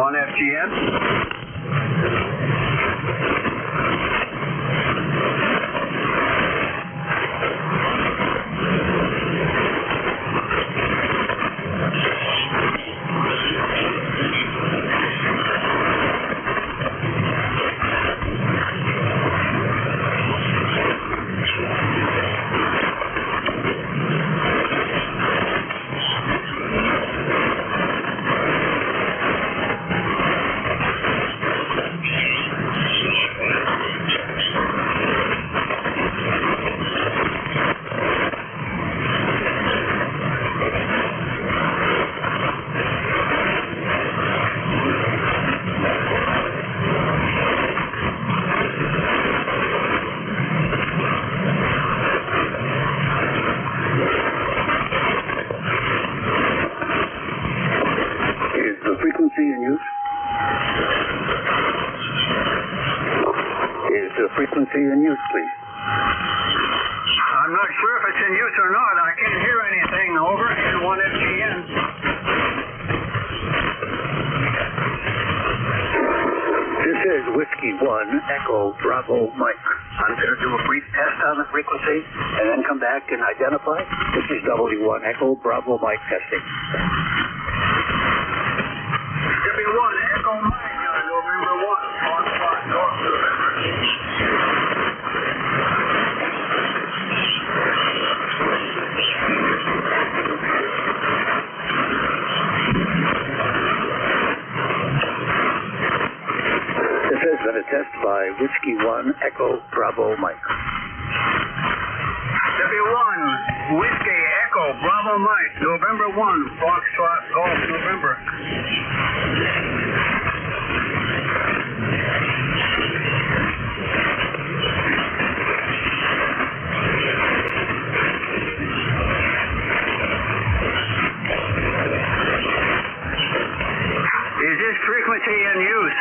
1FGN. Frequency in use? Is the frequency in use, please? I'm not sure if it's in use or not. I can't hear anything. Over in 1FGN. This is Whiskey 1 Echo Bravo Mike. I'm going to do a brief test on the frequency and then come back and identify. This is W1 Echo Bravo Mike testing. W1 Echo Mike, November 1, Foxtrot North November. This has been a test by Whiskey 1 Echo Bravo Mike. W1 Whiskey Echo Bravo Mike, November 1, Foxtrot Golf November. Is this frequency in use?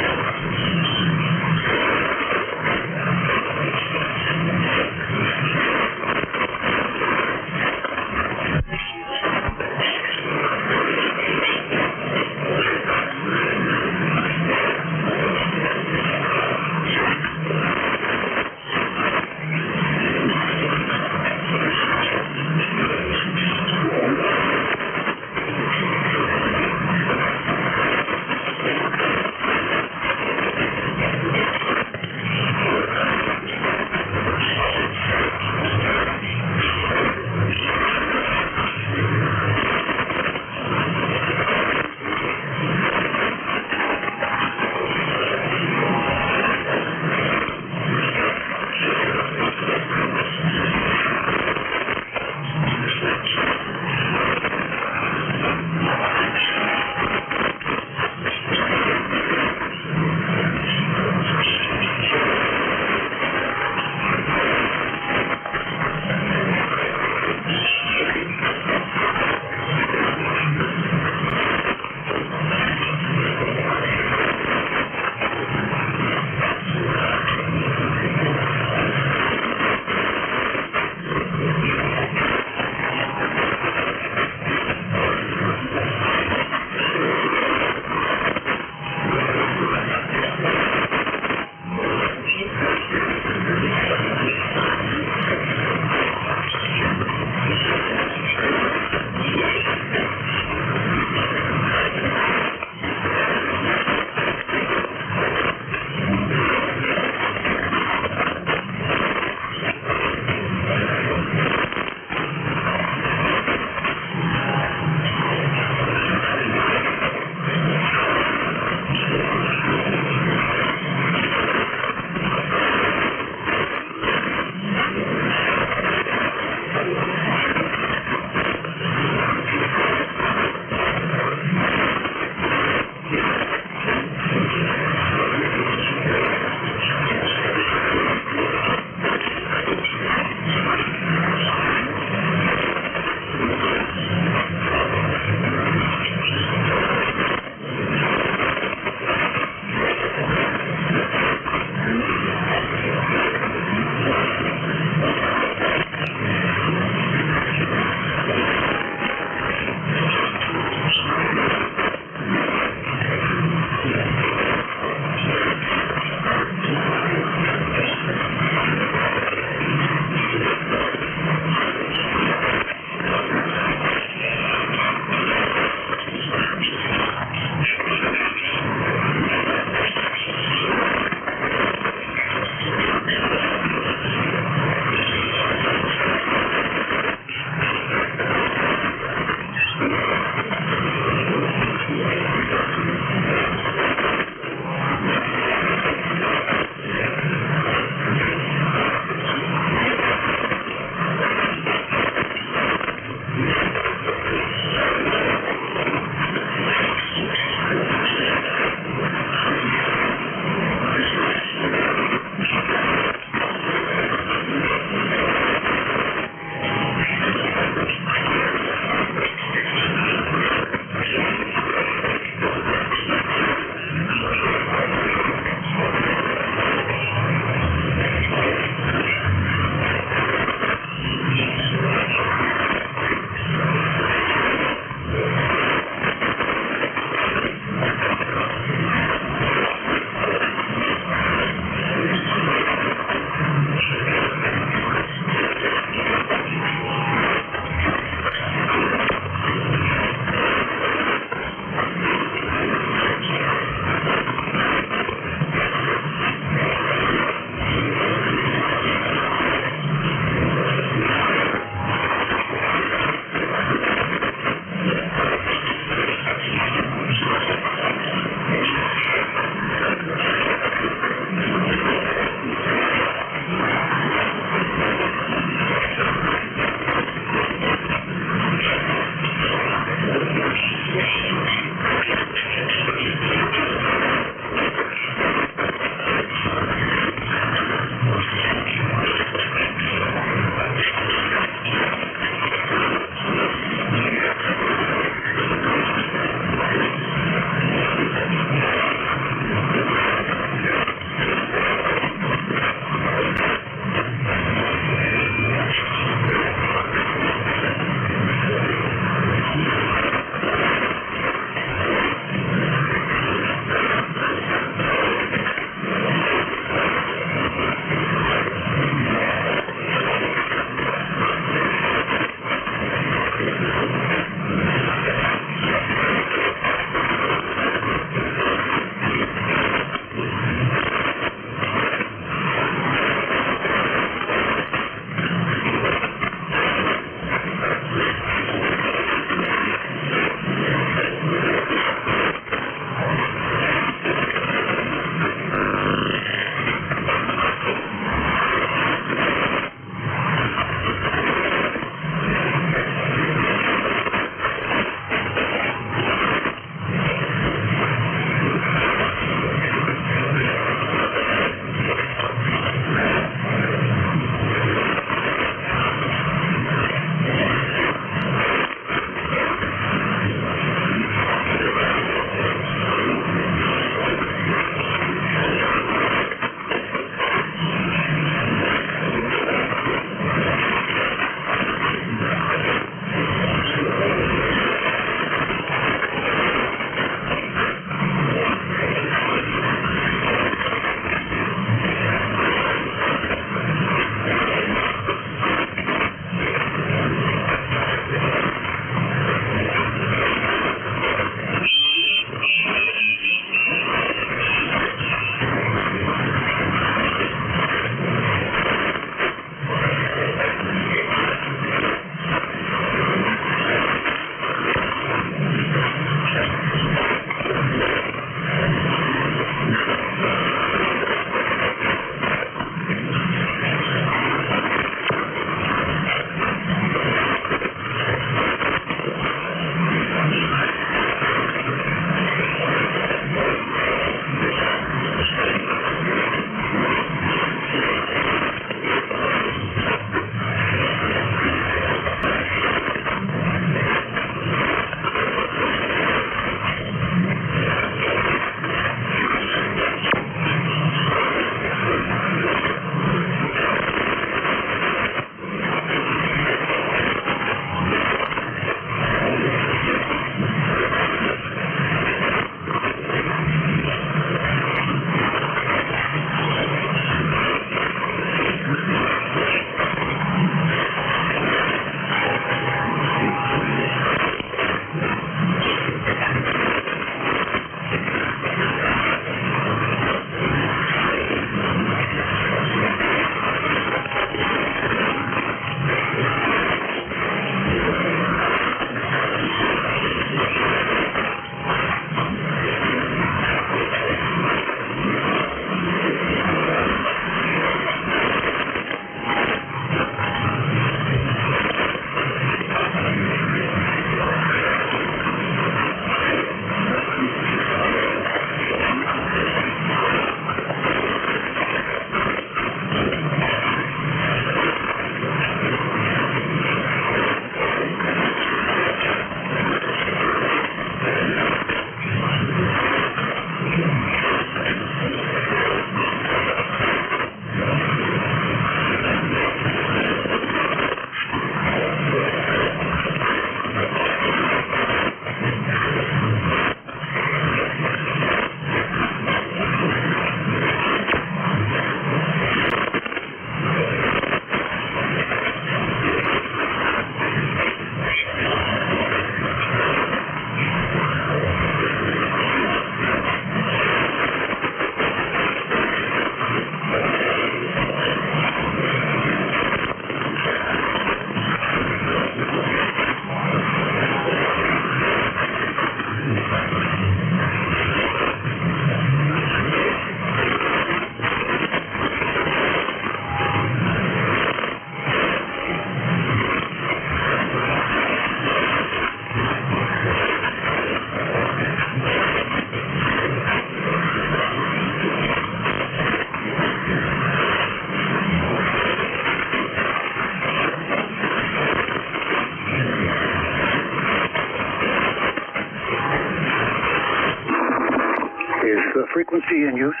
frequency in use?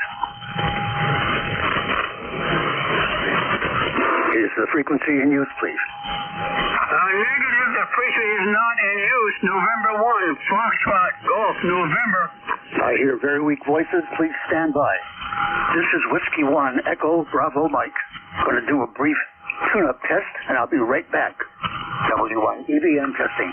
Is the frequency in use, please? Negative, the frequency is not in use. November 1, Foxtrot, Golf, November. I hear very weak voices. Please stand by. This is Whiskey 1, Echo, Bravo, Mike. I'm going to do a brief tune-up test, and I'll be right back. W1, EVM testing.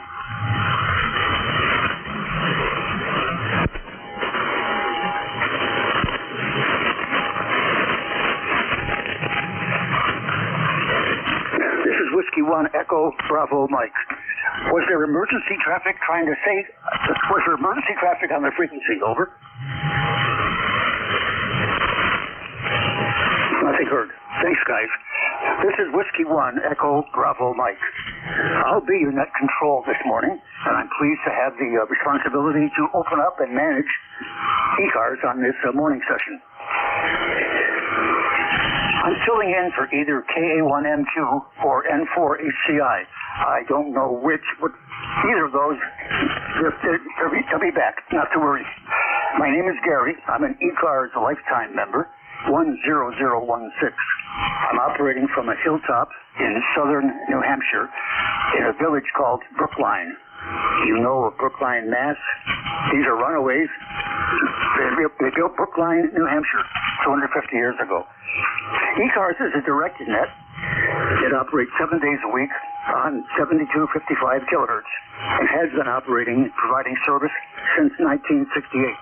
This is Whiskey 1, Echo, Bravo, Mike. Was there emergency traffic trying to say... Was there emergency traffic on the frequency? Over. Nothing heard. Thanks, guys. This is Whiskey 1, Echo, Bravo, Mike. I'll be your net control this morning, and I'm pleased to have the responsibility to open up and manage ECARS on this morning session. I'm filling in for either KA1MQ or N4HCI. I don't know which, but either of those, they'll be back, not to worry. My name is Gary. I'm an ECARS lifetime member, 10016. I'm operating from a hilltop in southern New Hampshire in a village called Brookline. You know of Brookline, Mass? These are runaways. They built Brookline, New Hampshire 250 years ago. ECARS is a directed net. It operates 7 days a week on 7255 kilohertz and has been operating and providing service since 1968.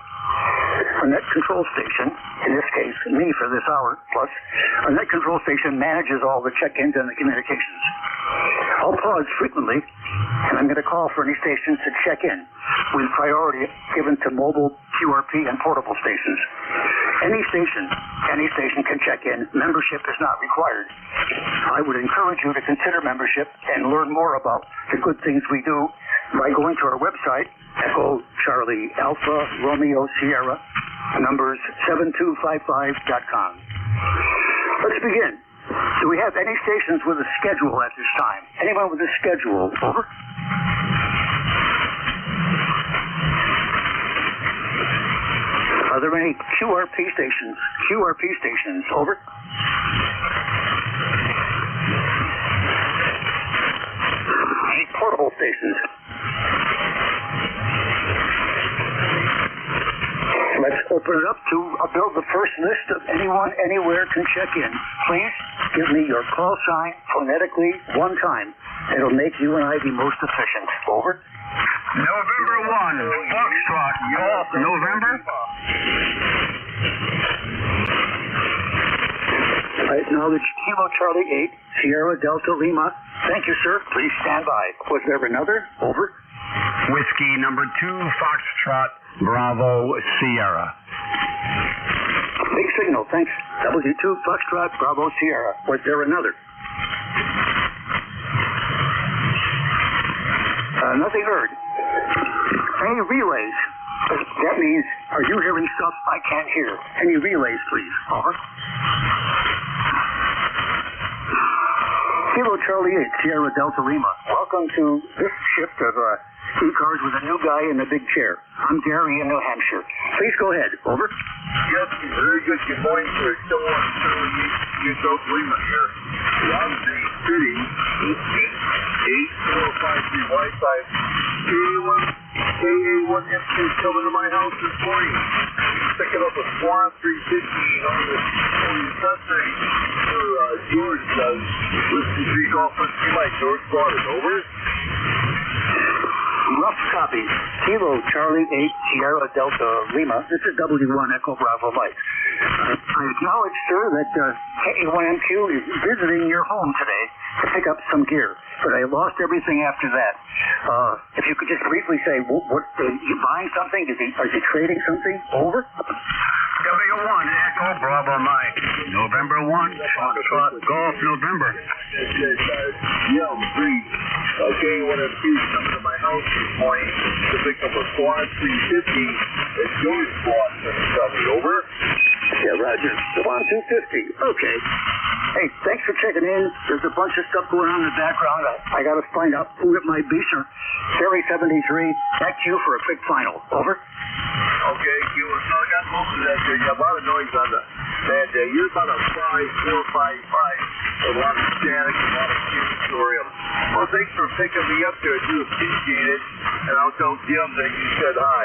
A net control station, in this case, me for this hour, plus, a net control station manages all the check-ins and the communications. I'll pause frequently, and I'm going to call for any stations to check in, with priority given to mobile, QRP, and portable stations. Any station can check in. Membership is not required. I would encourage you to consider membership and learn more about the good things we do by going to our website, Echo Charlie Alpha Romeo Sierra, numbers 7255.com. Let's begin. Do we have any stations with a schedule at this time? Anyone with a schedule? Over. Are there any QRP stations? QRP stations, over. Any portable stations? Let's open it up to build the first list of anyone, anywhere can check in. Please give me your call sign phonetically one time. It'll make you and I be most efficient. Over. November 1, Foxtrot, Golf, November. I acknowledge Kilo Charlie 8, Sierra Delta Lima. Thank you, sir. Please stand by. Was there another? Over. Whiskey number 2, Foxtrot, Bravo, Sierra. Big signal, thanks. W2, Foxtrot, Bravo, Sierra. Was there another? Nothing heard. Any relays? That means, are you hearing stuff I can't hear? Any relays, please? Over. Kilo Charlie 8, Sierra Delta Lima. Welcome to this shift of ECARS with a new guy in the big chair. I'm Gary in New Hampshire. Please go ahead. Over. Yes, very good. Good morning, sir. Still on Charlie 8, Delta Lima here. Rodney City, 8453 Wi-Fi. KA1MQ coming to my house this morning. Picking up a Swan 350 on the Sunday for George. Whiskey 3 Golf Whiskey Mike. George Barton. Over. Rough copy. Kilo Charlie 8 Sierra Delta Lima. This is W1 Echo Bravo Mike. I acknowledge, sir, that KA1MQ is visiting your home today to pick up some gear, but I lost everything after that. If you could just briefly say, what you buying something? Is he trading something? Over. W1 Echo Bravo Mike. November 1, Foxtrot, Golf, November. Yeah, I'm free. Okay, one of these coming to my house this morning to pick up a Swan 350 at George Boston. Over. Yeah, Roger. Swan 250. Okay. Hey, thanks for checking in. There's a bunch of stuff going on in the background. I got to find out who it might be, sir. Ferry 73, back to you for a quick final. Over. Okay, you. So I got focus that there. You have a lot of noise on the bad day. You're about a 4, 5. A lot of static, a lot of curatorium. Well, thanks for picking me up there. I do appreciate it. And I'll tell Jim that you said hi.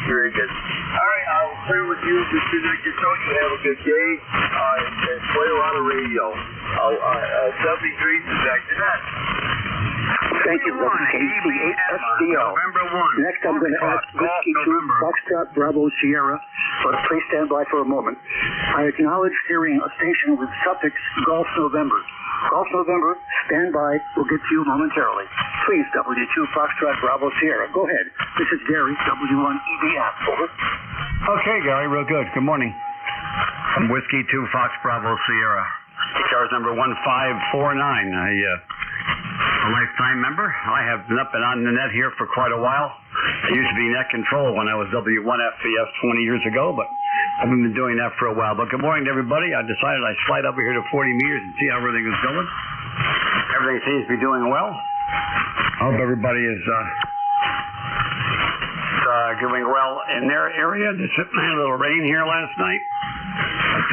Very good. All right, I'll clear with you. Disconnect your phone. You have a good day. And play a lot of radio. 73 is back to that. Thank you, KC8SDO. November 1. Next, I'm going to ask Whiskey 2 Foxtrot Bravo Sierra, but please stand by for a moment. I acknowledge hearing a station with suffix Golf November. Golf November, stand by. We'll get to you momentarily. Please, W2 Foxtrot Bravo Sierra. Go ahead. This is Gary, W1EBF. Over. Okay, Gary, real good. Good morning. I'm Whiskey 2 Fox Bravo Sierra. ECARS number 1549. A lifetime member. I have been up and on the net here for quite a while. I used to be net control when I was W1FBF 20 years ago, but I've been doing that for a while. But good morning to everybody. I decided I'd slide over here to 40 meters and see how everything is going. Everything seems to be doing well. I hope everybody is doing well in their area. There's a little rain here last night. But,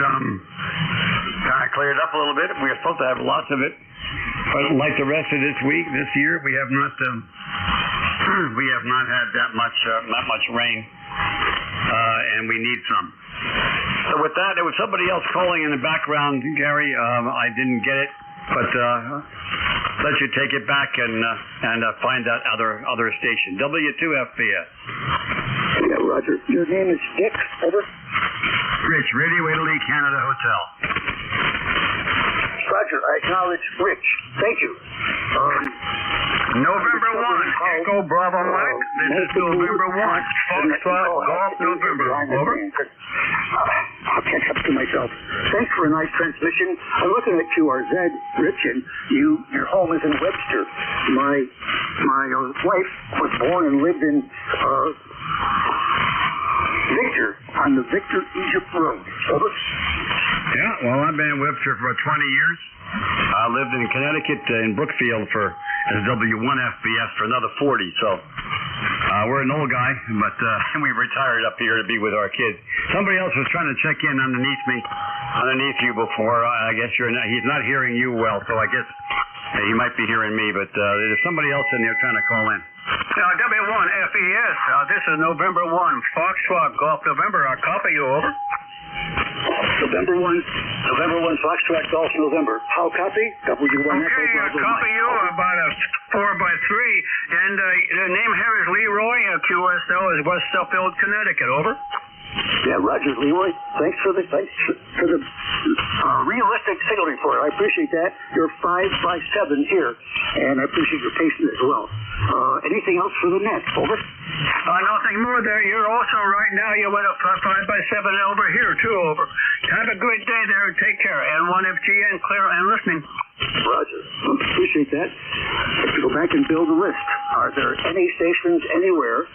kind of cleared up a little bit. We were supposed to have lots of it. But like the rest of this week, this year, we have not had that much rain, and we need some. So with that, there was somebody else calling in the background, Gary. I didn't get it, but let you take it back and find that other station. W2FBS. Yeah, Roger. Your name is Dick. Over. Rich, Radio Italy, Canada Hotel. Roger, I acknowledge Rich. Thank you. November 1. Echo Bravo Mike. This is November 1. Foxtrot Golf November. Over. I'll catch up to myself. Thanks for a nice transmission. I'm looking at QRZ, Rich, and your home is in Webster. My wife was born and lived in Victor, on the Victor Egypt Road. Over. Yeah, well, I've been in Webster for 20 years. I lived in Connecticut in Brookfield as W1FBS for another 40. So we're an old guy, but we retired up here to be with our kids. Somebody else was trying to check in underneath you before. I guess he's not hearing you well, so I guess he might be hearing me. But there's somebody else in there trying to call in. W1FES. This is November 1. Foxtrot Golf November. I'll copy you. Over. November 1, Foxtrot Golf November. How copy? W1 Okay, copy you about a 4x3, and the name here is Leroy. QSL is West Suffield, Connecticut. Over. Yeah, Roger, Leroy. Thanks for the realistic signal report. I appreciate that. You're 5x7 here, and I appreciate your patience as well. Anything else for the net? Over. Nothing more there. You're also right now. You went up 5x7 over here too. Over. Have a great day there. Take care. N1FGN, clear and listening. Roger. Appreciate that. Let's go back and build a list. Are there any stations anywhere,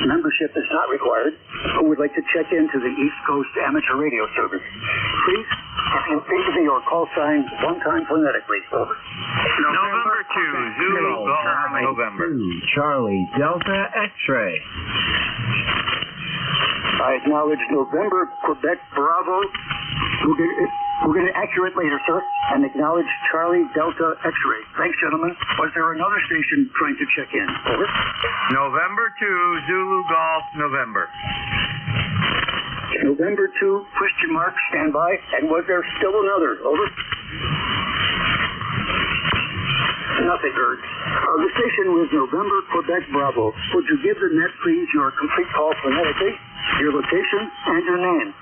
membership is not required, who would like to check into the East Coast Amateur Radio Service? Please, if you think of your call sign one time phonetically. Over. November 2, Zulu Golf November. Charlie Delta X-Ray. I acknowledge November, Quebec, Bravo. We'll get it accurate later, sir, and acknowledge Charlie Delta X-Ray. Thanks, gentlemen. Was there another station trying to check in? Over. November 2, Zulu Golf November. November 2, question mark, stand by. And was there still another? Over. Nothing heard. The station was November, Quebec, Bravo. Would you give the net, please, your complete call phonetically, your location, and your name?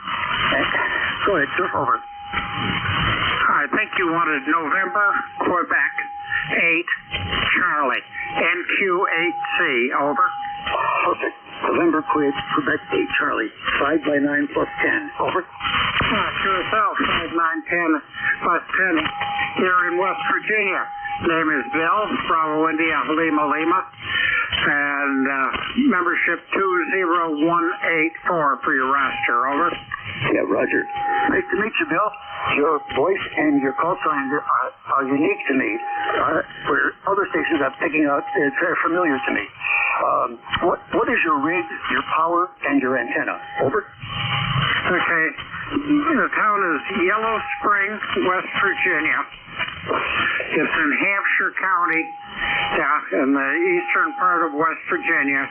Go ahead, sir. Over. I think you wanted November, Quebec, 8, Charlie, NQ8C. Over. Perfect. November, Quebec, 8, Charlie. 5x9 plus 10. Over. QSL, 5, 9, 10 plus 10 here in West Virginia. Name is Bill, Bravo India, Lima, and membership 20184 for your roster. Over. Yeah, Roger. Nice to meet you, Bill. Your voice and your call signs are unique to me. Where other stations I'm picking out, it's very familiar to me. What is your rig, your power, and your antenna? Over. Okay. The town is Yellow Spring, West Virginia. It's in Hampshire County, in the eastern part of West Virginia.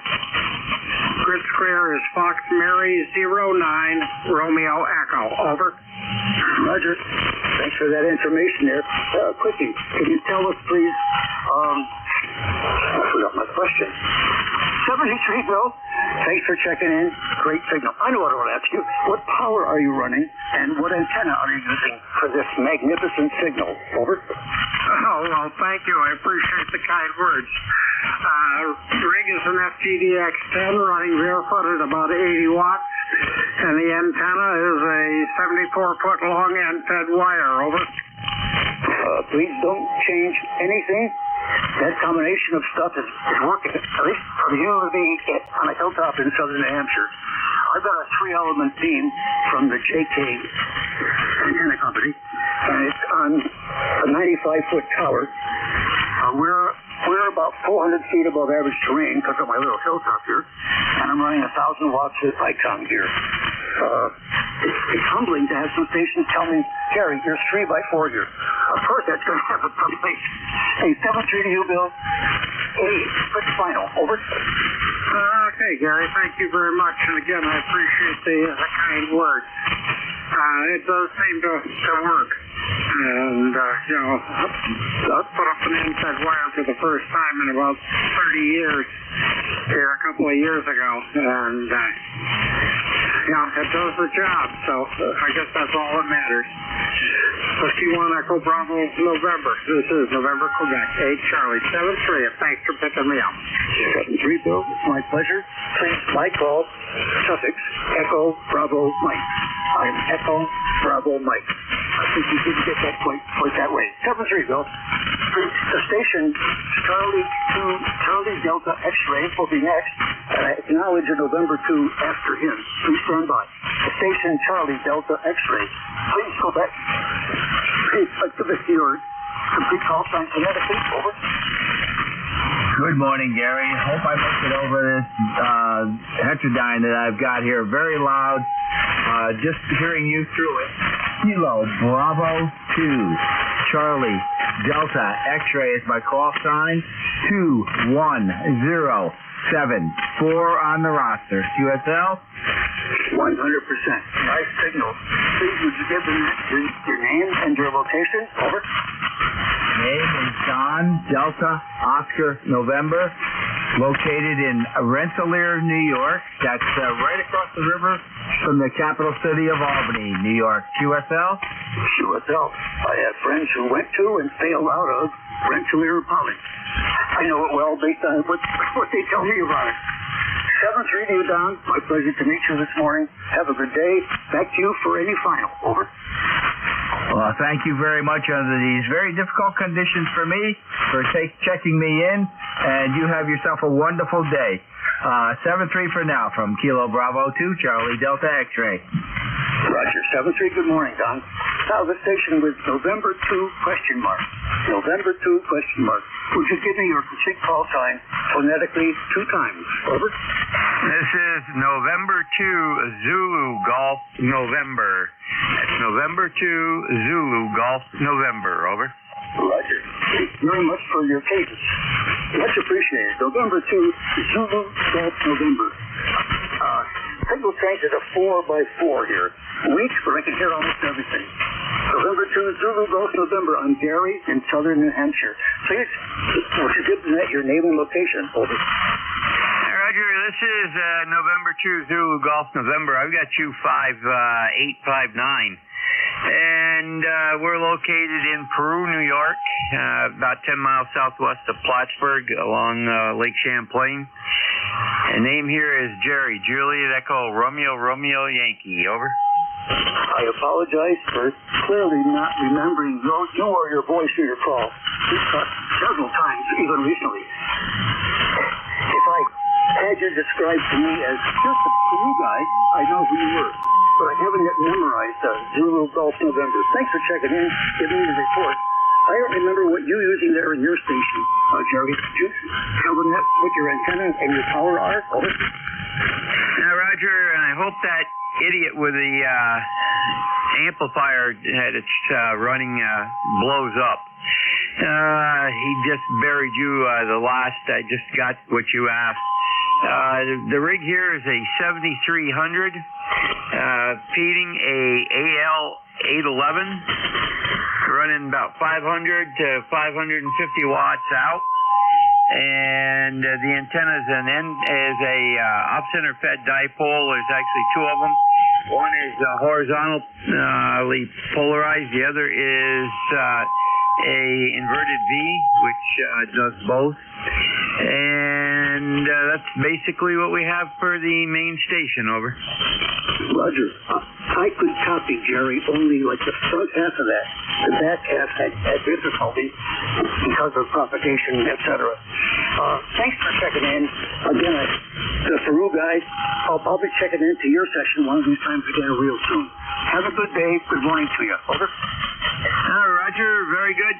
Grid square is Fox Mary 09 Romeo Echo. Over. Roger. Thanks for that information there. Quickie, can you tell us, please, I forgot my question. 73, Bill. Thanks for checking in. Great signal. I know what I want to ask you. What power are you running, and what antenna are you using for this magnificent signal? Over. Oh, well, thank you. I appreciate the kind words. Rig is an FGDX-10 running barefoot at about 80 watts, and the antenna is a 74-foot long end-fed wire. Over. Please don't change anything. That combination of stuff is working, at least for you and me, on a hilltop in southern New Hampshire. I've got a 3-element beam from the JK antenna company, and it's on a 95-foot tower. We're about 400 feet above average terrain because of my little hilltop here, and I'm running 1,000 watts of ICOM gear. It's humbling to have some stations tell me, Gary, you're 3x4 here. Of course, that's going to happen someplace. Hey, 7-3 to you, Bill. Hey, quick final. Over. Okay, Gary, thank you very much. And again, I appreciate the kind words. It does seem to work. And, I put up an inside wire for the first time in about 30 years here a couple of years ago. And, it does the job. So I guess that's all that matters. Whiskey 1 Echo Bravo November. This is November, Quebec. 8 Charlie 73. And thanks for picking me up. 7-3, Bill. It's my pleasure. Please, my call, suffix, Echo Bravo Mike. I'm Echo Bravo Mike. I think you didn't get that quite that way. 7-3, Bill. The station Charlie Delta X-ray will be next, and I acknowledge a November 2 after him. Please stand by. The station Charlie Delta X-ray. Please go back. Please, give us your complete call sign. Connecticut. Over. Good morning, Gary. Hope I make it over this heterodyne that I've got here. Very loud. Just hearing you through it. Kilo Bravo 2 Charlie Delta X-ray is my call sign. 21074 on the roster. QSL. 100%. Nice signal. Please, would you give them your name and your location? Over. Name is John Delta Oscar November, located in Rensselaer, New York. That's right across the river from the capital city of Albany, New York. QSL? QSL. I have friends who went to and failed out of Rensselaer Poly. I know it well based on what they tell me about it. 7-3 to you, Don. My pleasure to meet you this morning. Have a good day. Back to you for any final. Over. Well, thank you very much under these very difficult conditions for me for checking me in, and you have yourself a wonderful day. 7-3 for now from Kilo Bravo 2 Charlie Delta X-ray. Roger. 7-3. Good morning, Don. Now the station with November 2 question mark. November 2 question mark. Would you give me your complete call sign phonetically 2 times? Over. This is November 2 Zulu Golf November. That's November 2 Zulu Golf November. Over. Roger. Thank you very much for your cadence. Much appreciated. November 2 Zulu Golf November. Signal strength is a 4x4 here. Weak, but I can hear almost everything. November 2 Zulu Golf November. I'm Gary in southern New Hampshire. Please, would you give me your name and location? Over. Roger, this is November 2 Zulu Golf November. I've got you 5859. And we're located in Peru, New York, about 10 miles southwest of Plattsburgh along Lake Champlain. And name here is Jerry, Juliet Echo, Romeo, Romeo, Yankee. Over. I apologize for clearly not remembering you or your voice or your call. We've talked several times, even recently. If I had you described to me as just a Peru guy, I know who you were. But I haven't yet memorized Zulu Golf November. Thanks for checking in, giving me the report. I don't remember what you're using there in your station, Jerry. Could you tell them what your antenna and your power are? Over. Roger, I hope that idiot with the amplifier that it's running blows up. He just buried you the last. I just got what you asked. The rig here is a 7300 feeding a AL 811, running about 500 to 550 watts out. And the antenna is a off-center fed dipole. There's actually two of them. One is horizontally polarized. The other is a inverted V, which does both. And that's basically what we have for the main station. Over. Roger. I could copy, Jerry, only like the front half of that. The back half had difficulty because of propagation, etc. Thanks for checking in. Again, the Peru guy, I'll be checking into your session one of these times again real soon. Have a good day. Good morning to you. Over. Roger. Very good.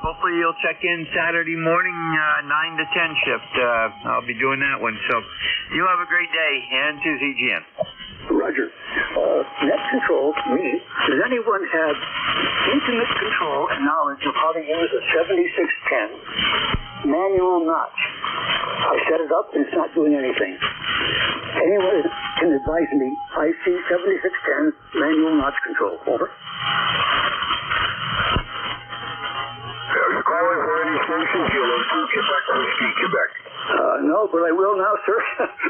Hopefully you'll check in Saturday morning, 9 to 10 shift. I'll be doing that one. So you have a great day, and to ZGN. Roger. Net control, me. Does anyone have intimate control and knowledge of how to use a 7610 manual notch? I set it up and it's not doing anything. Anyone can advise me. I see 7610 manual notch control. Over. Are you calling for any station? Kilo 2, Quebec, Whiskey, Quebec. No, but I will now, sir.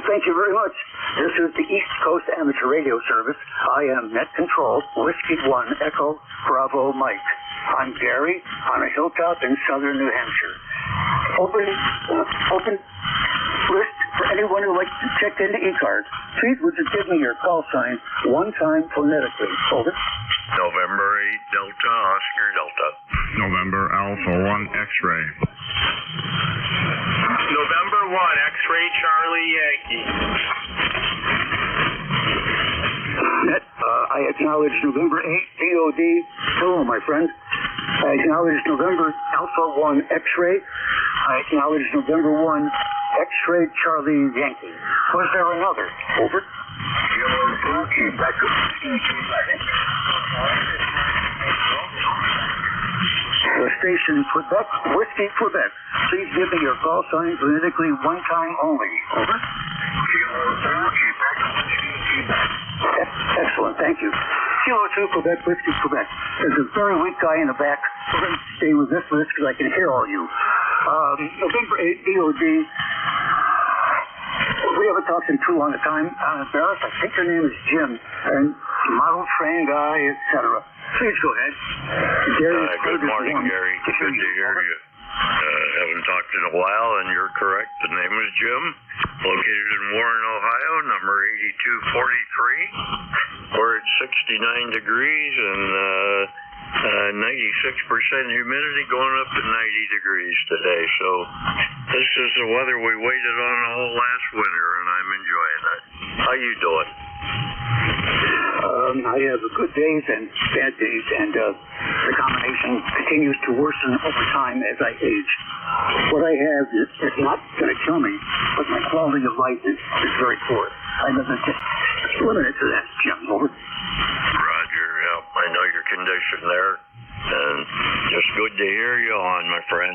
Thank you very much. This is the East Coast Amateur Radio Service. I am Net Control, Whiskey 1, Echo, Bravo, Mike. I'm Gary on a hilltop in southern New Hampshire. Open list for anyone who likes to check into ECARS. Please would you give me your call sign one time phonetically. Over. November 8, Delta, Oscar, Delta. November Alpha 1 X-ray. November 1, X-ray, Charlie, Yankee. Net, I acknowledge November 8, DOD. Hello, my friend. I acknowledge November Alpha 1 X-ray. I acknowledge November 1 X-ray, Charlie, Yankee. Was there another? Over. The station Quebec, Whiskey, Quebec. Please give me your call sign phonetically one time only. Over. Excellent, thank you. Kilo 2, Quebec, Whiskey, Quebec. There's a very weak guy in the back. We're going to stay with this because I can hear all you. November 8, DOD. We haven't talked in too long a time. I'm embarrassed. I think your name is Jim. And model train guy, etc. Please go ahead. Good morning, Gary. Good to hear you. Haven't talked in a while, and you're correct. The name is Jim. Located in Warren, Ohio, number 8243. We're at 69 degrees and 96% humidity, going up to 90 degrees today. So this is the weather we waited on all last winter, and I'm enjoying it. How you doing? I have good days and bad days, and the combination continues to worsen over time as I age. What I have is not going to kill me, but my quality of life is very poor. I live limited to that, Jim. Over. Roger. Yep, I know your condition there, and just good to hear you on, my friend.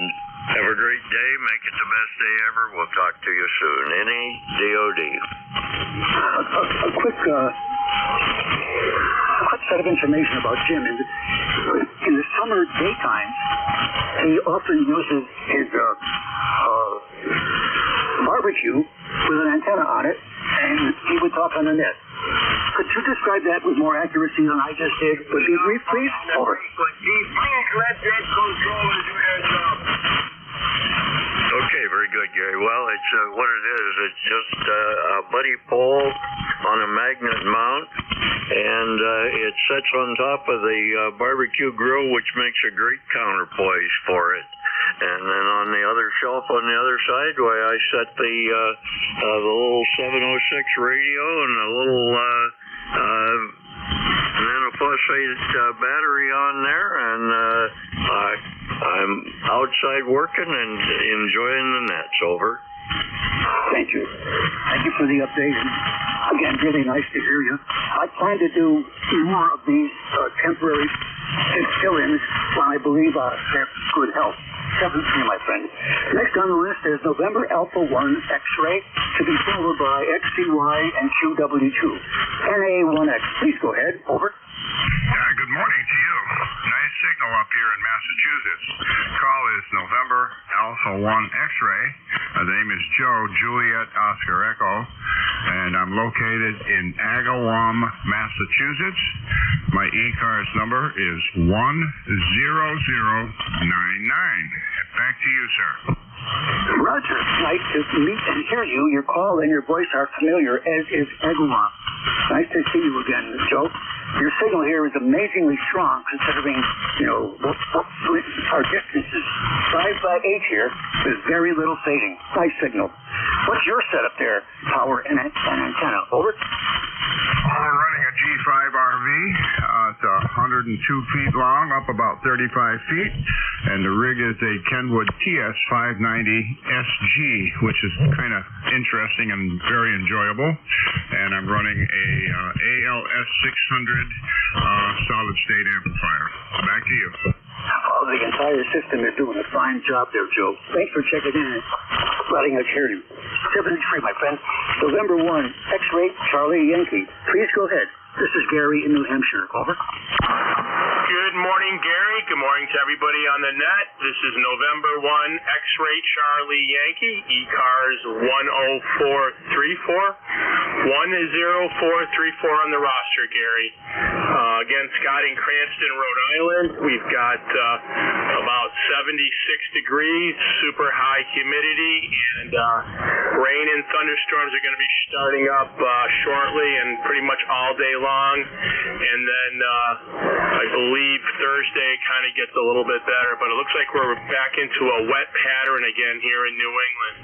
Have a great day. Make it the best day ever. We'll talk to you soon. Any DOD. A quick set of information about Jim. In the summer daytime, he often uses his barbecue with an antenna on it, and he would talk on the net. Could you describe that with more accuracy than I just did? Would you brief, please? Over. Please let that control do their job. Okay, very good, Gary. Well, it's what it is. It's just a buddy pole on a magnet mount, and it sits on top of the barbecue grill, which makes a great counterpoise for it. And then on the other shelf on the other side, where I set the little 706 radio and a little nanophosphate battery on there, and I'm outside working and enjoying the nets. Over. Thank you. Thank you for the update. Again, really nice to hear you. I plan to do more of these temporary fill-ins when I believe they're good health. 7-3, my friend. Next on the list is November Alpha 1 X-ray to be followed by XCY and QW2. NA1X. Please go ahead. Over. Yeah, good morning to you. Nice signal up here in Massachusetts. Call is November Alpha 1 X-ray. The name is Joe, Juliet, Oscar Echo, and I'm located in Agawam, Massachusetts. My ECARS number is 10099. Back to you, sir. Roger. Nice to meet and hear you. Your call and your voice are familiar, as is Agawam. Nice to see you again, Joe. Your signal here is amazingly strong, considering, what our distances. 5 by 8 here is very little fading. Nice signal. What's your setup there? Power and antenna. Over. We're running a G5 RV. It's 102 feet long, up about 35 feet, and the rig is a Kenwood TS590SG, which is kind of interesting and very enjoyable. And I'm running a ALS 600 solid state amplifier. Back to you. Oh, the entire system is doing a fine job there, Joe. Thanks for checking in and letting us hear you. 73, my friend. November 1, X-ray, Charlie Yankee. Please go ahead. This is Gary in New Hampshire. Over. Good morning, Gary. Good morning to everybody on the net. This is November 1, X-ray, Charlie Yankee, ECARS 10434. 10434 on the roster, Gary. Again, Scott in Cranston, Rhode Island. We've got about 76 degrees, super high humidity, and rain and thunderstorms are going to be starting up shortly and pretty much all day long. And then I believe Thursday kind of gets a little bit better, but it looks like we're back into a wet pattern again here in New England.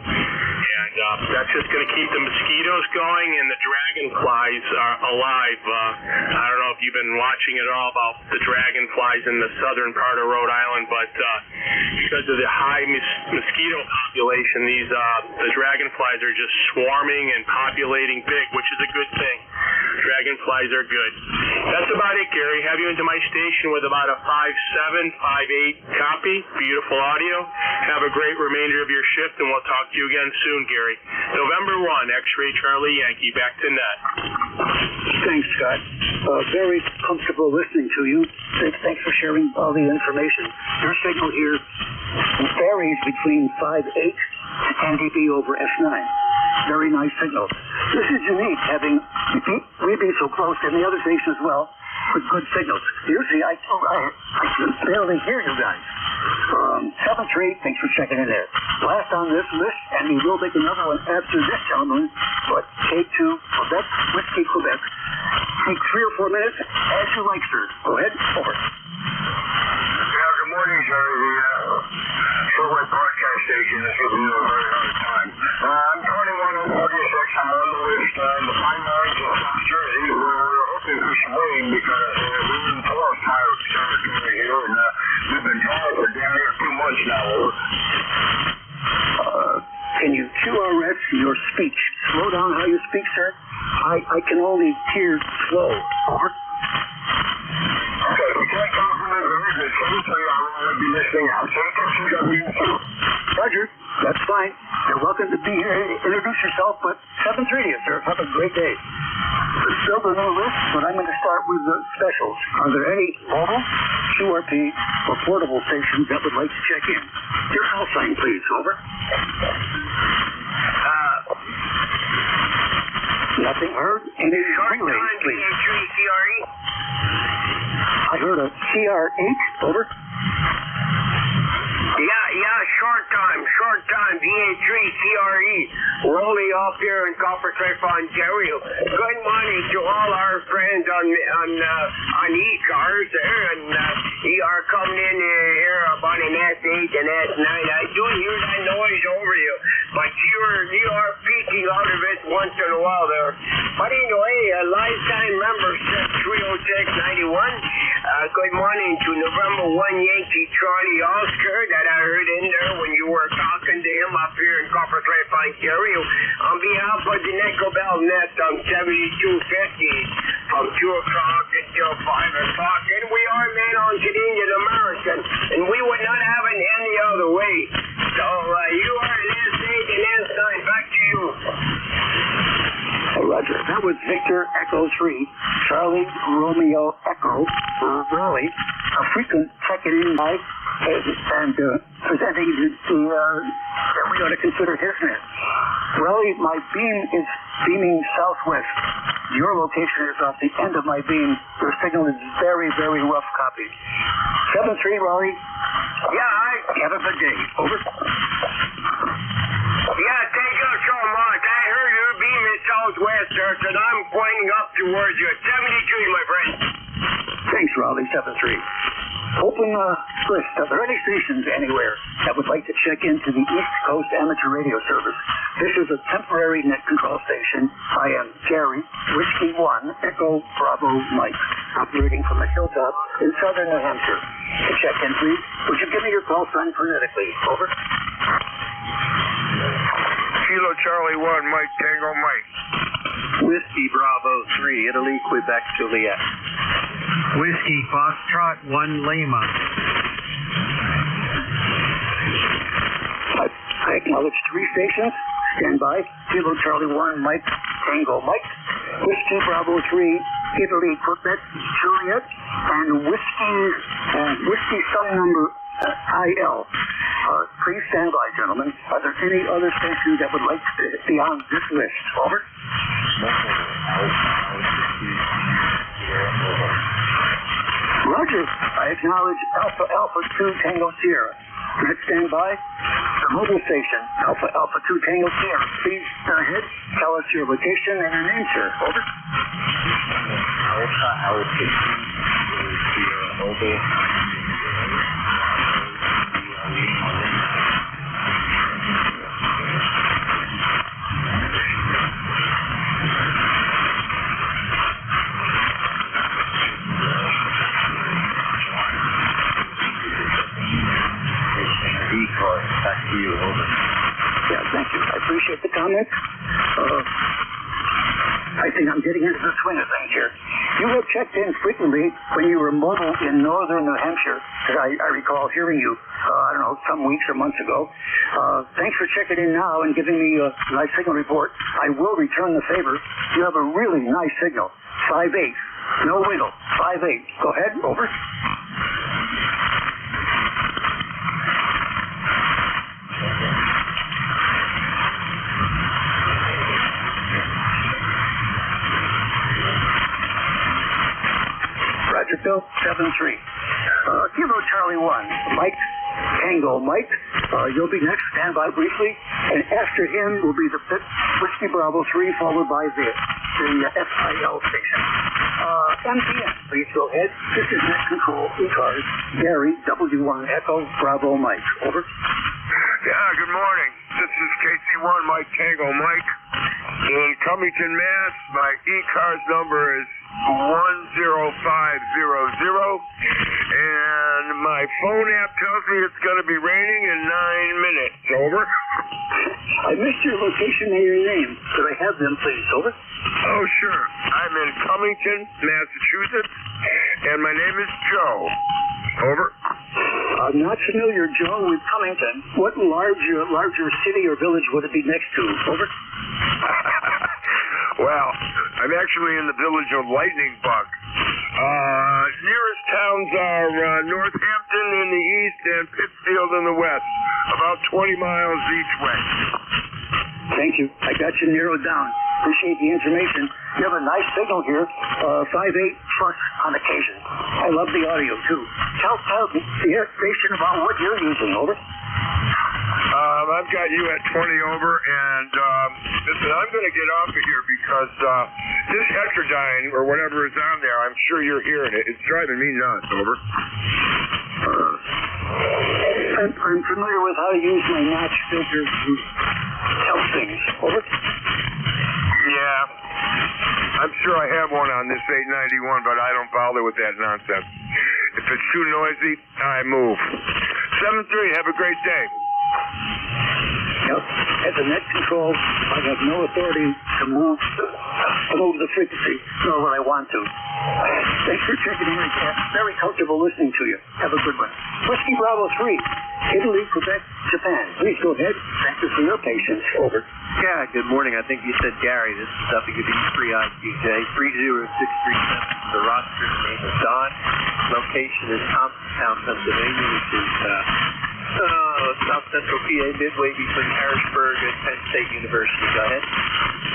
And that's just going to keep the mosquitoes going and the dragonflies are alive. I don't know if you've been watching at all about the dragonflies in the southern part of Rhode Island, but because of the high mosquito population, the dragonflies are just swarming and populating big, which is a good thing. Dragonflies are good. That's about it, Gary. Have you into my station with about a 5.7, 5.8 copy. Beautiful audio. Have a great remainder of your shift, and we'll talk to you again soon, Gary. November 1, X-ray Charlie Yankee. Back to net. Thanks, Scott. Very comfortable listening to you. Thanks for sharing all the information. Your signal here varies between 5.8 and dB over F9. Very nice signal. This is unique, having we be so close, and the other station as well, with good signals. Usually, I can barely hear you guys. 7-3, thanks for checking in there. Last on this list, and we will make another one after this gentleman, but K2, Quebec, Whiskey, Quebec. Take 3 or 4 minutes, as you like, sir. Go ahead, over. Yeah, good morning, Jerry. The shortwave broadcast station is giving you a very hard time. I'm 21 on 46. I'm on the list. The Pine Mines in South Jersey. We're hoping for some rain because we're in forest fire territory here, and we've been dry for damn near 2 months now. Can you QRS your speech? Slow down how you speak, sir. I can only hear slow. Over. Okay, we can't compliment the business, so I won't be listening out. Roger, that's fine. You're welcome to be here. Introduce yourself, but 7-3 to you, sir. Have a great day. Still the new list, but I'm going to start with the specials. Are there any mobile, QRP, or portable stations that would like to check in? Your call sign, please. Over. Nothing heard. Any relays, please. CRE? I heard a CR8. Over. Yeah, short time, VA3, CRE, rolling off here in Coppercliff, Ontario. Good morning to all our friends on ECARS there, and we are coming in here about an S8 and S9. I do hear that noise over you, but you are peeking out of it once in a while there. But anyway, a lifetime membership, 30691. Good morning to November 1 Yankee Charlie Oscar that I heard in there when you were talking to him Jim up here in Copper Cliff, Ontario. On behalf of the Nickel Bell Net on 7250 from 2 o'clock until 5 o'clock. And we are men on Canadian American, and we would not have it any other way. So you are an S8 and S9. Back to you. Roger. That was Victor Echo 3, Charlie Romeo Echo, Raleigh, a frequent checking in by and presenting that we ought to consider his net. Raleigh, my beam is beaming southwest. Your location is off the end of my beam. Your signal is very, very rough copy. 7-3, Raleigh. Yeah, have a good day. Over. Yeah, thank you so much. I heard your beam is southwest, sir, and I'm pointing up towards you. 73, my friend. Thanks, Raleigh. 7-3. Open list. Are there any stations anywhere that would like to check into the East Coast Amateur Radio Service? This is a temporary net control station. I am Gary, Whiskey 1, Echo Bravo Mike, operating from a hilltop in southern New Hampshire. To check in, please, would you give me your call sign phonetically? Over. Kilo Charlie 1, Mike Tango Mike. Whiskey Bravo 3, Italy, Quebec, Juliet. Whiskey Foxtrot 1 Lima. I acknowledge 3 stations. Stand by. Kilo Charlie 1, Mike Tango Mike. Whiskey Bravo 3, Italy, Quebec, Juliet. And Whiskey Sun Number IL. Please stand by, gentlemen. Are there any other stations that would like to be on this list? Over. Roger. I acknowledge Alpha Alpha 2 Tango Sierra. Let's stand by. The mobile station, Alpha Alpha 2 Tango Sierra. Please go ahead. Tell us your location and your name, sir. Over. Alpha Alpha 2 Sierra Mobile. ECARS, back to you, over. Yeah, thank you. I appreciate the comments. I think I'm getting into the swing of things here. You have checked in frequently when you were mobile in northern New Hampshire, because I recall hearing you, I don't know, some weeks or months ago. Thanks for checking in now and giving me a nice signal report. I will return the favor. You have a really nice signal. 5-8. No wiggle. 5-8. Go ahead. Over. Roger, Bill. 7-3. Kilo Charlie 1. Mike Tango Mike. You'll be next. Stand by briefly. And after him will be the Whiskey Bravo 3, followed by the FIL station. MTN, please go ahead. This is Net Control, ECARS, Gary, W1, Echo, Bravo Mike. Over. Yeah, good morning. This is KC1, Mike Tango Mike. In Cummington, Mass, my ECARS number is 10500. And my phone app tells me it's going to be raining in 9 minutes. Over. I missed your location and your name. Could I have them, please? Over. Oh, sure. I'm in Cummington, Massachusetts, and my name is Joe. Over. I'm not familiar, Joe, with Cummington. What larger city or village would it be next to? Over. Well, I'm actually in the village of Lightning Bug. Nearest towns are Northampton in the east and Pittsfield in the west, about 20 miles each way. Thank you. I got you narrowed down. Appreciate the information. You have a nice signal here, 5-8 plus on occasion. I love the audio, too. Tell the station about what you're using, over. I've got you at 20 over, and listen, I'm going to get off of here because this heterodyne or whatever is on there, I'm sure you're hearing it. It's driving me nuts, over. I'm familiar with how to use my notch filter to tell things, over. Yeah, I'm sure I have one on this 891, but I don't bother with that nonsense. If it's too noisy, I move. 7-3, have a great day. the net control. I have no authority to move the frequency, nor will I want to. Thanks for checking in again. Very comfortable listening to you. Have a good one. Whiskey Bravo 3, Italy, Quebec, Japan. Please go ahead. Thank you for your patience. Over. Yeah, good morning. I think you said Gary. This is WB3IQJ 30637. The roster name is Don. Location is Thompsontown, Pennsylvania, which is South Central PA, midway between Harrisburg and Penn State University. Go ahead.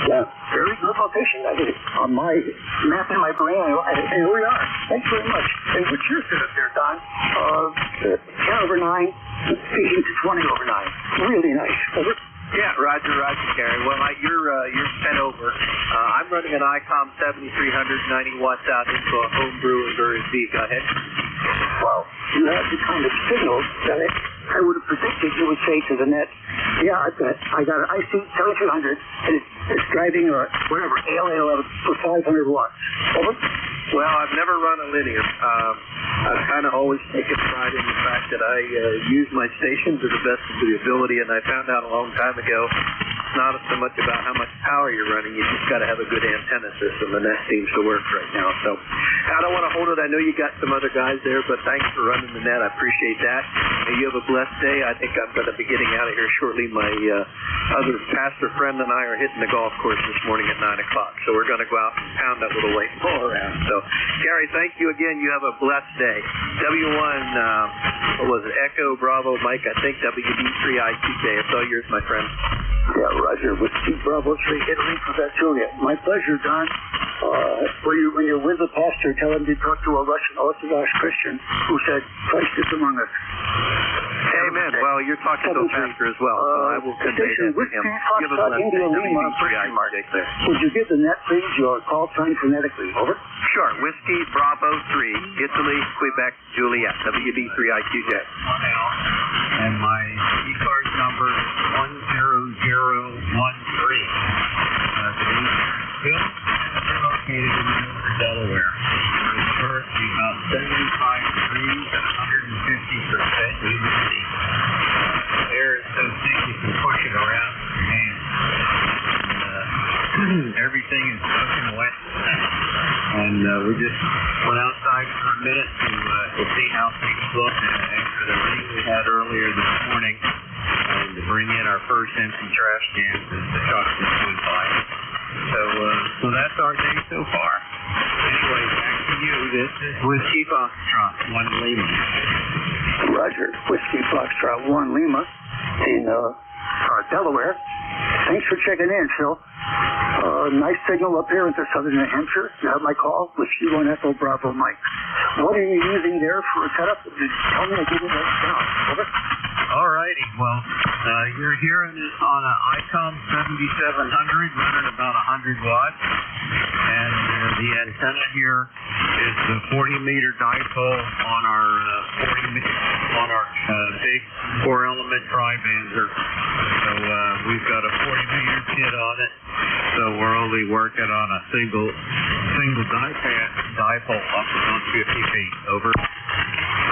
Yeah, very good location. I did it on my map in my brain, and here we are. Thanks very much. And what's your setup there, Don? 10/9, speaking to 20/9. Really nice. Over. Yeah, Roger, Gary. Well, you're sent over. I'm running an ICOM 7300, 90 watts out into a homebrew in Burris B. Go ahead. Well, you have the kind of signal that I would have predicted you would say to the net, yeah, I got an IC 7300, and it's driving or whatever, ALA11 for 500 watts. Over. Well, I've never run a linear. I've kind of always taken pride in the fact that I use my station to the best of the ability, and I found out a long time ago it's not so much about how much power you're running, you just got to have a good antenna system, and that seems to work right now. So I don't want to hold it. I know you got some other guys there, but thanks for running the net. I appreciate that. You have a blessed day. I think I'm going to be getting out of here shortly. My other pastor friend and I are hitting the golf course this morning at 9 o'clock, so we're going to go out and pound that little lake ball around. So, Gary, thank you again. You have a blessed day. W1, what was it, Echo, Bravo, Mike, I think WB3IQJ. It's all yours, my friend. Yeah, Roger. Whiskey Bravo 3, Italy, Quebec, Julia. My pleasure, Don. When you're with the pastor, tell him to talk to a Russian Orthodox Christian who said, Christ is among us. Amen. Well, you're talking to a pastor as well, so I will convey that to him. Give a blessing. Would you give the net, please, your call sign phonetically? Over. Sure. Whiskey Bravo 3, Italy, Quebec, Juliet, WB3IQJ. And my ECARS number is 10013. Located in Delaware. It's currently about 75 degrees and 150% humidity. Air is so thick you can push it around with your hand. Everything is soaking wet. And we just went outside for a minute to see how things look after the rain we had earlier this morning, and to bring in our first empty trash cans as the truck just went by. So that's our day so far. Anyway, back to you. This is Whiskey Foxtrot 1 Lima. Roger. Whiskey Foxtrot 1 Lima in Delaware. Thanks for checking in, Phil. Nice signal up here into southern New Hampshire. You have my call. Whiskey 1 Echo Bravo Mike. What are you using there for a setup? Tell me I give you that down. Over. All righty. Well, you're hearing this on an ICOM 7700 running about 100 watts. And the antenna here is the 40-meter dipole on our big 4-element tri-bander. So we've got a 40-meter kit on it. So we're only working on a single dipole up around 50 feet. Over.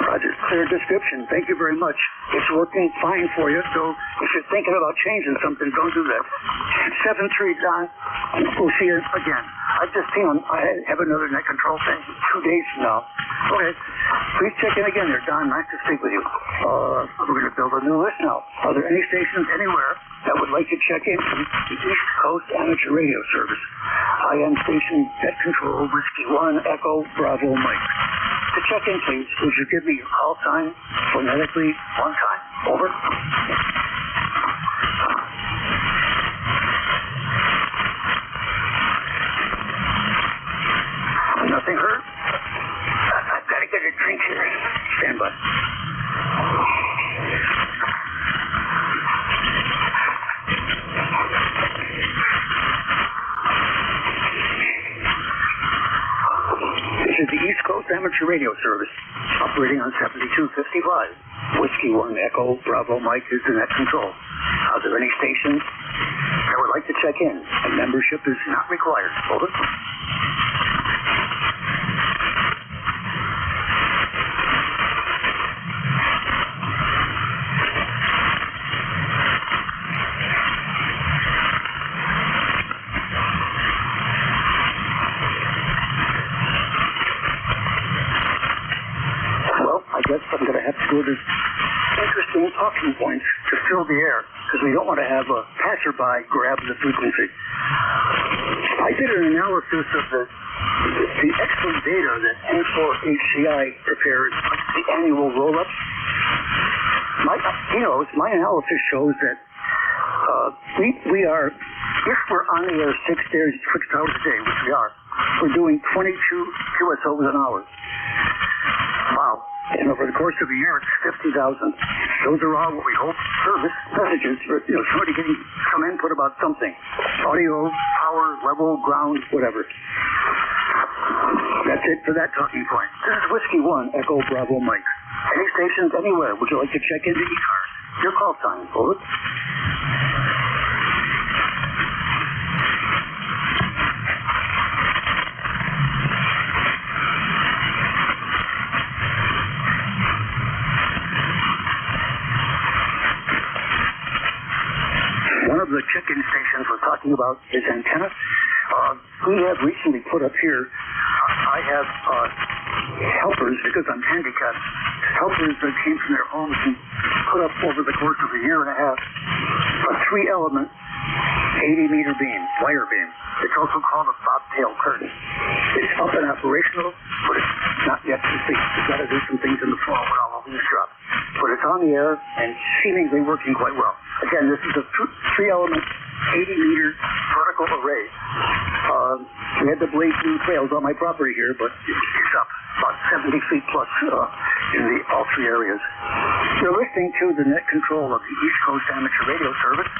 Roger. Clear description. Thank you very much. It's working fine for you, so if you're thinking about changing something, don't do that. 7-3, Don. We'll see you again. I've just seen him. I have another net control thing 2 days from now. Okay. Please check in again there, Don. Nice to speak with you. We're going to build a new list now. Are there any stations anywhere that would like to check in from the East Coast Amateur Radio Service? IM station net control Whiskey 1 Echo Bravo Mike. To check in, please, would you give me your call sign phonetically one time? Over. Nothing heard? I've got to get a drink here. Stand by. This is the East Coast Amateur Radio Service, operating on 7255. Whiskey 1 Echo Bravo Mike is the net control. Are there any stations that would like to check in? A membership is not required. Over. want to have a passerby grab the frequency. I did an analysis of the excellent data that N4HCI prepares, the annual roll-up. My analysis shows that we are, if we're on the air 6 hours a day, which we are, we're doing 22 QSOs an hour. Wow. And over the course of a year, it's 50,000. Those are all what we hope service messages for, somebody getting some input about something. Audio, power, level, ground, whatever. That's it for that talking point. This is Whiskey 1, Echo Bravo Mike. Any stations, anywhere, would you like to check into ECARS? Your call sign, over. One of the check-in stations we're talking about is antenna. We have recently put up here, I have helpers, because I'm handicapped, helpers that came from their homes and put up over the course of a year and a half a 3-element 80-meter beam, wire beam. It's also called a bobtail curtain. It's up and operational, but it's not yet complete. We've got to do some things in the fall when all of these drop. But it's on the air and seemingly working quite well. Again, this is a 3-element 80-meter vertical array. We had to blaze new trails on my property here, but it's up about 70 feet plus in all 3 areas. You're listening to the net control of the East Coast Amateur Radio Service,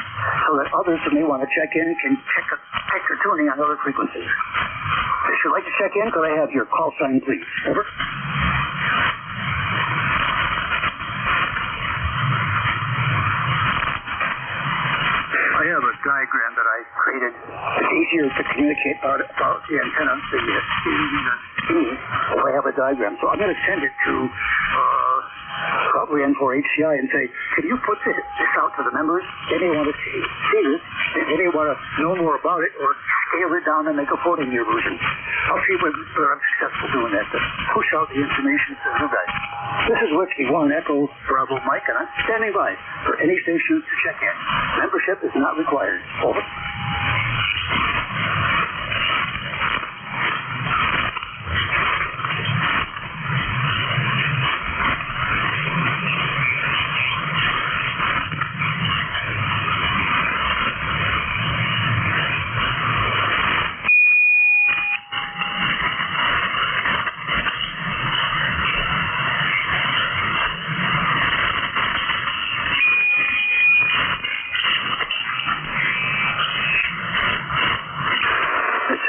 so that others who may want to check in can check their tuning on other frequencies. If you'd like to check in, could I have your call sign, please? Over. I have a diagram that I created. It's easier to communicate about the antenna than the if I have a diagram. So I'm going to send it to probably N4HCI and say, can you put this out to the members? They may want to see this. They may want to know more about it or scale it down and make a 14-year version. I'll see whether I'm successful doing that to push out the information to you guys. This is Whiskey 1, Echo Bravo Mike, and I'm standing by for any stations to check in. Membership is not required. Over.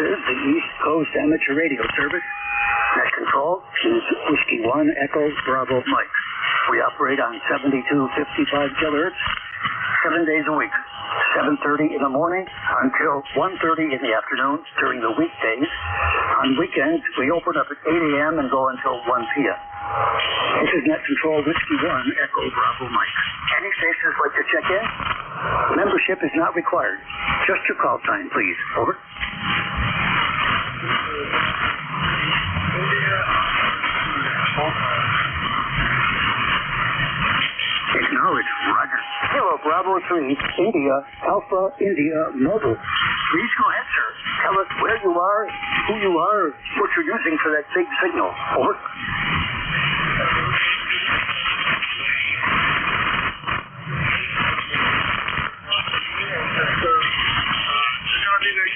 The East Coast Amateur Radio Service. Net control is Whiskey 1, Echo Bravo Mike. We operate on 7255 kilohertz, 7 days a week, 7:30 in the morning until 1:30 in the afternoon during the weekdays. On weekends, we open up at 8 a.m. and go until 1 p.m. This is Net Control Whiskey 1, Echo Bravo Mike. Any stations like to check in? Membership is not required. Just your call sign, please. Over. Acknowledge, Roger. Hello, Bravo 3, India, Alpha, India, Mobile. Please go ahead, sir. Tell us where you are, who you are, what you're using for that big signal. Over.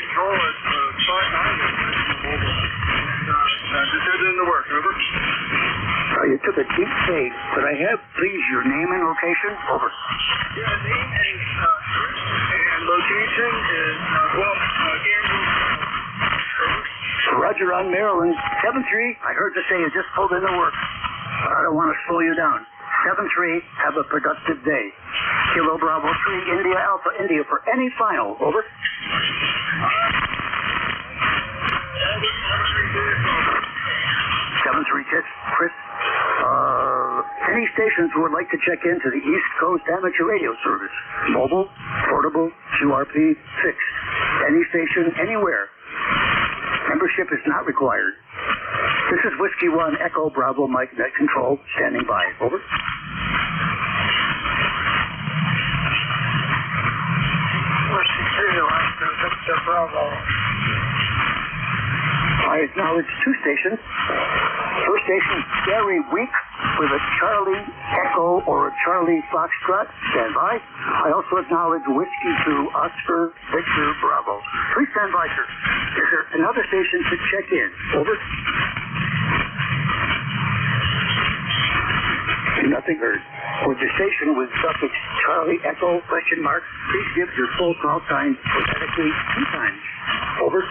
Control at 5 just headed into work, over. You took a deep fade. Could I have, please, your name and location? Over. Yeah, name is and location is, Roger on Maryland. 7-3. I heard you say you just pulled into work. I don't want to slow you down. 7-3. Have a productive day. Kilo Bravo 3, India Alpha, India for any final. Over. 7-3, Chris. Any stations who would like to check into the East Coast Amateur Radio Service? Mobile, portable, QRP, fixed. Any station, anywhere. Membership is not required. This is Whiskey 1, Echo Bravo Mike, Net Control, standing by. Over. Bravo. I acknowledge 2 stations. First station, Gary Week with a Charlie Echo or a Charlie Foxtrot. Stand by. I also acknowledge Whiskey 2 Oscar Victor Bravo. Please stand by, sir. Is there another station to check in? Over. Nothing heard. For the station with suffix Charlie Echo ? Please give your full call sign phonetically 2 times. Over.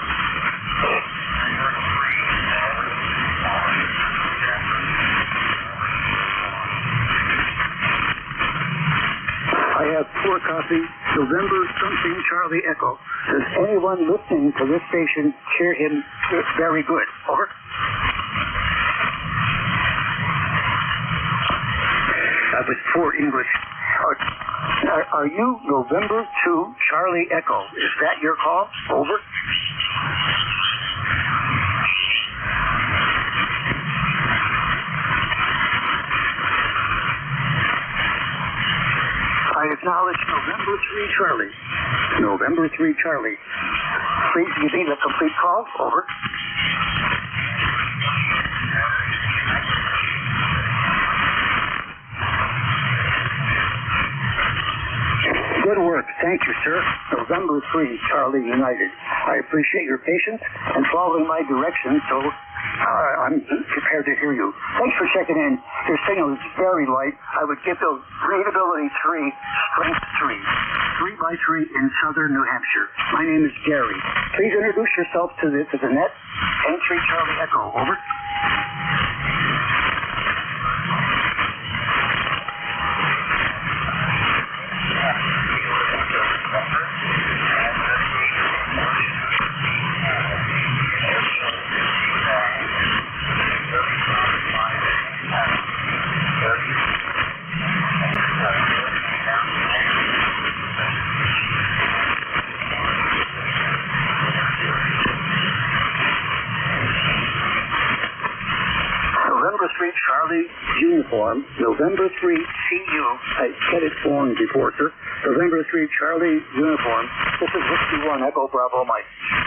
I have 4 copy, November something Charlie Echo. Does anyone listening to this station hear him very good? Over. That was 4 English. Are you November 2 Charlie Echo? Is that your call? Over. I acknowledge November 3 Charlie. November 3 Charlie. Please give me the complete call. Over. Good work. Thank you, sir. November 3 Charlie United. I appreciate your patience and following my directions, so I'm prepared to hear you. Thanks for checking in. Your signal is very light. I would give the readability 3, strength 3. 3 by 3 in southern New Hampshire. My name is Gary. Please introduce yourself to the net. N3 Charlie Echo. Over. Charlie uniform, November 3 CU. I said it wrong before, sir. November 3 Charlie uniform. This is Whiskey 1 Echo Bravo Mike.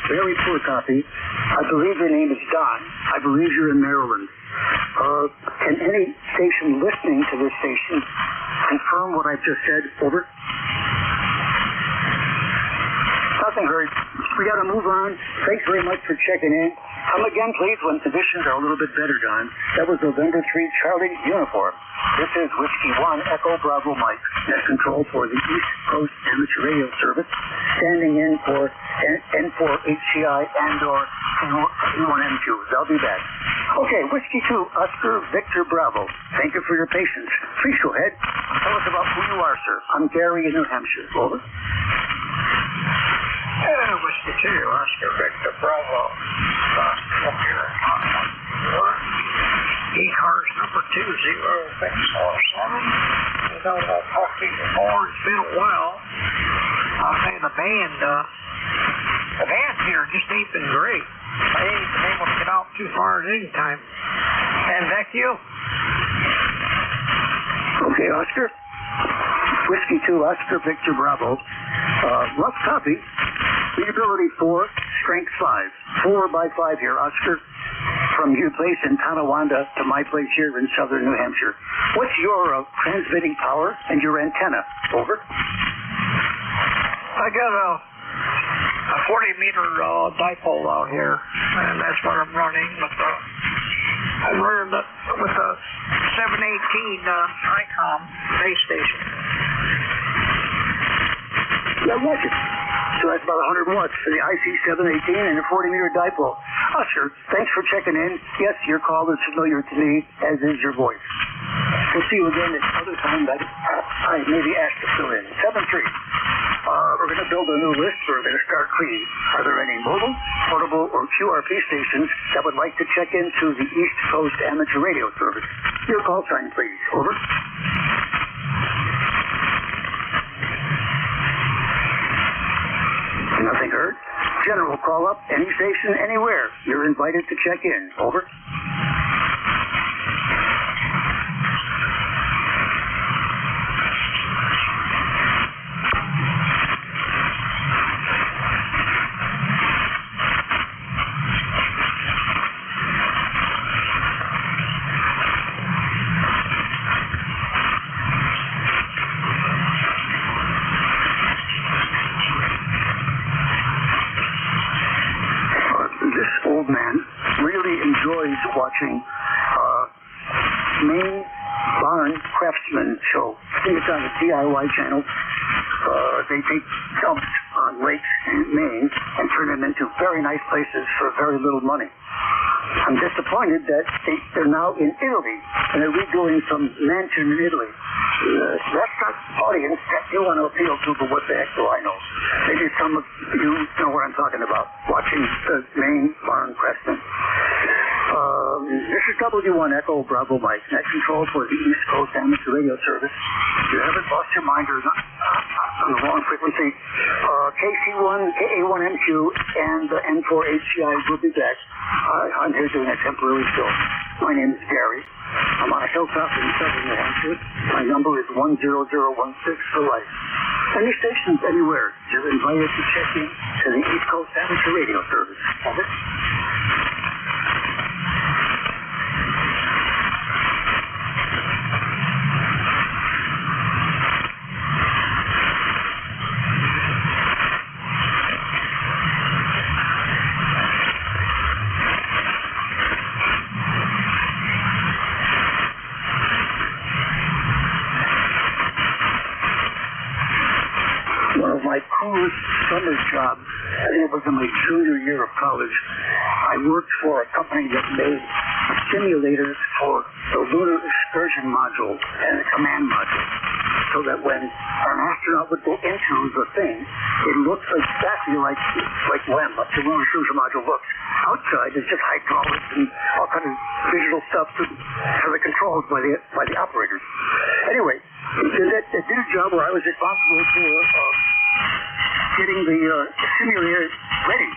Very poor copy. I believe your name is Don. I believe you're in Maryland. Can any station listening to this station confirm what I've just said? Over. Nothing heard. We got to move on. Thanks very much for checking in. Come again, please, when conditions are a little bit better, Don. That was November 3 Charlie uniform. This is Whiskey 1 Echo Bravo Mike. Net control for the East Coast Amateur Radio Service. Standing in for N4 HCI and or E1M2. They'll be back. Okay, Whiskey 2 Oscar Victor Bravo. Thank you for your patience. Please go ahead. Tell us about who you are, sir. I'm Gary in New Hampshire. Over. Whiskey 2 Oscar Victor Bravo. ECARS number 20 647. You know, I've talked to you before. It's been a while. I'll say the band here just ain't been great. I ain't been able to get out too far at any time. And back to you. Okay, Oscar. Whiskey 2 Oscar Victor Bravo. Rough copy. Readability 4, strength 5. 4 by 5 here, Oscar. From your place in Tonawanda to my place here in southern New Hampshire. What's your transmitting power and your antenna? Over. I got a 40-meter dipole out here, and that's what I'm running. I'm running with a 718 ICOM base station. Yeah, watch it. So that's about 100 watts for the IC718 and a 40-meter dipole. Oscar, thanks for checking in. Yes, your call is familiar to me, as is your voice. We'll see you again at other time that I may be asked to fill in. 7-3. We're going to build a new list. We're going to start clean. Are there any mobile, portable, or QRP stations that would like to check into the East Coast Amateur Radio Service? Your call sign, please. Over. Nothing heard. General call up, any station, anywhere. You're invited to check in. Over. watching Maine Barn Craftsman Show. I think it's on the DIY channel. They take dumps on lakes in Maine and turn them into very nice places for very little money. I'm disappointed that they're now in Italy, and they're redoing some mansion in Italy. That's not audience that you want to appeal to, but what the heck do I know? Maybe some of you know what I'm talking about, watching the Maine Barn Craftsman. This is W1 Echo Bravo Mike, net control for the East Coast Amateur Radio Service. You haven't lost your mind or not on the wrong frequency. KC1, KA1MQ, and the N4HCI will be back. I'm here doing a temporary show. My name is Gary. I'm on a hilltop in southern New Hampshire. My number is 10016 for life. Any stations anywhere, you're invited to check in to the East Coast Amateur Radio Service. Over. My coolest summer job, I think it was in my junior year of college. I worked for a company that made simulators for the lunar excursion module and the command module, so that when an astronaut would go into the thing, it looks exactly like when the lunar excursion module looks. Outside, it's just hydraulics and all kinds of digital stuff for the controls by the operators. Anyway, it did a job where I was responsible for getting the simulator ready,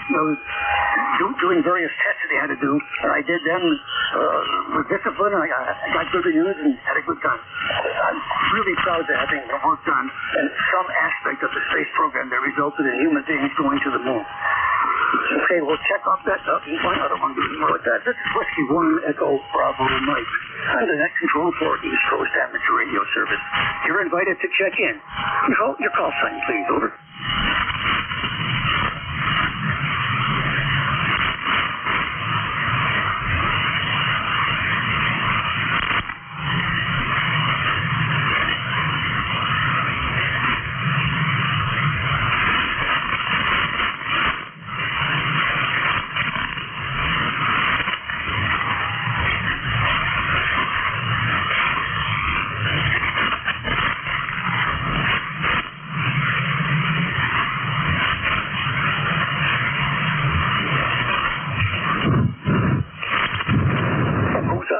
doing various tests that they had to do, and I did them with discipline, and I got good reviews and had a good time. I'm really proud of having the work done and some aspect of the space program that resulted in human beings going to the moon. Okay, we'll check off that up. Why not? I don't want to do more like that. This is Whiskey 1 Echo Bravo Mike. I'm the net control for East Coast Amateur Radio Service. You're invited to check in. Your call sign, please. Over.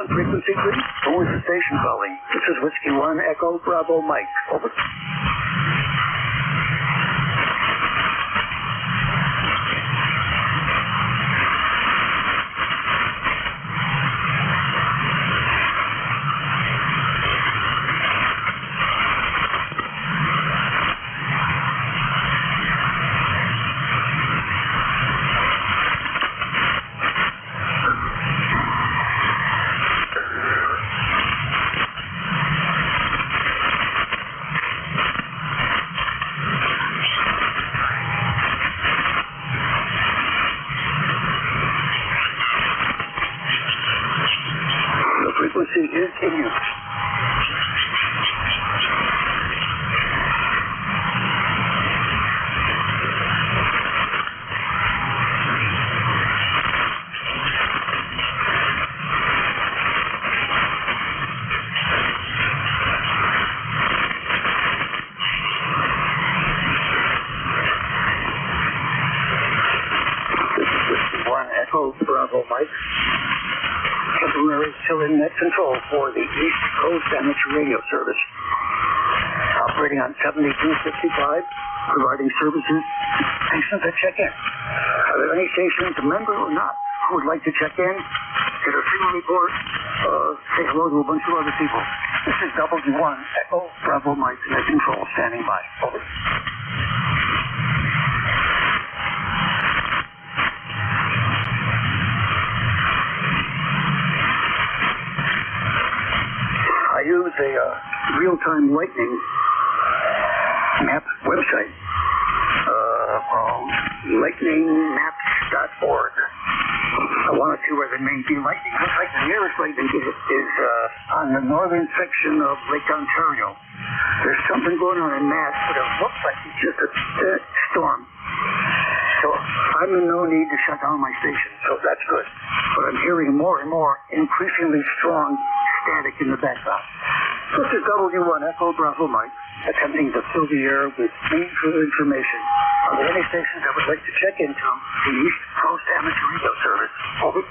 Frequency, please. Who is the station calling? This is Whiskey 1 Echo Bravo Mike. Over. Frequency is in use. This is Whiskey 1 Echo Bravo Mike. Temporary fill-in net control for the East Coast Amateur Radio Service. Operating on 7255, providing services to patients that check in. Are there any stations, a member or not, who would like to check in, get a frequent report, say hello to a bunch of other people? This is W1 Echo Bravo Mike, net control, standing by. Over. I use a real-time lightning map website called lightningmaps.org. I wanted to where there may be lightning. Looks like the nearest lightning is on the northern section of Lake Ontario. There's something going on in Mass, but it looks like it's just a storm. So I'm in no need to shut down my station, so that's good. But I'm hearing more and more increasingly strong static in the background. This is W1 Echo Bravo Mike, attempting to fill the air with meaningful information. Are there any stations that would like to check into the East Coast Amateur Radio Service? Over.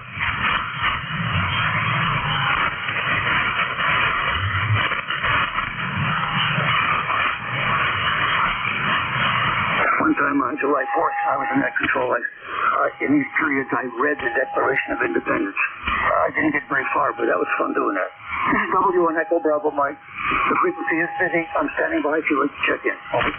One time on July 4th, I was in that control. In these periods, I read the Declaration of Independence. I didn't get very far, but that was fun doing that. This is W1 Echo Bravo Mike. The frequency is busy. I'm standing by if you'd like to check in. Over.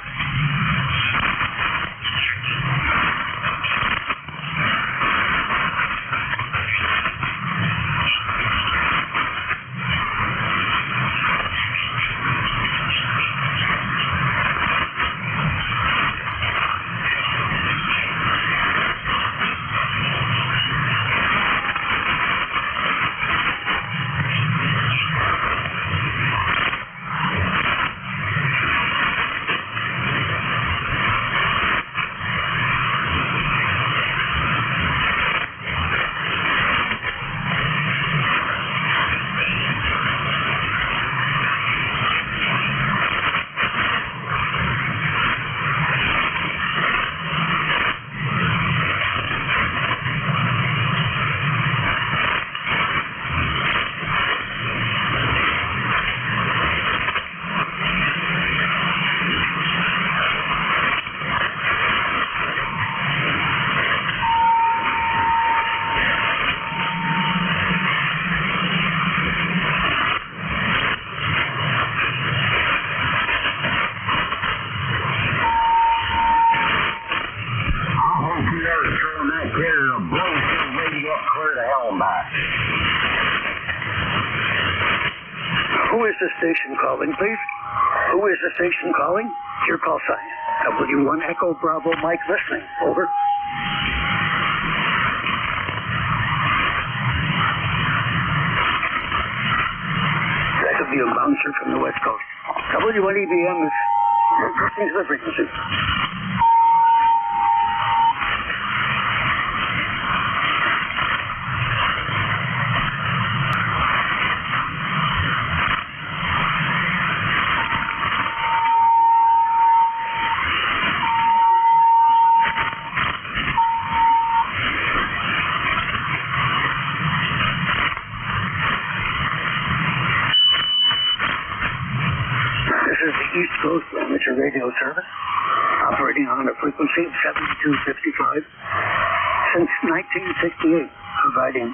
Who is the station calling, please? Who is the station calling? Your call sign. W1 Echo Bravo Mike listening. Over. That could be a bouncer from the West Coast. W1 EBM is listening to the frequency. East Coast Amateur Radio Service, operating on a frequency of 7255 since 1968, providing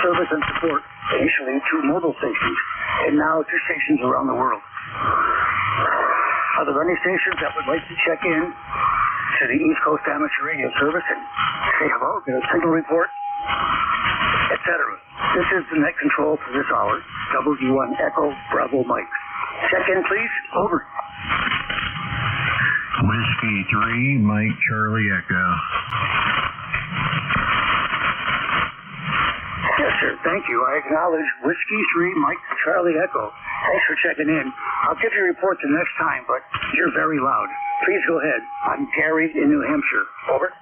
service and support initially to mobile stations and now to stations around the world. Are there any stations that would like to check in to the East Coast Amateur Radio Service and say hello, get a signal report, etc.? This is the net control for this hour, W1 Echo Bravo Mike. Check in, please. Over. Whiskey 3, Mike Charlie Echo. Yes, sir. Thank you. I acknowledge Whiskey 3, Mike Charlie Echo. Thanks for checking in. I'll give you a report the next time, but you're very loud. Please go ahead. I'm Gary in New Hampshire. Over.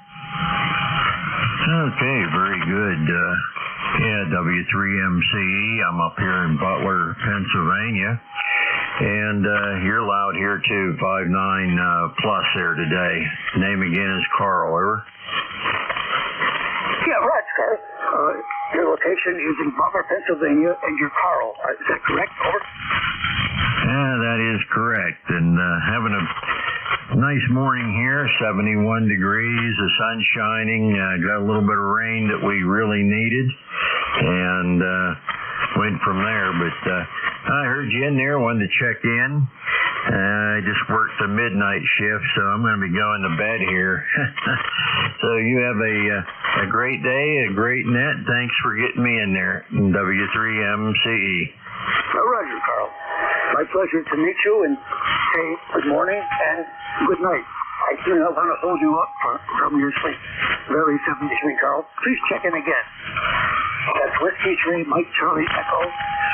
Okay, very good. W3MCE. I'm up here in Butler, Pennsylvania. And you're loud here too, 59 plus there today. Name again is Carl, over. Yeah, right, Carl. Your location is in Butler, Pennsylvania, and you're Carl. Is that correct? Over. Yeah, that is correct. And having a nice morning here, 71 degrees, the sun's shining. Got a little bit of rain that we really needed, and went from there. But I heard you in there, wanted to check in. I just worked the midnight shift, so I'm going to be going to bed here. So you have a great day, a great net. Thanks for getting me in there, W3MCE. Roger, Carl. My pleasure to meet you, and say good morning and good night. I do not want to hold you up from your sleep. Very 73, Carl. Please check in again. That's Whiskey 3, Mike Charlie Echo,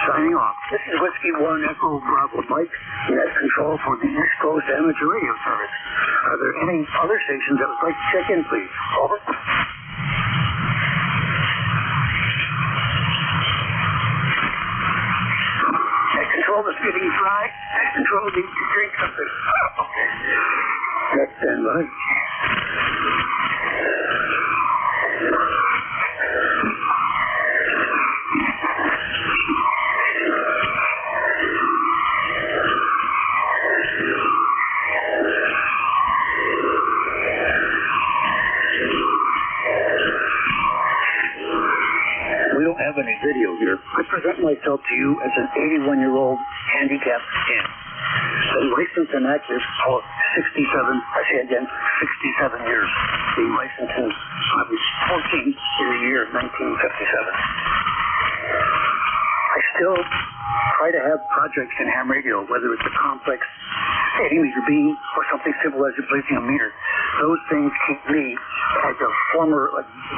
signing off. This is Whiskey 1 Echo Bravo Mike, net control for the East Coast Amateur Radio Service. Are there any other stations that would like to check in, please? Over. Net control is getting dry. Net control needs to drink something. Okay. Let's stand by. We don't have any video here. I present myself to you as an 81-year-old handicapped man. Been licensed and active for 67, I say again, 67 years. Being licensed since I was 14 in the year of 1957. I still try to have projects in ham radio, whether it's a complex 80-meter beam or something simple as replacing a meter. Those things keep me, as a former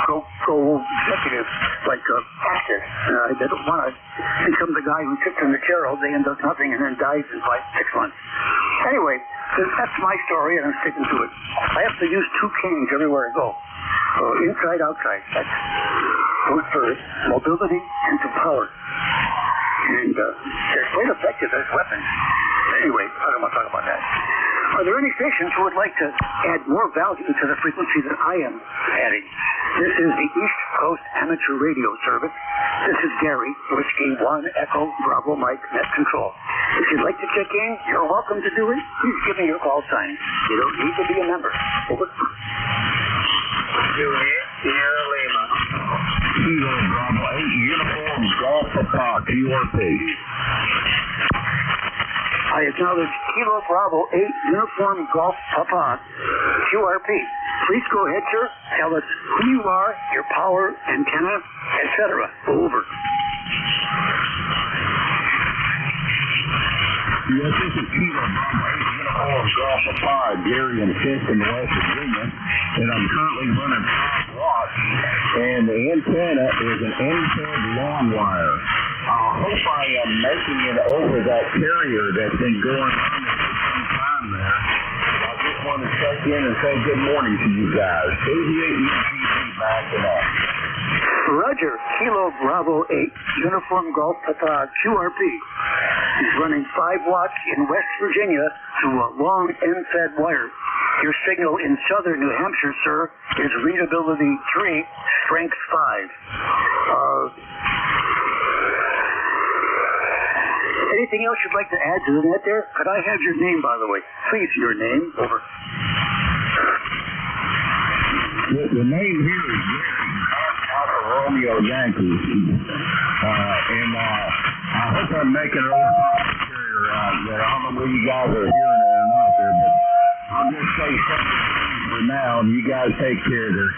pro executive, active. I don't want to become the guy who sits in the chair all day and does nothing and then dies in 6 months. Anyway, that's my story, and I'm sticking to it. I have to use 2 canes everywhere I go. Inside, outside. That's good for mobility and for power. And they're quite effective as weapons. Anyway, I don't want to talk about that. Are there any stations who would like to add more value to the frequency that I am adding? This is the East Coast Amateur Radio Service. This is Gary, Whiskey 1 Echo Bravo Mike, net control. If you'd like to check in, you're welcome to do it. Please give me your call sign. You don't need to be a member. Over. Juliet, Sierra Lima. Kilo Bravo 8, Uniform Golf Papa, QRP. I acknowledge Kilo Bravo 8 Uniform Golf Papa, QRP. Please go ahead, sir. Tell us who you are, your power, antenna, etc. Over. Yes, this is Kilo Bravo 8 Uniform Golf Papa, Gary in Kinston, West Virginia. And I'm currently running 5 watts. And the antenna is an N-Fed long wire. I hope I am making it over that carrier that's been going on for some time there. I just want to check in and say good morning to you guys. 88 UGC backing up. Roger, Kilo Bravo 8, Uniform Golf Papa, QRP. He's running 5 watts in West Virginia through a long N-Fed wire. Your signal in southern New Hampshire, sir, is readability 3, strength 5. Anything else you'd like to add to the net there? Could I have your name, by the way? Please, your name. Over. The name here is Gary, Alpha Romeo Yankee. I hope I'm making it over the carrier out there. I don't know whether you guys are hearing it or not there, but I'll just say something for now, and you guys take care of this.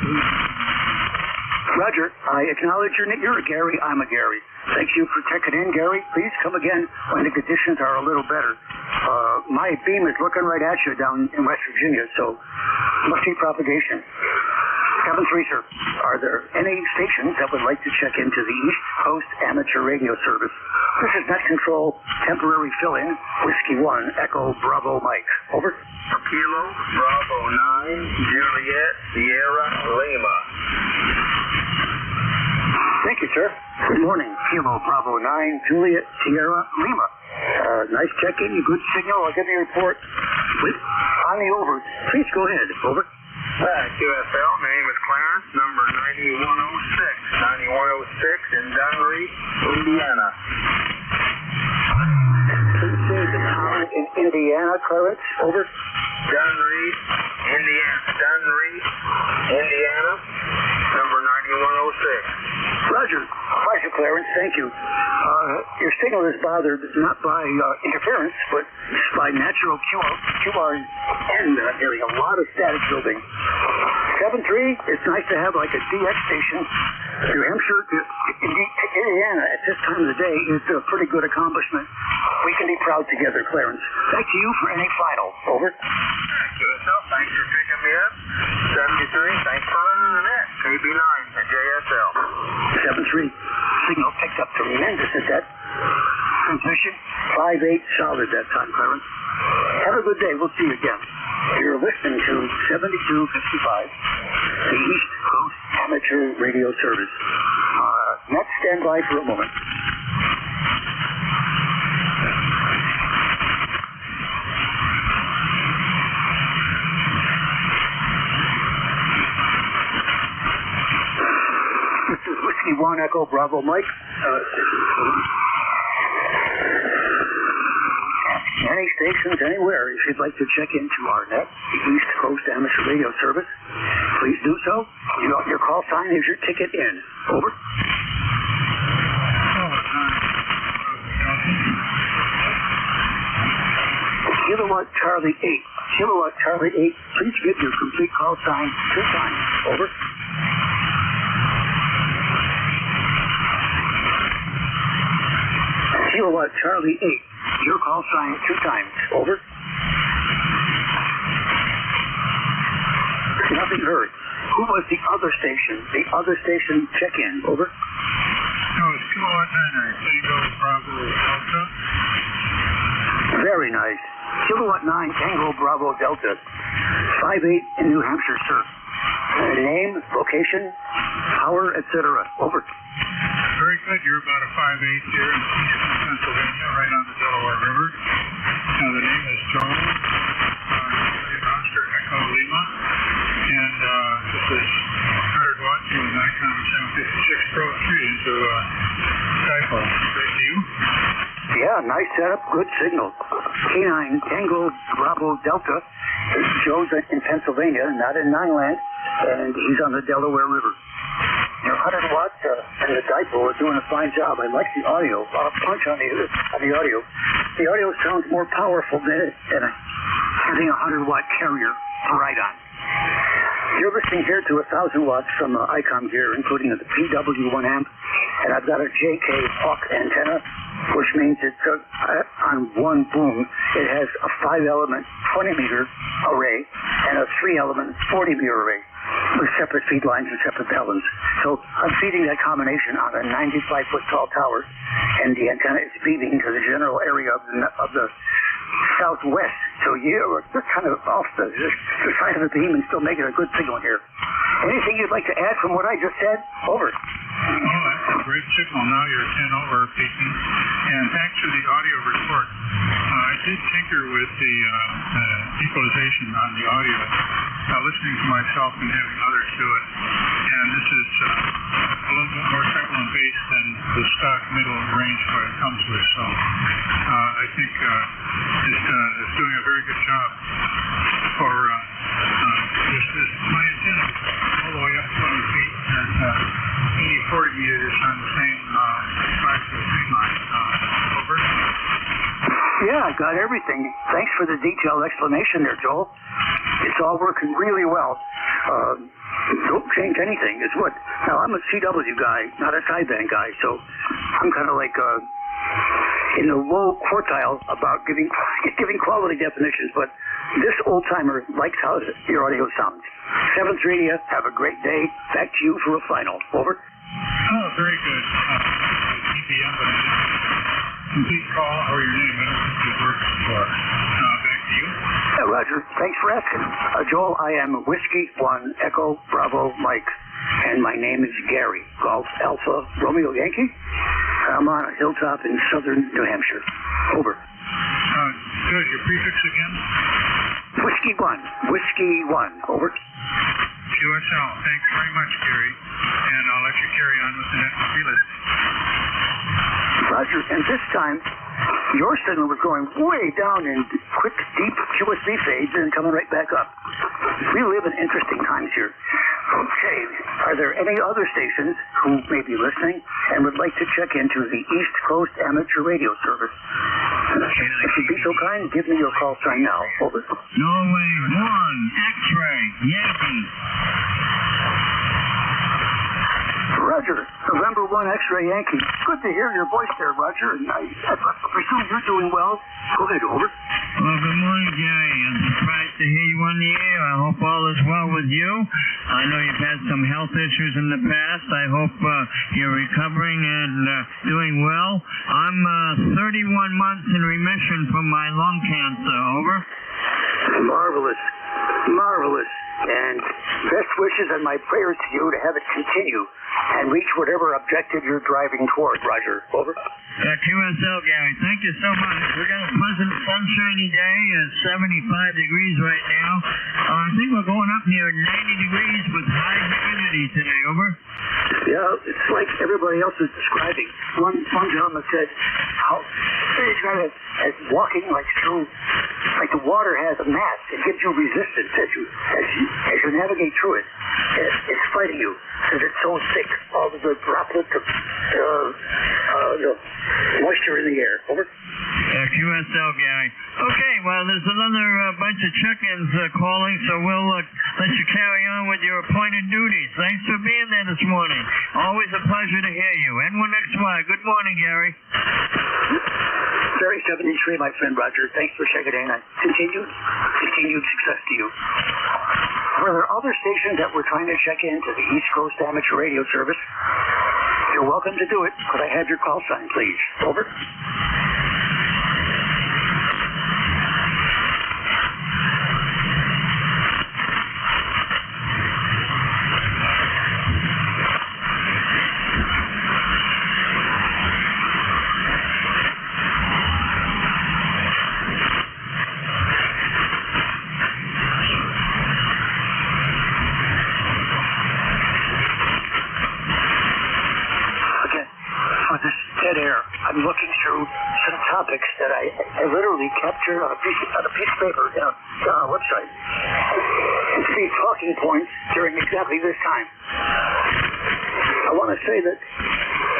Roger, I acknowledge your name. You're a Gary, I'm a Gary. Thank you for checking in, Gary. Please come again when the conditions are a little better. My beam is looking right at you down in West Virginia, so must be propagation. 7-3, sir. Are there any stations that would like to check into the East Coast Amateur Radio Service? This is Net Control, temporary fill-in, Whiskey 1, Echo Bravo Mike. Over. Kilo Bravo 9, Juliet, Sierra Lima. Thank you, sir. Good morning. Kilo Bravo 9, Juliet, Sierra Lima. Nice check-in, good signal. I'll give you a report. On the over. Please go ahead. Over. QFL, name is Clarence, number 9106 in Dunleary, Indiana. Please say the town in Indiana, Clarence. Over. Dunleary, Indiana, number 9106. Roger. Pleasure, Clarence. Thank you. Your signal is bothered not by interference, but by natural QRN area. A lot of static building. 7-3, it's nice to have like a DX station. New Hampshire to Indiana at this time of the day is a pretty good accomplishment. We can be proud together, Clarence. Back to you for any final. Over. QSL, thanks for picking me up. 73, thanks for running the net. KB9 at JSL. 7-3. 5-8 solid that time, Clarence. Have a good day. We'll see you again. You're listening to 7255, the East Coast Amateur Radio Service. Let's stand by for a moment. This is Whiskey 1 Echo Bravo Mike. Any stations anywhere, if you'd like to check into our net, the East Coast Amateur Radio Service, please do so. Your call sign is your ticket in. Over. Kilowatt Charlie 8. Kilowatt Charlie 8, please give your complete call sign 2 times. Over. Kilowatt Charlie 8. Your call sign 2 times. Over. Nothing heard. Who was the other station? The other station check-in. Over. No, it's Kilowatt 9, Tango Bravo Delta. Very nice. Kilowatt 9 Tango Bravo Delta. 5-8 in New Hampshire, sir. Name, location, power, etc. Over. Very good. You're about a 5-8 here in eastern Pennsylvania, right on the Delaware River. The name is Joel, Oscar Echo Lima, and this is 100 watts with an Icon 756 Pro 3 into typo. Great to you. Yeah, nice setup, good signal. K9 Tango Bravo Delta. Joe's in Pennsylvania, not in Nineland, and he's on the Delaware River. Your 100 watts and the dipole are doing a fine job. I like the audio. A lot of punch on the audio. The audio sounds more powerful than having a 100-watt carrier right on. You're listening here to 1,000 watts from ICOM gear, including the PW1 amp, and I've got a JK Hawk antenna, which means it's on one boom. It has a 5-element 20-meter array and a 3-element 40-meter array with separate feed lines and separate balance. So I'm feeding that combination on a 95-foot tall tower, and the antenna is beaming to the general area of the southwest. So you're just kind of off the side of the beam and still making a good signal here. Anything you'd like to add from what I just said? Over. Oh, that's a great signal. Now you're 10 over, Peyton. And thanks to the audio report, I did tinker with the equalization on the audio, listening to myself and having others do it. And this is a little bit more treble and bass than the stock middle range what it comes with. So I think it's doing a very good job for my antenna all the way up 20 feet and 80-40 meters on the same 5-foot feed line. Over. Yeah, I got everything. Thanks for the detailed explanation there, Joel. It's all working really well. Don't change anything. It's what? Now, I'm a CW guy, not a sideband guy, so I'm kind of like in the low quartile about giving quality definitions, but this old-timer likes how your audio sounds. 7th Radio, have a great day. Back to you for a final. Over. Oh, very good. EPM, but I didn't complete call or your name. I don't think it works for. Back to you. Yeah, Roger. Thanks for asking. Joel, I am Whiskey 1 Echo Bravo Mike, and my name is Gary, Golf Alpha Romeo Yankee. I'm on a hilltop in southern New Hampshire. Over. Good. Your prefix again? Whiskey 1. Whiskey 1. Over. QSL. Thanks very much, Gary. And I'll let you carry on with the next list. Roger. And this time, your signal was going way down in quick, deep QSB fades and coming right back up. We live in interesting times here. Okay. Are there any other stations who may be listening and would like to check into the East Coast Amateur Radio Service? If you'd be so kind, give me your call sign now. Over. Norway 1, X-ray, Yankee. Roger. November 1 X-ray Yankee. Good to hear your voice there, Roger. And I presume you're doing well. Go ahead, over. Well, good morning, Jerry. I'm surprised to hear you on the air. I hope all is well with you. I know you've had some health issues in the past. I hope you're recovering and doing well. I'm 31 months in remission from my lung cancer. Over. Marvelous. Marvelous. And best wishes and my prayers to you to have it continue and reach whatever objective you're driving toward, Roger. Over. QSL, Gary. Thank you so much. We got a pleasant, sunshiny day. It's 75 degrees right now. I think we're going up near 90 degrees with high humidity today. Over. Yeah, it's like everybody else is describing. One gentleman said how he's got it as walking like through, like the water has a mass. It gives you resistance as you navigate through it. It's fighting you because it's so thick. All of the droplets of moisture in the air. Over. QSL, Gary. Okay, well, there's another bunch of check-ins calling, so we'll let you carry on with your appointed duties. Thanks for being there this morning. Always a pleasure to hear you. N1XY. Good morning, Gary. Very 73, my friend Roger. Thanks for checking in. Continued success to you. Were there other stations that were trying to check in to the East Coast Amateur Radio Service? You're welcome to do it. Could I have your call sign, please? Over. Dead air. I'm looking through some topics that I literally captured on a piece of paper down our website. It's the talking points during exactly this time. I want to say that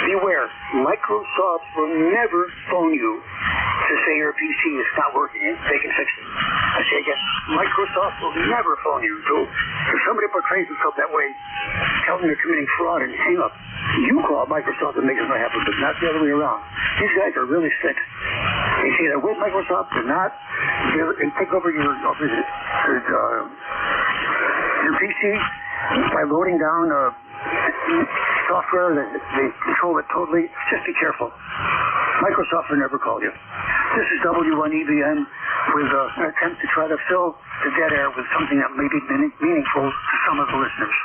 beware, Microsoft will never phone you to say your PC is not working and they can fix it. I say again, Microsoft will never phone you. So if somebody portrays itself that way, tell them you're committing fraud and hang up. You call Microsoft and make it happen, but not the other way around. These guys are really sick. They say they're with Microsoft, they're not. They take over your PC by loading down software that they control it totally. Just be careful. Microsoft will never call you. This is W1EBM with an attempt to try to fill the dead air with something that may be meaningful to some of the listeners.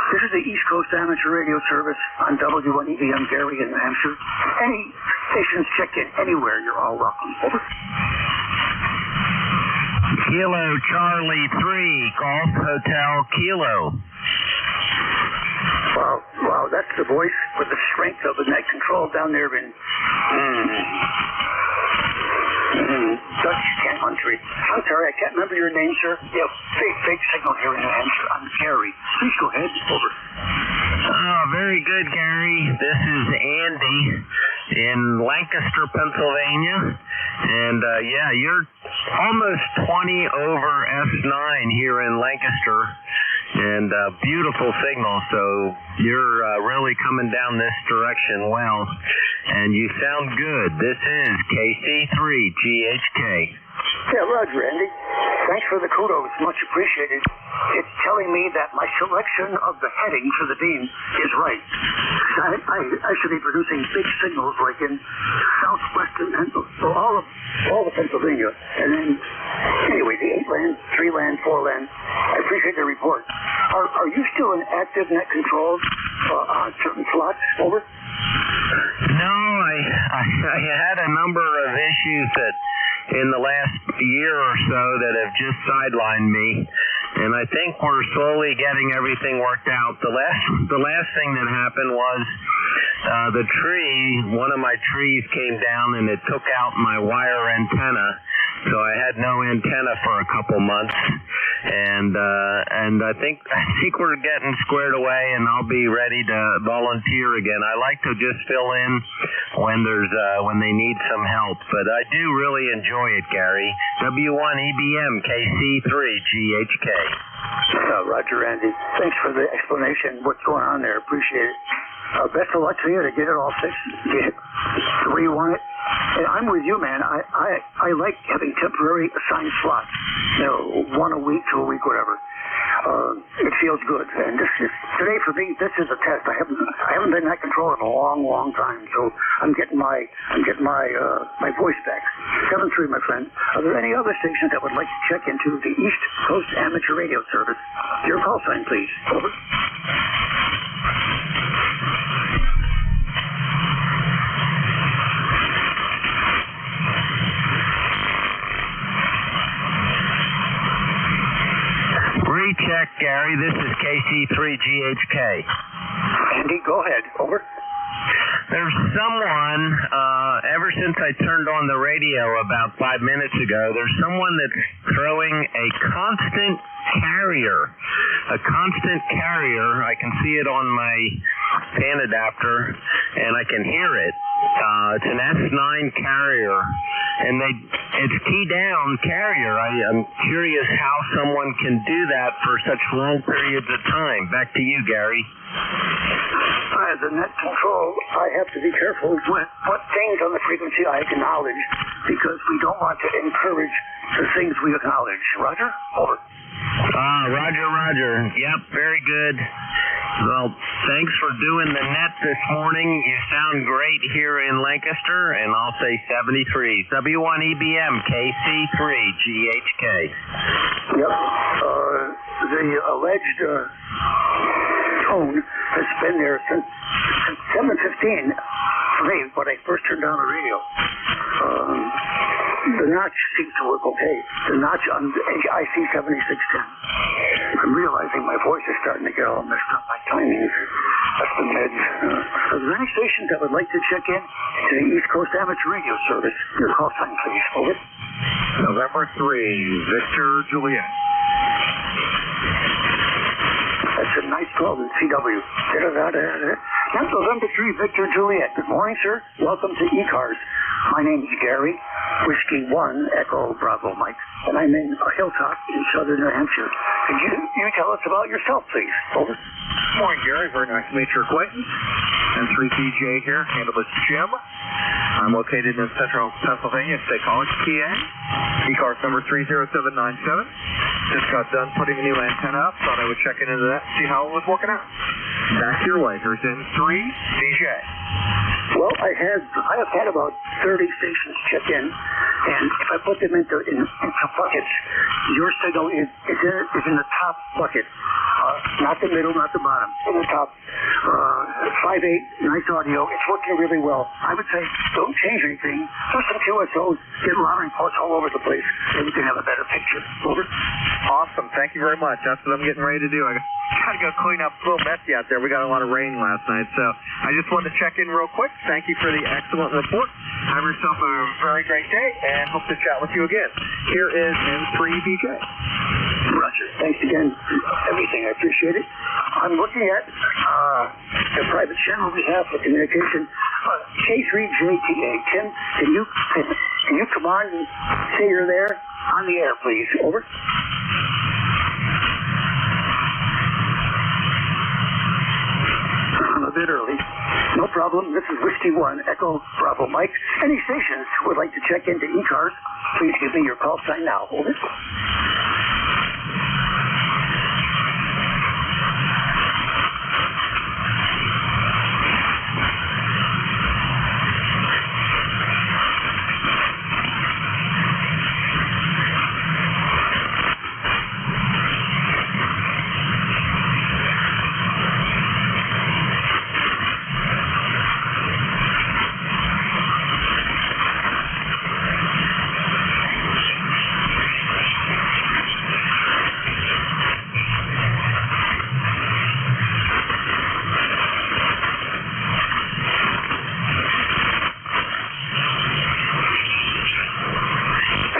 This is the East Coast Amateur Radio Service on W1EBM, Gary in New Hampshire. Any stations check in anywhere, you're all welcome. Over. Kilo Charlie 3, Golf Hotel Kilo. Wow, that's the voice with the strength of the neck control down there in Dutch country. I'm sorry, I can't remember your name, sir. Yeah, fake signal here in New Hampshire. I'm Gary. Please go ahead. Over. Oh, very good, Gary. This is Andy in Lancaster, Pennsylvania. And, yeah, you're almost 20 over S9 here in Lancaster. And beautiful signal, so you're really coming down this direction well. And you sound good. This is KC3GHK. Yeah, Roger, Andy. Thanks for the kudos. Much appreciated. It's telling me that my selection of the heading for the beam is right. I should be producing big signals like in southwestern and all of Pennsylvania. And then, anyway, the 8-land, 3-land, 4-land. I appreciate the report. Are you still in active net control on certain slots? Over. No, I had a number of issues that in the last year or so that have just sidelined me, and I think we're slowly getting everything worked out. The last thing that happened was the tree, one of my trees came down and it took out my wire antenna, so I had no antenna for a couple months, and I think we're getting squared away, and I'll be ready to volunteer again. I like to just fill in when they need some help, but I do really enjoy it, Gary. W1EBM KC3GHK. Roger, Andy. Thanks for the explanation. What's going on there? Appreciate it. Best of luck to you to get it all fixed, get it where you want it, I'm with you, man. I like having temporary assigned slots. 1 a week, 2 a week, whatever. It feels good. And today for me, this is a test. I haven't been that control in a long, long time. So I'm getting my voice back. 7-3, my friend. Are there any other stations that would like to check into the East Coast Amateur Radio Service? Your call sign, please. Over. Recheck, Gary. This is KC3GHK. Andy, go ahead. Over. There's someone, ever since I turned on the radio about 5 minutes ago, there's someone that's throwing a constant carrier. I can see it on my fan adapter, and I can hear it. It's an S9 carrier, and it's key down carrier. I'm curious how someone can do that for such long periods of time. Back to you, Gary. As a net control, I have to be careful with what things on the frequency I acknowledge, because we don't want to encourage the things we acknowledge. Roger? Over. Roger. Yep, very good. Well, thanks for doing the net this morning. You sound great here in Lancaster, and I'll say 73. W1EBM, KC3GHK. Yep. The alleged tone has been there since 7:15 for me when I first turned on the radio. The notch seems to work okay. The notch on the IC 7610. I'm realizing my voice is starting to get all messed up. My timing is that's the meds. Are there any stations that would like to check in to the East Coast Amateur Radio Service? Your call sign, please. Over. November 3, Victor Juliet. That's a nice call in CW. That's November 3, Victor Juliet. Good morning, sir. Welcome to ECARS. My name is Gary, Whiskey 1, Echo Bravo Mike, and I'm in Hilltop in southern New Hampshire. Could you tell us about yourself, please? Over. Good morning, Gary. Very nice to meet your acquaintance. N3PJ here, handle this Jim. I'm located in central Pennsylvania, State College, PA. ECARS number 30797. Just got done putting a new antenna up. Thought I would check into that, see how it was working out. Back to your way. Here's N3DJ. Well, I have had about 30 stations check in, and if I put them into buckets, your signal is in the top bucket, not the middle, not the bottom, in the top. 5.8, nice audio. It's working really well. I would say don't change anything. Just some QSOs, get louder reports all over the place, and you can have a better picture. Over. Awesome. Thank you very much. That's what I'm getting ready to do. I got to go clean up. It's a little messy out there. We got a lot of rain last night, so I just wanted to check in real quick. Thank you for the excellent report. Have yourself a very great day, and hope to chat with you again. Here is N3BJ. Roger. Thanks again for everything. I appreciate it. I'm looking at the private channel we have for communication. K3JTA. Tim, can you come on and say you're there on the air, please? Over. I'm a bit early. No problem. This is Whiskey 1, Echo Bravo Mike. Any stations who would like to check into ECARS, please give me your call sign now. Over.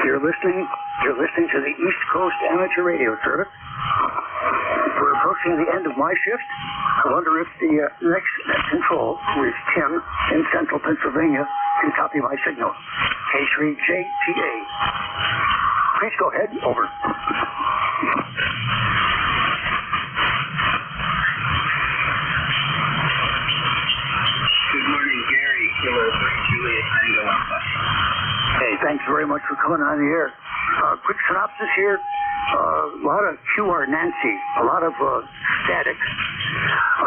You're listening to the East Coast Amateur Radio Service. We're approaching the end of my shift. I wonder if the next net control, who is Tim in central Pennsylvania, can copy my signal. K3JTA. Please go ahead. Over. Good morning, Gary. Kilo 3 Juliet Tango Alpha. on the air. Quick synopsis here. A lot of QR Nancy, a lot of static,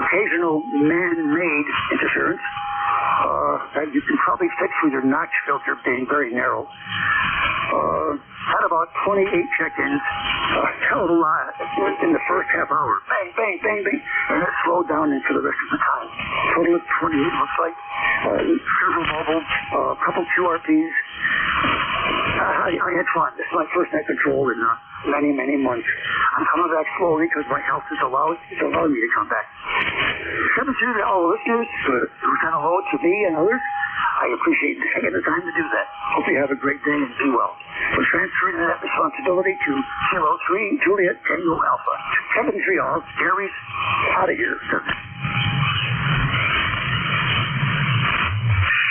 occasional man-made interference that you can probably fix with your notch filter being very narrow. Had about 28 check-ins, hell of a lot in the first half hour. Bang, bang, bang, bang, and it slowed down into the rest of the time. Total of 28 looks like. Several mobiles, a couple QRPs. I had fun. This is my first night control in many, many months. I'm coming back slowly because my health is allowing me to come back. 7 to all the listeners who sent a hello to me and others. I appreciate taking the time to do that. Hope you have a great day and be well. We're transferring that responsibility to Kilo 3 Juliet Tango Alpha. 7-3 all. Gary's out of here.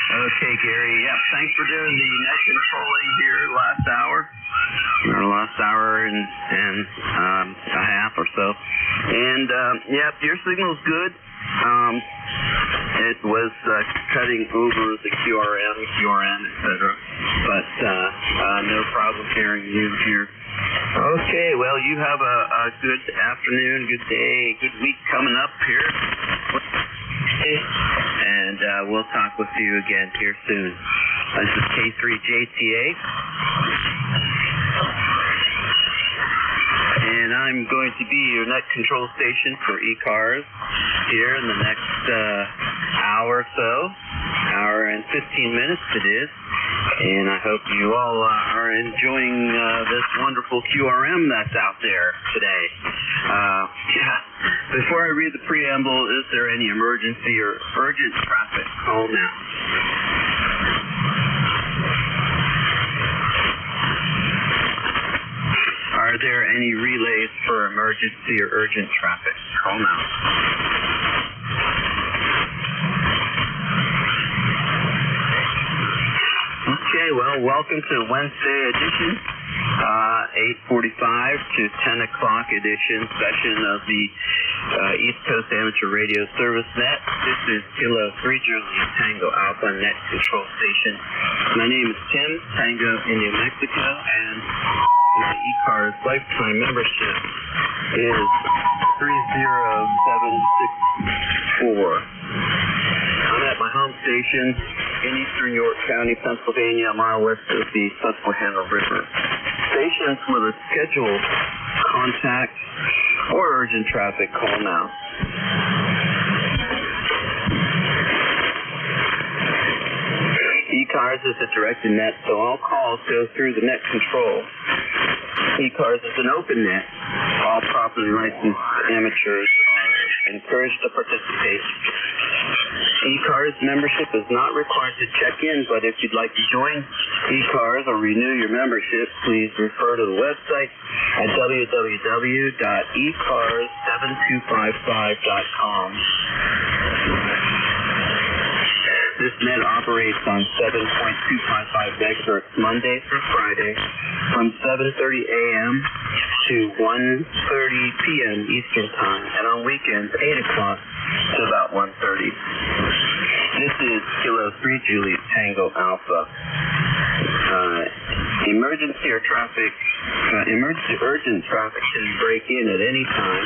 Okay, Gary. Yep. Thanks for doing the net controlling here last hour and a half or so. And yep, your signal's good. It was cutting over the QRM, etc. But no problem hearing you here. Okay, well, you have a good afternoon, good day, good week coming up here. And we'll talk with you again here soon. This is K3JTA. And I'm going to be your net control station for ECARS here in the next hour or so. Hour and 15 minutes it is. And I hope you all are enjoying this wonderful QRM that's out there today. Before I read the preamble, is there any emergency or urgent traffic? Call now. Are there any relays for emergency or urgent traffic? Call now. Okay, well, welcome to Wednesday edition, 8:45 to 10 o'clock edition session of the East Coast Amateur Radio Service Net. This is Kilo 3 Juliet Tango Alpha Net Control Station. My name is Tim, Tango in New Mexico, and my ECARS lifetime membership is 30764. I'm at my home station in eastern York County, Pennsylvania, a mile west of the Susquehanna River. Stations with a scheduled contact or urgent traffic, call now. ECARS is a directed net, so all calls go through the net control. ECARS is an open net. All properly licensed amateurs are encouraged to participate. ECARS membership is not required to check in, but if you'd like to join ECARS or renew your membership, please refer to the website at www.ecars7255.com. This net operates on 7.255 megahertz Monday through Friday from 7:30 a.m. to 1:30 p.m. Eastern Time, and on weekends 8 o'clock to about 1:30. This is Kilo 3 Juliet Tango Alpha. Emergency urgent traffic can break in at any time.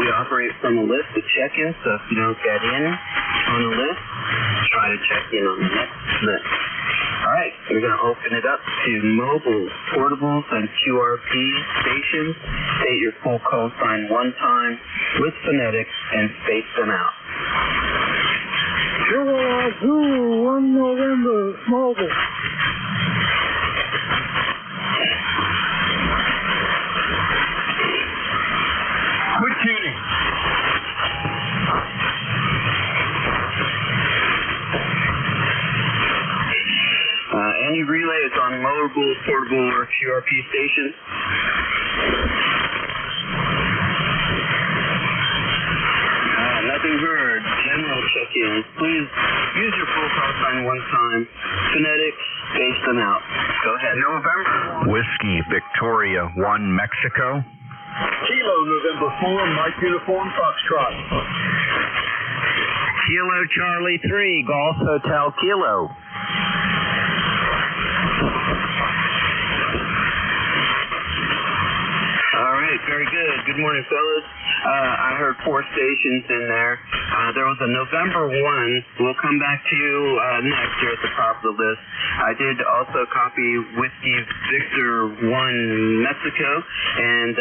We operate from a list of check-ins, so if you don't get in on the list, try to check in on the next list. All right, we're going to open it up to mobile, portables, and QRP stations. State your full call sign one time with phonetics and space them out. Zoo, 1 November, mobile. Quit tuning. Any relays on mobile, portable, or QRP stations? Nothing heard. General check-ins. Please use your full call sign one time. Phonetics, space them out. Go ahead. November. Whiskey Victoria 1 Mexico. Kilo November 4 Mike Uniform Foxtrot. Kilo Charlie 3 Golf Hotel Kilo. right, very good. Good morning, fellas. I heard 4 stations in there. There was a November 1. We'll come back to you next here at the top of the list. I did also copy Whiskey Victor 1 Mexico and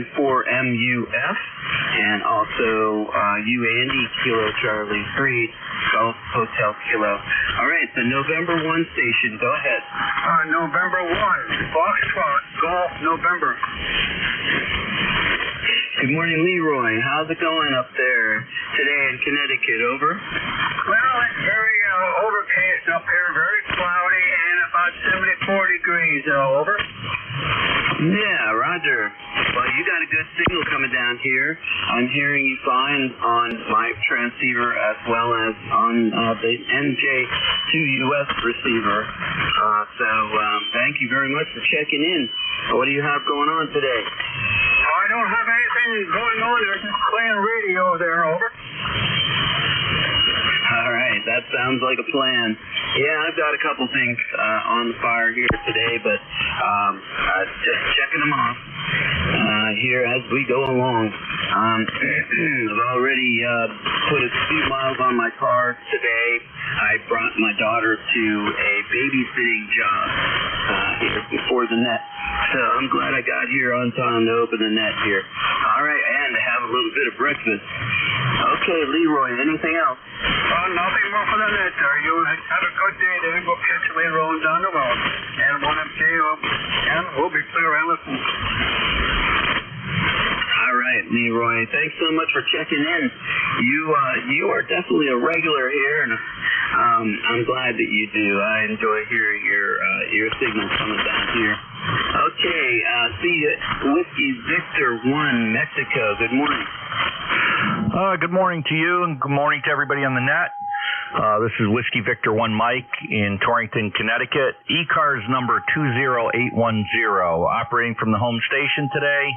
KN4MUF, and also UAND Kilo Charlie 3 Golf Hotel Kilo. All right, the November 1 station. Go ahead. November 1, Foxtrot, Golf, November. Good morning, Leroy. How's it going up there today in Connecticut? Over? Well, it's very overcast up here, very cloudy, and about 74 degrees. Over? Yeah, roger. Well, you got a good signal coming down here. I'm hearing you fine on my transceiver as well as on the NJ2US receiver. So thank you very much for checking in. What do you have going on today? I don't have anything going on. There's just playing radio there. Over. All right, that sounds like a plan. Yeah, I've got a couple things on the fire here today, but just checking them off here as we go along. I've already put a few miles on my car today. I brought my daughter to a babysitting job here before the net. So I'm glad I got here on time to open the net here. All right, and to have a little bit of breakfast. Okay, Leroy, anything else? Nothing more for the net there. You have a good day there. Go catch me rolling down the road. And 1MJ, and we'll be clear and listen. All right, Leroy. Thanks so much for checking in. You are definitely a regular here, and I'm glad that you do. I enjoy hearing your signal coming down here. Okay, see you, Whiskey Victor 1 Mexico. Good morning. Good morning to you, and good morning to everybody on the net. This is Whiskey Victor 1 Mike in Torrington, Connecticut. ECARS number 20810, operating from the home station today,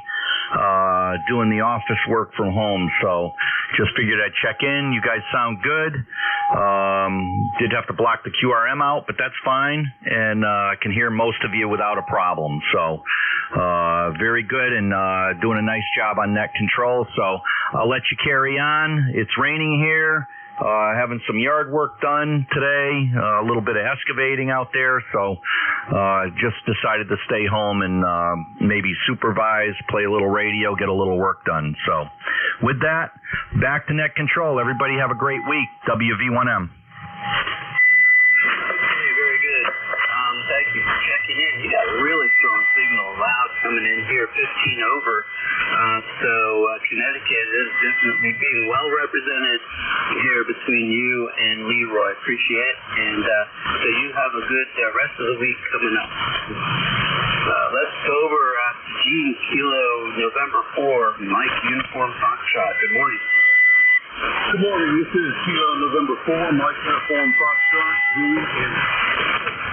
doing the office work from home. So just figured I'd check in. You guys sound good. Did have to block the QRM out, but that's fine, and I can hear most of you without a problem. So very good, and doing a nice job on net control. So I'll let you carry on. It's raining here. Having some yard work done today, a little bit of excavating out there, so just decided to stay home and maybe supervise, play a little radio, get a little work done. So with that, back to net control. Everybody have a great week. WV1M. Okay, very good. Thank you for checking in. You got a really strong signal, loud coming in here, 15 over. So Connecticut is definitely being well represented here between you and Leroy. Appreciate it. And so you have a good rest of the week coming up. Let's go over Gene Kilo November 4, Mike Uniform Foxtrot. Good morning. Good morning. This is Kilo November 4, Mike Uniform Foxtrot, Gene in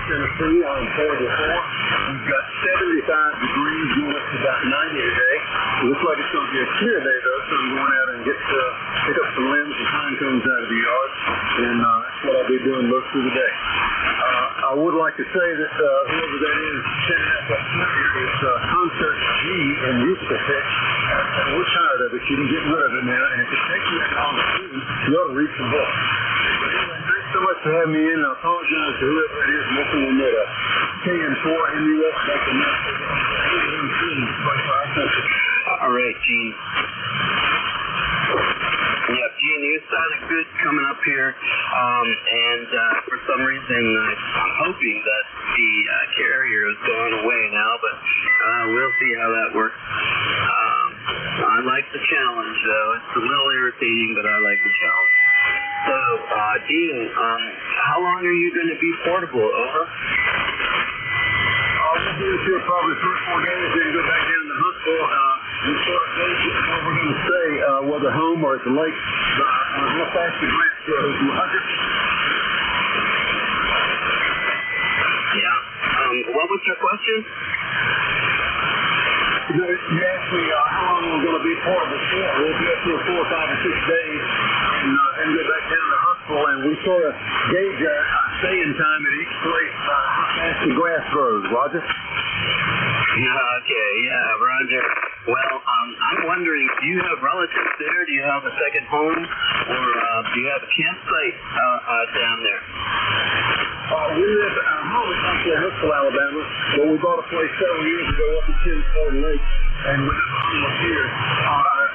Tennessee on 4-4. We've got 75 degrees, going up to about 90 today. It looks like it's going to be a clear day, though, so I'm going out and pick up some limbs and pine cones out of the yard, and that's what I'll be doing most of the day. I would like to say that whoever that is sending out that here is Concert G in musical pitch. We're tired of it. You can get rid of it now, and if it takes you that long to do, you ought to read some books. Thanks so much for having me in. I apologize to whoever it is missing in that KN4 MUF back in All right, Gene. Yeah, Gene, you sounded good coming up here, and for some reason I'm hoping that the carrier has gone away now, but we'll see how that works. I like the challenge, though. It's a little irritating, but I like the challenge. So, Dean, how long are you going to be portable? Over. We'll do this here probably 3 or 4 days, then go back down to Huntsville. And sort of what we're going to say, whether home or at the lake. How fast the Grant goes. Yeah. What was your question? You asked me how long we're going to be portable for. We'll be up here 4, 5, or 6 days and go back down to Huntsville, and we sort of gauge our staying time at each place, how fast the grass grows. Roger? Okay, yeah, Roger. Well, I'm wondering, do you have relatives there? Do you have a second home? Or do you have a campsite down there? We live, our home is actually in Huntsville, Alabama, but we bought a place several years ago up in Tennessee Lake, and we just home up here.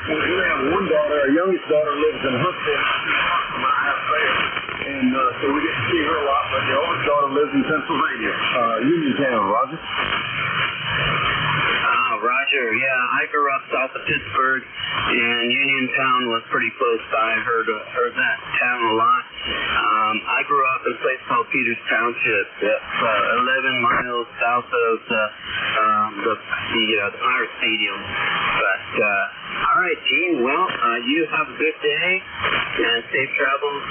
We have one daughter, our youngest daughter lives in Huntsville, from our house there, and so we get to see her a lot, but the oldest daughter lives in Pennsylvania, Uniontown, Roger. Roger, yeah, I grew up south of Pittsburgh, and Uniontown was pretty close by. I heard that town a lot. I grew up in a place called Peters Township. It's 11 miles south of the Pirate Stadium. But all right, Gene. Well, you have a good day and safe travels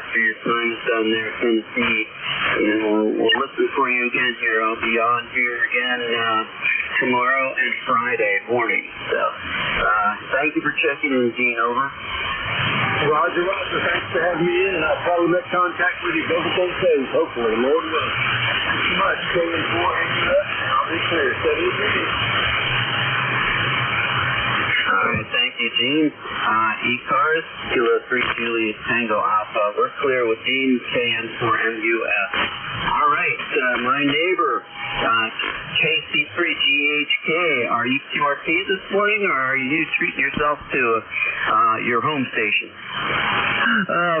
after your time is done there in Tennessee. And we'll listen for you again here. I'll be on here again tomorrow and Friday morning. So, thank you for checking in, Gene. Over. Roger, thanks for having me in, and I'll probably make contact with you both of those days, hopefully. Lord willing. Thanks so much. KN4 and I'll be clear. 73. All right, thank you, Gene. ECARS, Kilo 3 Juliet Tango Alpha. We're clear with Gene, KN4MUF. All right, my neighbor, KC3GHK. Are you QRT this morning, or are you treating yourself to your home station?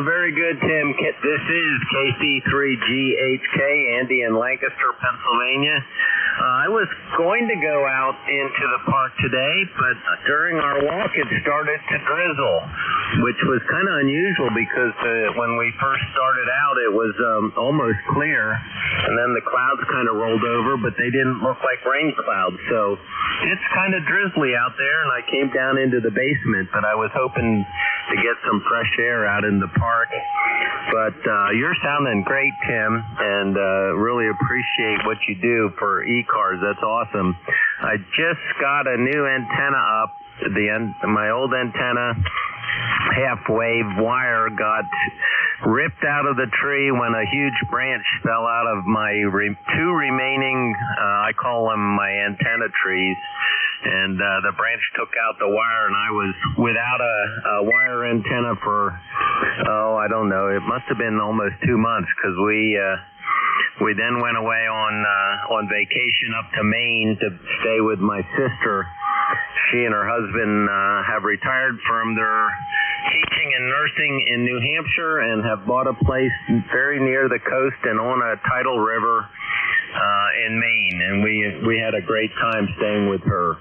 Very good, Tim. This is KC3GHK, Andy in Lancaster, Pennsylvania. I was going to go out into the park today, but during our walk it started to drizzle, which was kind of unusual because when we first started out it was almost clear, and then the clouds kind of rolled over, but they didn't look like rain clouds. So it's kind of drizzly out there, and I came down into the basement, but I was hoping to get some fresh air out in the park. But you're sounding great, Tim, and really appreciate what you do for ECARS. That's awesome. I just got a new antenna up. My old antenna, half-wave wire, got ripped out of the tree when a huge branch fell out of my two remaining, I call them my antenna trees, and the branch took out the wire, and I was without a wire antenna for, I don't know, it must have been almost 2 months, because we then went away on vacation up to Maine to stay with my sister. She and her husband have retired from their teaching and nursing in New Hampshire and have bought a place very near the coast and on a tidal river in Maine, and we had a great time staying with her.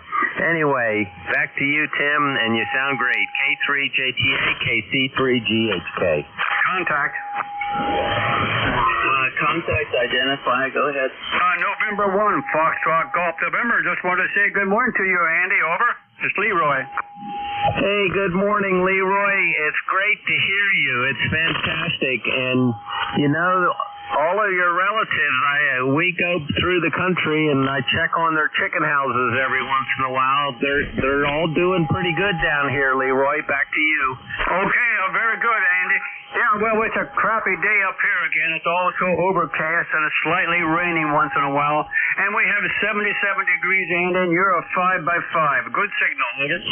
Anyway, back to you, Tim, and you sound great. K3JTA, KC3GHK. Contact. Contact identify. Go ahead. November 1, Foxtrot Golf November. Just want to say good morning to you, Andy. Over. It's Leroy. Hey, good morning, Leroy. It's great to hear you. It's fantastic. And, you know, all of your relatives, we go through the country and I check on their chicken houses every once in a while. They're all doing pretty good down here, Leroy. Back to you. Okay, very good, Andy. Yeah, well, it's a crappy day up here again. It's also overcast and it's slightly raining once in a while. And we have 77 degrees, Andy, and you're a 5x5. Good signal, nigga.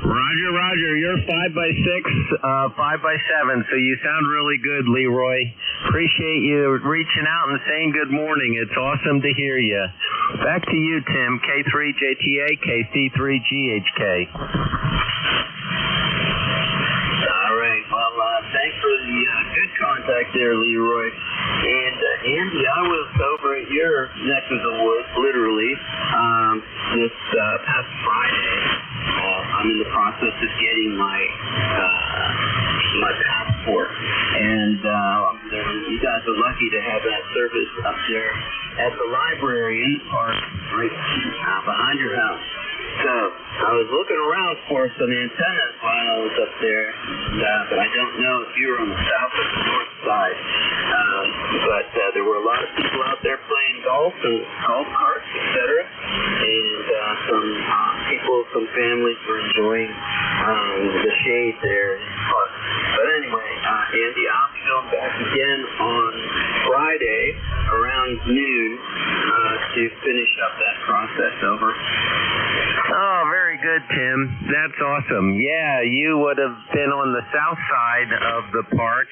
Roger. You're 5x6, 5x7, so you sound really good, Leroy. Appreciate you reaching out and saying good morning. It's awesome to hear you. Back to you, Tim. K3JTA, KC3GHK. Thanks for the good contact there, Leroy. And Andy, I was over at your neck of the woods, literally, this past Friday. I'm in the process of getting my passport, and you guys are lucky to have that service up there at the library in the park, right behind your house. So I was looking around for some antennas while I was up there, but I don't know if you were on the south or the north side. But there were a lot of people out there playing golf and golf carts, etc. And some families were enjoying the shade there in the park. But anyway, Andy, I'll be going back again on Friday. around noon to finish up that process. Over. Oh, very good, Tim. That's awesome. Yeah, you would have been on the south side of the park,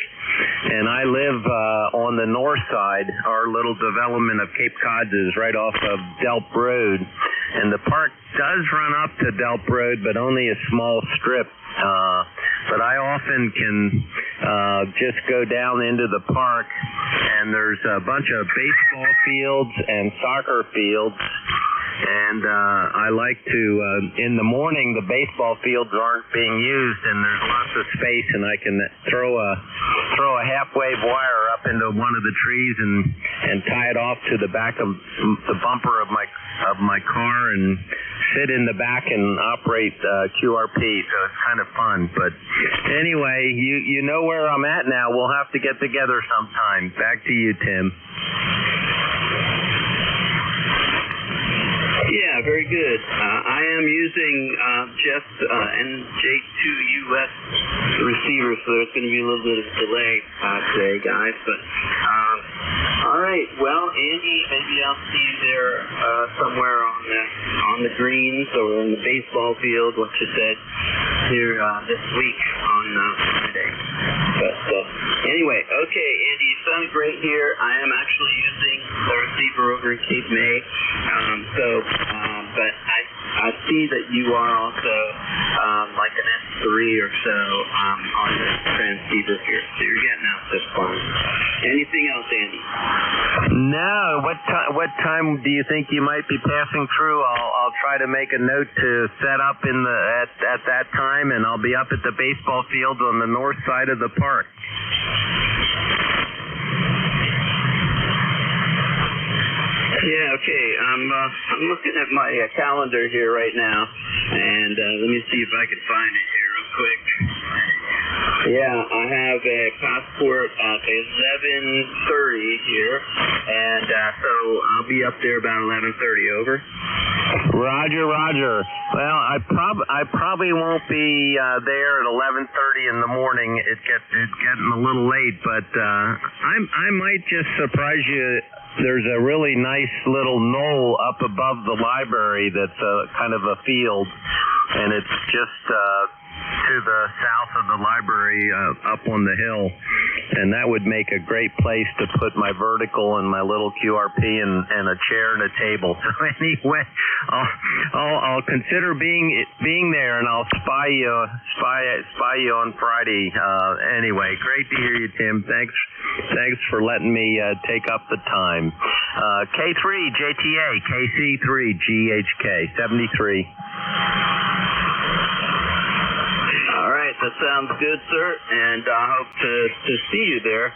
and I live on the north side. Our little development of Cape Cod is right off of Delp Road, and the park does run up to Delp Road, but only a small strip. But I often can just go down into the park, and there's a bunch of baseball fields and soccer fields. And I like to, in the morning, the baseball fields aren't being used, and there's lots of space, and I can throw a half-wave wire up into one of the trees and tie it off to the back of the bumper of my car and sit in the back and operate QRP. So it's kind of fun. But anyway, you know where I'm at now. We'll have to get together sometime. Back to you, Tim. Yeah, very good. I am using just NJ2US receivers, so there's going to be a little bit of delay today, guys. But all right, well, Andy, maybe I'll see you there somewhere on the greens or in the baseball field, what you said, here this week on Friday. But anyway, okay, Andy, you sounded great here. I am actually using the receiver over in Cape May. But I see that you are also like an S3 or so on the transceiver here. So you're getting out just fine. Anything else, Andy? No. What time do you think you might be passing through? I'll try to make a note to set up at that time, and I'll be up at the baseball field on the north side of the park. Yeah, okay. I'm looking at my calendar here right now, and let me see if I can find it here real quick. Yeah, I have a passport at 11:30 here, and so I'll be up there about 11:30. Over. Roger. Well, I probably won't be there at 11:30 in the morning. It's getting a little late, but I might just surprise you. There's a really nice little knoll up above the library that's kind of a field, and it's just to the south of the library up on the hill, and that would make a great place to put my vertical and my little QRP and a chair and a table. So anyway, I'll consider being there, and I'll spy you on Friday. Anyway, great to hear you, Tim. Thanks for letting me take up the time. K3 JTA, KC3 GHK 73. All right, that sounds good, sir, and I hope to see you there.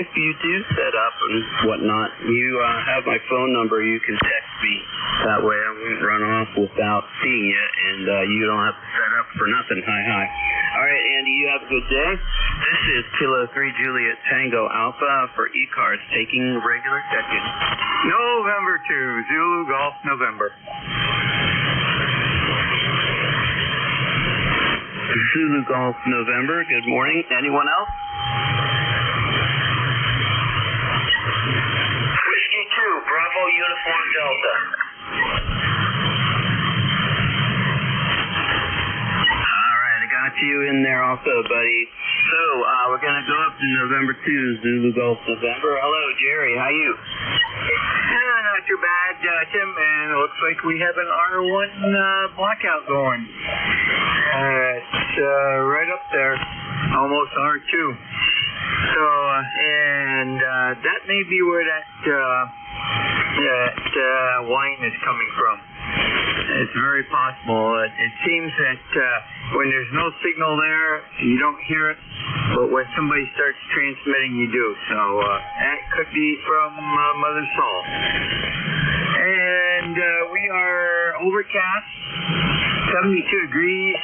If you do set up and whatnot, you have my phone number. You can text me. That way I won't run off without seeing you, and you don't have to set up for nothing. Hi. All right, Andy, you have a good day. This is Kilo 3 Juliet Tango Alpha for ECARS, taking regular check-in. November 2, Zulu Golf, November. Zulu Golf, November. Good morning. Anyone else? Whiskey 2, Bravo Uniform Delta. All right, I got you in there also, buddy. So, we're going to go up to November 2, Zulu Golf, November. Hello, Jerry. How you? Not too bad, Tim, and it looks like we have an R1 blackout going. It's right up there, almost R2. So, and that may be where that wine is coming from. It's very possible. It seems that when there's no signal there, you don't hear it, but when somebody starts transmitting, you do. So that could be from Mother Sol. And we are overcast, 72 degrees,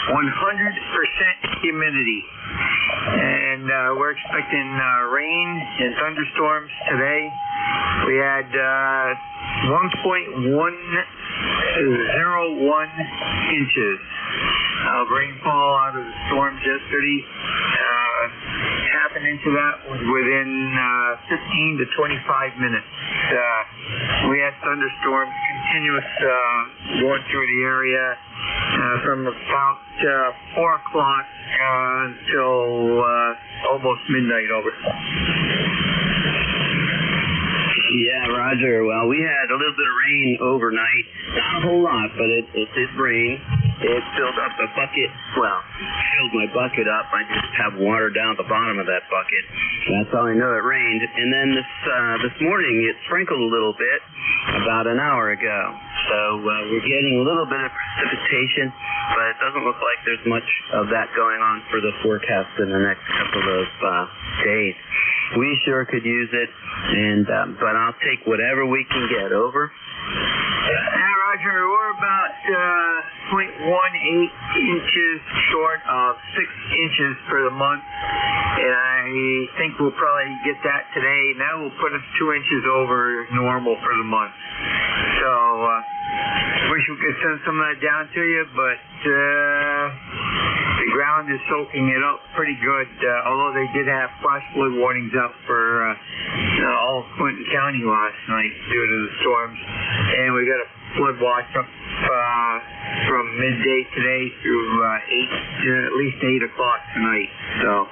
100% humidity. And we're expecting rain and thunderstorms today. We had 1.101 inches of rainfall out of the storms yesterday. Half an inch of that was within 15 to 25 minutes. We had thunderstorms continuous going through the area from about 4 o'clock until almost midnight over. Yeah, Roger. Well, we had a little bit of rain overnight. Not a whole lot, but it did rain. It filled up the bucket. Well, filled my bucket up. I just have water down at the bottom of that bucket. That's all I know. It rained. And then this morning it sprinkled a little bit about an hour ago. So we're getting a little bit of precipitation, but it doesn't look like there's much of that going on for the forecast in the next couple of days. We sure could use it, but I'll take whatever we can get. Over. Roger, we're about 0.18 inches short of 6 inches for the month, and I think we'll probably get that today, and that will put us 2 inches over normal for the month. So, wish we could send some of that down to you, but the ground is soaking it up pretty good, although they did have flash flood warnings up for all of Clinton County last night due to the storms, and we got a flood watch up from midday today through at least 8 o'clock tonight. So,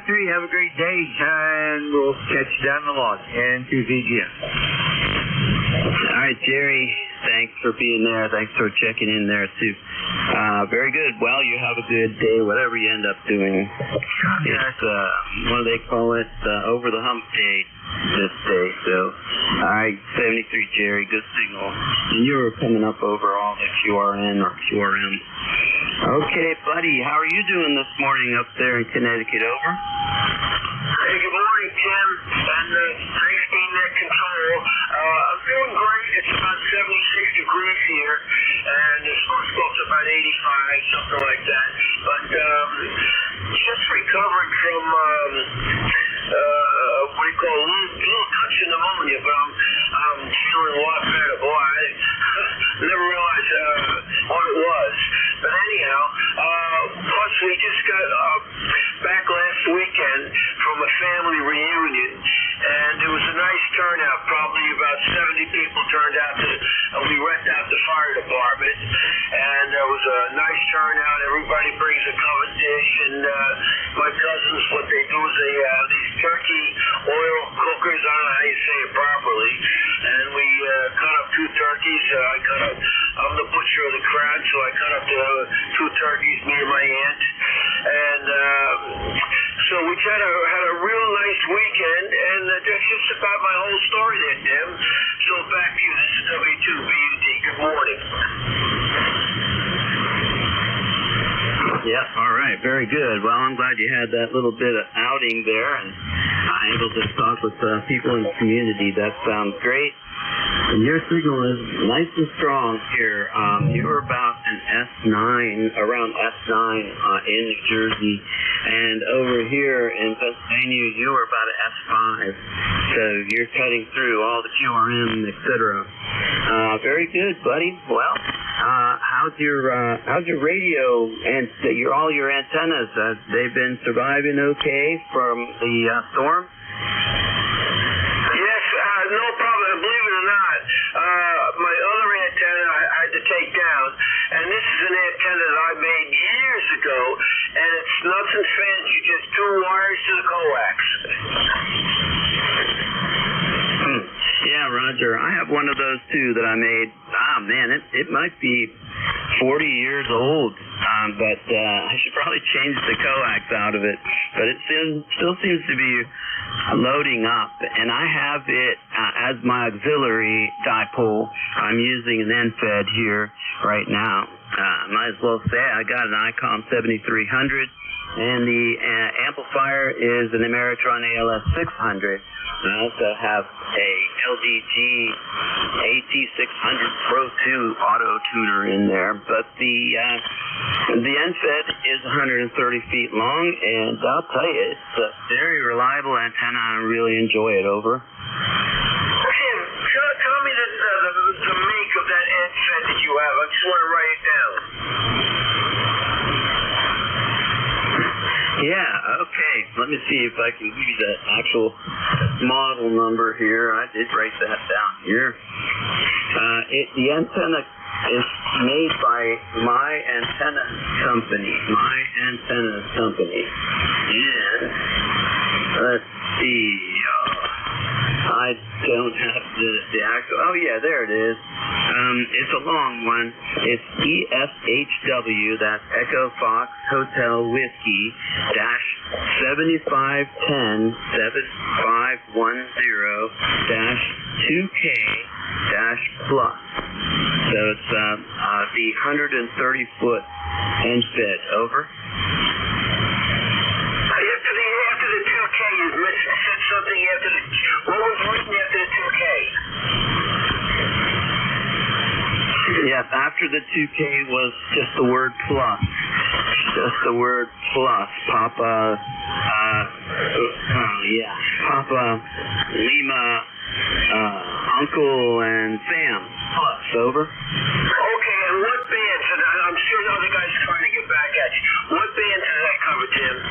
7-3, have a great day, and we'll catch you down the log and to VGM. All right, Jerry, thanks for being there. Thanks for checking in there, too. Very good. Well, you have a good day, whatever you end up doing. It's, what do they call it? Over the hump day this day. So, all right, 73, Jerry, good signal. And you were coming up over all the QRN or QRM. Okay, buddy, how are you doing this morning up there in Connecticut? Over. Hey, good morning, Tim, and thanks for being at control. I'm feeling great. It's about 76 degrees here, and it's supposed to go up to about 85, something like that. But just recovering from what do you call a little touch of pneumonia, but I'm feeling a lot better. Boy, I never realized what it was. But anyhow, plus we just got back last weekend from a family reunion, and it was a nice turnout. Probably about 70 people turned out we rent out the fire department, and there was a nice turnout. Everybody brings a covered dish, and my cousins, what they do is they have these turkey oil cookers, I don't know how you say it properly, and we cut up 2 turkeys. I'm the butcher of the crowd, so I cut up the 2 turkeys, me and my aunt, and so we had a real nice weekend, and that's just about my whole story there, Tim. So back to you. This is W2BUD. Good morning. Yep, all right, very good. Well, I'm glad you had that little bit of outing there and able to talk with people in the community. That sounds great. And your signal is nice and strong here. You were about an S9, around S9 in New Jersey. And over here in Pennsylvania, you were about an S5. So you're cutting through all the QRM, etc. Very good, buddy. Well, how's your radio and all your antennas? They've been surviving okay from the storm? Yes, no problem. Believe it or not, my other antenna I had to take down, and this is an antenna that I made years ago, and it's nothing fancy, just 2 wires to the coax. Yeah, Roger. I have one of those too that I made. Man, it might be 40 years old, but I should probably change the coax out of it. But it still seems to be loading up, and I have it as my auxiliary dipole. I'm using an NFED here right now. Might as well say I got an ICOM 7300, and the amplifier is an Ameritron ALS 600. I also have a LDG AT600 Pro 2 auto tuner in there, but the NFED is 130 feet long, and I'll tell you, it's a very reliable antenna. I really enjoy it. Over. Tim, tell me the make of that NFED that you have. I just want to write it down. Yeah, okay. Let me see if I can give you the actual model number here. I did write that down here. The antenna is made by My Antenna Company. My Antenna Company. And let's see. I don't have the actual. Oh yeah, there it is. It's a long one. It's EFHW. That's Echo Fox Hotel Whiskey dash 7510 7510 dash 2K dash plus. So it's the 130-foot end fit. Over. After the 2K, you said something after the. What was written after the 2K? Yes, after the 2K was just the word plus. Just the word plus. Papa, Papa, Lima, Uncle, and Sam. Plus. Over. Okay, and what bands? And I'm sure the other guys are trying to get back at you. What bands does that cover, Tim?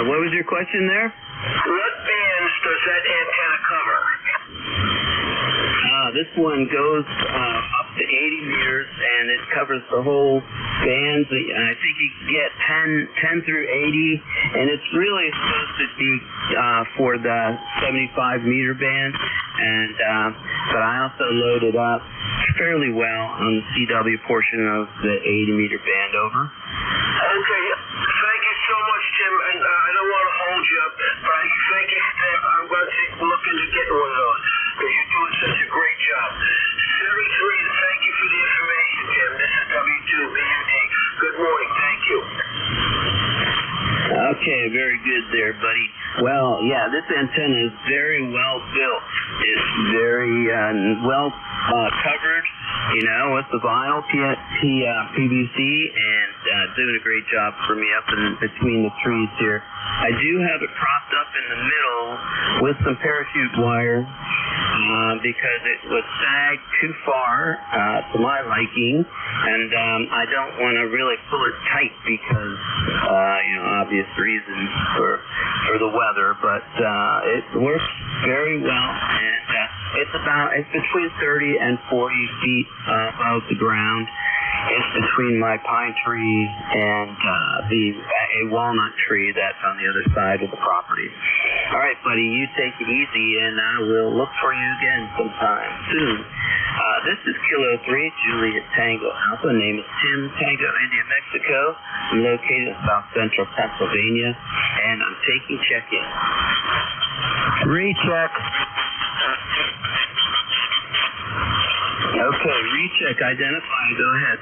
What was your question there? What bands does that antenna cover? This one goes up to 80 meters, and it covers the whole band. I think you can get 10 through 80, and it's really supposed to be for the 75-meter band. And but I also loaded up fairly well on the CW portion of the 80-meter band. Over. Okay. Thank you so much, Tim. And I don't want to hold you up, but thank you. I'm going to look into getting one of those because you're doing such a great job. 33, thank you for the information, Tim. This is W2BUD. Good morning. Thank you. Okay, very good there, buddy. Well, yeah, this antenna is very well built. It's very well covered, with the vinyl PVC, and doing a great job for me up in between the trees here. I do have it propped up in the middle with some parachute wire because it was sagged too far to my liking, and I don't want to really pull it tight because, obvious reasons for the weather, but it works very well, and it's between 30 and 40 feet above the ground. It's between my pine tree and a walnut tree that's on the other side of the property. All right, buddy, you take it easy, and I will look for you again sometime soon. This is Kilo 3, Juliet Tango Alpha. Name is Tim, Tango India, Mexico. I'm located in South Central Pennsylvania, and I'm taking check-in. Recheck. Okay, recheck, identify, go ahead.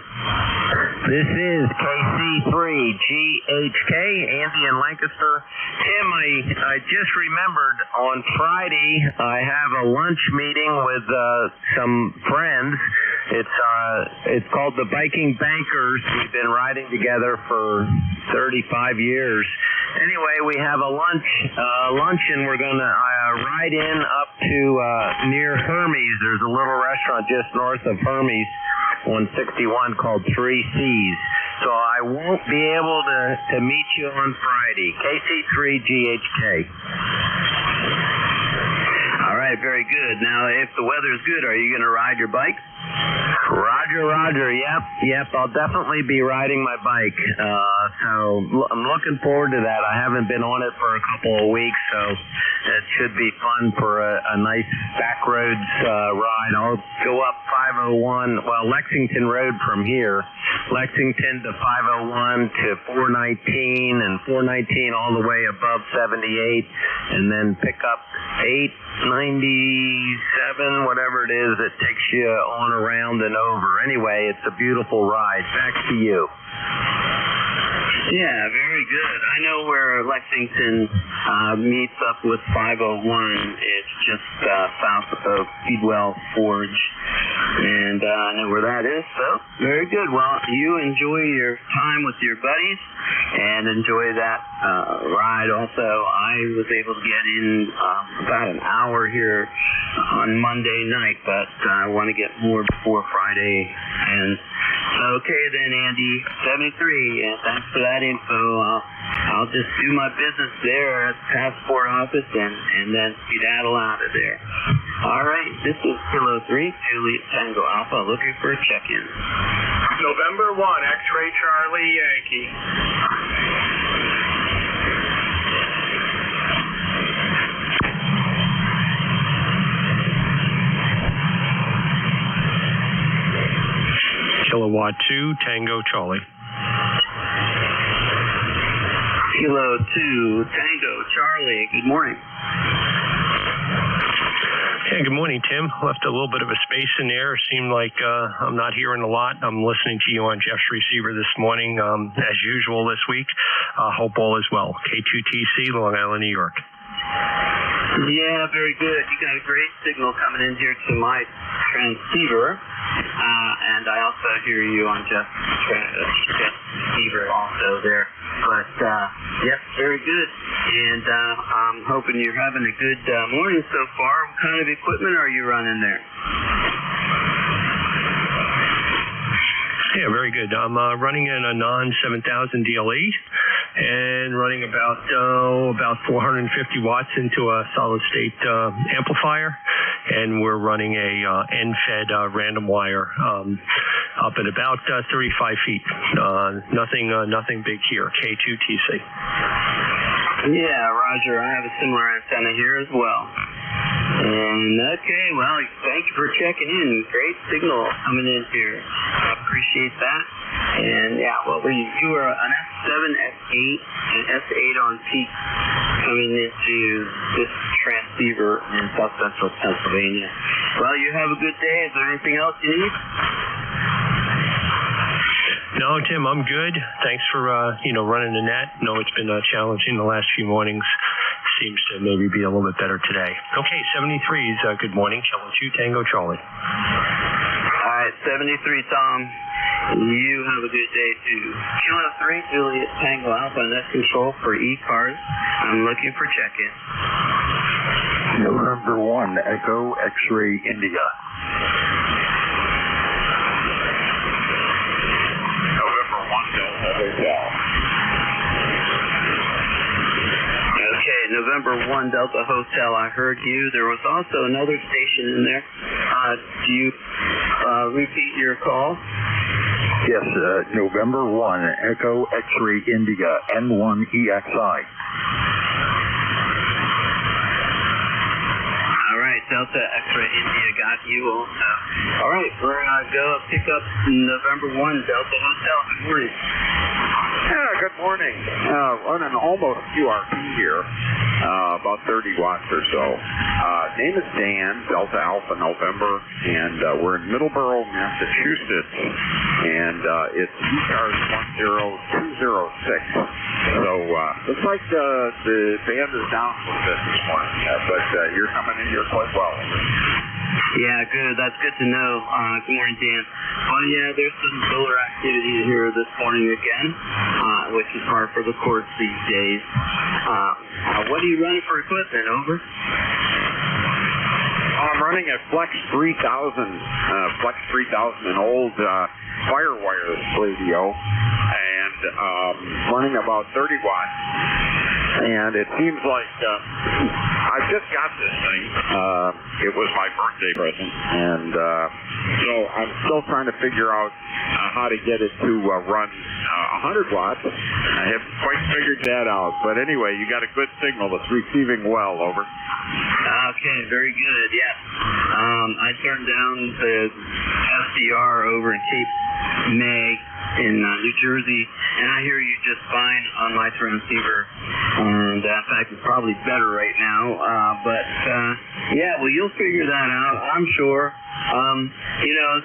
This is KC3GHK, Andy in Lancaster. Tim, I just remembered on Friday I have a lunch meeting with some friends. It's called the Biking Bankers. We've been riding together for 35 years. Anyway, we have a luncheon. We're going to ride in up to near Hermes. There's a little restaurant just north of Hermes, 161, called 3 C's. So I won't be able to meet you on Friday. KC3GHK. All right, very good. Now, if the weather is good, are you going to ride your bike? Roger. Yep. I'll definitely be riding my bike. So I'm looking forward to that. I haven't been on it for a couple of weeks, so it should be fun for a nice back roads ride. I'll go up 501, Lexington Road from here, Lexington to 501 to 419, and 419 all the way above 78, and then pick up 897, whatever it is that takes you on around and over. Anyway, it's a beautiful ride. Back to you. Yeah, very good. I know where Lexington meets up with 501. It's just south of Speedwell Forge, and I know where that is, so very good. Well, you enjoy your time with your buddies and enjoy that ride. Also, I was able to get in about an hour here on Monday night, but I want to get more before Friday, and so Okay then, Andy. 73, and thanks for that info. I'll just do my business there at the passport office and then skedaddle out of there. All right, this is Kilo 3, Juliet Tango Alpha, looking for a check-in. November 1, X-Ray Charlie Yankee. Kilowatt 2, Tango Charlie. Kilo 2, Tango Charlie, good morning. Hey, good morning, Tim. Left a little bit of a space in there. Seemed like I'm not hearing a lot. I'm listening to you on Jeff's receiver this morning, as usual this week. Hope all is well. K2TC, Long Island, New York. Yeah, very good. You got a great signal coming in here to my transceiver, and I also hear you on Jeff's receiver also there. But, yep, very good. And I'm hoping you're having a good morning so far. What kind of equipment are you running there? Yeah, very good. I'm running in a non-7000 DLE and running about 450 watts into a solid-state amplifier, and we're running a end-fed random wire up at about 35 feet. Nothing big here. K2TC. Yeah, Roger. I have a similar antenna here as well. And okay, well, thank you for checking in. Great signal coming in here. I appreciate that. And yeah, well, you were an S7, S8, and S8 on peak coming into this transceiver in South Central Pennsylvania. Well, you have a good day. Is there anything else you need? No, Tim, I'm good. Thanks for running the net. No, it's been challenging the last few mornings. Seems to maybe be a little bit better today. Okay, 73s. Good morning, Kilo 2 Tango Charlie. All right, 73, Tom. You have a good day too. Kilo 3, Juliet Tango Alpha, net control for ECARS. I'm looking for check-in. November 1, Echo X-Ray India. November 1, Delta Hotel. Okay, November 1, Delta Hotel, I heard you. There was also another station in there. Do you repeat your call? Yes, November 1, Echo X-Ray India, N1EXI. All right, Delta X-Ray India got you also. All right, we're going to go pick up November 1, Delta Hotel. Good morning. Yeah, good morning. Running almost QRP here, about 30 watts or so. Name is Dan, Delta Alpha November, and we're in Middleborough, Massachusetts, and it's ECARS 10206. So looks like the band is down a little bit this morning, but you're coming in here quite well. Yeah, good. That's good to know. Good morning, Dan. Well, yeah, there's some solar activity here this morning again, which is par for the course these days. What are you running for equipment? Over. I'm running a Flex 3000, an old Firewire radio, and running about 30 watts. And it seems like I just got this thing. It was my birthday present, and so I'm still trying to figure out how to get it to run 100 watts. I haven't quite figured that out, but anyway, you got a good signal. It's receiving well. Over. Okay, very good. Yeah. I turned down the SDR over in Cape May in New Jersey, and I hear you just fine on my transceiver. And in fact, it's probably better right now. But yeah, well, you'll figure that out, I'm sure.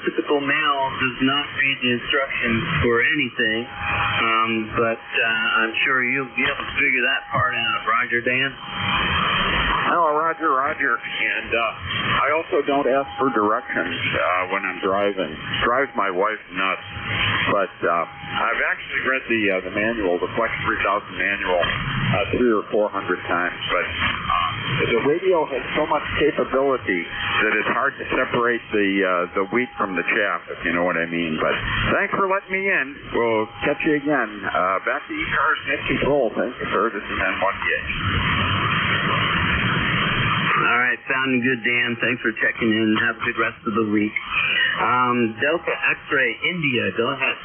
Typical male does not read the instructions for anything, but I'm sure you'll be able to figure that part out. Roger, Dan? Oh, Roger. And I also don't ask for directions when I'm driving. It drives my wife nuts. But I've actually read the manual, the Flex 3000 manual, 300 or 400 times. But the radio has so much capability that it's hard to separate the wheat from the chaff, if you know what I mean. But thanks for letting me in. We'll catch you again. Back to ECARS Net Control. Thank you, sir. This is N1DH. All right, sounding good, Dan. Thanks for checking in. Have a good rest of the week. Delta X-Ray India, go ahead.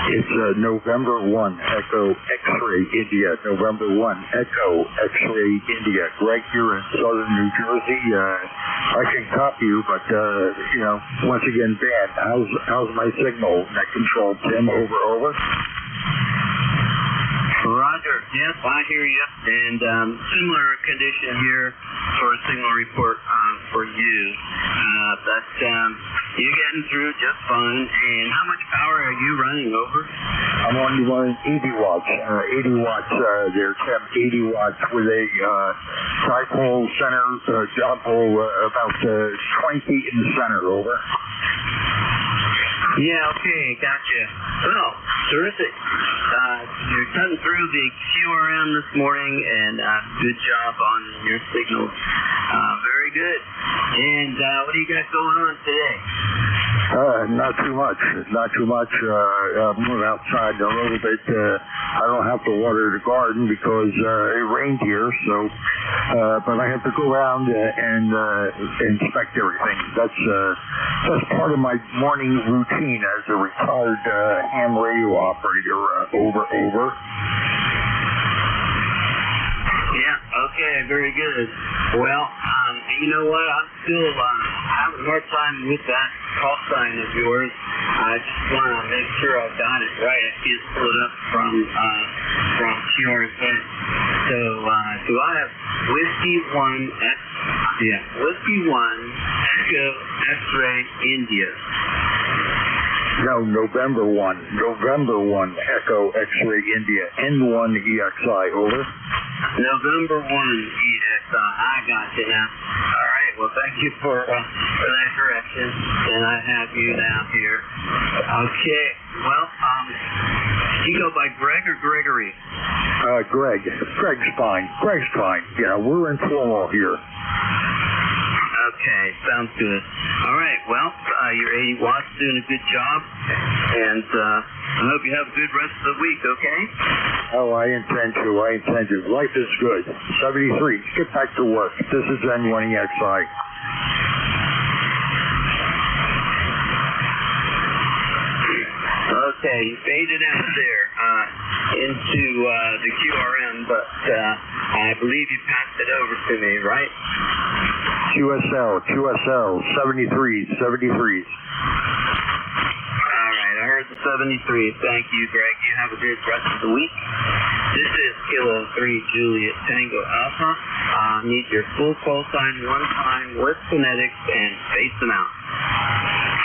It's November 1, Echo X-Ray India. November 1, Echo X-Ray India. Greg here in southern New Jersey. I can copy you, but, once again, Dan, how's my signal? Net control, Tim, over. Roger. Yes, I hear you. And similar condition here for a signal report for you. But you're getting through just fine. And how much power are you running over? I'm only running 80 watts. 80 watts there, Tim. 80 watts with a dipole center, dipole about 20 feet in the center, over. Yeah, okay, gotcha. Well, terrific. You're cutting through the QRM this morning, and good job on your signals. Very good. And what do you got going on today? Not too much. I'm going outside a little bit. I don't have to water the garden because it rained here, so but I have to go around and inspect everything. That's part of my morning routine as a retired ham radio operator. Over. Yeah, okay, very good. Well, you know what? I'm still having a hard time with that call sign of yours. I just want to make sure I've got it right. I see it split up from QRS. So, do I have Whiskey 1 Echo X-Ray India? No, November 1 Echo X-Ray India, N1 EXI, over. November 1 EXI, I got you now. All right, well, thank you for that correction, and I have you now here. Okay, well, do you go by Greg or Gregory? Greg. Greg's fine. We're informal here. Okay, sounds good. All right, well, your 80 watts doing a good job, and I hope you have a good rest of the week, okay? Oh, I intend to. Life is good. 73. Get back to work. This is N1EXI. Okay, you faded out there into the QRM, but I believe you passed it over to me, right? QSL, 73s. All right, I heard the 73. Thank you, Greg. You have a good rest of the week. This is Kilo 3 Juliet Tango Alpha. Need your full call sign one time with phonetics and face them out.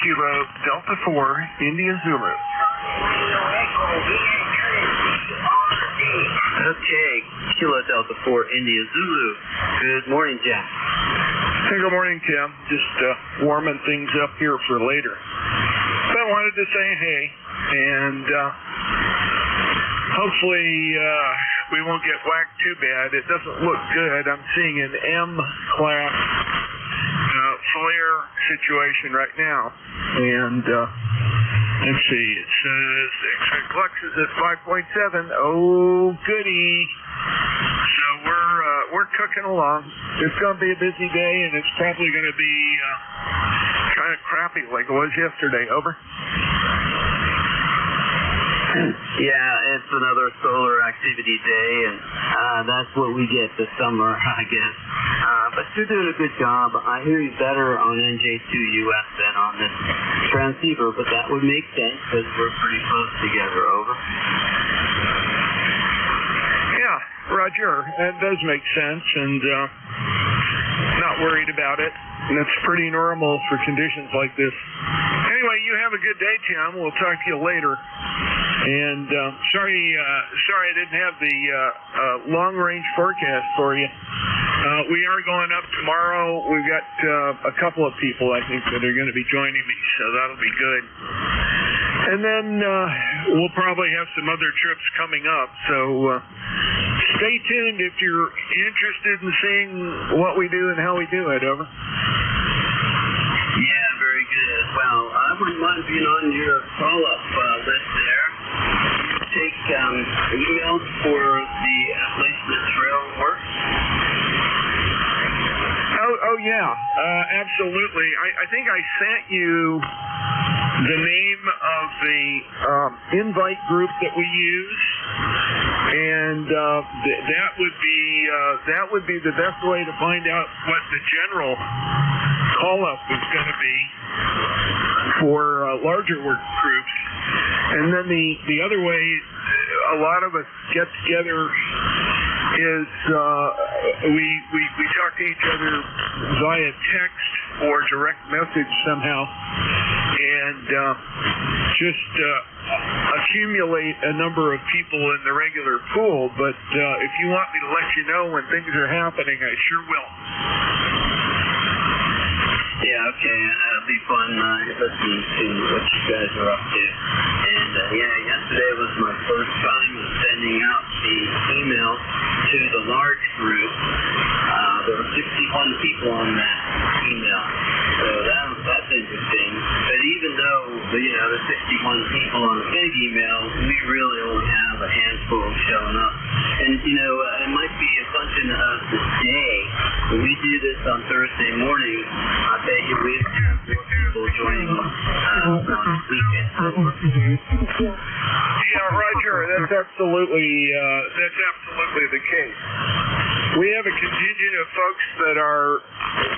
Kilo Delta 4 India Zulu. Okay, Kilo Delta 4 India Zulu. Good morning, Jack. Hey, good morning, Tim. Just warming things up here for later. But I wanted to say hey, and hopefully we won't get whacked too bad. It doesn't look good. I'm seeing an M-class flare situation right now. And let's see, it says the X-ray flux is at 5.7. Oh, goody. So we're cooking along. It's going to be a busy day, and it's probably going to be kind of crappy like it was yesterday. Over. Yeah, it's another solar activity day, and that's what we get this summer, I guess. But you're doing a good job. I hear you better on NJ2US than on this transceiver, but that would make sense because we're pretty close together. Over. Yeah, Roger. That does make sense, and not worried about it. And it's pretty normal for conditions like this. Anyway, you have a good day, Tim. We'll talk to you later. And sorry I didn't have the long-range forecast for you. We are going up tomorrow. We've got a couple of people, I think, that are going to be joining me, so that'll be good. And then we'll probably have some other trips coming up, so stay tuned if you're interested in seeing what we do and how we do it. Over. Yeah, very good. Well, I wouldn't mind being on your call-up list there. You take emails for the Appalachian Trail work? Oh yeah, absolutely. I think I sent you the name of the invite group that we use, and that would be the best way to find out what the general call-up is going to be for larger work groups. And then the other way a lot of us get together is we talk to each other via text or direct message somehow, and just accumulate a number of people in the regular pool. But if you want me to let you know when things are happening, I sure will. Yeah, okay, it'll be fun listening to what you guys are up to. And yesterday was my first time of sending out the email to the large group. There were 61 people on that email, so that's interesting. But even though there's 61 people on the big email, we really only have a handful showing up. And it might be a function of the day. When we do this on Thursday morning, I bet you we have more people joining on the weekend. Yeah, Roger, that's absolutely the case. We have a contingent of folks that are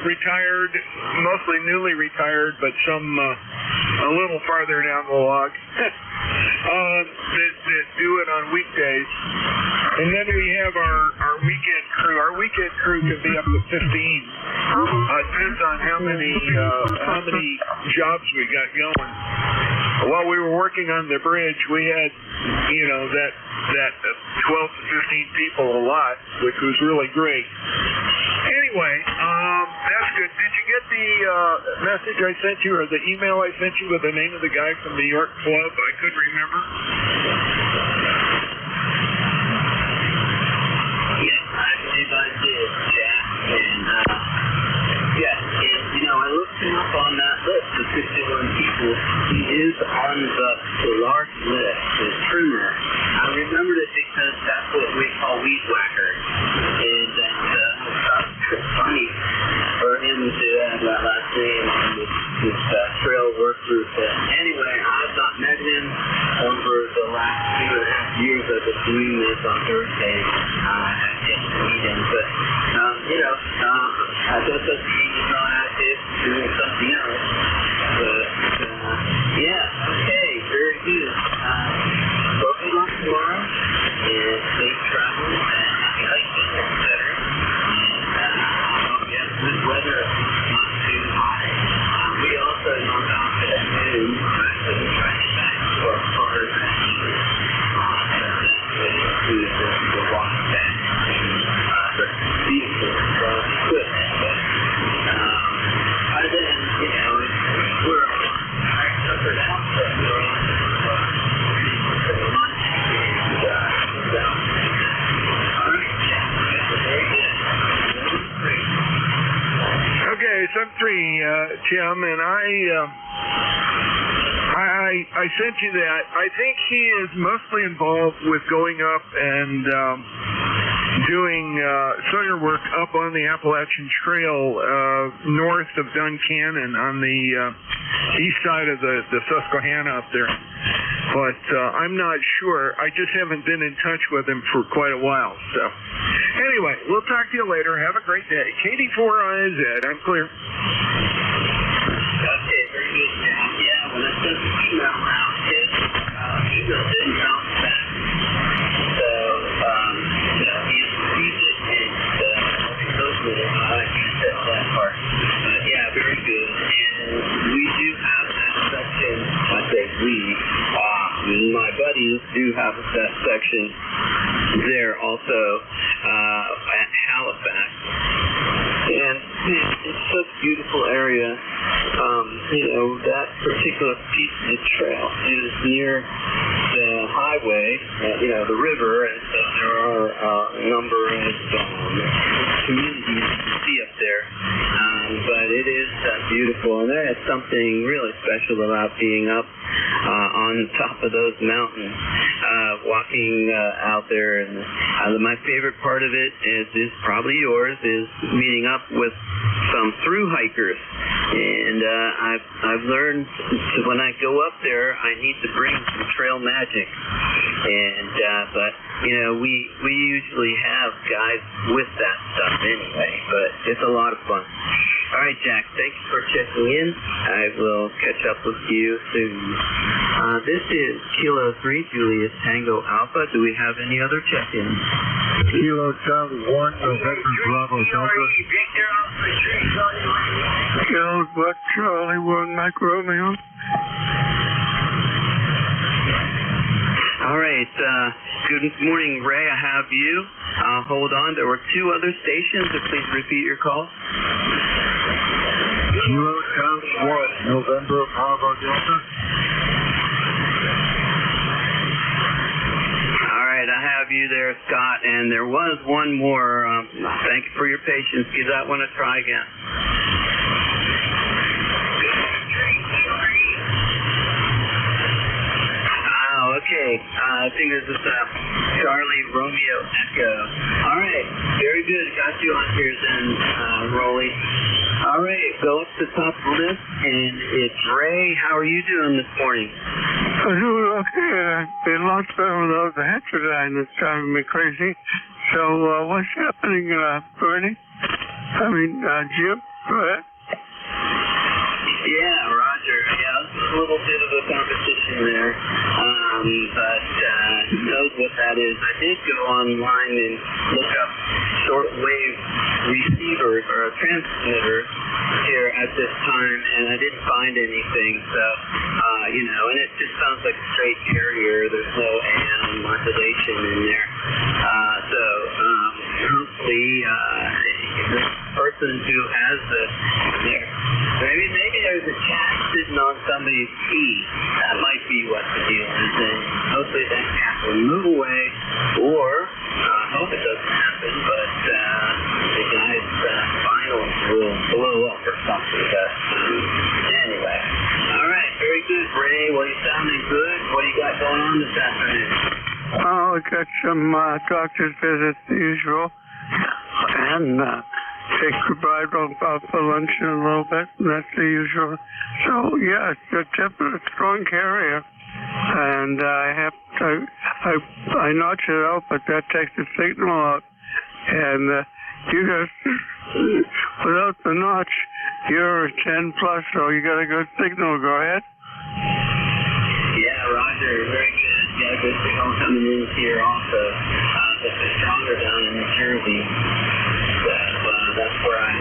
retired, mostly newly retired, but some a little farther down the log, that do it on weekdays. And then we have our weekend crew. Our weekend crew can be up to 15. Depends on how many jobs we got going. While we were working on the bridge, we had that 12 to 15 people a lot, which was really great. Anyway, that's good. Did you get the message I sent you, or the email I sent you with the name of the guy from the York Club? I couldn't remember. Yes, I believe I did, Jack. And I looked him up on that list of 51 people. He is on the large list, the trimmer. I remembered it because that's what we call weed whacker. And it's funny for him to have that last name on this trail work group. But anyway, I've not met him over the last 2.5 years I've been doing this on Thursdays. I have yet to meet him, but I guess that's he's not active doing something else. But okay, very good. Well, good luck tomorrow, and safe travel, and happy hiking, etc. And I hope you have good weather, not too hot. We also knocked off at noon, actually trying to get back to our cars at noon. To the walk back to the vehicle equipment. But by then, we're covered out, but we're on for lunch and down. All right, very good. Okay, sub 3, Tim, and I sent you that. I think he is mostly involved with going up and doing soil work up on the Appalachian Trail north of Duncannon on the east side of the Susquehanna up there. But I'm not sure. I just haven't been in touch with him for quite a while. So anyway, we'll talk to you later. Have a great day. KD4IZ, I'm clear. Okay, very good, Jack. Yeah, when I sent the email out, his email didn't bounce back. So, he received it, and he told me I can't tell that part. But yeah, very good. And we do have that section. I say we. My buddies do have that section there also at Halifax. And it's such a beautiful area. That particular piece of the trail is near the highway, the river, and so there are a number of communities to see up there. But it is beautiful, and there is something really special about being up on top of those mountains, walking out there. And my favorite part of it is probably yours, is meeting up with some through hikers. And I've learned when I go up there, I need to bring some trail magic. And but we usually have guys with that stuff anyway. But it's a lot of fun. All right, Jack, thank you for checking in. I will catch up with you soon. This is Kilo 3, Julius Tango Alpha. Do we have any other check-ins? Kilo Charlie 1, November Bravo Delta. Kilo Buck Charlie 1, Mike Romeo. All right. Good morning, Ray. I have you. Hold on. There were 2 other stations. So please repeat your call. Kilo Charlie 1, November Bravo Delta. All right. I have you there, Scott. And there was one more. Thank you for your patience. Give that one a try again. Okay, I think this is Charlie Romeo Echo. All right, very good. Got you on here then, Rolly. All right, go up to the top of the list, and it's Ray. How are you doing this morning? I'm doing okay. I've been lots better without the heterodyne that's driving me crazy. So, what's happening, Bernie? Jim? Go ahead. Yeah, Roger. Yeah, this is a little bit of a competition there. But who knows what that is. I did go online and look up shortwave receivers or transmitters here at this time, and I didn't find anything. So, and it just sounds like a straight carrier. There's no AM modulation in there. Hopefully, the person who has maybe there's a cat sitting on somebody's key. That might be what the deal is. And hopefully that cat will move away, or I hope it doesn't happen, but the guy's finals will blow up or something. But anyway, all right, very good, Ray. Well, you're sounding good. What do you got going on this afternoon? I got some doctor's visits, the usual, and take goodbye out for lunch in a little bit, and that's the usual. So, yeah, it's a definite strong carrier, and I notch it out, but that takes the signal out, and you guys, without the notch, you're 10 plus, so you got a good signal. Go ahead. Yeah, Roger, very good. Yeah, good signal coming in here also. It's stronger down in New Jersey. That's where I'm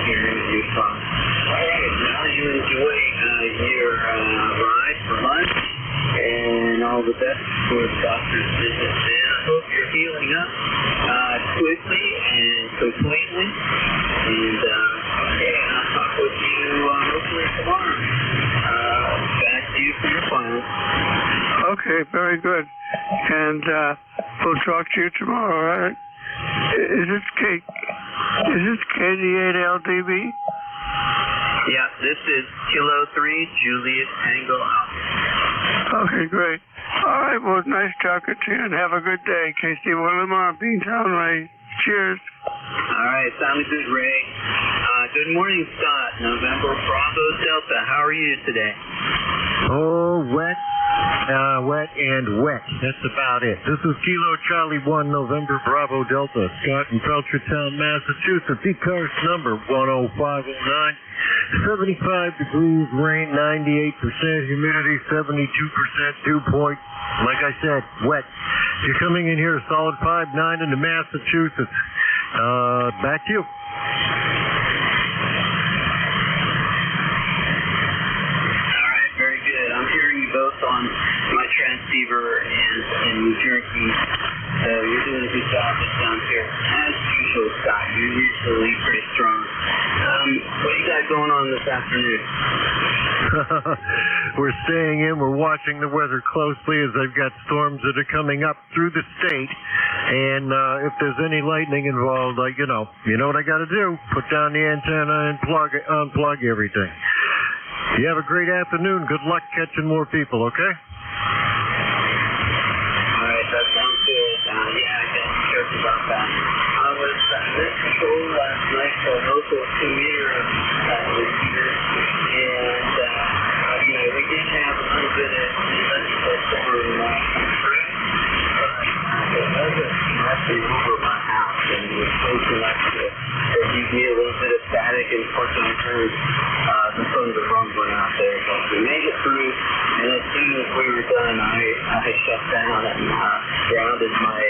hearing you from. All right, now you enjoy your ride for lunch, and all the best for the doctor's visit. And I hope you're healing up quickly and completely. And I'll talk with you hopefully tomorrow. Back to you for your final. Okay, very good. And we'll talk to you tomorrow, all right? Is this KD8LDB? Yeah, this is Kilo 3, Julius Tango Alpha. Okay, great. All right, well, nice talking to you, and have a good day. KC Willamar, Beantown Ray. Cheers. All right, sounded good, Ray. Good morning, Scott. November Bravo Delta. How are you today? Oh, wet and wet. That's about it. This is Kilo Charlie 1, November Bravo Delta. Scott in Belchertown, Massachusetts. ECARS number 10509. 75 degrees, rain 98%, humidity 72%, dew point. Like I said, wet. You're coming in here solid 5'9" into Massachusetts. Back to you. Both on my transceiver and in New Jersey. So you're doing a good job down here. As usual, Scott, you're usually pretty strong. What do you got going on this afternoon? We're staying in. We're watching the weather closely as they've got storms that are coming up through the state. And if there's any lightning involved, you know what I got to do. Put down the antenna and unplug everything. You have a great afternoon. Good luck catching more people, okay? All right, that sounds good. Yeah, I guess careful about that. I was at control last night for a local 2-meter receiver, and we did have a little bit of electrical storm through, but it wasn't actually over my house, and it was close enough that you get a little bit of static, and fortunately I heard the thunder rumbling out there, but we made it through, and as soon as we were done, I shut down and grounded my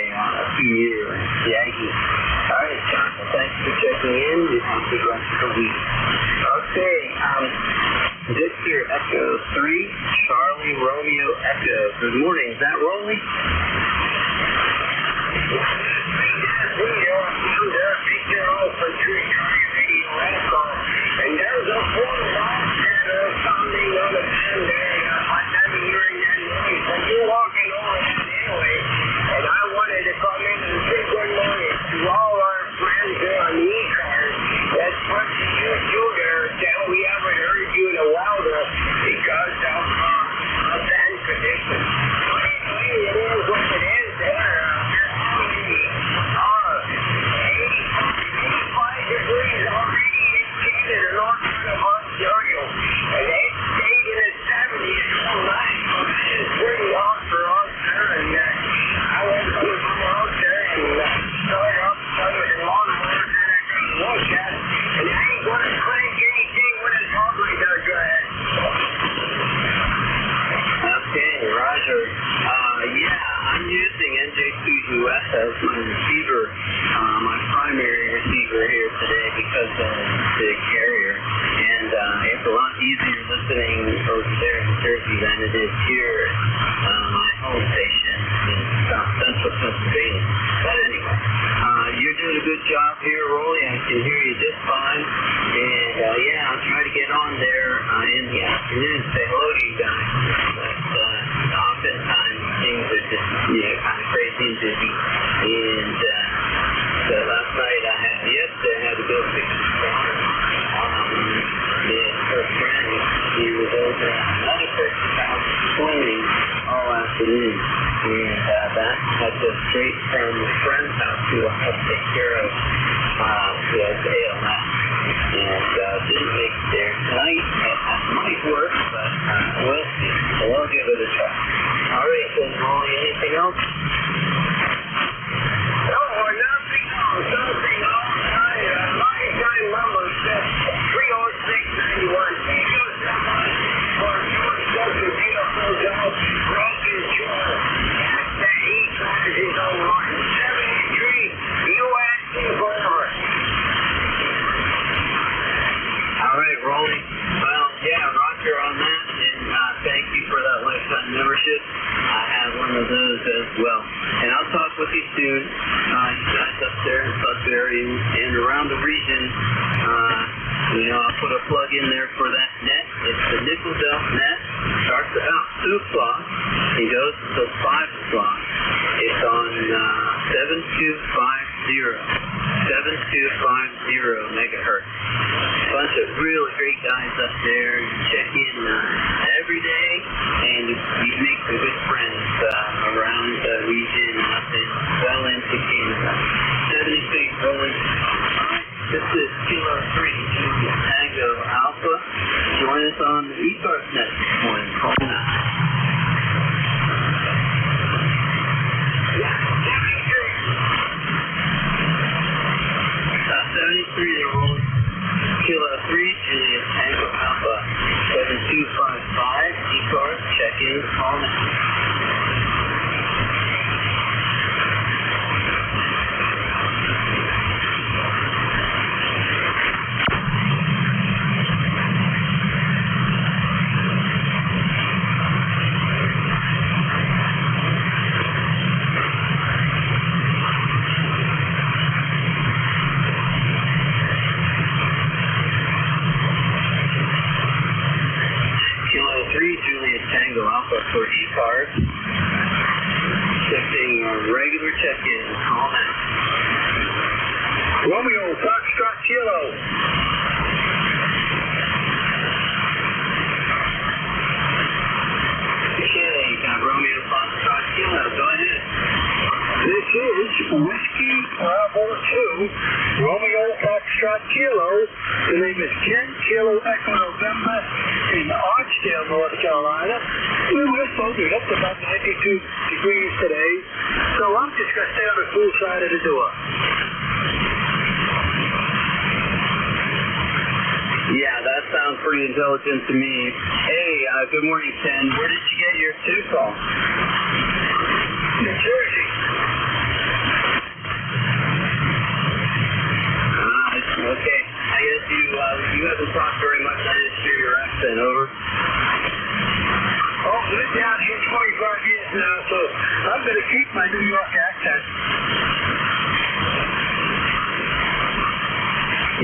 2-meter Yankee. All right, John, well, thanks for checking in. You have a good rest of the week. Okay, Victor Echo 3, Charlie Romeo Echo. Good morning. Is that Rolly? And there's a full lot sounding on the band there. I'm hearing that noise. And you're walking over that anyway. And I wanted to come in and say good morning to all our friends there on the ECARS. That's what you do there. That we haven't heard you in a while there because of band conditions. But anyway, it is what it is there. 85 degrees already in the north part of Ontario, and they stayed in the 70s all night, so that is pretty hot for us there, and I went out there and started up some of the lawnmowers that I could look at, and I ain't going to crank anything when it's hot like that. Go ahead. Okay, Roger. I'm using NJ2US as my receiver, my primary receiver here today because of the carrier. And it's a lot easier listening over there in Jersey than it is here at my home station in South Central Pennsylvania. But anyway, you're doing a good job here, Rolly. I can hear you just fine. And I'll try to get on there in the afternoon and say hello to you guys. But oftentimes things are just kind of crazy and busy. And so last night yesterday I had to go fix the car. And her friend, he was over at another person's house cleaning all afternoon. And that had to go straight from a friend's house to take care of ALS. And didn't make it there tonight. It might work, but we'll see. So we'll give it a try. All right, then, Molly, anything else? No, nothing else. Nothing else. My time number is 30691. Thank you so much for doing such a beautiful job. Broken shore. The ECARS is online. 73 USA forever. All right, Rolly. Well, Roger on that, and thank you for that lifetime membership. I have one of those as well. And I'll talk with you soon. You guys up there in Sudbury and around the region, I'll put a plug in there for that net. It's the Nickel Belt net. Starts about 2 o'clock and goes until 5 o'clock. It's on 7250 megahertz. Bunch of really great guys up there. You check in every day, and you make some good friends around the region and up in well into Canada. 76 rolling. This is Kilo 3 Tango Alpha. Join us on the ECARS net this morning. Call now. 73, they're rolling. Kilo 3, Juliet Tango Alpha, 7255, ECARS, check in, call now. Kilo 3, Juliet for ECARS. Shifting regular check-in. Call now. Romeo, Foxtrot, Kilo. Okay, got Romeo, Foxtrot, Kilo. Go ahead. This is Whiskey Bravo 2, Romeo, Foxtrot, Kilo. The name is Ken, Kilo, Echo, November in Archdale, North Carolina. We're supposed to be up to about 92 degrees today, so I'm just going to stay on the cool side of the door. Yeah, that sounds pretty intelligent to me. Hey, good morning, Ken. Where did you get your call? New Jersey. Okay. I guess you haven't talked very much. I didn't hear your accent. Over. Oh, I've been down here 25 years now, so I'm going to keep my New York accent.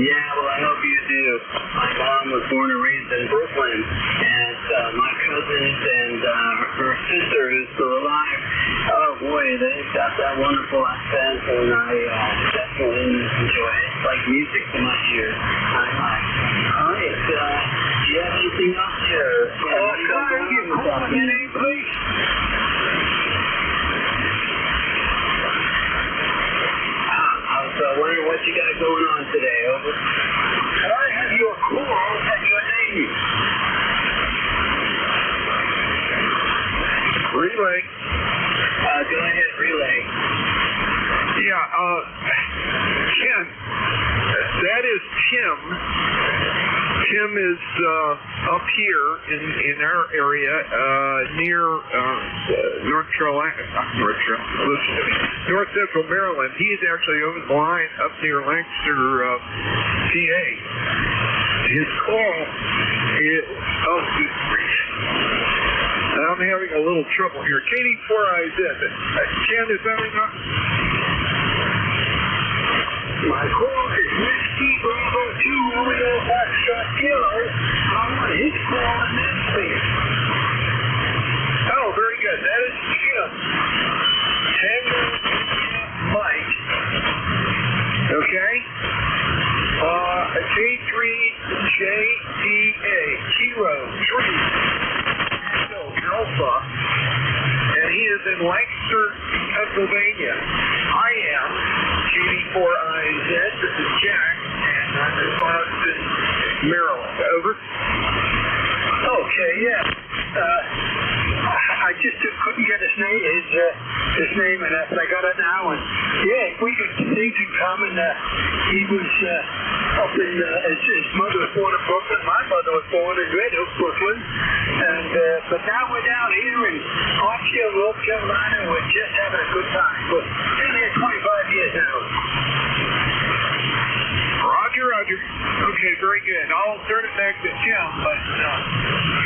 Yeah, well, I hope you do. My mom was born and raised in Brooklyn, and my cousins and her sister, who's still alive, oh boy, they've got that wonderful accent, and I definitely enjoy it. It's like music to my ears. All right, do you have anything else here? Your name, please? I was wondering what you got going on today. Over. Can I have your call and your name? Relay. Go ahead, relay. Yeah, Ken, that is Tim. Tim is up here in our area near North Central Maryland. He's actually over the line up near Lancaster, PA. His call is, oh, good grief. I'm having a little trouble here. Katie, 4IZ. Ken, is that enough? My call is Whiskey Bravo 2, Romeo, Foxtrot, Kilo. I want his call and then please. Oh, very good. That is Jim. Tango Mike. Okay. K3JDA. Kilo 3. Alpha. And he is in Lancaster, Pennsylvania. I am KD4IZ. This is Jack, and I'm in Boston, Maryland. Over. Okay, yeah. I just couldn't get his name, and I got it now. And yeah, we got things in common. He was up in his mother was born in Brooklyn. My mother was born in Red Hook, Brooklyn. And but now we're down here in Archdale, North Carolina. We're just having a good time. We're been here 25 years now. Roger. Okay, very good. I'll turn it back to Tim, but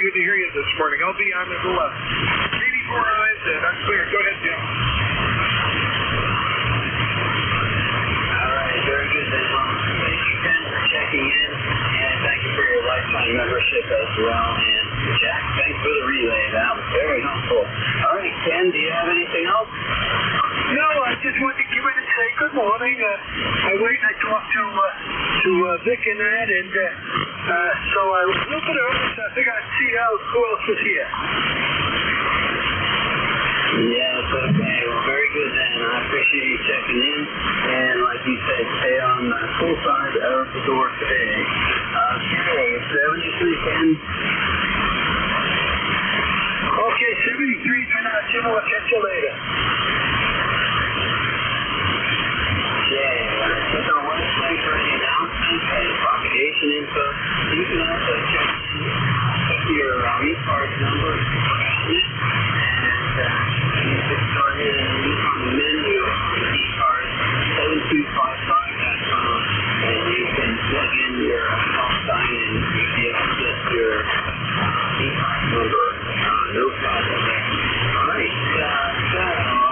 good to hear you this morning. I'll be on at 11. 84 eyes, I'm clear. Go ahead, Tim. All right, very good. Then, thank you, Ken, for checking in, and thank you for your lifetime membership as well. And Jack, thanks for the relay. That was very helpful. All right, Ken, do you have anything else? No, I just wanted to give in and say good morning. I wait and I talked to Vic and that, and so I was a little bit early, so I figured I'd see who else was here. Yeah, it's okay. Well, very good then. I appreciate you checking in. And like you said, stay on the cool side of the door today. Okay, 73, Ken. Okay, 73 for now, Jim. I'll catch you later. Okay, check our website for any announcements and propagation info. You can also check your ECARS number if you forgot it. And you can start in on the menu on the ECARS 7255.com, and you can plug in your health sign and you'll be able to get your ECARS number. No problem there. All right, so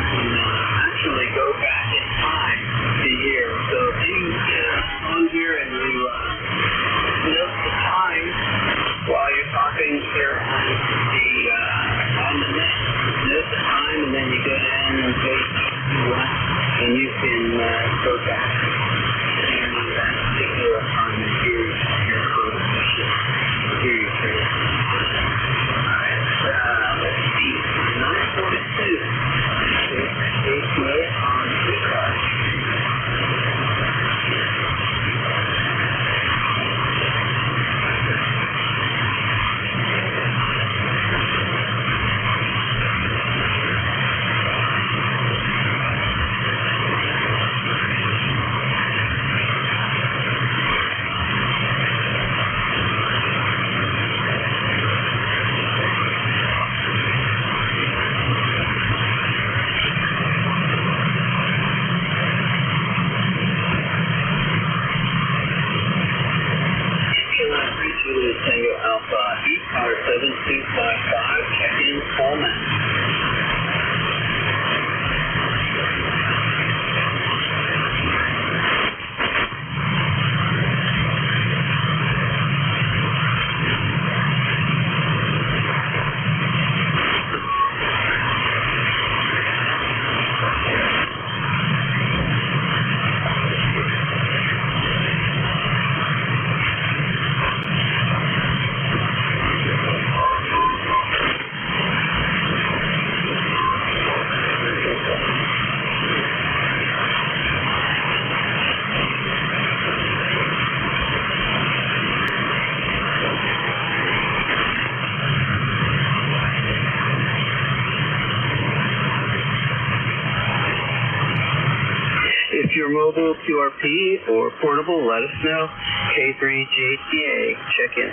actually go back in time to here. So if you get on here and you note the time while you're talking here on the net, note the time, and then you go down and page 1, and you can go back to that particular time and hear your position, hear your train. Let's see, 9:42. ETA on ECARS. Tango Alpha, ECARS 7255, check-in format. If you're mobile, QRP, or portable, let us know. K3JTA, check in.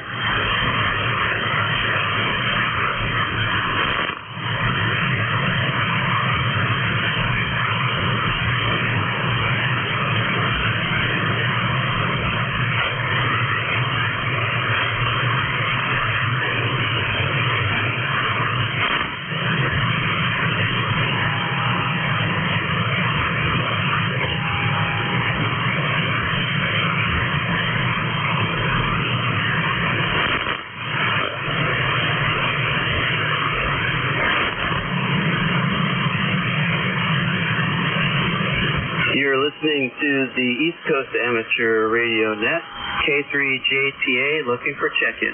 You're listening to the East Coast Amateur Radio Net, K3JTA, looking for check-in.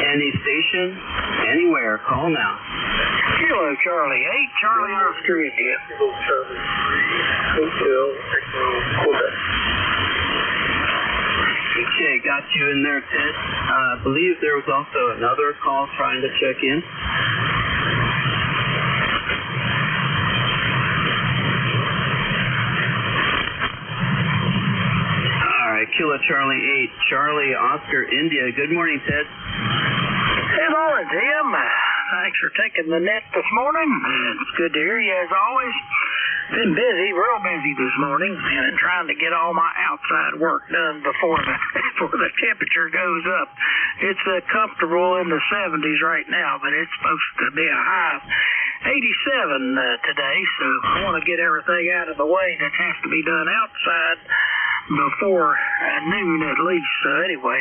Any station, anywhere, call now. Kilo Charlie 8, Charlie Oscar India. Kilo Charlie 3, Hotel Echo, Quebec. Okay, got you in there, Ted. I believe there was also another call trying to check in. All right, Kilo Charlie 8, Charlie Oscar India. Good morning, Ted. Hey, morning, Tim. Thanks for taking the net this morning. It's good to hear you as always. Been busy, real busy this morning, and trying to get all my outside work done before the temperature goes up. It's comfortable in the 70s right now, but it's supposed to be a high of 87 today, so I want to get everything out of the way that has to be done outside before noon at least. So anyway,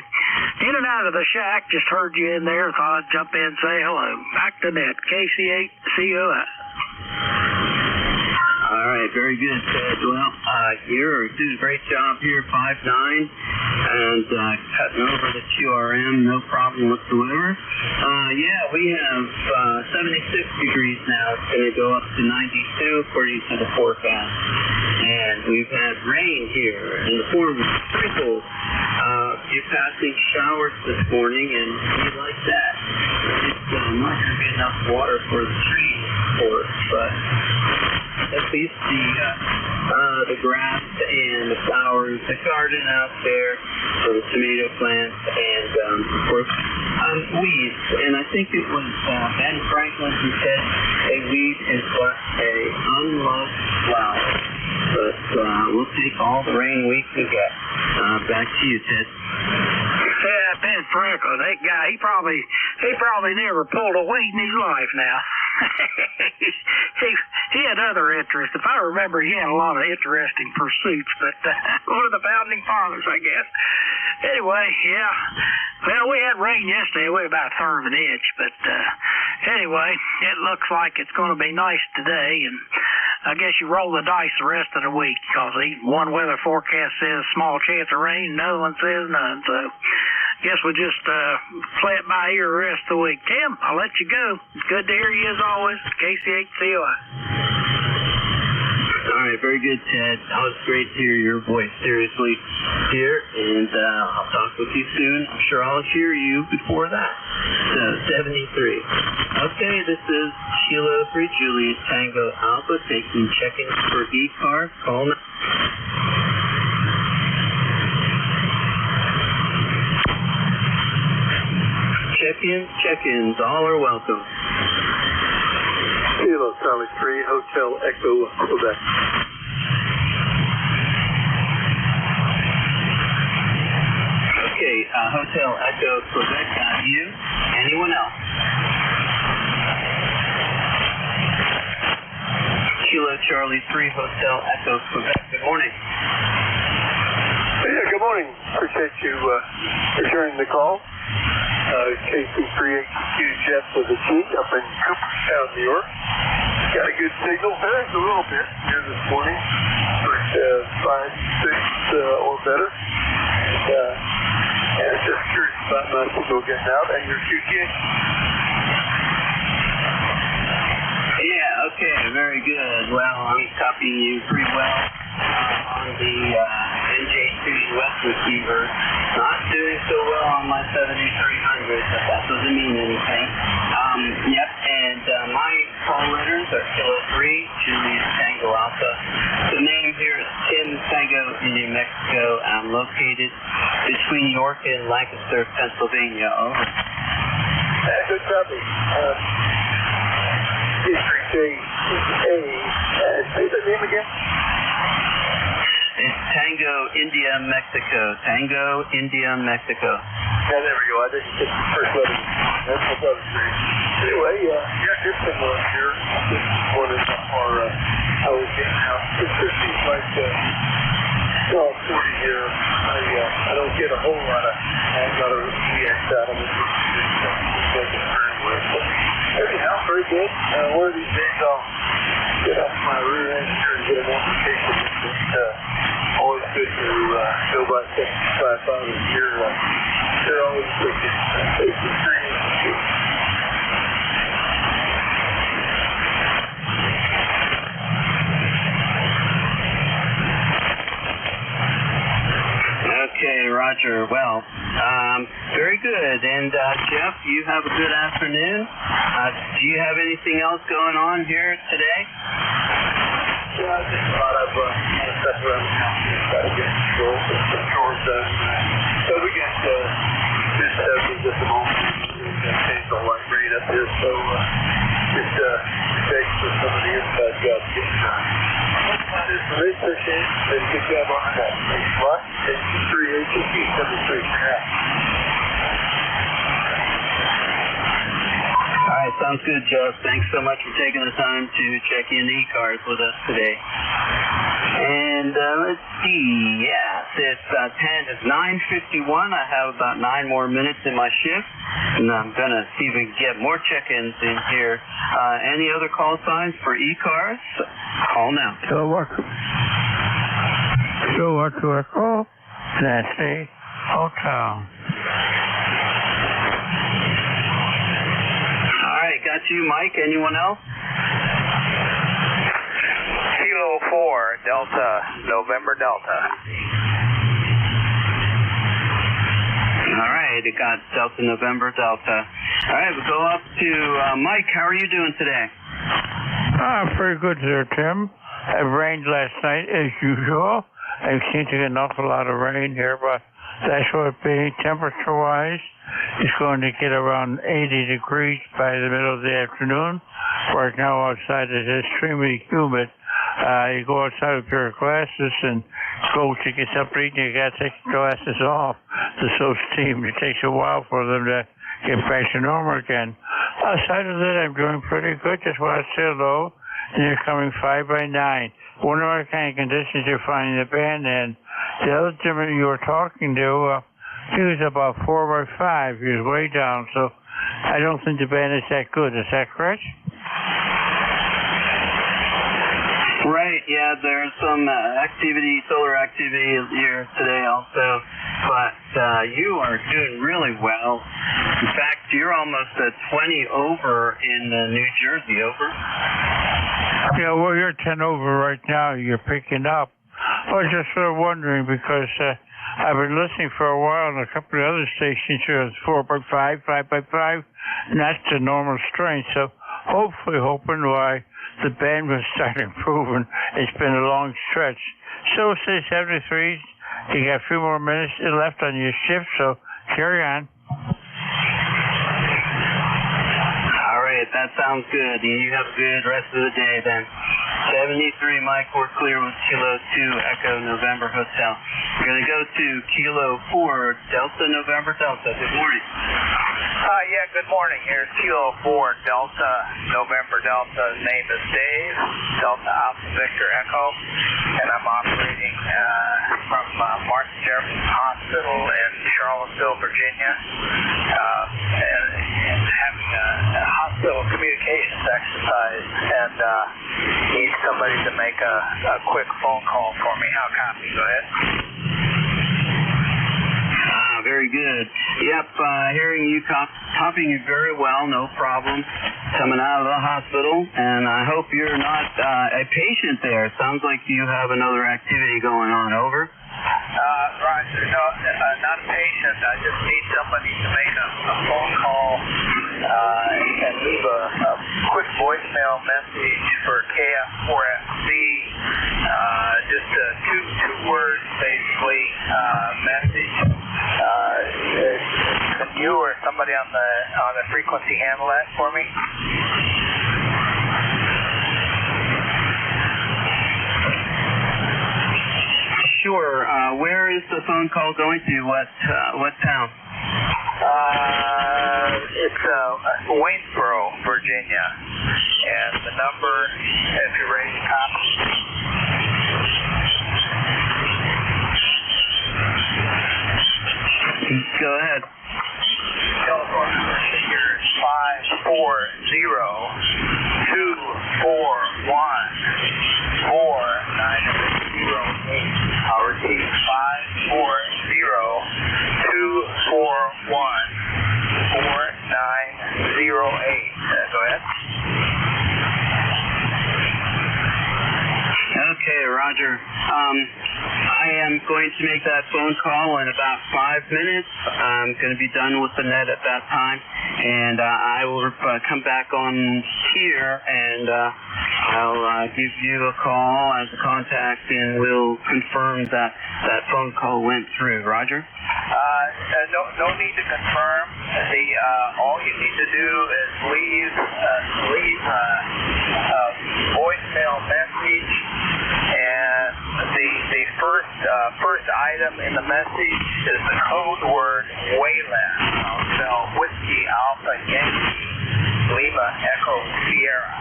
in and out of the shack, just heard you in there, thought I'd jump in and say hello. Back to net, KC8, COI. All right, very good, Ted. Well, you're doing a great job here, 5'9", and cutting over the QRM, no problem whatsoever. Yeah, we have 76 degrees now. It's going to go up to 92 according to the forecast. And we've had rain here in the form of sprinkles. Few passing showers this morning, and we like that. It's not going to be enough water for the trees, of course, but at least the grass and the flowers, the garden out there for the tomato plants, and of course weeds. And I think it was Ben Franklin who said a weed is but a unloved flower. But we'll take all the rain we can get. Back to you, Ted. Yeah, Ben Mr. Echo, that guy, he probably never pulled a weed in his life now. he had other interests. If I remember, he had a lot of interesting pursuits, but one of the founding fathers, I guess. Anyway, yeah. Well, we had rain yesterday. We had about a third of an inch, but anyway, it looks like it's going to be nice today, and I guess you roll the dice the rest of the week, because one weather forecast says small chance of rain, another one says none. So I guess we'll just play it by ear the rest of the week. Tim, I'll let you go. It's good to hear you as always. KCHCOI. All right, very good, Ted. Always great to hear your voice seriously here, and I'll talk with you soon. I'm sure I'll hear you before that. So, 73. Okay, this is Kilo 3 Juliet Tango Alpha taking check-ins for ECARS. Call now. Check-ins, all are welcome. Kilo Charlie 3, Hotel Echo, Quebec. Okay, Hotel Echo, Quebec, got you. Anyone else? Kilo Charlie 3, Hotel Echo, Quebec. Good morning. Yeah, good morning. Appreciate you returning the call. KC382 Jeff with a G up in Cooperstown, New York. Got a good signal. Varies a little bit here this morning, but 5, 6 or better. And just curious about my signal getting out and your QT. Yeah, okay, very good. Well, I'm copying you pretty well on the NJ2 West receiver. Not doing so well on my 7300, but that doesn't mean anything. Yep, and my call letters are Kilo 3, Juliet Tango Alpha. The name here is Tim Tango in New Mexico. I'm located between York and Lancaster, Pennsylvania. Over. Good copy. C3JA. Say the name again? It's Tango, India, Mexico. Tango, India, Mexico. Yeah, there we go. I didn't get the first letter. That's my brother's name. Anyway, yeah, it's similar here. This morning, or I was getting out. It just seems like 40 here. I don't get a whole lot of react out of it. Anyhow, very good. One of these days I'll get off my rear end here and get an application. It's always good to go by 75,000 here. They're always good to take the experience. Okay, Roger. Well, very good. And Jeff, you have a good afternoon. Do you have anything else going on here today? Yeah, just a lot of stuff around the house. Try to get some chores done. So we got this heavy at the moment. Changed the light rain up here, so just thanks for some of the inside jobs getting done. That is for this session. Did a good job on that. Thanks a lot. KC3ATP 73 for now. All right, sounds good, Jeff. Thanks so much for taking the time to check in ECARS with us today. And let's see, it's 9:51. I have about 9 more minutes in my shift, and I'm going to see if we can get more check-ins in here. Any other call signs for ECARS? Call now. So what do I call? That's a hotel. All right, got you, Mike. Anyone else? Kilo 4, Delta, November Delta. All right, it got Delta, November Delta. All right, we'll go up to Mike. How are you doing today? Pretty good there, Tim. It rained last night as usual. I seem to get an awful lot of rain here, but that's what it be. Temperature-wise, it's going to get around 80 degrees by the middle of the afternoon. Right now outside it's extremely humid. You go outside with a pair of glasses and go to get something to eat, and you got to take the glasses off. They're so steamed, it takes a while for them to get back to normal again. Outside of that, I'm doing pretty good. Just want to say hello. And you're coming 5 by 9. Wonder what kind of conditions you're finding the band in. The other gentleman you were talking to, he was about 4 by 5. He was way down, so I don't think the band is that good. Is that correct? Right, yeah, there's some activity, solar activity here today also, but you are doing really well. In fact, you're almost at 20 over in New Jersey, over. Yeah, well, you're 10 over right now. You're picking up. I was just sort of wondering because I've been listening for a while on a couple of other stations here. It's 4 by 5, 5 by 5, and that's the normal strength. So hoping why the band will start improving. It's been a long stretch. So say 73. You got a few more minutes left on your shift, so carry on. All right, that sounds good. You have a good rest of the day then. 73, Mike, we're clear with Kilo 2, Echo November Hotel. We're going to go to Kilo 4, Delta November Delta. Good morning. Yeah, good morning. Here's Kilo 4, Delta November Delta. His name is Dave, Delta Alpha Victor Echo, and I'm operating from Martin Jefferson Hospital in Charlottesville, Virginia, and having a hospital communications exercise, and need somebody to make a quick phone call for me. How copy? Go ahead. Very good. Yep, hearing you copying you very well, no problem. Coming out of the hospital, and I hope you're not a patient there. It sounds like you have another activity going on. Over. Roger. No, not a patient. I just need somebody to make a phone call and leave a quick voicemail message for KF4FC. Just a two words, basically, message. Can you or somebody on the frequency handle that for me? Sure. Where is the phone call going to? What town? It's Waynesboro, Virginia. And the number, if you're ready to copy. Go ahead. Telephone number here is 540-241-4908. I'll repeat, 540-241-4908. Go ahead. Okay, Roger. I am going to make that phone call in about 5 minutes. I'm going to be done with the net at that time, and I will come back on here, and I'll give you a call as a contact, and we'll confirm that phone call went through. Roger? No need to confirm. All you need to do is leave a voicemail message, and the first item in the message is the code word Wayland. I'll spell Whiskey Alpha Yankee Lima Echo Sierra.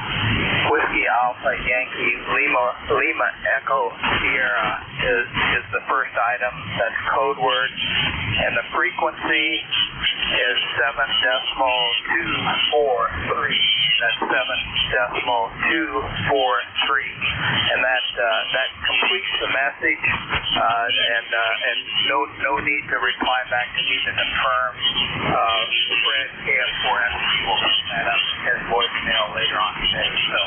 Whiskey Alpha Yankee Lima Echo Sierra is the first item. That's code word, and the frequency is 7.243. That's 7.243, and that completes the message. And no need to reply back to me to confirm. Fred KF4MC will pick that up in his voicemail later on today. So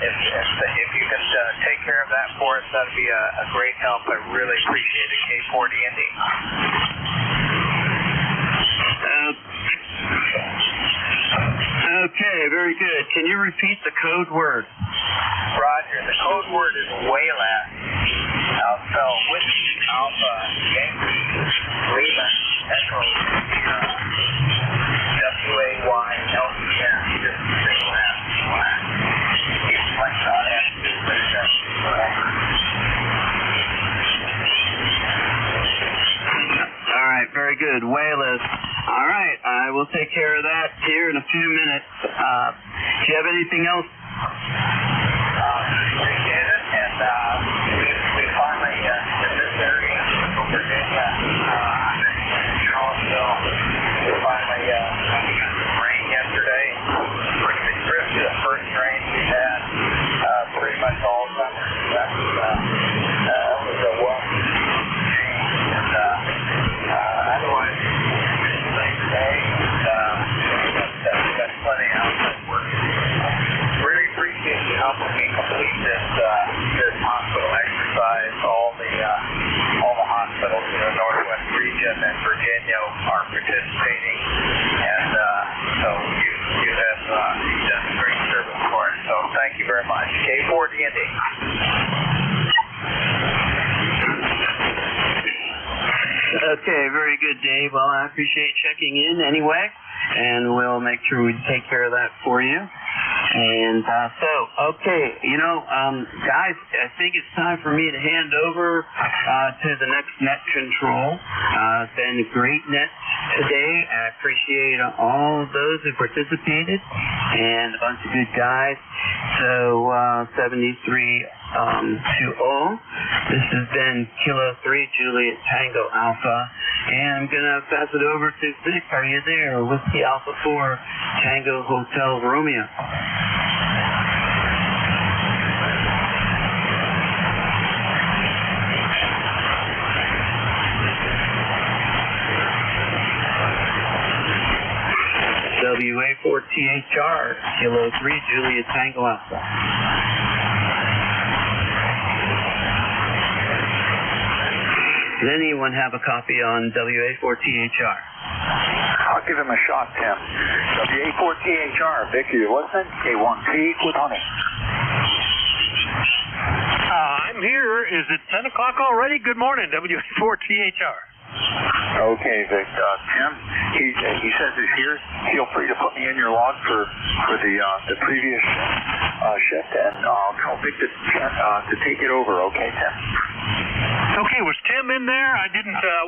if you can take care of that for us, that'd be a great help. I really appreciate it. K40 Indy. Okay, very good. Can you repeat the code word? Roger. The code word is Wayland. I'll spell Whiskey Alpha Yankee Lima Echo Sierra. WAYLEN. Just single S. It's like that. I will take care of that here in a few minutes. Do you have anything else? Appreciate it. And we finally, in this area, Virginia, Charlottesville, we finally got some rain yesterday. Pretty crisp, the first rain we've had pretty much all summer. That was a welcome change. And otherwise, today, got plenty of outside work. Really appreciate you helping me complete this hospital exercise. All the hospitals in the Northwest region and Virginia are participating, and so you have done great service for us. So thank you very much. K4D&D. Okay, very good, Dave. Well, I appreciate checking in anyway, and we'll make sure we take care of that for you. And okay, guys, I think it's time for me to hand over to the next net control. It's been a great net today. I appreciate all of those who participated and a bunch of good guys. So 7320. This has been Kilo 3 Juliet Tango Alpha, and I'm gonna pass it over to Vic. Are you there? Whiskey Alpha 4 Tango Hotel Romeo. WA4THR, Kilo 3, Juliet Tango Alpha. Does anyone have a copy on WA4THR? I'll give him a shot, Tim. WA4THR, Vic, you listen? K1P with honey. I'm here. Is it 10 o'clock already? Good morning, WA4THR. Okay, Vic. Tim, he says he's here. Feel free to put me in your log for the previous shift, and I'll tell Vic to take it over. Okay, Tim. Okay, was Tim in there? I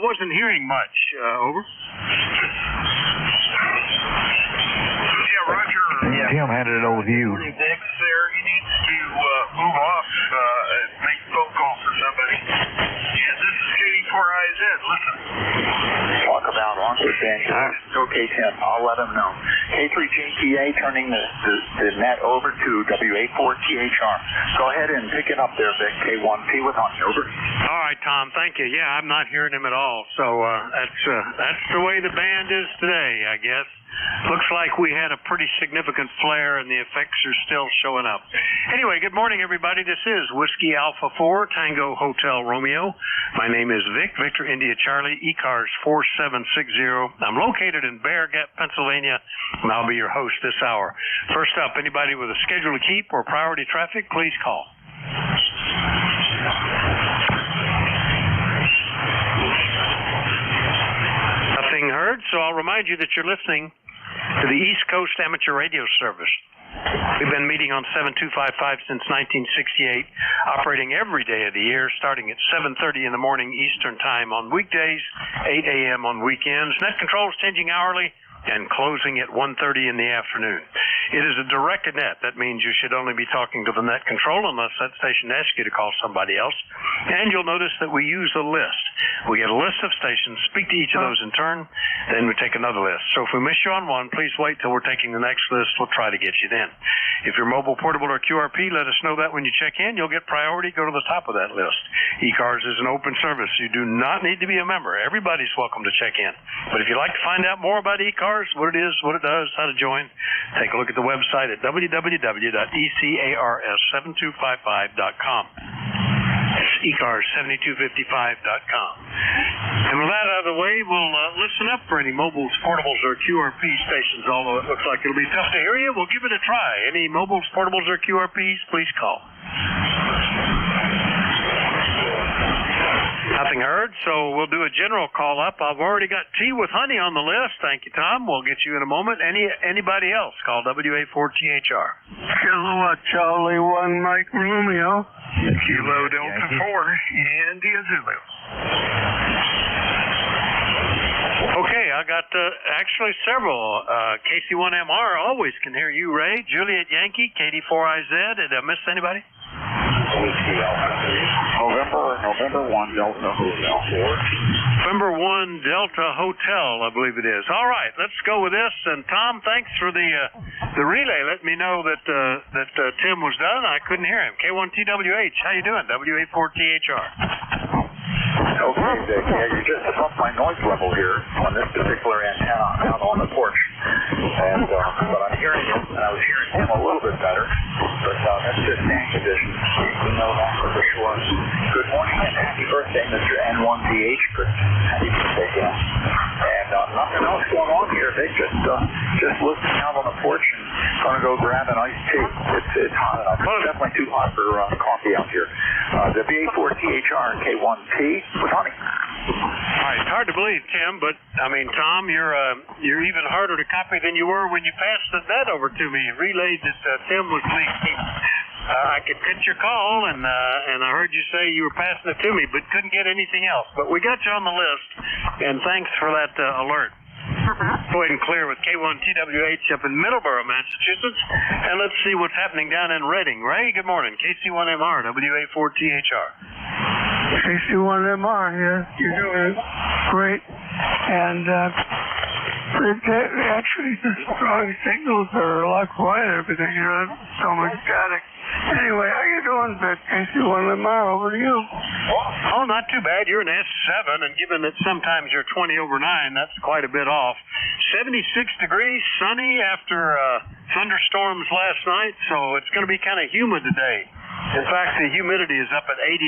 wasn't hearing much. Over. Yeah, Roger. Yeah. Tim handed it over to you. There, he needs to move off and make a phone call for somebody. Yeah, this is KD4IZ. Listen. Talk about onward evangelist. Okay, Tim, I'll let him know. K3JTA turning the net over to WA4THR. Go ahead and pick it up there, Vic. K1P with honey. Over. All right, Tom. Thank you. Yeah, I'm not hearing him at all. So that's the way the band is today, I guess. Looks like we had a pretty significant flare, and the effects are still showing up. Anyway, good morning, everybody. This is Whiskey Alpha 4, Tango Hotel Romeo. My name is Vic, Victor India Charlie, ECARS 4760. I'm located in Bear Gap, Pennsylvania, and I'll be your host this hour. First up, anybody with a schedule to keep or priority traffic, please call. Nothing heard, so I'll remind you that you're listening to the East Coast Amateur Radio Service. We've been meeting on 7255 since 1968, operating every day of the year, starting at 7:30 in the morning Eastern Time on weekdays, 8 a.m. on weekends. Net controls changing hourly and closing at 1:30 in the afternoon. It is a directed net. That means you should only be talking to the net control unless that station asks you to call somebody else. And you'll notice that we use a list. We get a list of stations, speak to each of those in turn, then we take another list. So if we miss you on one, please wait till we're taking the next list. We'll try to get you then. If you're mobile, portable, or QRP, let us know that when you check in. You'll get priority. Go to the top of that list. ECARS is an open service. You do not need to be a member. Everybody's welcome to check in. But if you'd like to find out more about ECARS, what it is, what it does, how to join, take a look at the website at www.ECARS7255.com. It's ECARS7255.com. And with that out of the way, we'll listen up for any mobiles, portables, or QRP stations, although it looks like it'll be tough to hear you. We'll give it a try. Any mobiles, portables, or QRPs, please call. Nothing heard, so we'll do a general call up. I've already got tea with honey on the list. Thank you, Tom. We'll get you in a moment. Anybody else? Call WA4THR. Kilo Charlie 1 Mike Romeo. Kilo Delta 4 India Zulu. Okay, I got actually several. KC1MR always can hear you, Ray. Juliet Yankee, KD4IZ. Did I miss anybody? November 1 Delta Hotel. November 1 Delta Hotel, I believe it is. All right, let's go with this. And Tom, thanks for the relay. Let me know that Tim was done. I couldn't hear him. K1TWH, how you doing? WA4THR. Okay, Dick. Yeah, you're just above my noise level here on this particular antenna out on the porch. And but I'm hearing it, and I was hearing him a little bit better. But that's just standing conditions. You know that for sure. Good morning and happy birthday, Mr. N1PH. Happy birthday, Dan. And nothing else going on here. They just listening out on the porch and gonna go grab an iced tea. It's hot enough. It's definitely too hot for coffee out here. The WA4THR and K1T with honey. All right, it's hard to believe, Tim, but I mean, Tom, you're even harder to copy than you were when you passed the net over to me. You relayed that Tim was leaking. I could get your call, and I heard you say you were passing it to me, but couldn't get anything else. But we got you on the list, and thanks for that alert. Go ahead and clear with K1TWH up in Middleborough, Massachusetts, and let's see what's happening down in Reading. Ray, good morning. KC1MR, WA4THR. KC1MR here. You're doing great. And actually, the strong signals are a lot quieter because you're on so much static. Anyway, how you doing, Vic? KC1MR, over to you. Oh, not too bad. You're an S7, and given that sometimes you're 20 over 9, that's quite a bit off. 76 degrees, sunny after thunderstorms last night, so it's going to be kind of humid today. In fact, the humidity is up at 89%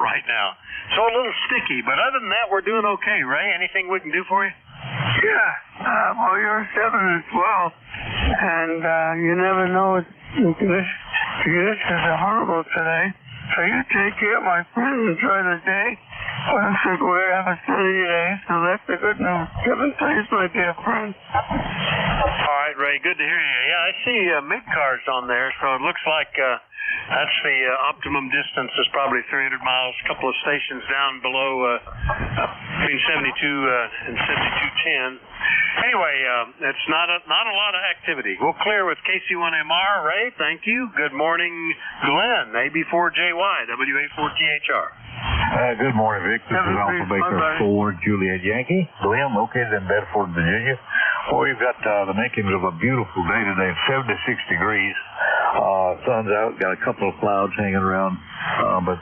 right now. So a little sticky, but other than that, we're doing okay. Ray, anything we can do for you? Yeah. Well, you're a 7 as well, and you never know. The conditions are horrible today. So you take care, my friend. Enjoy the day. Looks like we're going to have a sunny day, so that's the good news. Kevin, thanks, my dear friend. All right, Ray, good to hear you. Yeah, I see ECARS on there, so it looks like that's the optimum distance is probably 300 miles, a couple of stations down below between 72 and 7210. Anyway, it's not a lot of activity. We'll clear with KC1MR. Ray, thank you. Good morning, Glenn, AB4JY, WA4THR. Good morning, Vic. This is Alpha Baker 4, Juliet Yankee. Glenn, located in Bedford, Virginia. Well, we've got the makings of a beautiful day today, 76 degrees. Sun's out, got a couple of clouds hanging around, but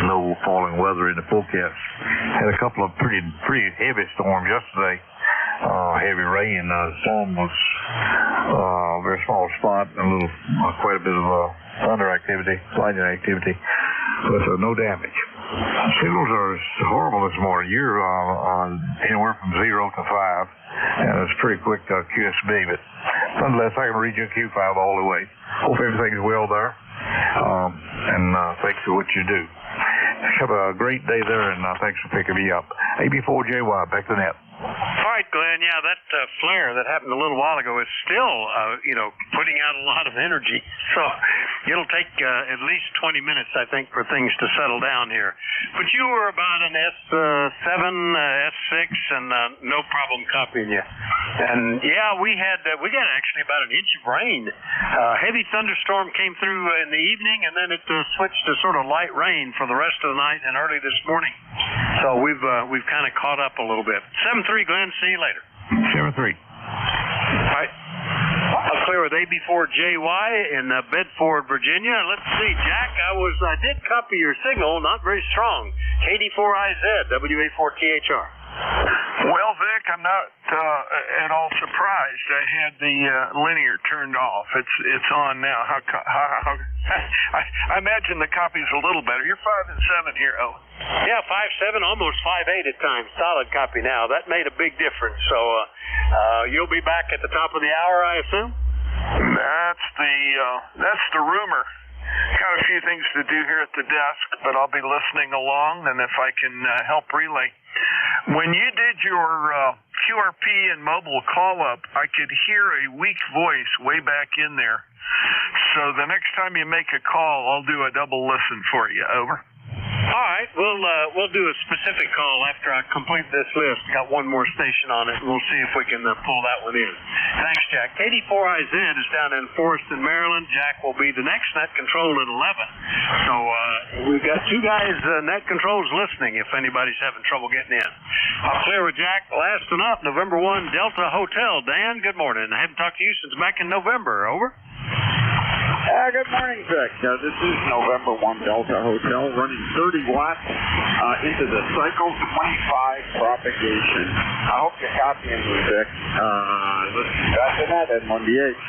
no falling weather in the forecast. Had a couple of pretty heavy storms yesterday. Heavy rain. Some was a very small spot, quite a bit of thunder activity, lightning activity, but no damage. Signals are horrible this morning. You're anywhere from 0 to 5, and it's pretty quick QSB, but nonetheless, I can read you Q5 all the way. Hope everything's well there, and thanks for what you do. Have a great day there, and thanks for picking me up. AB4JY, back to the net. All right, Glenn. Yeah, that flare that happened a little while ago is still, putting out a lot of energy. So it'll take at least 20 minutes, I think, for things to settle down here. But you were about an S7, S6, and no problem copying you. And yeah, we got actually about an inch of rain. Heavy thunderstorm came through in the evening, and then it switched to sort of light rain for the rest of the night and early this morning. So we've kind of caught up a little bit. 7-3, Glenn. See you later. 7-3. All right. I'll clear with AB4JY in Bedford, Virginia. Let's see, Jack. I did copy your signal, not very strong. KD4IZ, WA4THR. Well, Vic, I'm not at all surprised. I had the linear turned off. It's on now. I imagine the copy's a little better. You're 5 and 7 here, Owen. Yeah, 5.7, almost 5.8 at times. Solid copy now. That made a big difference. So you'll be back at the top of the hour, I assume? That's the rumor. Got a few things to do here at the desk, but I'll be listening along, and if I can help relay. When you did your QRP and mobile call-up, I could hear a weak voice way back in there. So the next time you make a call, I'll do a double listen for you. Over. All right, we'll do a specific call after I complete this list. Got one more station on it, and we'll see if we can pull that one in. Thanks, Jack. KD4IZ is down in Forreston, Maryland. Jack will be the next net control at 11. So we've got two guys net controls listening if anybody's having trouble getting in. I'll clear with Jack. Last one up, November 1, Delta Hotel. Dan, good morning. I haven't talked to you since back in November. Over. Good morning, Vic. This is November 1 Delta Hotel running 30 watts into the cycle 25 propagation. I hope you're copying me, Vic. That's that at 1DH.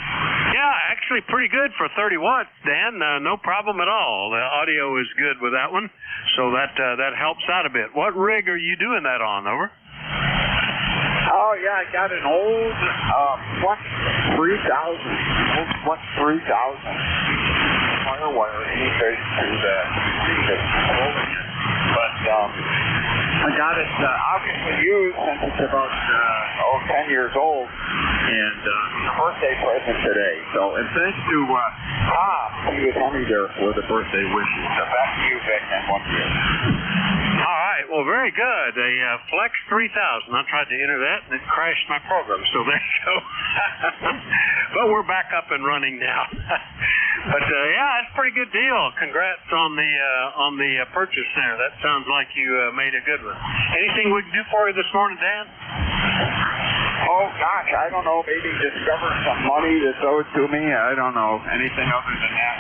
Yeah, actually pretty good for 30 watts, Dan. No problem at all. The audio is good with that one, so that helps out a bit. What rig are you doing that on? Over. Oh, yeah, I got an old Flux 3000. Flux 3000 firewire interface to the controller. But I got it obviously used since it's about 10 years old. And it's a birthday present today. So, and thanks to Tom, he was on me there for the birthday wishes. So back to you, Vic, and 1DH. All right, well, very good. A Flex 3000. I tried to enter that, and it crashed my program, so there you go. But we're back up and running now. But, yeah, it's a pretty good deal. Congrats on the purchase there. That sounds like you made a good one. Anything we can do for you this morning, Dan? Oh, gosh, I don't know. Maybe discover some money that's owed to me. I don't know. Anything other than that.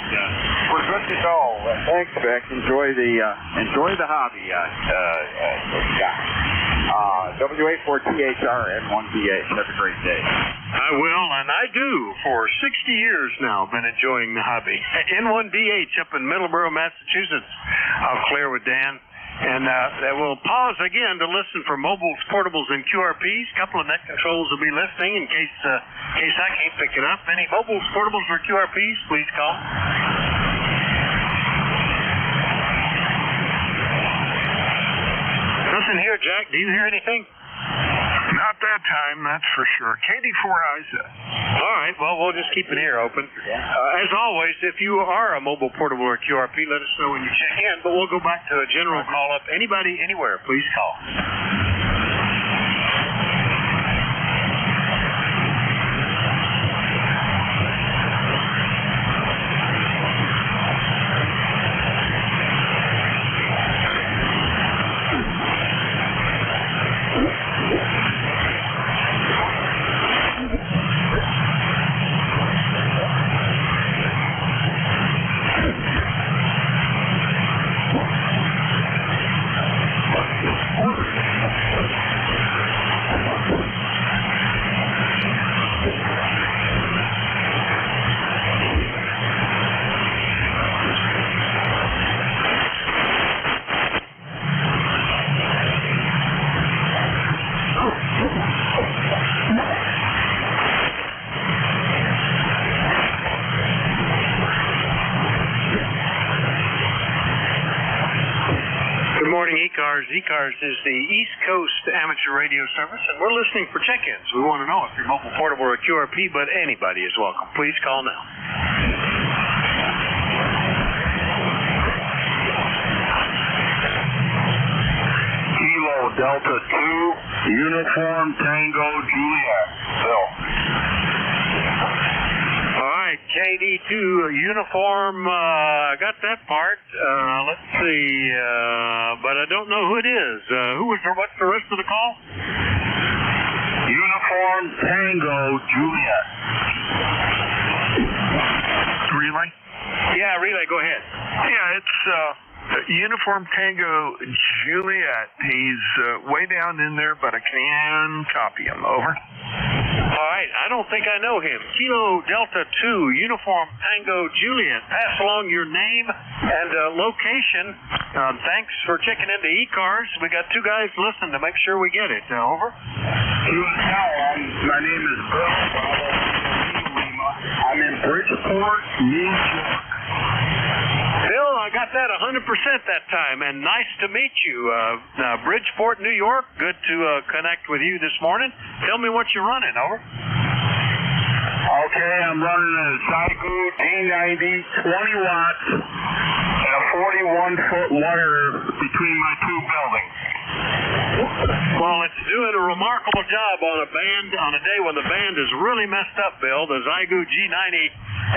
We're good to go. Thanks, Vic. Enjoy the hobby. W84THR and 1DH. Have a great day. I will, and I do. For 60 years now, been enjoying the hobby. N1DH up in Middleborough, Massachusetts. I'll clear with Dan. And we'll pause again to listen for mobiles, portables, and QRPs. A couple of net controls will be listening in case I can't pick it up. Any mobiles, portables, or QRPs, please call. Nothing here, Jack. Do you hear anything? Not that time, that's for sure. KD4IZ. All right, well, we'll just keep an ear open. As always, if you are a mobile, portable, or QRP, let us know when you check in, but we'll go back to a general call-up. Anybody, anywhere, please call. ECARS. ECARS is the East Coast Amateur Radio Service, and we're listening for check-ins. We want to know if you're mobile, portable, or QRP, but anybody is welcome. Please call now. Kilo Delta 2, Uniform Tango Juliet. Bill. All right, KD2 uniform. I got that part. Let's see, but I don't know who it is. What's the rest of the call? Uniform Tango Juliet. Relay? Yeah, relay. Go ahead. Yeah, it's Uniform Tango Juliet. He's way down in there, but I can copy him. Over. All right, I don't think I know him. Kilo Delta 2, Uniform Tango Juliet. Pass along your name and location. Thanks for checking into ECARS. We got two guys listening to make sure we get it. Over. My name is Bill. I'm in Bridgeport, New York. Bill, I got that 100% that time, and nice to meet you. Bridgeport, New York, good to connect with you this morning. Tell me what you're running, over. Okay, I'm running a Zygo D90 20 watts and a 41-foot water between my two buildings. Well, it's doing a remarkable job on a day when the band is really messed up, Bill. The Zygu G90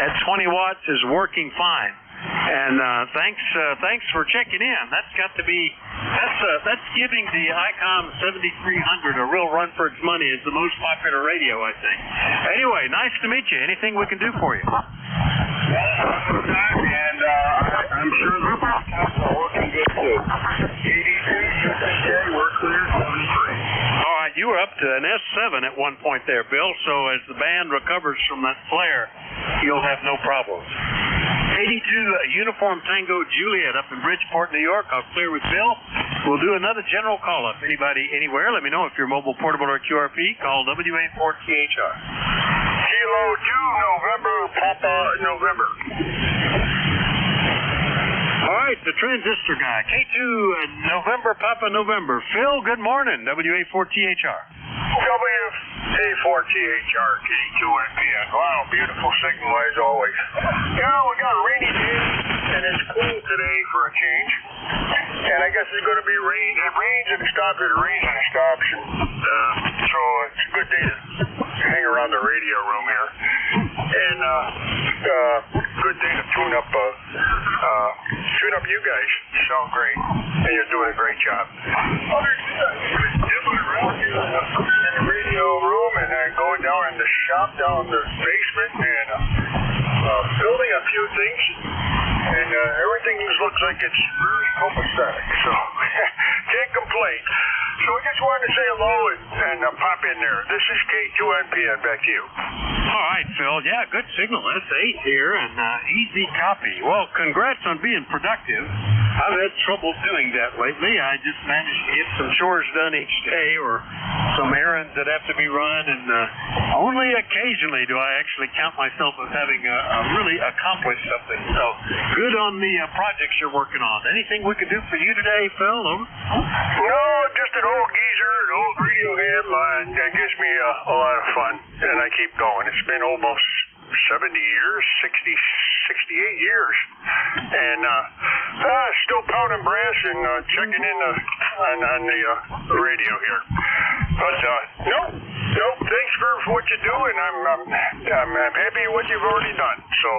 at 20 watts is working fine. And thanks for checking in. That's got to be that's giving the ICOM 7300 a real run for its money. It's the most popular radio, I think. Anyway, nice to meet you. Anything we can do for you? And I'm sure the podcasts are working good too. 82, we're clear, 73. All right, you were up to an S7 at one point there, Bill. So as the band recovers from that flare, you'll have no problems. 82 Uniform Tango Juliet up in Bridgeport, New York. I'll clear with Bill. We'll do another general call-up. Anybody, anywhere, let me know if you're mobile, portable, or QRP. Call WA4THR. Kilo 2, November, Papa, November. All right, the transistor guy. K2, November, Papa, November. Phil, good morning. WA4THR. WA4THR, K2NPN. Wow, beautiful signal as always. Yeah, we got a rainy day, and it's cool today for a change. And I guess it's going to be rain. It rains and it stops, it rains and it stops. So it's a good day to hang around the radio room here. And good day to tune up you guys. You sound great, and you're doing a great job. Dibbling around here in the radio room and then going down in the shop, down the basement, and building a few things. And everything looks like it's very copacetic, so can't complain. So I just wanted to say hello and pop in there. This is K2NPN, back to you. All right, Phil. Yeah, good signal. That's 8 here, and easy copy. Well, congrats on being productive. I've had trouble doing that lately. I just managed to get some chores done each day or some errands that have to be run, and only occasionally do I actually count myself as having really accomplished something. So good on the projects you're working on. Anything we can do for you today, Phil? Over? No, just an old geezer, an old radio ham. That gives me a lot of fun, and I keep going. It's been almost 70 years, 68 years, and still pounding brass and checking in on the radio here. But no, thanks for what you do, and I'm happy with what you've already done. So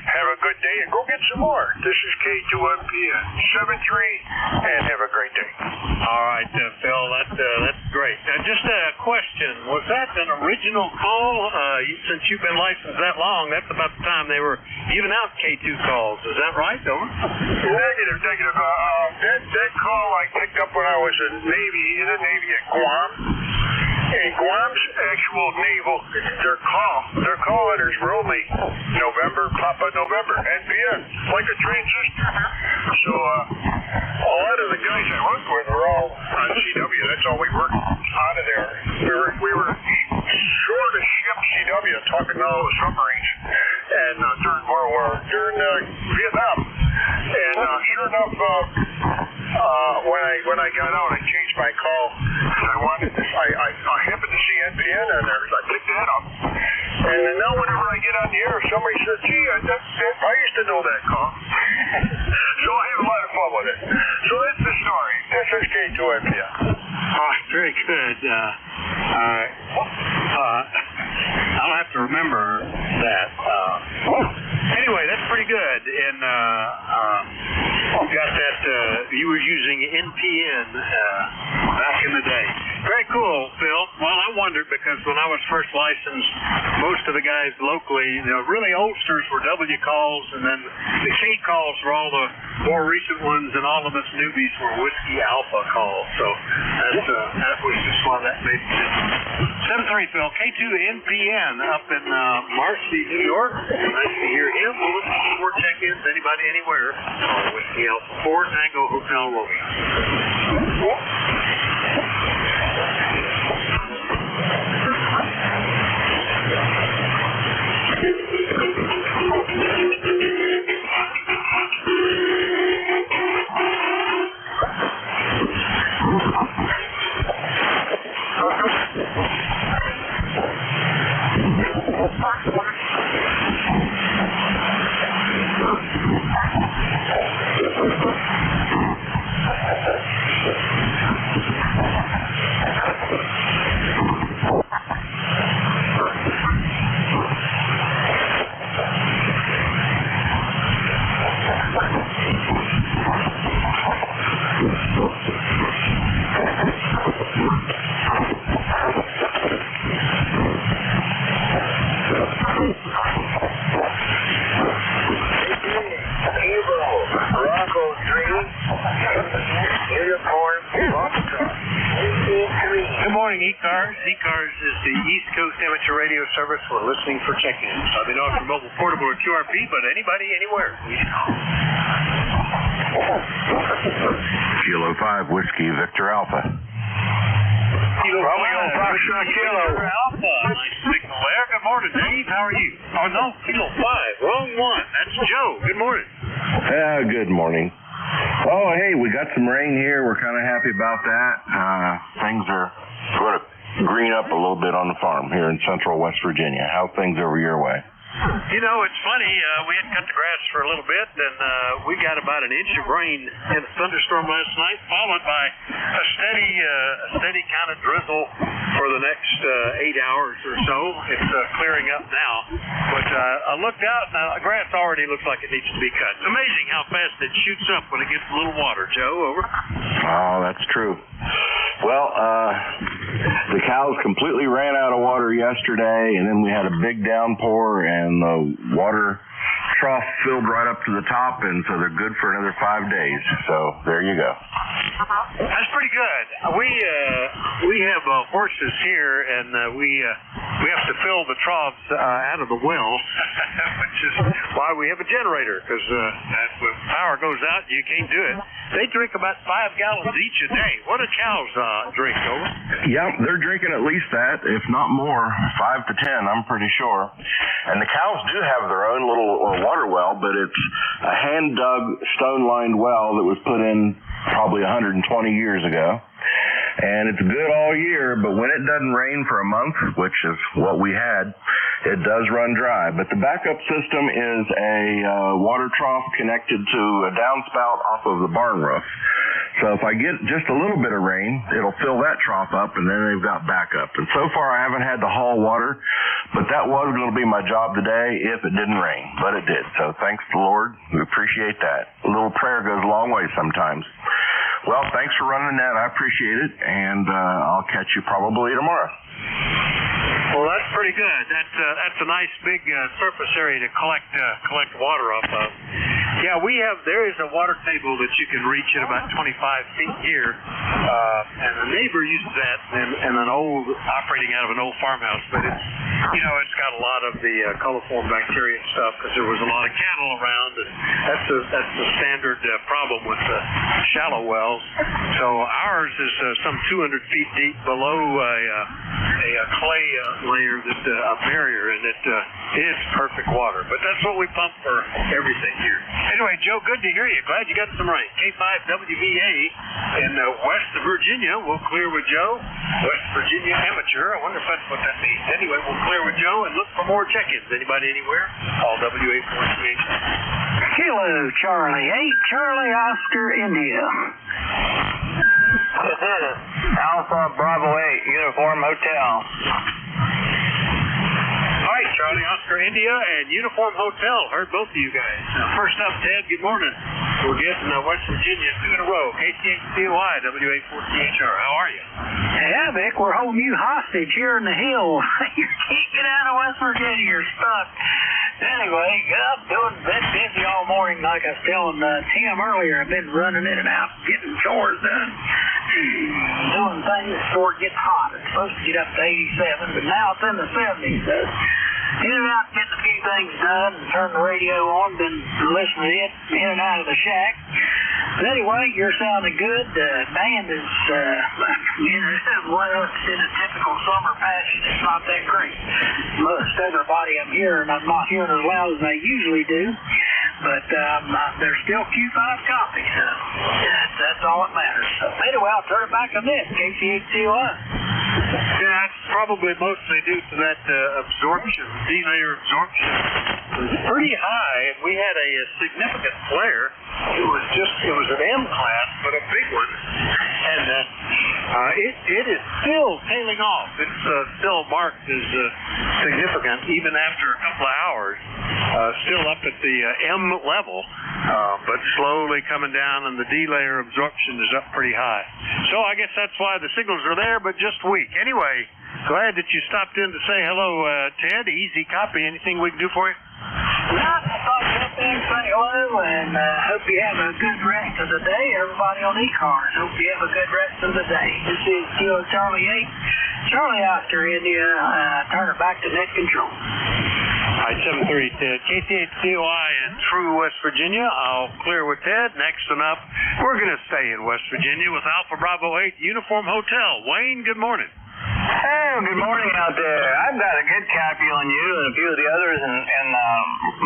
have a good day and go get some more. This is K2NPN 73, and have a great day. All right, Phil, that's great. Just a question: was that an original call? Since you've been licensed that long, that's about the time they were giving out K2 calls. Is that right, Over? Negative. That call I picked up when I was in the Navy at Guam. And Guam's actual naval, their call letters were only November, Papa, November, NPN, like a transistor. So a lot of the guys I worked with were all on CW. That's all we worked out of there. We were short of ship CW, talking to all the submarines, and during Vietnam. And sure enough, when I got out, I changed my call. I happened to see NPN on there, so I picked that up. And now whenever I get on the air, somebody says, gee, I used to know that call. So I have a lot of fun with it. So that's the story. This is K2NPN. Very good. I'll have to remember that. Anyway, that's pretty good. And got that, you were using NPN back in the day. Very cool, Phil. Well, I wondered because when I was first licensed, most of the guys locally, really oldsters were W calls, and then the K calls were all the more recent ones, and all of us newbies were Whiskey Alpha calls. So that was just why that made sense. 73, Phil. K2 NPN up in Marcy, New York. Nice to hear him. We'll look for check-ins. Anybody, anywhere. Whiskey Alpha 4 Tango Hotel Romeo. ECARS. ECARS is the East Coast Amateur Radio Service. We're listening for check-ins. I mean, not for mobile, portable, or QRP, but anybody, anywhere. Kilo 5 Whiskey Victor Alpha. Kilo 5 Foxtrot Kilo. Victor Alpha. Nice signal there. Good morning, Dave. How are you? Oh, no, Kilo 5. Wrong one. That's Joe. Good morning. Good morning. Oh, hey, we got some rain here. We're kind of happy about that. Things are going to green up a little bit on the farm here in central West Virginia. How things over your way? You know, it's funny. We had cut the grass for a little bit, and we got about an inch of rain in a thunderstorm last night, followed by a steady kind of drizzle for the next 8 hours or so. It's clearing up now, but I looked out, and the grass already looks like it needs to be cut. It's amazing how fast it shoots up when it gets a little water. Joe, over. Oh, that's true. Well, the cows completely ran out of water yesterday, and then we had a big downpour, and the water trough filled right up to the top, and so they're good for another 5 days. So there you go. That's pretty good. We have horses here, and we have to fill the troughs out of the well, which is why we have a generator, because when power goes out, you can't do it. They drink about 5 gallons each a day. What do cows drink, over? Yeah, they're drinking at least that, if not more, 5 to 10, I'm pretty sure. And the cows do have their own little water well, but it's a hand-dug, stone-lined well that was put in probably 120 years ago. And it's good all year, but when it doesn't rain for a month, which is what we had, it does run dry. But the backup system is a water trough connected to a downspout off of the barn roof. So if I get just a little bit of rain, it'll fill that trough up, and then they've got backup. And so far I haven't had to haul water, but that was going to be my job today if it didn't rain. But it did. So thanks to the Lord. We appreciate that. A little prayer goes a long way sometimes. Well, thanks for running that. I appreciate it, and I'll catch you probably tomorrow. Well, that's pretty good. That's a nice big surface area to collect water off of. Yeah, there is a water table that you can reach at about 25 feet here, and the neighbor uses that in an operating out of an old farmhouse, but it's got a lot of the coliform bacteria and stuff because there was a lot of cattle around, and that's the standard problem with shallow wells. So ours is some 200 feet deep below a clay layer, a barrier, and it is perfect water. But that's what we pump for everything here. Anyway, Joe, good to hear you. Glad you got some rain. K5WVA in West Virginia. We'll clear with Joe. West Virginia Amateur. I wonder if that's what that means. Anyway, we'll clear with Joe and look for more check-ins. Anybody anywhere? Call WA428. Kilo Charlie 8, Charlie Oscar India. This is Alpha Bravo 8, Uniform Hotel. All right, Charlie Oscar India and Uniform Hotel. Heard both of you guys. First up, Ted, good morning. We're getting West Virginia 2 in a row. KCHCY, WA4THR. How are you? Yeah, Vic, we're holding you hostage here in the hills. You can't get out of West Virginia. You're stuck. Anyway, I've been busy all morning, like I was telling Tim earlier. I've been running in and out, getting chores done, doing things before it gets hot. It's supposed to get up to 87, but now it's in the 70s. So in and out, getting a few things done, and turn the radio on, been listening to it in and out of the shack. But anyway, you're sounding good. The band is, well, it's in a typical summer fashion. It's not that great. Most everybody I'm hearing, I'm not hearing as loud as I usually do. But there's still Q5 copy, so that's all that matters. So anyway, I'll turn it back on this, KCHCY. Yeah, it's probably mostly due to that absorption, D-layer absorption. It was pretty high, and we had a significant flare. It was an M class, but a big one. And it is still tailing off. It's still marked as significant, even after a couple of hours. Still up at the M level, but slowly coming down, and the D-layer absorption is up pretty high. So I guess that's why the signals are there, but just weak. Anyway, glad that you stopped in to say hello, Ted. Easy copy. Anything we can do for you? No, I thought I'd stop in and say hello, and hope you have a good rest of the day. Everybody on ECARS, hope you have a good rest of the day. This is Kilo Charlie 8, Charlie Oscar, India, turn it back to net control. All right, 730 Ted. KC8COI in True, West Virginia. I'll clear with Ted. Next one up, we're going to stay in West Virginia with Alpha Bravo 8 Uniform Hotel. Wayne, good morning. Hey, good morning out there. I've got a good copy on you and a few of the others in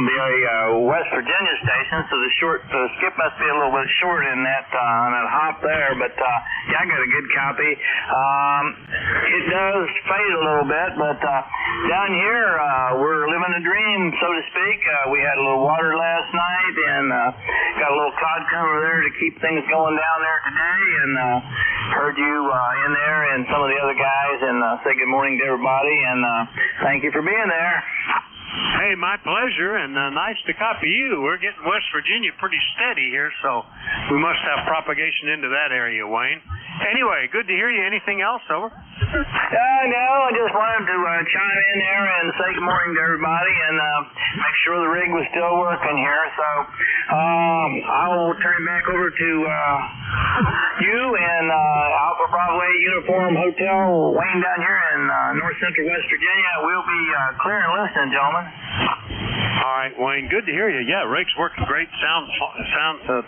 the West Virginia station, so the skip must be a little bit short in that on that hop there, but yeah, I got a good copy. It does fade a little bit, but down here we're living a dream, so to speak. We had a little water last night and got a little cloud cover there to keep things going down there today, and heard you in there and some of the other guys, and say good morning to everybody, and thank you for being there. Hey, my pleasure, and nice to copy you. We're getting West Virginia pretty steady here, so we must have propagation into that area, Wayne. Anyway, good to hear you. Anything else, over? No, I just wanted to chime in there and say good morning to everybody and make sure the rig was still working here. So I'll turn it back over to you and Alpha Bravo 8 Uniform Hotel, Wayne down here in north central West Virginia. We'll be clear and listening, gentlemen. All right, Wayne, good to hear you. Yeah, rig's working great. Sounds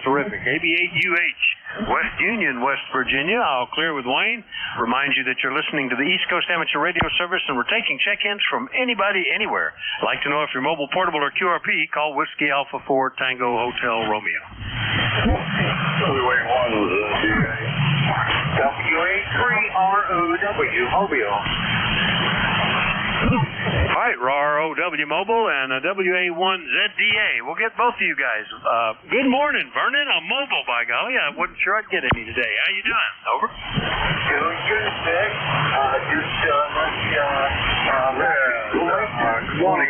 terrific. AB8UH, West Union, West Virginia. I'll clear with Wayne. Remind you that you're listening to the East Coast Amateur Radio Service, and we're taking check-ins from anybody, anywhere. Like to know if you're mobile, portable, or QRP, call Whiskey Alpha 4 Tango Hotel Romeo. WA3ROW, Mobile. All right, ROW Mobile and WA1ZDA. We'll get both of you guys. Good morning, Vernon. I'm mobile, by golly. I wasn't sure I'd get any today. How you doing? Over. Doing good, Vic. Good morning,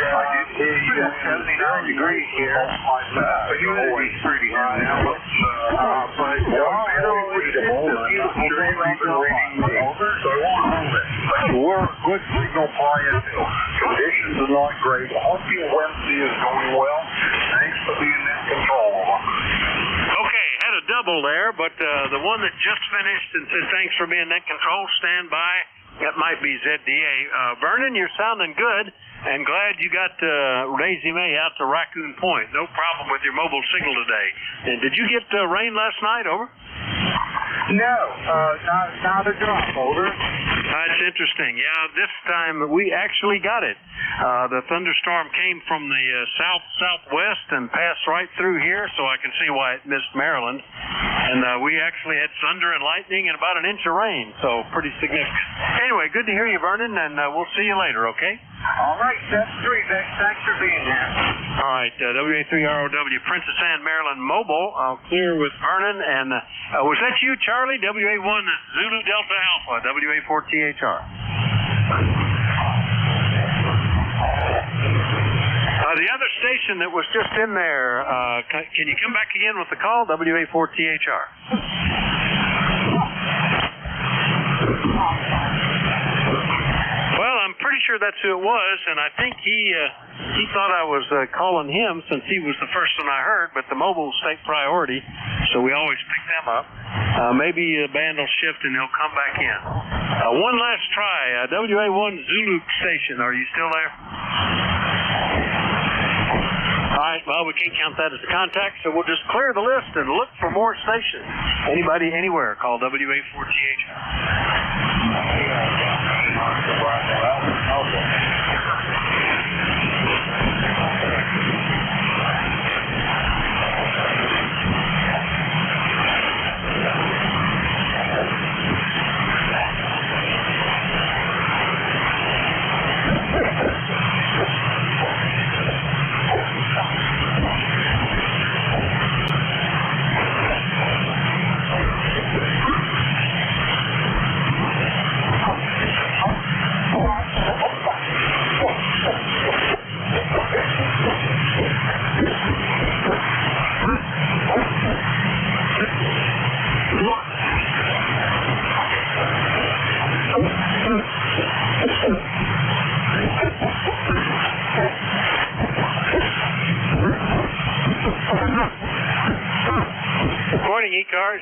I did hear you at 79 degrees here. Humidity's pretty high now. But beautiful day right now. So I want to move it. We're good signal flying. Conditions are not great. Hope your Wednesday is going well. Thanks for being in control. Okay, had a double there, but the one that just finished and said thanks for being in control, stand by. That might be ZDA. Vernon, you're sounding good, and glad you got Raisy May out to Raccoon Point. No problem with your mobile signal today. And did you get rain last night, over? No, not a drop, over. That's interesting. Yeah, this time we actually got it. The thunderstorm came from the southwest and passed right through here, so I can see why it missed Maryland. And we actually had thunder and lightning and about an inch of rain, so pretty significant. Anyway, good to hear you, Vernon, and we'll see you later, okay? All right, that's great. Thanks for being here. All right, WA3ROW, Princess Anne, Maryland Mobile. I'll clear with Vernon. And was that you, Charlie? WA1 Zulu Delta Alpha, WA4THR. The other station that was just in there, can you come back again with the call? WA4THR. Well, I'm pretty sure that's who it was, and I think he thought I was calling him since he was the first one I heard, but the mobile's take priority, so we always pick them up. Maybe the band will shift and he'll come back in. One last try. WA1 Zulu station, are you still there? All right, well, we can't count that as a contact, so we'll just clear the list and look for more stations. Anybody, anywhere, call WA4THR.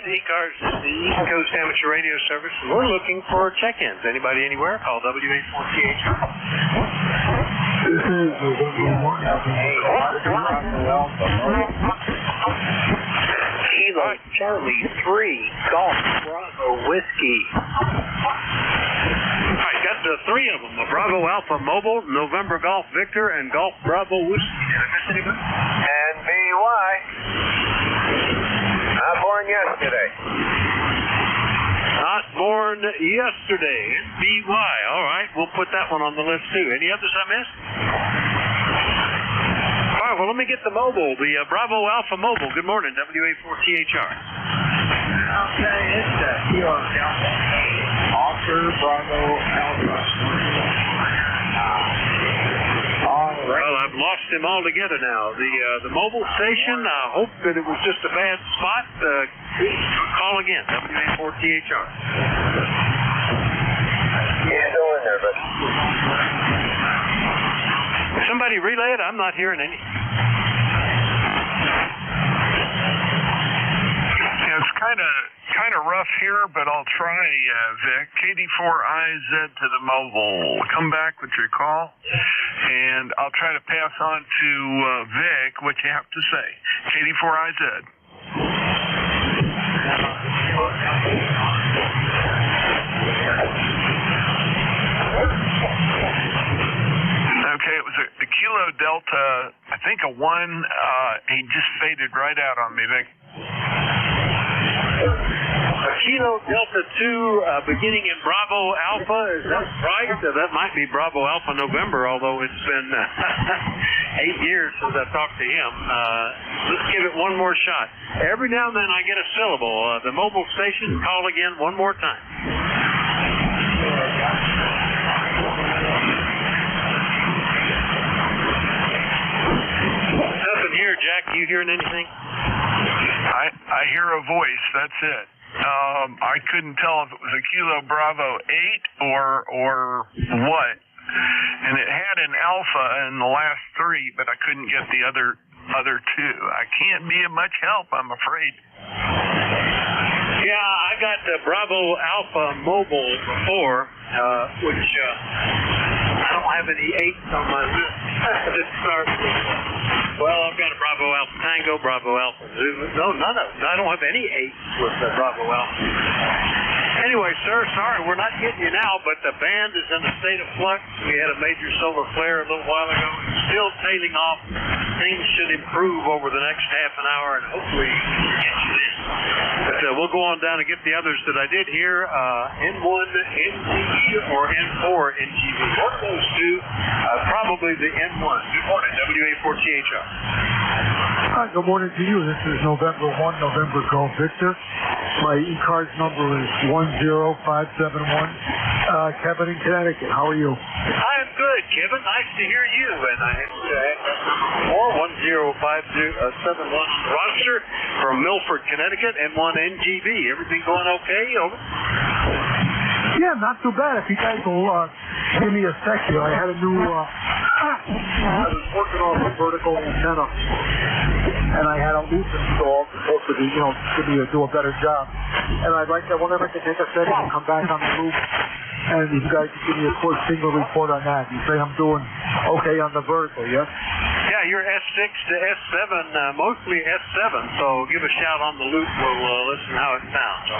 ECARS is the East Coast Amateur Radio Service. We're looking for check-ins. Anybody anywhere? Call WA4THR. This is Kilo Charlie 3 Golf Bravo Whiskey. All right, got the three of them: the Bravo Alpha Mobile, November Golf Victor, and Golf Bravo Whiskey. Did I miss anybody? And BY. Not born yesterday. Not born yesterday. BY. All right, we'll put that one on the list too. Any others I missed? All right, well, let me get the mobile, the Bravo Alpha Mobile. Good morning, WA4THR. Okay, it's Kilo Delta 8, Oscar Bravo Alpha. Well, I've lost him altogether now. The mobile station, I hope that it was just a bad spot. Call again, WA4THR. He's still in there, but... Somebody relay it? I'm not hearing any. Yeah, it's kind of rough here, but I'll try, Vic. KD4IZ to the mobile. Come back with your call, and I'll try to pass on to Vic what you have to say. KD4IZ. Okay, it was a Kilo Delta, I think a 1. He just faded right out on me, Vic. A Kilo Delta 2 beginning in Bravo Alpha, is that right? That might be Bravo Alpha November, although it's been 8 years since I talked to him. Let's give it one more shot. Every now and then I get a syllable. The mobile station, call again one more time. Nothing here, Jack. You hearing anything? I hear a voice. That's it. I couldn't tell if it was a Kilo Bravo 8 or what. And it had an Alpha in the last 3, but I couldn't get the other 2. I can't be of much help, I'm afraid. Yeah, I got the Bravo Alpha Mobile before, which I don't have any 8s on my list. Well, I've got a Bravo Alpha Tango, Bravo Alpha Zulu. No, none of them. I don't have any 8s with the Bravo Alpha. Anyway, sir, sorry, we're not getting you now, but the band is in a state of flux. We had a major solar flare a little while ago. It's still tailing off. Things should improve over the next half an hour, and hopefully get you in. But we'll go on down and get the others that I did hear. N1 NGV or N4 NGV. One of those two, probably the N1. Good morning, WA4THR. Hi, good morning to you. This is November 1, November Golf Victor. My ECARS number is 10571. Kevin in Connecticut. How are you? I am good, Kevin. Nice to hear you. And I have 10571 roster from Milford, Connecticut, and 1 NGV. Everything going okay? Over? Yeah, not too bad. If you guys will give me a sec here, I had a new. I was working on a vertical antenna, and I had a loop installed supposed to be, do a better job. And I'd like to, whenever I can take a second and come back on the loop, and you guys can give me a quick signal report on that. You say I'm doing okay on the vertical, yes? Yeah, you're S6 to S7, mostly S7. So give a shout on the loop. We'll listen how it sounds.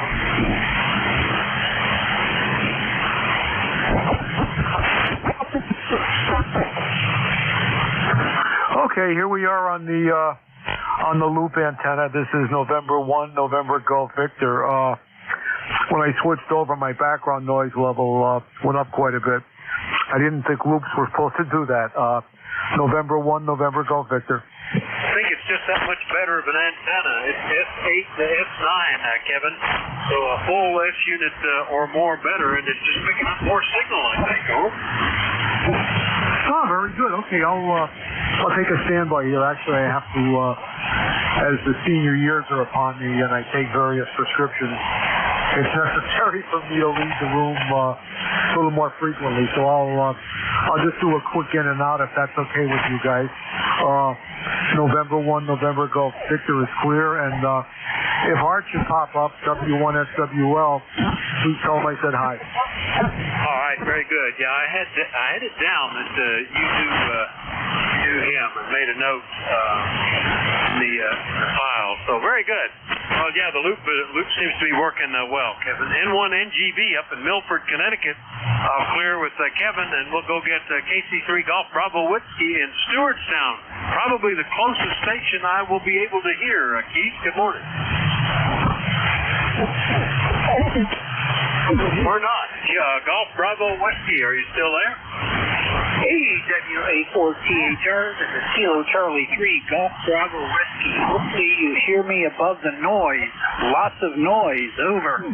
Okay, here we are on the loop antenna. This is November 1, November Golf Victor. When I switched over, my background noise level went up quite a bit. I didn't think loops were supposed to do that. November 1, November Golf Victor. I think it's just that much better of an antenna. It's S8 to S9, Kevin. So a full S unit or more better, and it's just picking up more signal, I think. Oh, very good. Okay, I'll take a standby here. Actually, I have to, as the senior years are upon me and I take various prescriptions, it's necessary for me to leave the room a little more frequently. So I'll just do a quick in and out if that's okay with you guys. November 1, November Golf Victor is clear, and If Art should pop up, W1SWL, please tell him I said hi. All right, very good. Yeah, I had it down that you knew him and made a note in the file. So very good. Well, yeah, the loop seems to be working well, Kevin. N1NGB up in Milford, Connecticut. I'll clear with Kevin, and we'll go get KC3 Golf Bravo Whiskey in Stewartstown. Probably the closest station I will be able to hear. Keith, good morning. Or not. Golf Bravo Whiskey, are you still there? WA4THR, this is Kilo Charlie 3, Golf Bravo Whiskey. Hopefully you hear me above the noise. Lots of noise. Over.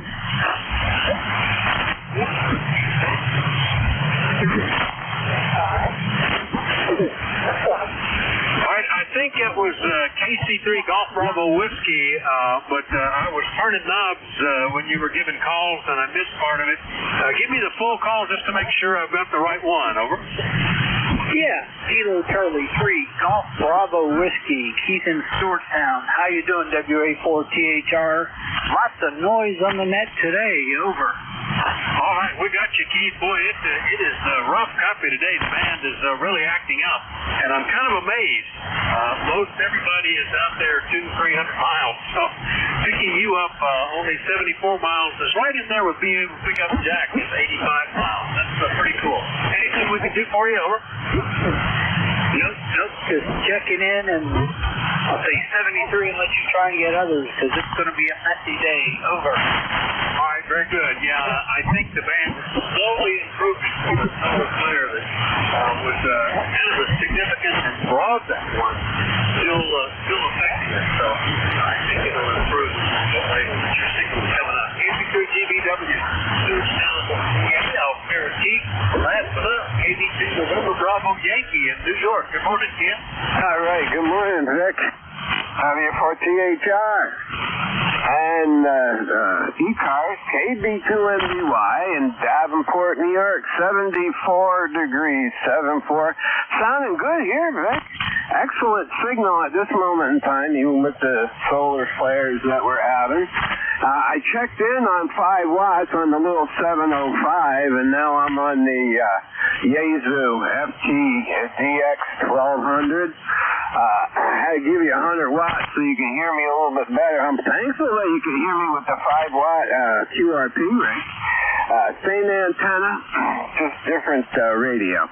I think it was KC3 Golf Bravo Whiskey, but I was turning knobs when you were giving calls, and I missed part of it. Give me the full call just to make sure I've got the right one. Over. Yeah, Kilo Charlie 3, Golf Bravo Whiskey, Keith in Stewartstown. How you doing, WA4THR? Lots of noise on the net today. Over. All right, we got you, Keith. Boy, it is rough copy today. The band is really acting up, and I'm kind of amazed. Most everybody is out there 200-300 miles, so picking you up only 74 miles is right in there with being able to pick up Jack at 85 miles. That's pretty cool. Anything we can do for you? Over. Nope, just checking in, and I'll say 73 and let you try and get others, because it's going to be a messy day. Over. All right, very good. Yeah, I think the band is slowly improving. It's so clear that was kind of a significant and broad that one still affecting it. So I think it'll improve. Your signal's coming up. KC3GBW. Keith, last but up, KD2 November Bravo Yankee in New York. Good morning, Ken. All right, good morning, Vic. W4THR. And ECARS, KB2MBY in Davenport, New York, 74 degrees, 74. Sounding good here, Vic. Excellent signal at this moment in time, even with the solar flares that we're having. I checked in on 5 watts on the little 705, and now I'm on the Yaesu FT DX 1200. I had to give you 100 watts so you can hear me a little bit better. I'm thankful that you can hear me with the 5-watt QRP ring. Same antenna, just different radio.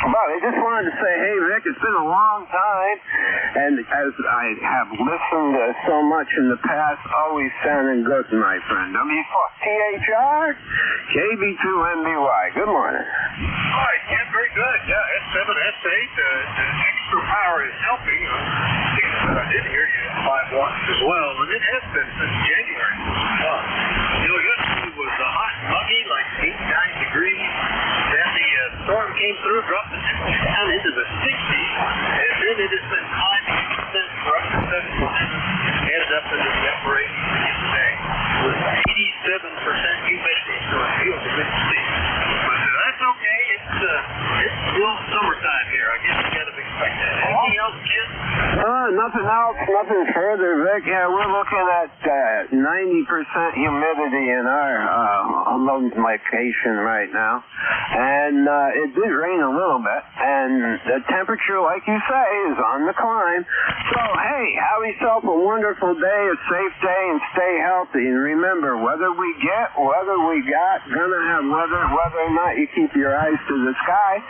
But I just wanted to say, hey, Vic, it's been a long time, and as I have listened so much in the past, always sounding good, my friend. W4THR, KB2MBY. Good morning. All right, Ken, very good. Yeah, S7, S8, the extra power is helping. I did hear you at 5 watts as well, and it has been since January. Yesterday was hot and muggy, like 89 degrees. Then the storm came through, dropped the temperature down into the 60s, and then it has been climbing since we're up to 77, headed up into the upper 80s again today, with 87% humidity, so it feels a bit steep. But that's okay. It's still summertime here. I guess you got to expect that. Anything else, Kid? Nothing else, nothing further, Vic. Yeah, we're looking at 90% humidity in our location right now. And it did rain a little bit. And the temperature, like you say, is on the climb. So, hey, have yourself a wonderful day, a safe day, and stay healthy. And remember, whether we got, gonna have weather, whether or not you keep your eyes to the sky,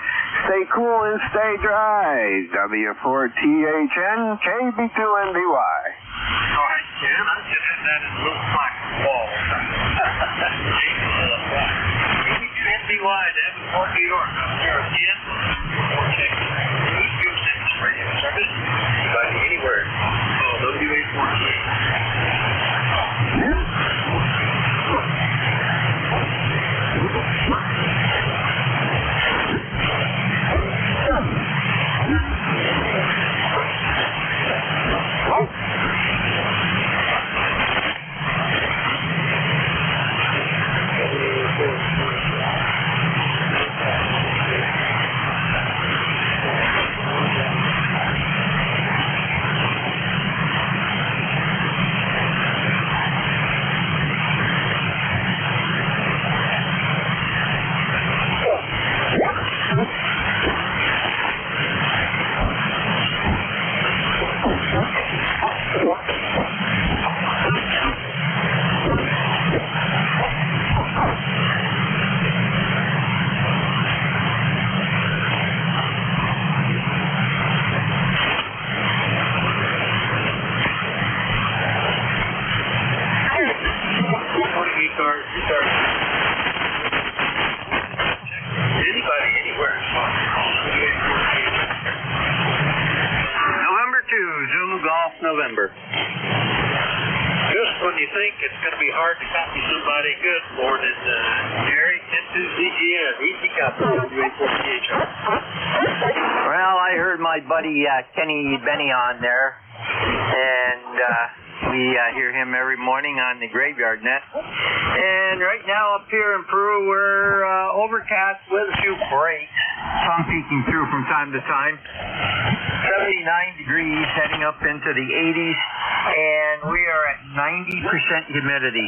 stay cool and stay dry. W4THN, KB2MBY. All right, Ken, I just had that in a little black wall. KB2MBY, Davenport, New York. I'm here again. East Coast Radio Service. Anybody, anywhere. WA48. November. Just when you think it's going to be hard to copy somebody, good morning, Jerry, into ZGN, Easy Copy, WA48HR. Well, I heard my buddy Kenny Benny on there, and we hear him every morning on the Graveyard Net. And right now up here in Peru, we're overcast with a few breaks. Sun peeking through from time to time. 79 degrees, heading up into the 80s, and we are at 90% humidity.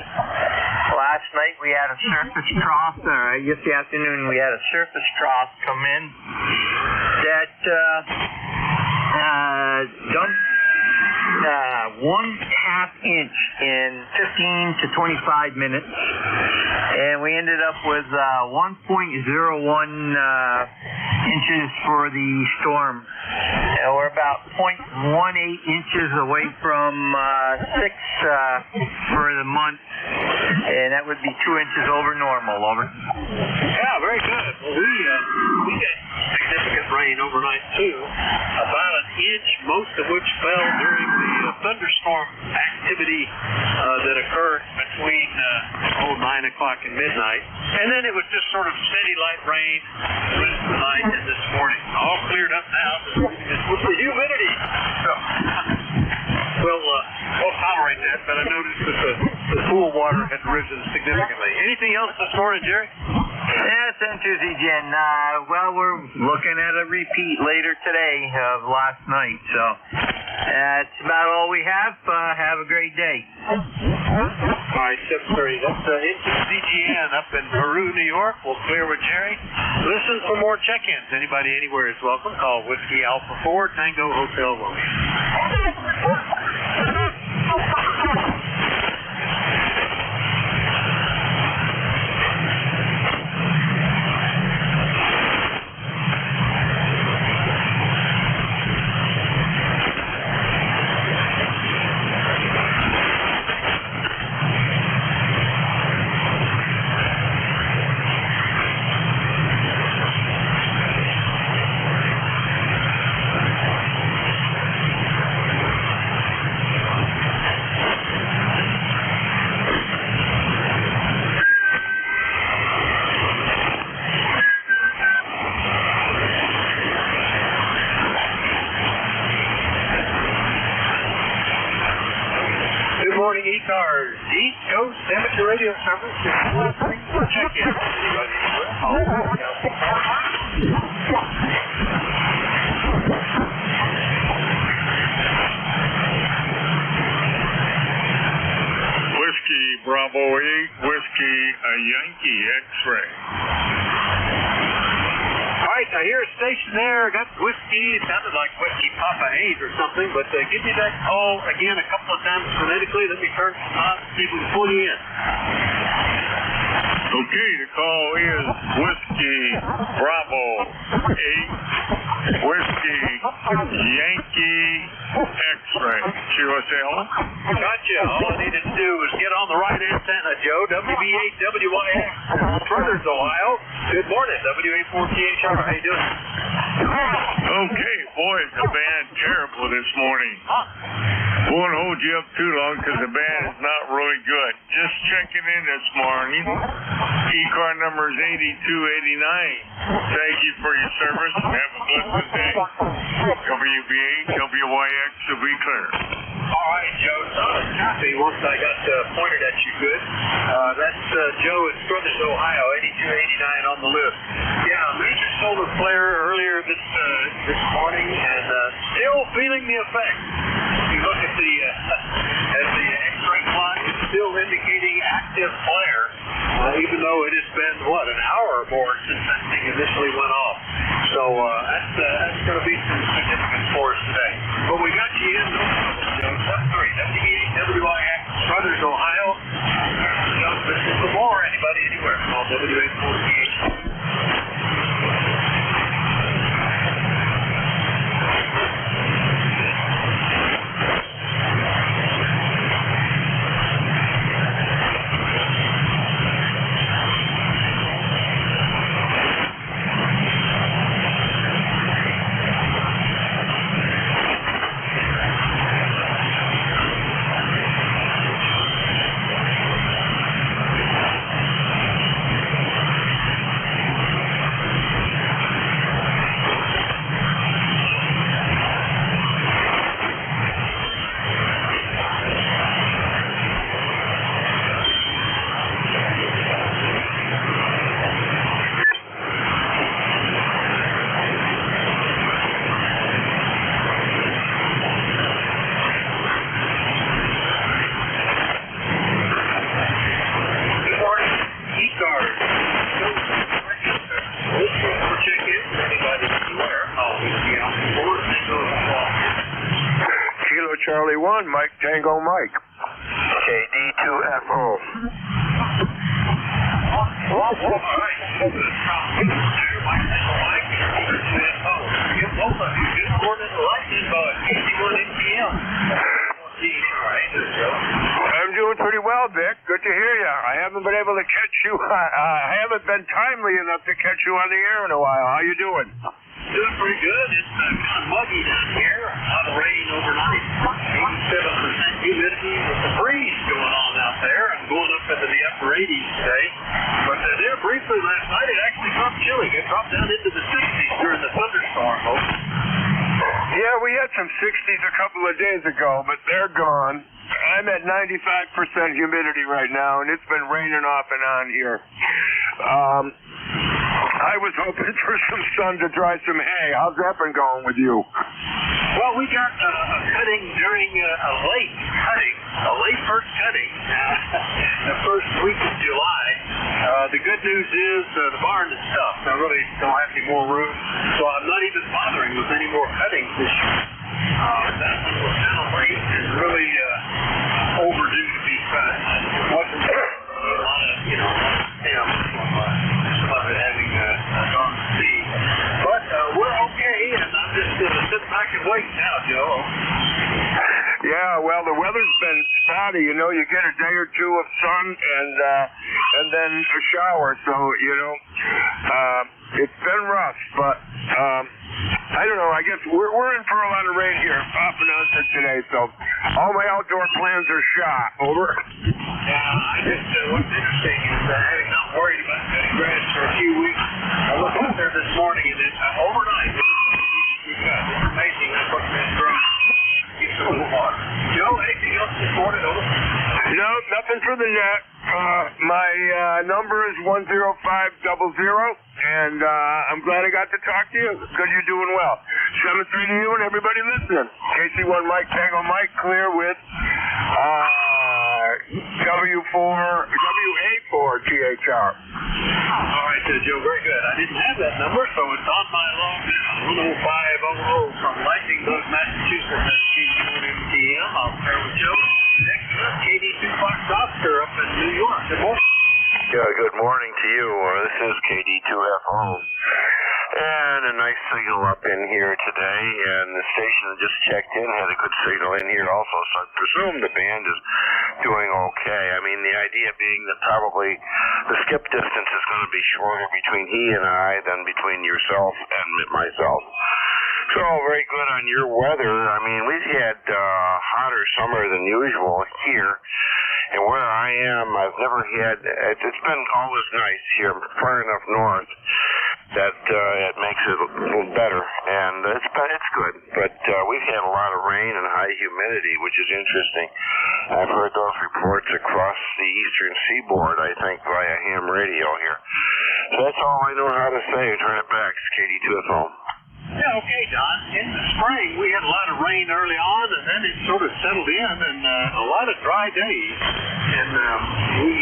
Last night we had a surface trough, yesterday afternoon we had a surface trough come in that dumped 1/2 inch in 15 to 25 minutes, and we ended up with 1.01 inches for the storm. And we're about 0.18 inches away from 6 for the month, and that would be 2 inches over normal. Over. Yeah, very good. Well, we got significant rain overnight too, about an inch, most of which fell during the thunderstorm activity that occurred between 9 o'clock and midnight. And then it was just sort of steady light rain the rest of the night and this morning. All cleared up now. With the humidity. So, we'll tolerate that, but I noticed that the pool water had risen significantly. Anything else this morning, Jerry? Yes, Jen. Well, we're looking at a repeat later today of last night, so that's about all we have. Have a great day. All right, 7:30. That's into ZGN up in Peru, New York. We'll clear with Jerry. Listen for more check-ins. Anybody anywhere is welcome. Call Whiskey Alpha 4 Tango Hotel Romeo. ECARS, East Coast Amateur Radio Service, for check-in. Whiskey Bravo 8, Whiskey Yankee X-Ray. All right, I hear a station there. Got whiskey. It sounded like Whiskey Papa 8 or something, but give me that call again a couple of times phonetically. Let me turn some on, see if we can pull you in. Okay, the call is Whiskey Bravo 8, Whiskey Yankee X-Ray. QSL. Gotcha. All I needed to do was get on the right antenna, Joe. WB8WYX, Brothers, Ohio. Good morning, WA48HR. How you doing? Okay, boy, is the band terrible this morning. Won't hold you up too long because the band is not really good. Just checking in this morning. ECAR number is 8289. Thank you for your service. Have a blessed day. WB8, WYX will be clear. All right, Joe. Copy once I got pointed at you good. That's Joe in Brothers, Ohio, 8289 on the list. Yeah, major solar flare earlier this morning, and still feeling the effect. If you look at the X-ray plot, it's still indicating active flare, even though it has been an hour or more since that thing initially went off. So that's going to be some significance for us today. But we got you in. WB8WYX, Brothers, Ohio. Listen for more. Anybody anywhere? Call WA48. Charlie 1, Mike Tango Mike. KD2FO. I'm doing pretty well, Vic. Good to hear you. I haven't been able to catch you. I haven't been timely enough to catch you on the air in a while. How you doing? Doing pretty good. It's kind of muggy down here. A lot of rain overnight. 87% humidity with the breeze going on out there. I'm going up into the upper 80s today. But there briefly last night, it actually got chilly. It dropped down into the 60s during the thunderstorm. Yeah, we had some 60s a couple of days ago, but they're gone. I'm at 95% humidity right now, and it's been raining off and on here. I was hoping for some sun to dry some hay. How's that been going with you? Well, we got a cutting during a late first cutting, the first week of July. The good news is the barn is stuffed. I really don't have any more room, so I'm not even bothering with any more cuttings this year. That little late is really overdue to be cut. It wasn't a lot of, stems from some of it having gone to seed. But we're okay, and I'm just sitting back and waiting now, Joe. Yeah, well, the weather's been spotty. You get a day or two of sun and then a shower. So, it's been rough, but I don't know. I guess we're in for a lot of rain here off and on for today. So all my outdoor plans are shot. Over. Yeah, what's interesting is having not worried about cutting grass for a few weeks. I looked out there this morning, and overnight, it's amazing how much it's grown. Joe, anything else this morning? Over? No, nothing for the net. My number is 10500, and I'm glad I got to talk to you. Good you're doing well. 7-3 to you and everybody listening. KC1 Mike Tango Mike clear with WA4 THR. All right, Joe, very good. I didn't have that number, so it's on my log now. 10500 from Lexington, Massachusetts. That's KC1MTM. I'll pair with Joe. Next up, KD2 Fox Oscar up in New York. Good morning. Yeah, good morning to you. This is KD2FO. And a nice signal up in here today, and the station just checked in, had a good signal in here also, so I presume the band is doing okay. I mean, the idea being that probably the skip distance is going to be shorter between he and I than between yourself and myself. So, very good on your weather. I mean, we've had hotter summer than usual here. And where I am, I've never had, it's been always nice here, far enough north that it makes it a little better. And it's good. But we've had a lot of rain and high humidity, which is interesting. I've heard those reports across the eastern seaboard, I think, via ham radio here. So that's all I know how to say. Turn it back. It's KD2FO. Yeah, okay, Don. In the spring, we had a lot of rain early on, and then it sort of settled in, and a lot of dry days. And we,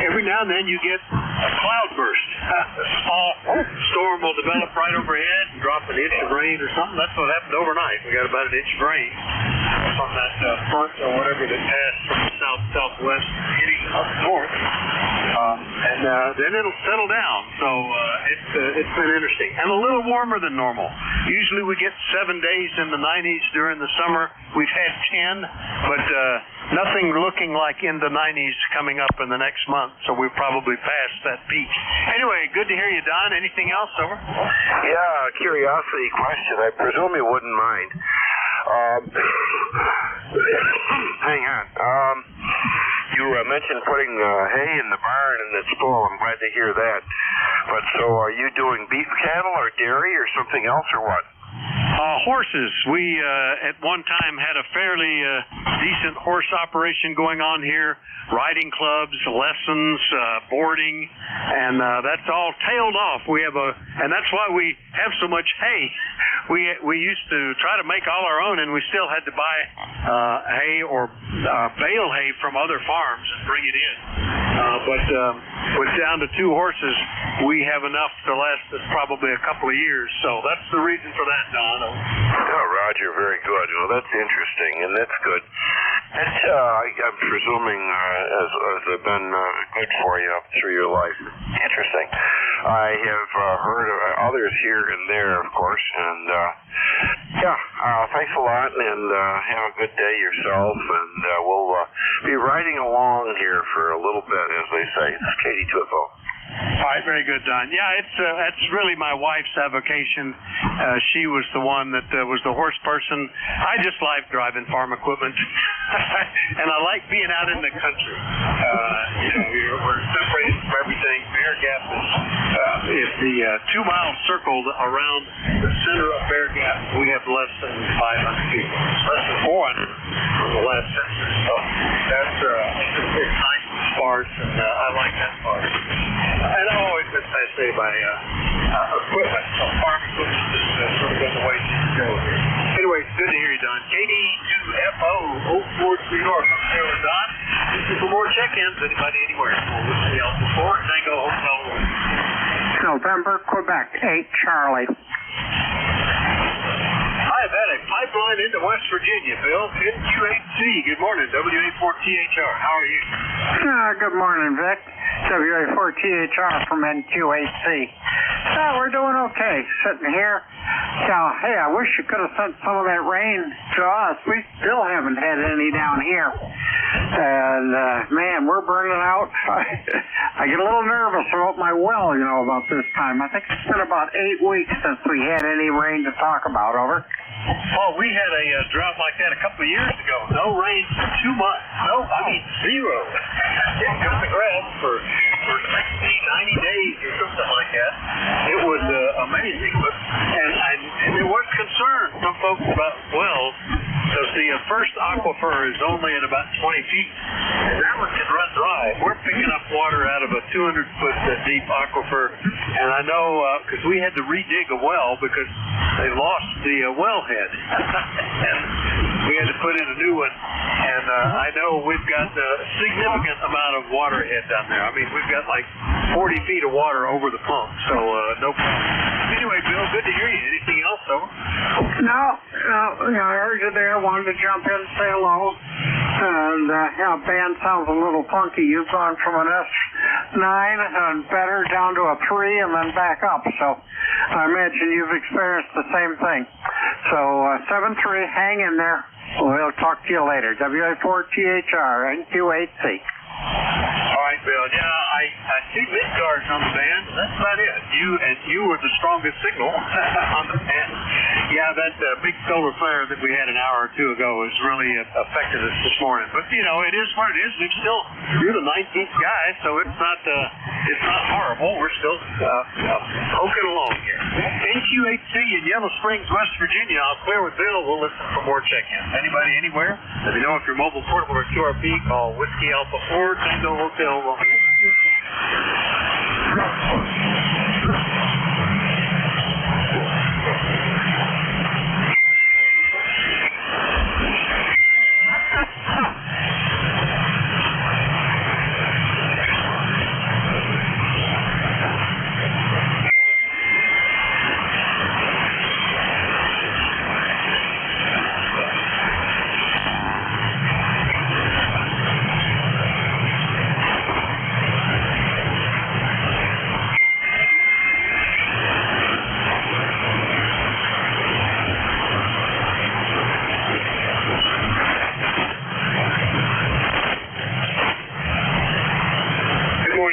every now and then you get a cloudburst. A small storm will develop right overhead and drop an inch of rain or something. That's what happened overnight. We got about an inch of rain from that front or whatever that passed from the south-southwest hitting up north. And then it'll settle down. So it's been interesting. And a little warmer than normal. Usually we get 7 days in the 90s during the summer. We've had 10, but nothing looking like in the 90s coming up in the next month. So we're probably past that peak. Anyway, good to hear you, Don. Anything else? Over? Yeah, curiosity question. I presume you wouldn't mind. Hang on. You mentioned putting hay in the barn and it's full. I'm glad to hear that. But so are you doing beef cattle or dairy or something else or what? Horses. We at one time had a fairly decent horse operation going on here. Riding clubs, lessons, boarding, and that's all tailed off. We have and that's why we have so much hay. we used to try to make all our own, and we still had to buy hay or bale hay from other farms and bring it in. But with down to 2 horses, we have enough to last us probably a couple of years. So that's the reason for that, Don. Oh, Roger, very good. Well, that's interesting, and that's good. That's, I'm presuming, has been good for you up through your life. Interesting. I have heard of others here and there, of course, and thanks a lot, and have a good day yourself, and we'll be riding along here for a little bit, as they say. This is Katie Twifo. All right, very good, Don. Yeah, that's really my wife's avocation. She was the one that was the horse person. I just like driving farm equipment, and I like being out in the country. We're separated from everything. Bear Gap is the 2-mile circle around the center of Bear Gap. We have less than 500 people, less than 400 from the last census. So that's it's nice and sparse, and I like that part. And I've always been fascinated by equipment, farm equipment, just sort of the way things go here. Anyway, it's good to hear you, Don. KD2FO, Oak Forge, New York. I'm here with Don. Listen for more check-ins. Anybody anywhere? We'll see you Alpha 4, Tango Hotel 1. November, Quebec, 8 Charlie. I've had a pipeline into West Virginia, Bill. NQ8C. Good morning, WA4THR. How are you? Good morning, Vic. WA4THR from NQ8C. We're doing okay. Sitting here. Hey, I wish you could have sent some of that rain to us. We still haven't had any down here. And, man, we're burning out. I get a little nervous about my well, about this time. I think it's been about 8 weeks since we had any rain to talk about. Over. Oh, we had a drought like that a couple of years ago. No rain for 2 months. Zero. Didn't cut the grass for 60, 90 days or something like that. It was amazing. And there was concern from folks about wells, because the first aquifer is only at about 20 feet. And that one can run dry. We're picking up water out of a 200-foot deep aquifer. And I know, because we had to redig a well because they lost the wellhead. And we had to put in a new one. And I know we've got a significant amount of water ahead down there. I mean, we've got like 40 feet of water over the pump. So no problem. Anyway, Bill, good to hear you. Anything else, though? No, I heard you there. Wanted to jump in and say hello. And, band sounds a little funky. You've gone from an S9 and better down to a 3 and then back up. So I imagine you've experienced the same thing. So 7-3, hang in there. We'll talk to you later. WA4THR, NQ8C. All right, Bill. Yeah, I see ECARS on the band. That's about it. You were the strongest signal on the band. Yeah, that big solar flare that we had an hour or two ago has really affected us this morning. But it is what it is. You're the 19th guy, so it's not horrible. We're still poking along here. NQ8C in Yellow Springs, West Virginia. I'll clear with Bill. We'll listen for more check-ins. Anybody anywhere? Let me know if you're mobile, portable, or QRP. Call Whiskey Alpha 4 Tango Hotel 1.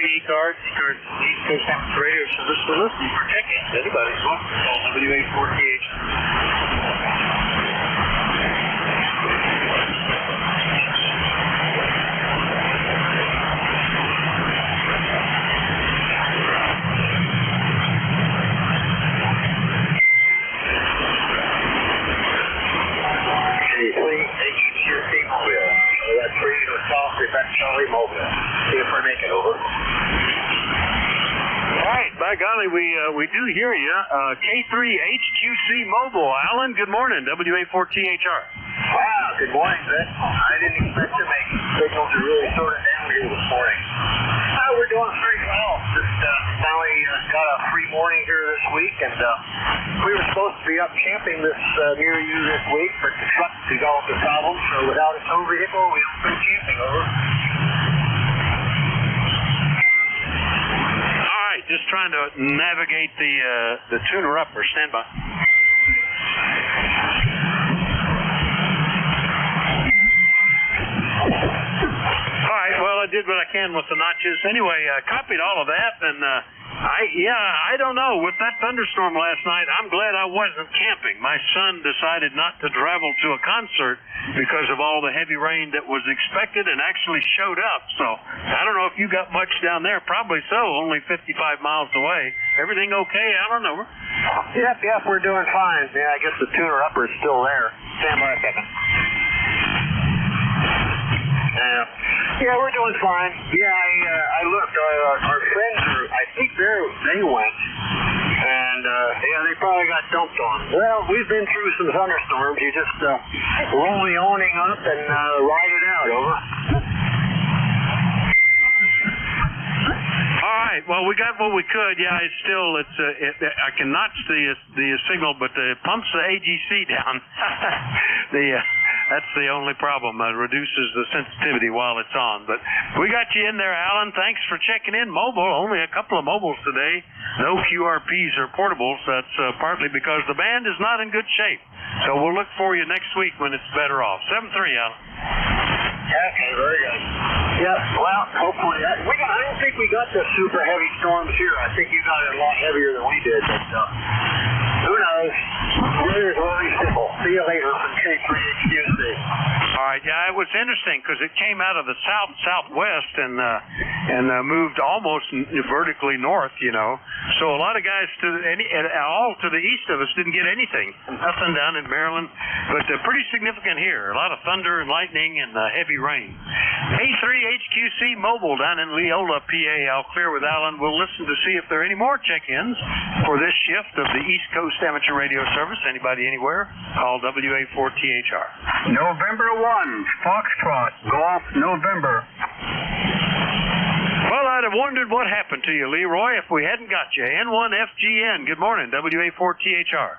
ECARS, East Coast Amateur Radio Service. So listen for check-ins. Anybody's welcome to call WA4TH. That's free to talk with that Charlie Mobile. See if we're making over. All right, back By golly, we do hear you. K3HQC Mobile. Alan, good morning. WA4THR. Wow, good morning, Vic. I didn't expect to make signals to really sort it down here this morning. We're doing pretty well. Just finally got a free morning here this week, and we were supposed to be up camping near you this week, but the truck developed a problem, so without a tow vehicle, we don't go camping. Over. Just trying to navigate the tuner upper. Stand by. All right. Well, I did what I can with the notches. Anyway, copied all of that, and I don't know. With that thunderstorm last night, I'm glad I wasn't camping. My son decided not to travel to a concert because of all the heavy rain that was expected and actually showed up. So I don't know if you got much down there. Probably so. Only 55 miles away. Everything okay? I don't know. Yep, we're doing fine. Yeah, I guess the tuner upper is still there. Stand by a second. Yeah, we're doing fine. Yeah, I looked. Our friends are, I think they went. And, they probably got dumped on. Well, we've been through some thunderstorms. You just roll the awning up and ride it out. Over. All right. Well, we got what we could. Yeah, I can notch the signal, but it pumps the AGC down. That's the only problem. It reduces the sensitivity while it's on. But we got you in there, Alan. Thanks for checking in. Mobile, only a couple of mobiles today. No QRPs or portables. That's partly because the band is not in good shape. So we'll look for you next week when it's better off. 7-3, Alan. Okay, very good. Yep, well, hopefully. I don't think we got the super heavy storms here. I think you got it a lot heavier than we did. But who knows? Weather's very simple. See you later from K3HQC. All right, yeah, it was interesting because it came out of the southwest and moved almost vertically north, So a lot of guys all to the east of us didn't get anything. Nothing down in Maryland, but pretty significant here. A lot of thunder and lightning and heavy rain. K3HQC Mobile down in Leola, PA. I'll clear with Alan. We'll listen to see if there are any more check-ins for this shift of the East Coast Amateur Radio Service. Anybody anywhere? Call WA4THR. November 1, Foxtrot, Golf, November. Well, I'd have wondered what happened to you, Leroy, if we hadn't got you. N1FGN, good morning, WA4THR.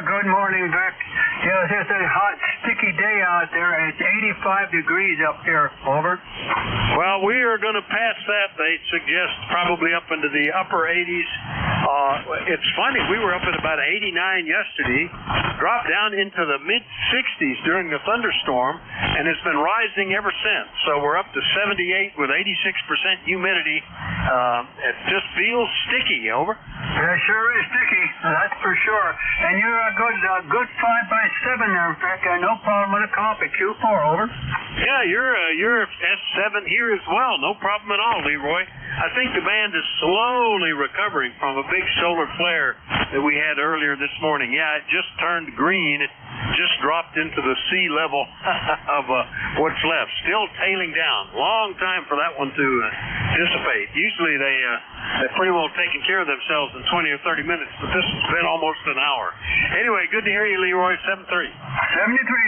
Good morning, Vic. Yeah, it's just a hot, sticky day out there, and it's 85 degrees up here. Over. Well, we are going to pass that. They suggest probably up into the upper 80s. It's funny, we were up at about 89 yesterday, dropped down into the mid-60s during the thunderstorm, and it's been rising ever since. So we're up to 78 with 86% humidity. It just feels sticky. Over. Yeah, sure is sticky. That's for sure. And you're a good 5x7 there, Vic. No problem with a copy. Q4. Over. Yeah, you're S7 here as well. No problem at all, Leroy. I think the band is slowly recovering from a big solar flare that we had earlier this morning. Yeah, it just turned green. It just dropped into the sea level of what's left. Still tailing down. Long time for that one to dissipate. Usually they've pretty well taken care of themselves in 20 or 30 minutes, but this has been almost an hour. Anyway, good to hear you, Leroy. 7-3. 73,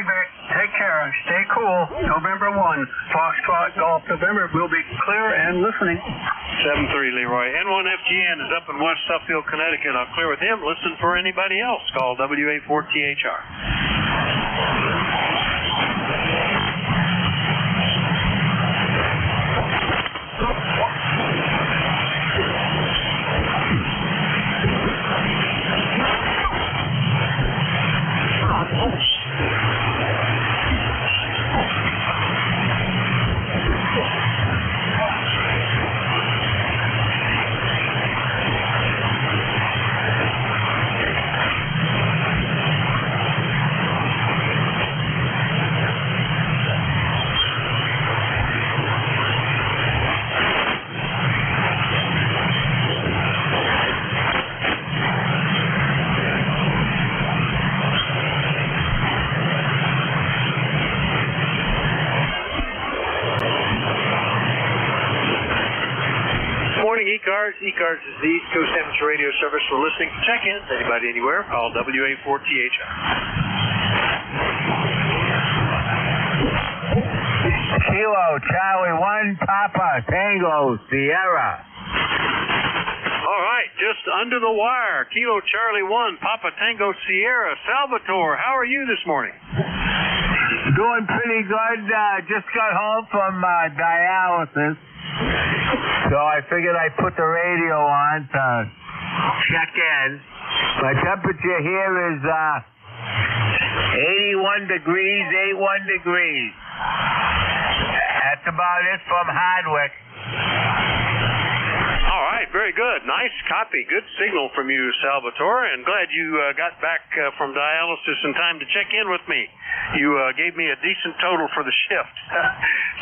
Vic. Take care. Stay cool. November 1, Foxtrot Golf, November. We'll be clear and listening. 7-3, Leroy. N1FGN is up in West Suffield, Connecticut. I'll clear with him. Listen for anybody else. Call WA4THR. morning, ECARS. ECARS is the East Coast Amateur Radio Service for listening. Check-ins, anybody, anywhere, call WA4THR. Kilo Charlie 1 Papa Tango Sierra. All right, just under the wire. Kilo Charlie 1 Papa Tango Sierra. Salvatore, how are you this morning? Doing pretty good. Just got home from dialysis. So I figured I'd put the radio on to check in. My temperature here is 81 degrees, 81 degrees. That's about it from Hardwick. All right, very good. Nice copy. Good signal from you, Salvatore, and glad you got back from dialysis in time to check in with me. You gave me a decent total for the shift.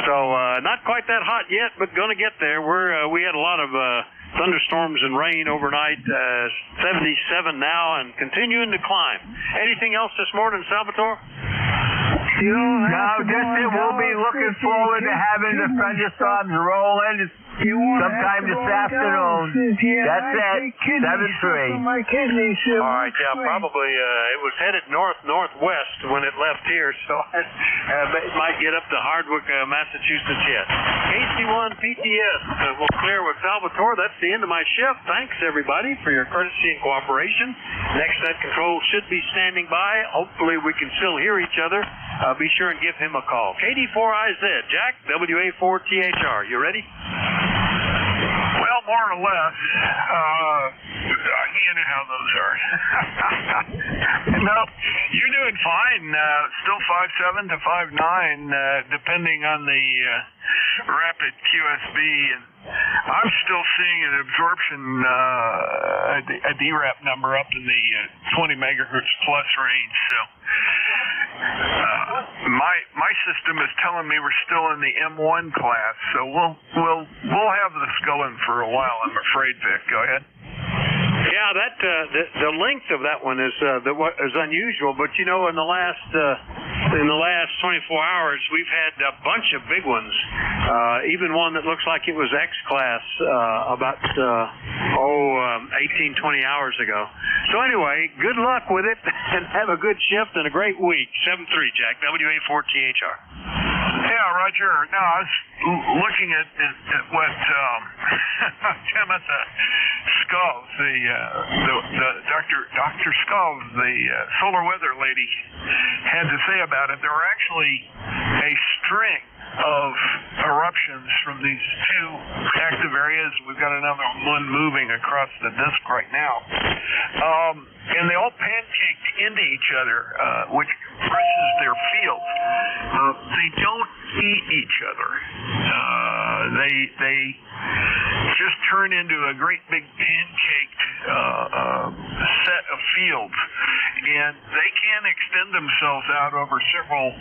So not quite that hot yet, but going to get there. We had a lot of thunderstorms and rain overnight, 77 now, and continuing to climb. Anything else this morning, Salvatore? No, just that we'll be looking forward to having the thunderstorms roll in sometime this afternoon. That's it, 7-3. All right, yeah, probably it was headed northwest when it left here, so it might get up to Hardwick, Massachusetts yet. KC1 PTS will clear with Salvatore. That's the end of my shift. Thanks, everybody, for your courtesy and cooperation. Next Net Control should be standing by. Hopefully we can still hear each other. Be sure and give him a call. KD4IZ, Jack, WA4THR. You ready? Well, more or less. You know how those are. No, you're doing fine. Still 5.7 to 5.9, depending on the rapid QSB. And I'm still seeing an absorption, a DRAP number up in the 20 megahertz plus range. So my system is telling me we're still in the M1 class. So we'll have this going for a while, I'm afraid, Vic. Go ahead. Yeah, that the length of that one is unusual, but you know, in the last 24 hours, we've had a bunch of big ones. Even one that looks like it was X class about 18, 20 hours ago. So anyway, good luck with it, and have a good shift and a great week. 7-3, Jack, WA4THR. Yeah, Roger. No, I was looking at what Timothy Skulls, the Dr. Skulls, the solar weather lady, had to say about it. There were actually a string of eruptions from these two active areas. We've got another one moving across the disk right now. And they all pancaked into each other, which compresses their fields. They don't eat each other. They just turn into a great big pancaked set of fields. And they can extend themselves out over several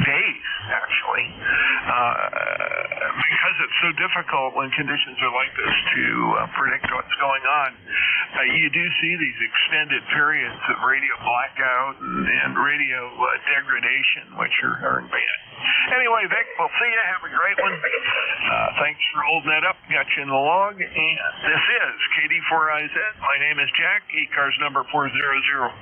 days, actually, because it's so difficult when conditions are like this to predict what's going on. You do see these extended periods of radio blackout and radio degradation, which are bad. Anyway, Vic, we'll see you. Have a great one. Thanks for holding that up. Got you in the log. And this is KD4IZ. My name is Jack. ECARS number 40057.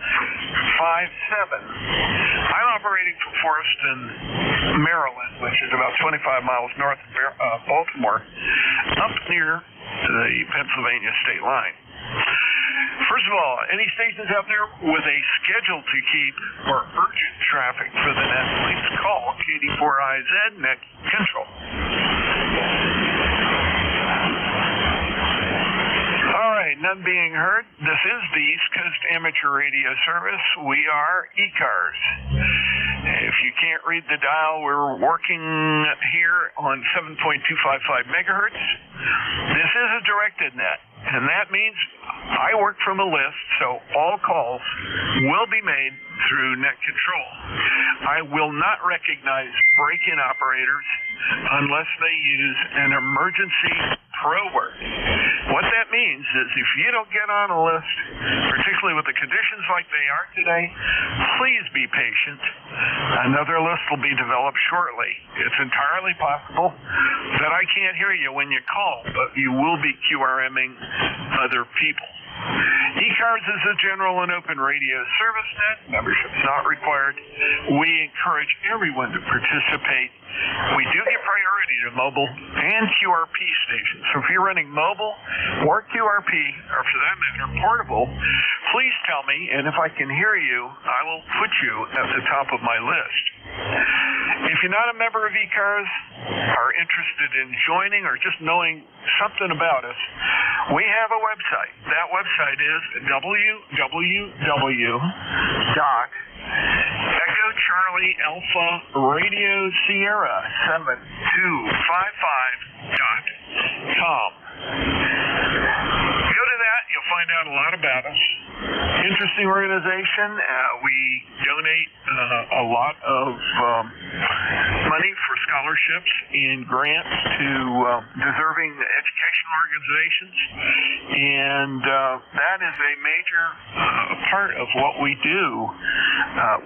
I'm operating from Forreston, Maryland, which is about 25 miles north of Baltimore, up near the Pennsylvania state line. First of all, any stations out there with a schedule to keep or urgent traffic for the net, please call KD4IZ Net Control. All right, none being heard. This is the East Coast Amateur Radio Service. We are ECARS. If you can't read the dial, we're working here on 7.255 megahertz. This is a directed net, and that means I work from a list, so all calls will be made through net control. I will not recognize break-in operators unless they use an emergency pro word. What that means is if you don't get on a list, particularly with the conditions like they are today, please be patient. Another list will be developed shortly. It's entirely possible that I can't hear you when you call, but you will be QRMing other people. ECARS is a general and open radio service net. Membership's not required. We encourage everyone to participate. We do give priority to mobile and QRP stations. So if you're running mobile or QRP, or for that matter, portable, please tell me, and if I can hear you, I will put you at the top of my list. If you're not a member of ECARS, are interested in joining or just knowing something about us, we have a website. That website is www.EchoCharlieAlpha-Radio-Sierra-7255.com. Go to that. You'll find out a lot about us. Interesting organization. We donate a lot of money for scholarships and grants to deserving educational organizations, and that is a major part of what we do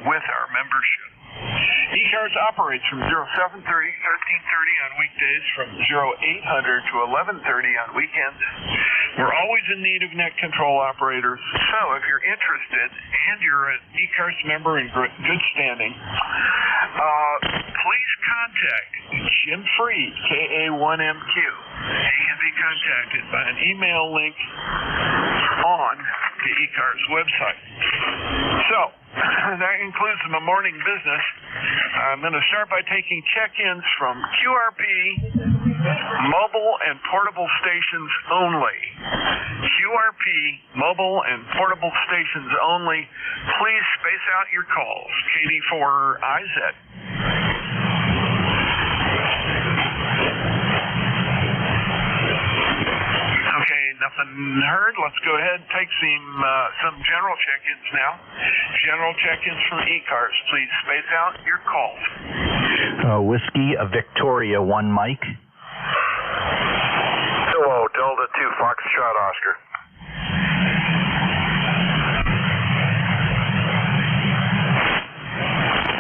with our membership. ECARS operates from 0730 1330 on weekdays, from 0800 to 1130 on weekends. We're always in need of net control operators, so if you're interested and you're an ECARS member in good standing, please contact Jim Freed, KA1MQ. He can be contacted by an email link on the ECARS website. So, that concludes my morning business. I'm going to start by taking check-ins from QRP, mobile and portable stations only. QRP, mobile and portable stations only. Please space out your calls. KD4IZ. Okay, nothing heard. Let's go ahead and take some general check-ins now. General check-ins from ECARS. Please space out your calls. Whiskey, Victoria 1 Mike. Hello, Delta 2 Foxtrot Oscar.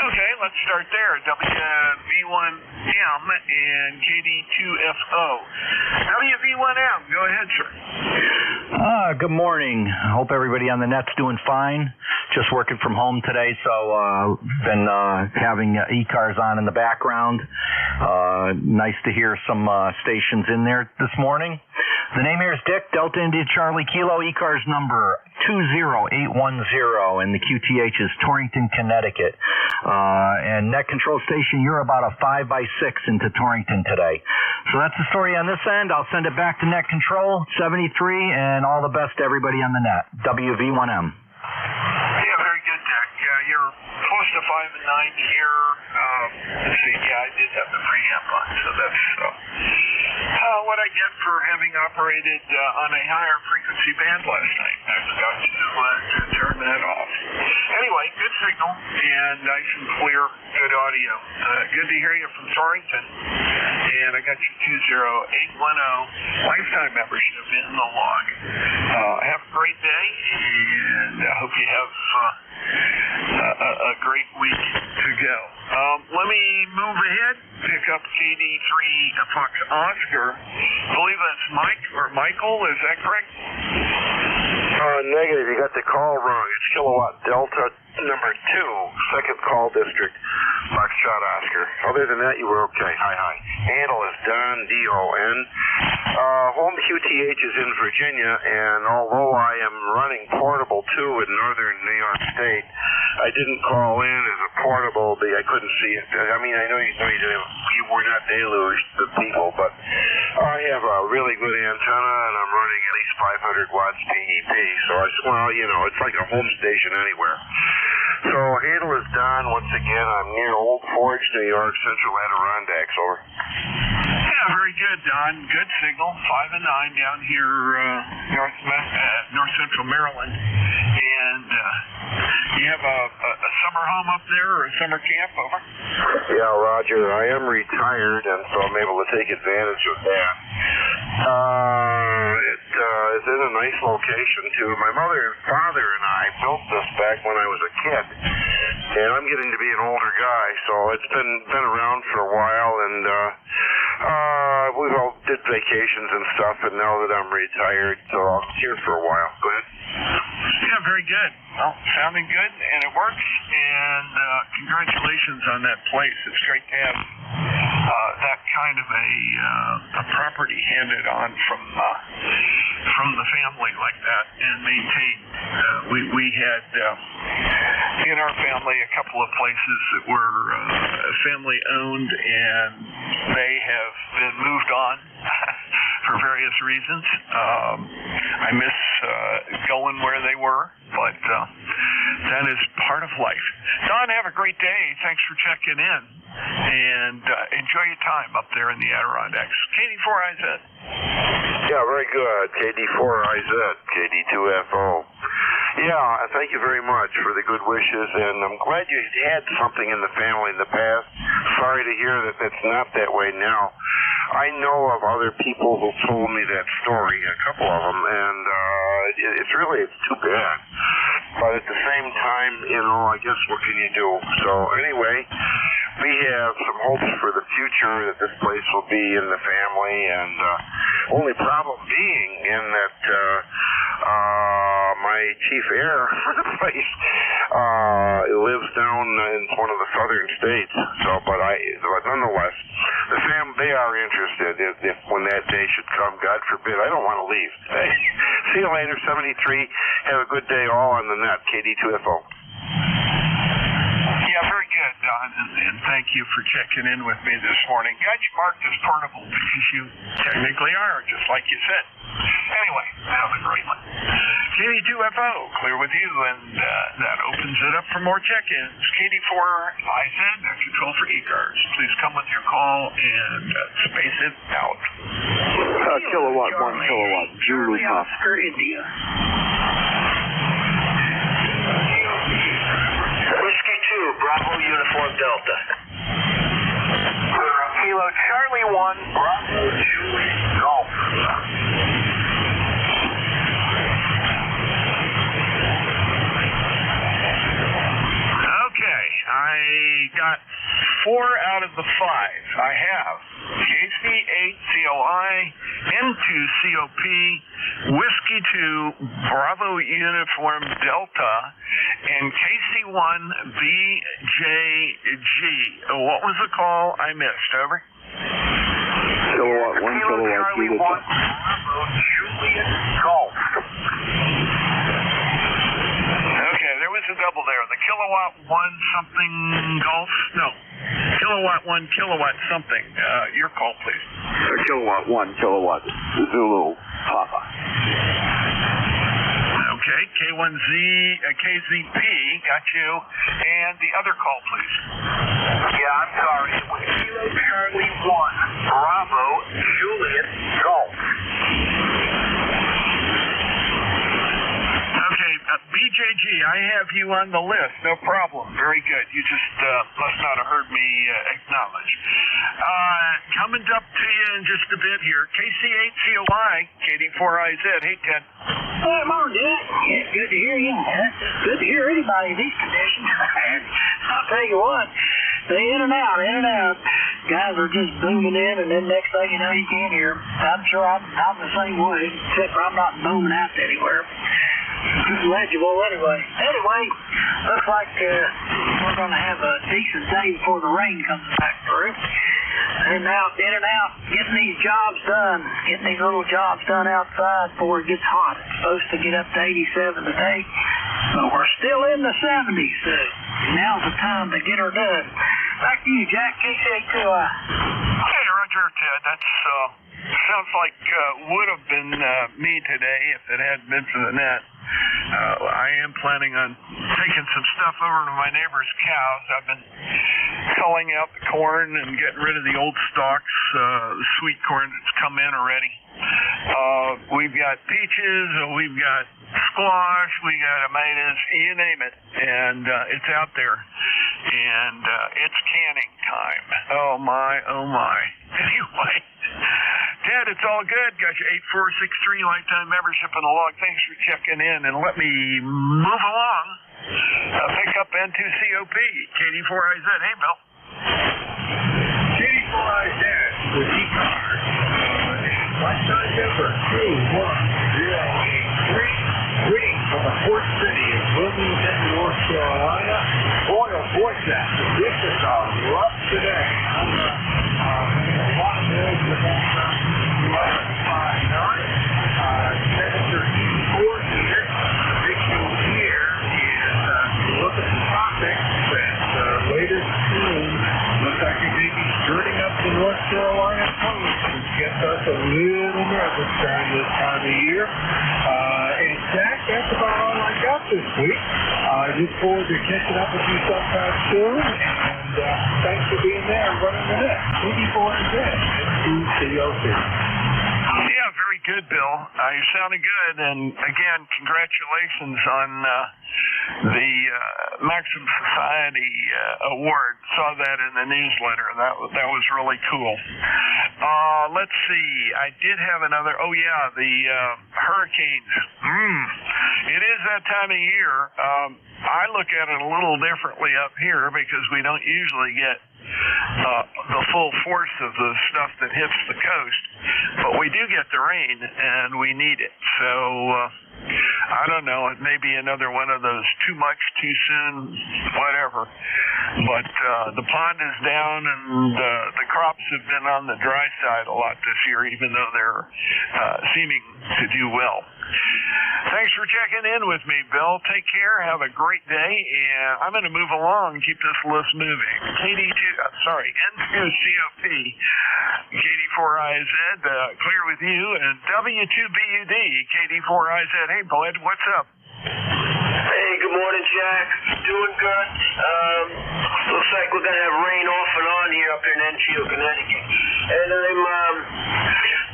Okay, let's start there. WV1M and KD2FO. WV1M, go ahead, sir. Good morning. I hope everybody on the net's doing fine. Just working from home today, so been having ECARS on in the background. Nice to hear some stations in there this morning. The name here is Dick, Delta India Charlie Kilo, ECARS number 20810, and the QTH is Torrington, Connecticut. And net control station, you're about a 5x6 into Torrington today. So that's the story on this end. I'll send it back to net control, 73, and all the best to everybody on the net. WV1M. Yeah, very good, Dick. You're close to 5 and 9 here. Let's see, yeah, I did have the preamp on, so that's what I get for having operated on a higher frequency band last night. I forgot to turn that off. Anyway, good signal and nice and clear, good audio. Good to hear you from Torrington. And I got your 20810 lifetime membership in the log. Have a great day, and I hope you have a great week to go. Let me move ahead, pick up KD3 Fox Oscar. I believe that's Mike or Michael, is that correct? Negative, you got the call wrong. It's Kilowatt Delta number 2, second call district, Foxtrot Oscar. Other than that, you were okay. Hi. Handle is Don, D-O-N. Home QTH is in Virginia, and although I am running portable 2 in northern New York State, I didn't call in as a portable. I couldn't see it. I mean, I know you were not deluged, the people, but I have a really good antenna, and I'm running at least 500 watts PEP. So it's like a home station anywhere. So handle is Don. Once again, I'm near Old Forge, New York, Central Adirondacks. Over. Yeah, very good, Don. Good signal. 5 and 9 down here, north central Maryland. And you have a summer home up there, or a summer camp? Over. Yeah, Roger. I am retired, and so I'm able to take advantage of that. It is in an nice location too. My mother and father and I built this back when I was a kid, and I'm getting to be an older guy, so it's been around for a while, and we all did vacations and stuff, and now that I'm retired, so I'll here for a while. Go ahead. Yeah, very good. Well, sounding good, and it works, and congratulations on that place. It's great to have that kind of a property handed on from the family like that and maintained. We had in our family a couple of places that were family owned, and they have been moved on for various reasons. I miss going where they were, but that is part of life. Don, have a great day. Thanks for checking in, and enjoy your time up there in the Adirondacks. KD4IZ. Yeah, very good. KD4IZ, KD2FO. Yeah, thank you very much for the good wishes, and I'm glad you had something in the family in the past. Sorry to hear that that's not that way now. I know of other people who told me that story, a couple of them, and it's too bad. But at the same time, I guess what can you do? So anyway, we have some hopes for the future that this place will be in the family, and only problem being in that my chief heir for the place lives down in one of the southern states. But nonetheless, they are interested if when that day should come. God forbid, I don't want to leave. See you later, 73. Have a good day all on the net. KD2FO. Yeah, very good, Don, and thank you for checking in with me this morning. Got you marked as portable because you technically are, just like you said. Anyway, have a great one. KD2FO, clear with you, and that opens it up for more check-ins. KD4IZ, that's your toll for ECARS. Please come with your call and space it out. Kilowatt, 1 kilowatt, Julie Oscar, India. Whiskey 2, Bravo Uniform Delta. Kilo Charlie 1, Bravo Julie Golf. Okay, I got 4 out of the 5. I have KC8COI, N2COP, Whiskey 2, Bravo Uniform Delta, and KC1BJG. What was the call I missed? Over. Kilowatt, 1 kilowatt, Charlie 1, Bravo Juliet Golf. Okay, there was a double there. The kilowatt 1 something golf? No. Kilowatt 1 kilowatt something. Your call, please. Kilowatt, 1 kilowatt, Zulu Papa. Okay, K1Z, KZP, got you. And the other call, please. Yeah, I'm sorry. It was Kilo Charlie 1, Bravo Juliet Golf. Okay, BJG, I have you on the list. No problem. Very good. You just must not have heard me acknowledge. Coming up to you in just a bit here. KC8COI, KD4IZ. Hey, Ted. Hey, morning, Jack. Yeah, good to hear you. Good to hear anybody in these conditions. I'll tell you what, they in and out. Guys are just booming in, and then next thing you know, you can't hear them. I'm sure I'm the same way, except for I'm not booming out anywhere. It's legible anyway. Anyway, looks like we're going to have a decent day before the rain comes back through. In and out, getting these jobs done, getting these little jobs done outside before it gets hot. It's supposed to get up to 87 today, but we're still in the 70s, so now's the time to get her done. Back to you, Jack, KC8COI. Hey, Roger, Ted. That's sounds like would have been me today if it hadn't been for the net. I am planning on taking some stuff over to my neighbor's cows. I've been culling out the corn and getting rid of the old stalks, sweet corn that's come in already. We've got peaches, we've got squash, we got tomatoes, you name it, and it's out there. And it's canning time. Oh my. Anyway, Ted, it's all good. Got your 8463 lifetime membership in the log. Thanks for checking in, and let me move along. Pick up N2COP, KD4IZ. Hey, Bill. KD4IZ with ECARS. Lifetime member 21083. Greetings from the port city of Wilmington, North Carolina. Boy, oh boy, Jack, this is a rough today. A lot of noise in the background. 1159. Temperature 84 here. The big news here is look at the tropics that later soon looks like you're going to be skirting up the North Carolina coast, which gets us a little nervous during this time of year. And Jack, that's about all I got this week. I look forward to catching up with you sometime soon, and thanks for being there and running the net. KD4IZ, N2COP. Yeah, very good, Bill. You're sounding good, and again, congratulations on the Maxim Society Award. Saw that in the newsletter. That was really cool. Let's see. I did have another. Oh yeah, the hurricanes. It is that time of year. I look at it a little differently up here because we don't usually get the full force of the stuff that hits the coast, but we do get the rain and we need it. So I don't know, it may be another one of those too much, too soon, whatever. But the pond is down and the crops have been on the dry side a lot this year, even though they're seeming to do well. Thanks for checking in with me, Bill. Take care. Have a great day. And I'm going to move along and keep this list moving. N2COP, KD4IZ, clear with you. And W2BUD, KD4IZ. Hey, bud, what's up? Hey, good morning, Jack. Doing good. Looks like we're going to have rain off and on here up in Enfield, Connecticut. And I'm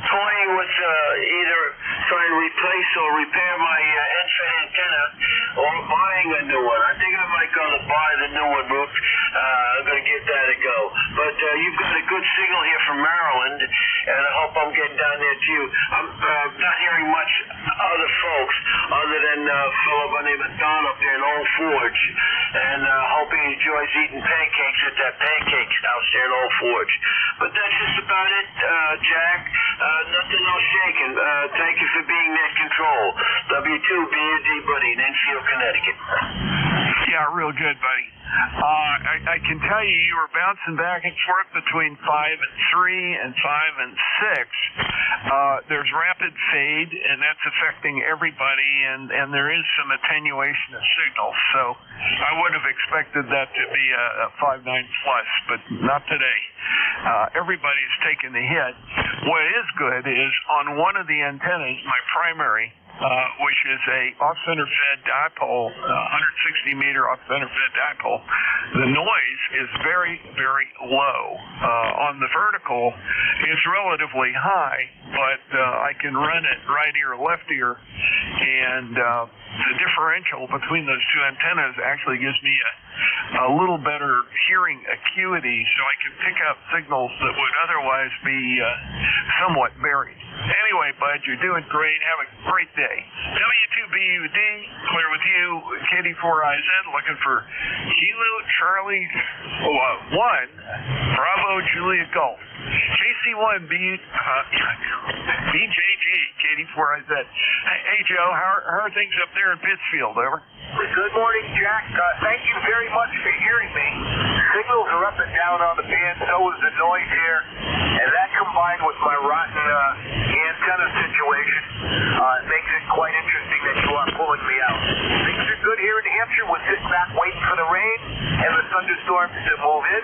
toying with either trying to replace or repair my infant antenna or buying a new one. I think I might go to buy the new one, Brooke. I'm going to give that a go. But you've got a good signal here from Maryland, and I hope I'm getting down there to you. I'm not hearing much other folks other than a fellow by the name of Don up there in Old Forge, and hoping he enjoys eating pancakes at that pancake house there in Old Forge. But that's just about it, Jack. Nothing else shaking. Thank you for being net control. W2BUD, buddy, in Enfield, Connecticut. Yeah, real good, buddy. I can tell you were bouncing back and forth between 5 and 3 and 5 and 6. There's rapid fade, and that's affecting everybody, and there is some attenuation of signals. So I would have expected that to be a 5.9 plus, but not today. Everybody's taking the hit. What is good is on one of the antennas, my primary, which is a off-center fed dipole, 160 meter off-center fed dipole, the noise is very, very low. On the vertical, it's relatively high, but I can run it right ear, left ear, and the differential between those two antennas actually gives me a little better hearing acuity, so I can pick up signals that would otherwise be somewhat buried. Anyway, bud, you're doing great. Have a great day. W2BUD, clear with you. KD4IZ, looking for Kilo Charlie 1, Bravo Julia Golf. KC1 BJG, KD4IZ. Hey, Joe, how are things up there in Pittsfield? Over. Good morning, Jack. Thank you very much for hearing me. Signals are up and down on the band, so is the noise here, and that combined with my rotten antenna situation makes it quite interesting that you are pulling me out. Things are good here in New Hampshire. We're sitting back waiting for the rain and the thunderstorms to move in.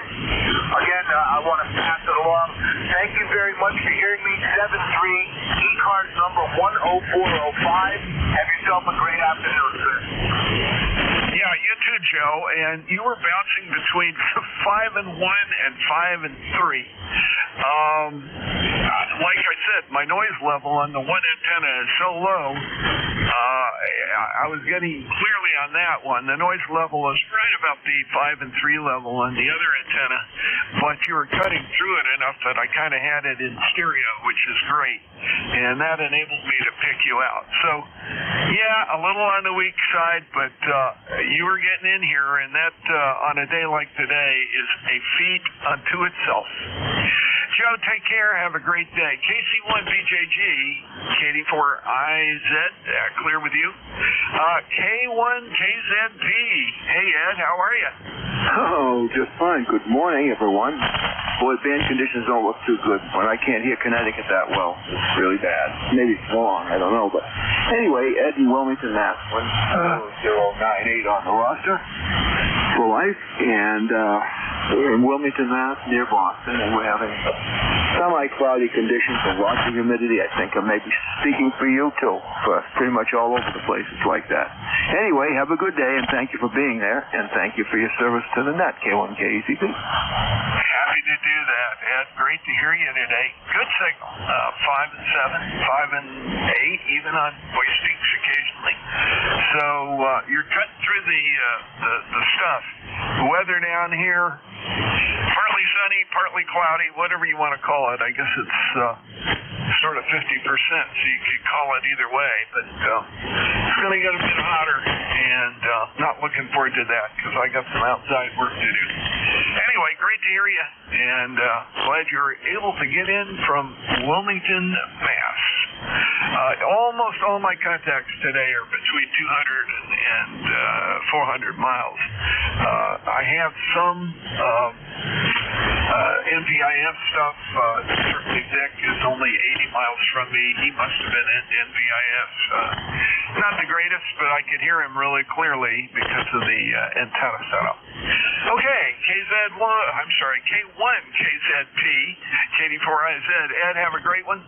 Again, I want to pass it along. Thank you very much for hearing me. 73 ECARS number 10405. Have yourself a great afternoon, sir. Yeah, you too, Joe. And you were bouncing between 5 and 1 and 5 and 3. Like I said, my noise level on the one antenna is so low, I was getting clearly on that one. The noise level was right about the 5 and 3 level on the other antenna, but you were cutting through it enough that I kind of had it in stereo, which is great, and that enabled me to pick you out. So, yeah, a little on the weak side, but you were getting in here, and that on a day like today is a feat unto itself. Joe, take care. Have a great day. KC1BJG, KD4IZ, clear with you. K1KZP. Hey, Ed, how are you? Oh, just fine. Good morning, everyone. Boy, band conditions don't look too good when I can't hear Connecticut that well. It's really bad. Maybe it's wrong. I don't know. But anyway, Ed in Wilmington, Mass. 10098 on the roster for life. And we're in Wilmington, Mass, near Boston. And we're having semi-cloudy conditions and lots of humidity. I think I may be speaking for you, too. For pretty much all over the place. It's like that. Anyway, have a good day, and thank you for being there. And thank you for your service to the net, K1KZP. Happy to do that, Ed. Great to hear you today. Good signal. 5 and 7, 5 and 8, even on voice peaks occasionally. So you're cutting through the stuff. The weather down here, partly sunny, partly cloudy, whatever you want to call it. I guess it's sort of 50%, so you could call it either way. But it's going to get a bit hotter, and not looking forward to that because I got some outside work to do. Anyway, great to hear you, and glad you're able to get in from Wilmington, Mass. Almost all my contacts today are between 200 and 400 miles. I have some NVIF stuff. Certainly Dick is only 80 miles from me. He must have been in NVIF. Not the greatest, but I could hear him really clearly because of the antenna setup. Okay, K1KZP, KD4IZ. Ed, have a great one.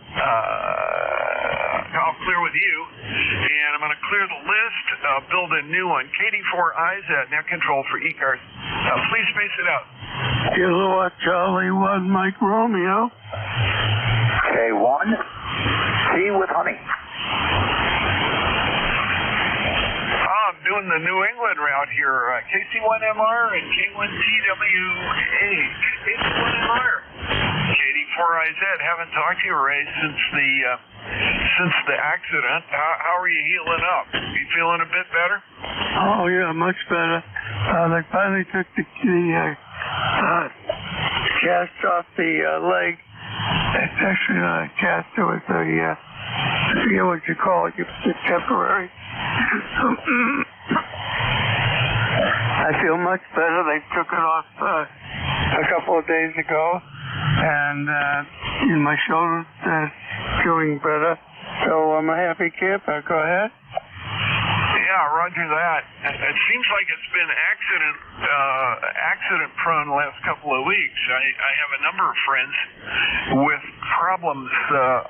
I'll clear with you, and I'm going to clear the list, build a new one. KD4IZ, net control for ECARS. Please space it out. Kilowatt Charlie 1 Mike Romeo. K1, T with honey. I'm doing the New England route here. KC1MR and K1TWA. KC1MR. KD4IZ. Haven't talked to you, Ray, since the accident. How are you healing up? You feeling a bit better? Oh, yeah, much better. They finally took the cast off the leg. It's actually not a cast, it was a, I forget what you call it, it's temporary. I feel much better. They took it off a couple of days ago, and my shoulder's feeling better. So I'm a happy camper. Go ahead. Yeah, roger that. It seems like it's been accident prone the last couple of weeks. I have a number of friends with problems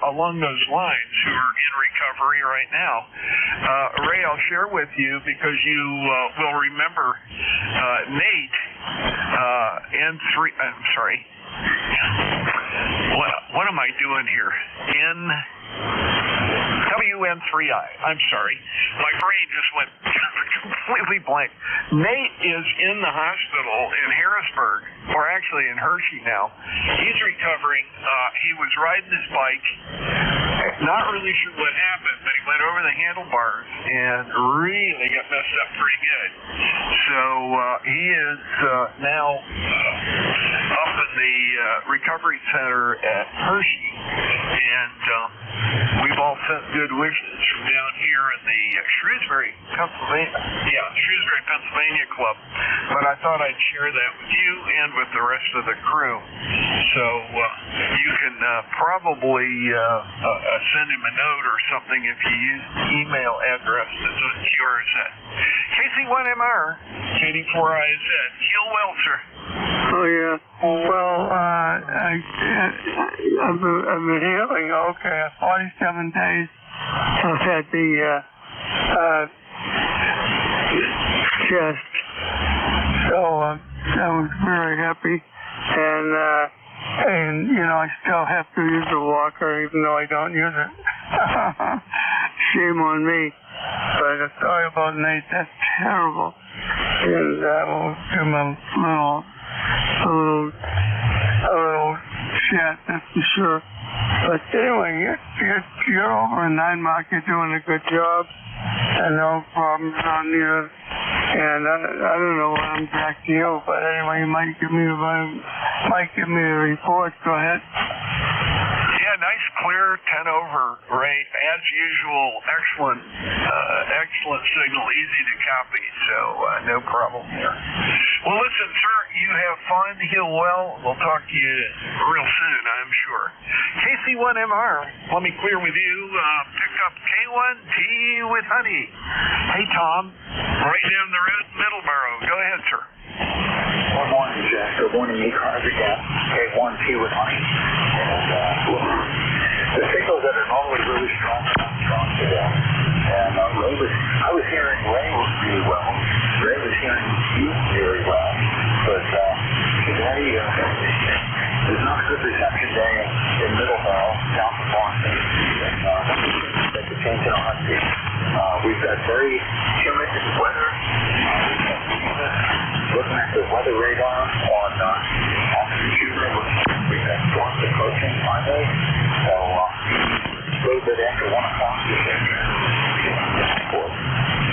along those lines who are in recovery right now. Ray, I'll share with you because you will remember Nate what am I doing here? WN3I. I'm sorry. My brain just went completely blank. Nate is in the hospital in Harrisburg, or actually in Hershey now. He's recovering. He was riding his bike. Not really sure what happened, but he went over the handlebars and really got messed up pretty good. So he is now up in the recovery center at Hershey, and we've all sent good wishes from down here in the Shrewsbury, Pennsylvania club. But I thought I'd share that with you and with the rest of the crew. So you can probably send him a note or something if you use the email address that's yours at KC1MR, KD4IZ. Heal well, sir. Oh, yeah. Well, I've been healing okay. 47 days. I've had the chest. So I was very happy. And I still have to use the walker even though I don't use it. Shame on me. But sorry about Nate. That's terrible. And we'll give him a little chat, that's for sure. But anyway, you're over in 9 Mark. You're doing a good job. And no problems on you. And I don't know when I'm back to you, but anyway, you might give me the report. Go ahead. Yeah, nice clear 10 over rate as usual. Excellent signal, easy to copy, so no problem there. Well, listen, sir, you have fun, heal well. We'll talk to you real soon, I'm sure. KC1MR, let me clear with you. Picked up K1T with honey. Hey, Tom, right down the road, Middleborough. Go ahead, sir. Good morning, Jack. Good morning, ECARS again. K1T with honey. And the signals that are normally really strong are not strong today. And I was hearing Ray really well. Ray was hearing you very well. But today is not a good reception day in Middleborough, down from Boston. That's a change in our husky. We've got very humid weather. Looking at the weather radar on the computer, we've got storms approaching finally. So a little bit after 1 o'clock this afternoon,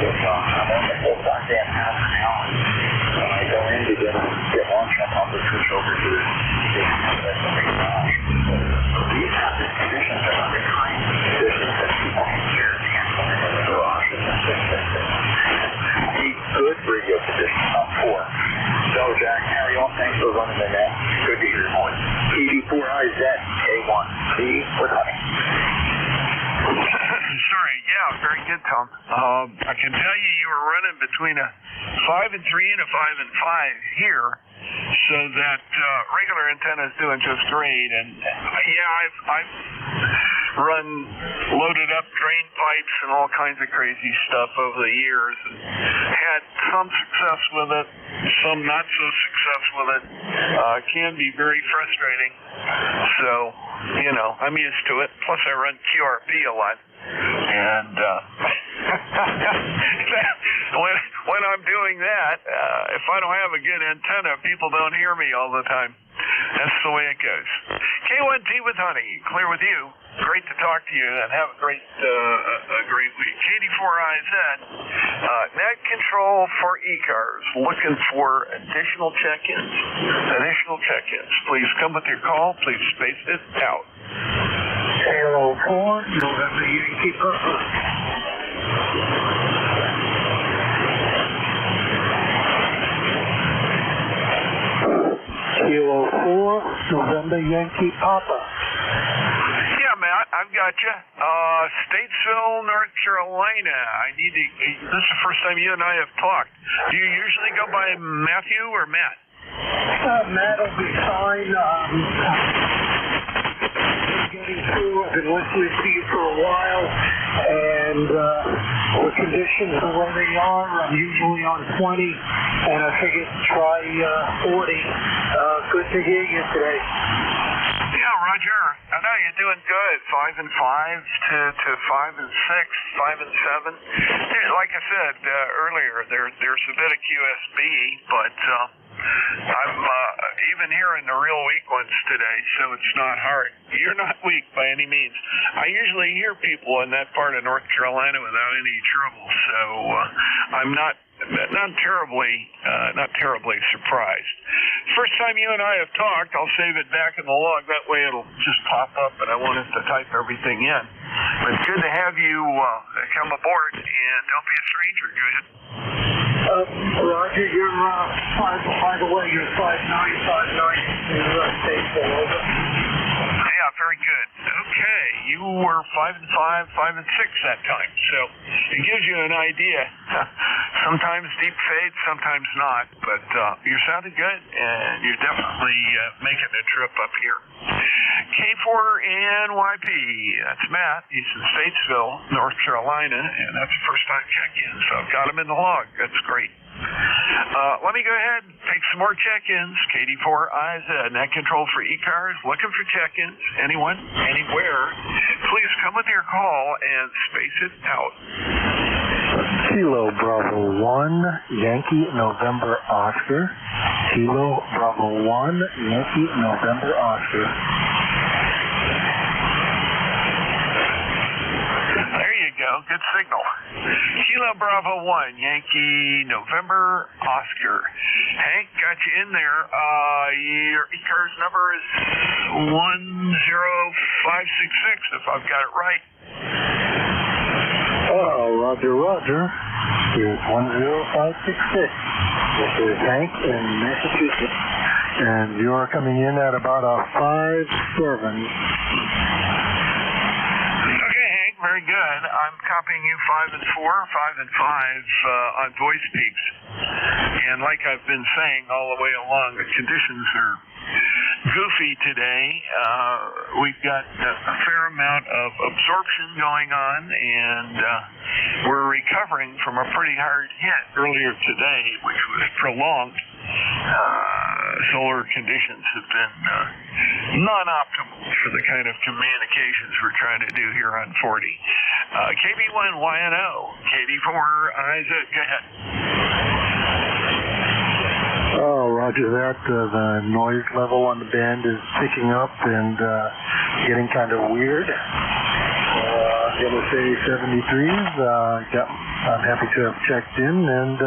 I'm on the whole goddamn house now. When I go in to get lunch, I'll probably switch over to the garage. These have the conditions that are the kinds of conditions that people here can't come into the garage. Good radio conditions, not poor. So, Jack, carry on. Thanks for running the net. Good to hear your voice. ED4IZ K1T with honey. Sorry, yeah, very good, Tom. I can tell you were running between a 5 and 3 and a 5 and 5 here, so that regular antenna is doing just great. And I've run loaded up drain pipes and all kinds of crazy stuff over the years, and had some success with it, some not so success with it. Can be very frustrating. So, I'm used to it. Plus, I run QRP a lot. And when I'm doing that, if I don't have a good antenna, people don't hear me all the time. That's the way it goes. K1T with honey, clear with you. Great to talk to you, and have a great week. KD4IZ, net control for ECARS, looking for additional check-ins. Please come with your call. Please space it out. Kilo 4, November Yankee Papa. Kilo 4, November Yankee Papa. Yeah, Matt, I've got you. Statesville, North Carolina. This is the first time you and I have talked. Do you usually go by Matthew or Matt? Matt will be fine. Getting through. I've been listening to you for a while, and the conditions the way they are, I'm usually on 20, and I figured try 40. Good to hear you today. Yeah, Roger. I know you're doing good. 5 and 5 to 5 and 6, 5 and 7. Like I said earlier, there's a bit of QSB, but I'm even hearing the real weak ones today, so it's not hard. You're not weak by any means. I usually hear people in that part of North Carolina without any trouble, so I'm not terribly surprised. First time you and I have talked, I'll save it back in the log. That way it'll just pop up, and I won't have to type everything in. But good to have you come aboard, and don't be a stranger. Go ahead. Roger, you're by the way, you're 5'9", 5'9", Statesville, over. Yeah, very good. Okay, you were 5 and 5, 5 and 6 that time, so it gives you an idea. Sometimes deep fade, sometimes not, but you're sounding good, and you're definitely making a trip up here. K4NYP, that's Matt. He's in Statesville, North Carolina, and that's the first time check-in, so I've got him in the log. That's great. Let me go ahead and take some more check-ins. KD4IZ, net control for ECARS, looking for check-ins. Anyone, anywhere, please come with your call and space it out. Kilo Bravo 1, Yankee November Oscar. Kilo Bravo 1, Yankee November Oscar. There you go. Good signal. Kilo Bravo 1, Yankee November Oscar. Hank, got you in there. Your ECARS number is 10566, if I've got it right. Oh, Roger, Roger. Here's 10566. This is Hank in Massachusetts. And you're coming in at about a 5-7. Very good. I'm copying you 5 and 4, 5 and 5 on voice peaks. And like I've been saying all the way along, the conditions are goofy today. We've got a fair amount of absorption going on, and we're recovering from a pretty hard hit earlier today, which was prolonged. Solar conditions have been non-optimal for the kind of communications we're trying to do here on 40. KB1YNO, KD4IZ, go ahead. Oh, roger that. The noise level on the band is picking up and getting kind of weird. Gonna say 73s. I'm happy to have checked in, and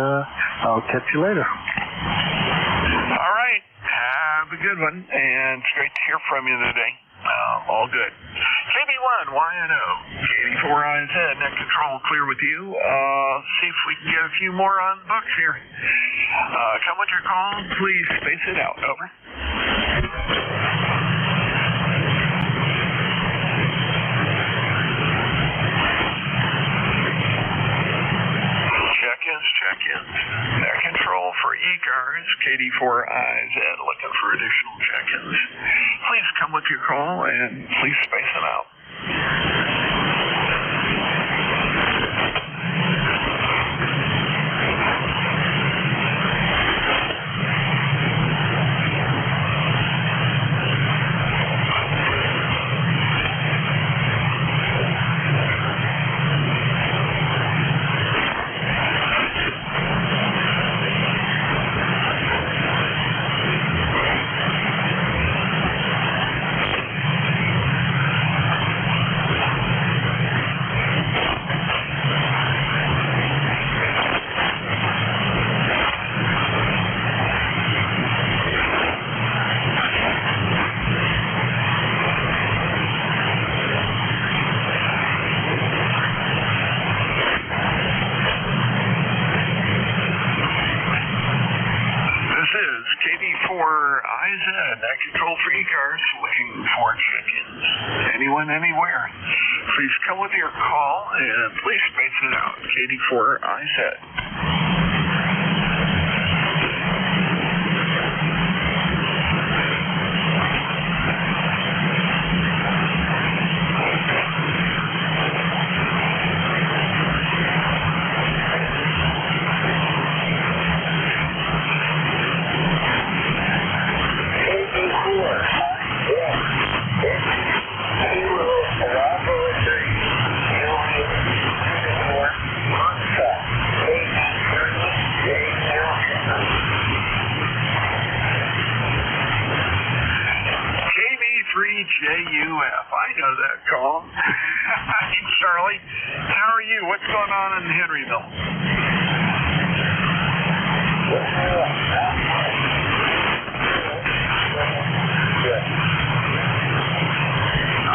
I'll catch you later. All right. Have a good one, and it's great to hear from you today. All good. KB1YNO, KD4IZ, net control clear with you. See if we can get a few more on the books here. Come with your call. Please space it out. Over. Check-ins. Net control for ECARS, KD4IZ, looking for additional check-ins. Please come with your call and please space them out. KD4IZ, net control for ECARS, looking for check-ins. Anyone, anywhere. Please come with your call and please space it out. KD4IZ. JUF. I know that call. Charlie, how are you? What's going on in Henryville?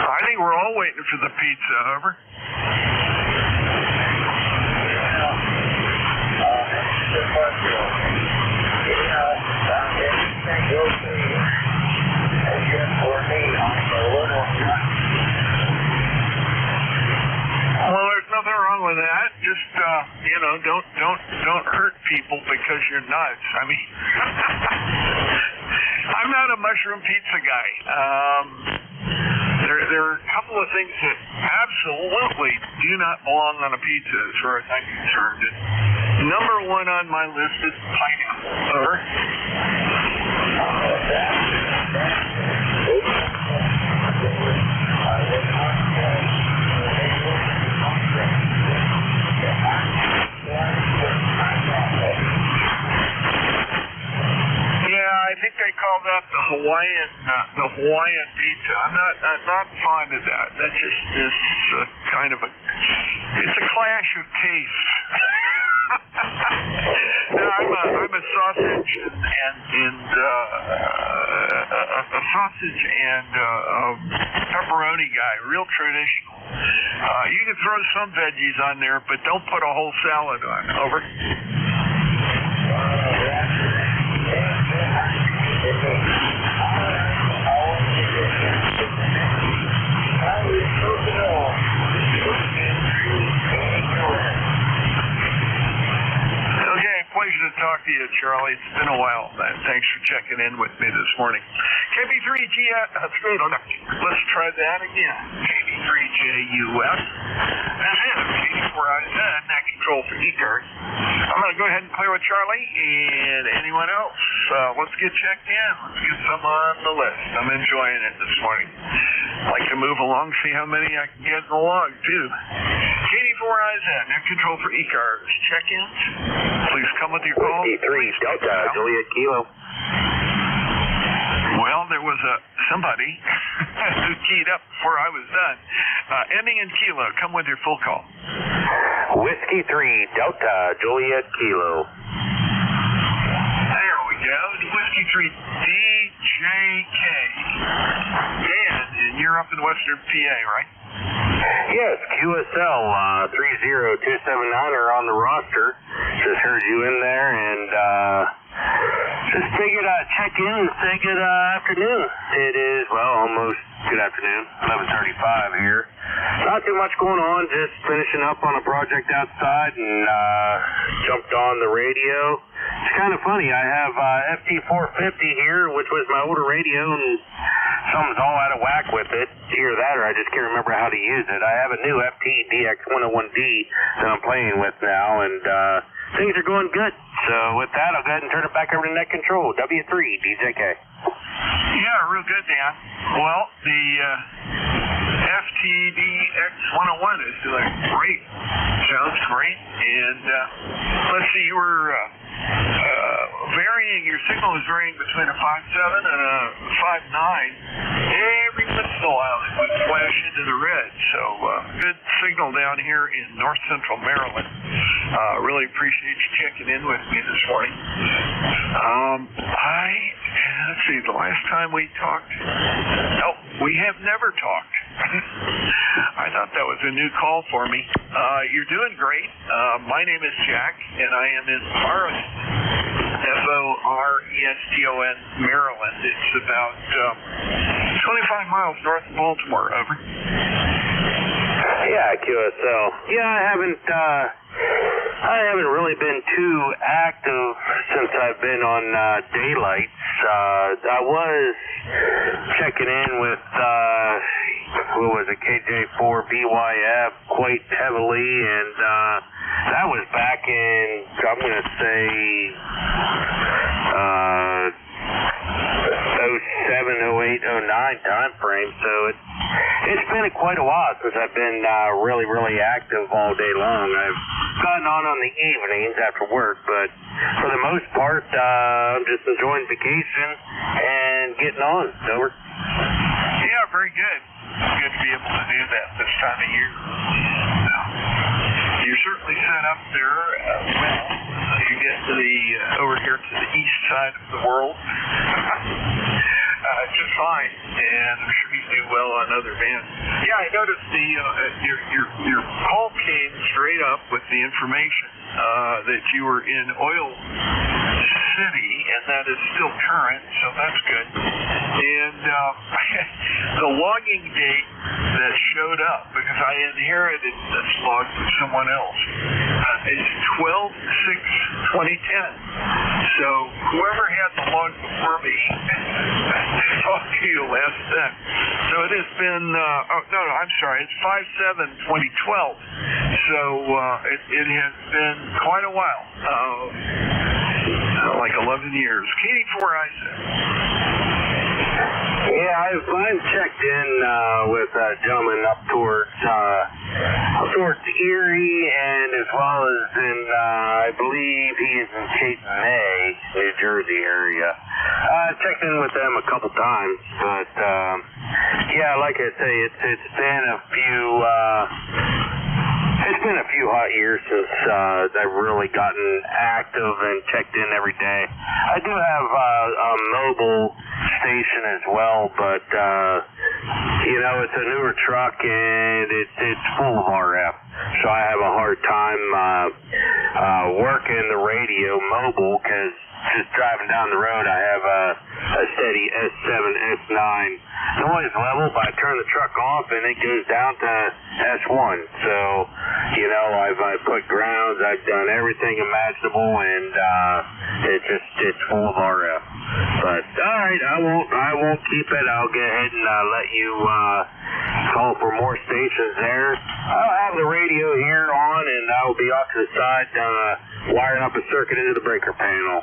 I think we're all waiting for the pizza. Over. Well, there's nothing wrong with that. Just don't hurt people because you're nuts. I mean, I'm not a mushroom pizza guy. There are a couple of things that absolutely do not belong on a pizza, as far as I'm concerned. Number one on my list is pineapple. Over. about the Hawaiian pizza. I'm not fond of that. That just is kind of it's a clash of tastes. No, I'm a sausage and a sausage and pepperoni guy, real traditional. You can throw some veggies on there, but don't put a whole salad on. Over. Pleasure to talk to you, Charlie. It's been a while. Thanks for checking in with me this morning. KB3GS. Let's try that again. KB3JUS. This is KB4IZ, net control for ECARS. I'm going to go ahead and clear with Charlie and anyone else. Let's get checked in. Let's get some on the list. I'm enjoying it this morning. Like to move along, see how many I can get in the log, too. KD4IZ, net control for ECARS. Check-ins. Please come with your call. 53 Delta, Juliet Kilo. Well, there was somebody who keyed up before I was done. Ending in Kilo, come with your full call. Whiskey 3 Delta, Juliet Kilo. There we go. Whiskey 3 DJK. Dan, and you're up in Western PA, right? Yes, QSL 30279 are on the roster. Just heard you in there, and just figured I'd check in and say good afternoon. It is, well, almost good afternoon, 11:35 here. Not too much going on, just finishing up on a project outside and jumped on the radio. It's kind of funny, I have FT450 here, which was my older radio, and something's all out of whack with it. Either that or I just can't remember how to use it. I have a new FT DX101D that I'm playing with now, and things are going good. So with that, I'll go ahead and turn it back over to Net Control, W3, DJK. Yeah, real good, Dan. Well, the FTDX101 is doing great. Sounds great. And let's see, you were varying, your signal is varying between a 5.7 and a 5.9. Every once in a while it would flash into the red. So good signal down here in north central Maryland. Really appreciate you checking in with me this morning. Let's see, the last time we talked, no, we have never talked. I thought that was a new call for me. You're doing great. My name is Jack, and I am in Forest, Foreston, Maryland. It's about 25 miles north of Baltimore. Over. Yeah, QSL. Yeah, I haven't really been too active since I've been on daylights. I was checking in with what was it, KJ4BYF quite heavily, and that was back in, I'm going to say 07, 08, 09 time frame. So it's been quite a while since I've been really active all day long. I've gotten on the evenings after work, but for the most part, I'm just enjoying vacation and getting on. Over. Yeah, very good. Good to be able to do that this time of year. You're certainly set up there well. You get to the over here to the east side of the world. Just fine, and I'm sure you do well on other bands. Yeah, I noticed your call came straight up with the information that you were in Oil City, and that is still current, so that's good. And the logging date that showed up, because I inherited this log from someone else, is 12/6/2010. So whoever had the log before me talked to you last then. So it has been, I'm sorry, it's 5/7/2012. So it has been quite a while, like 11 years. KD4IZ. Yeah, I've checked in with a gentleman up towards towards Erie, and as well as in, I believe he is in Cape May, New Jersey area. Checked in with them a couple times, but yeah, like I say, it's been a few hot years since I've really gotten active and checked in every day. I do have a mobile station as well, but it's a newer truck and it's full of RF, so I have a hard time working the radio mobile, because just driving down the road I have a steady S7, S9 noise level, but I turn the truck off and it goes down to S1. So, I've put grounds, I've done everything imaginable, and it's full of RF. But all right, I won't keep it. I'll go ahead and let you call for more stations there. I'll have the radio here on, and I'll be off to the side wiring up a circuit into the breaker panel.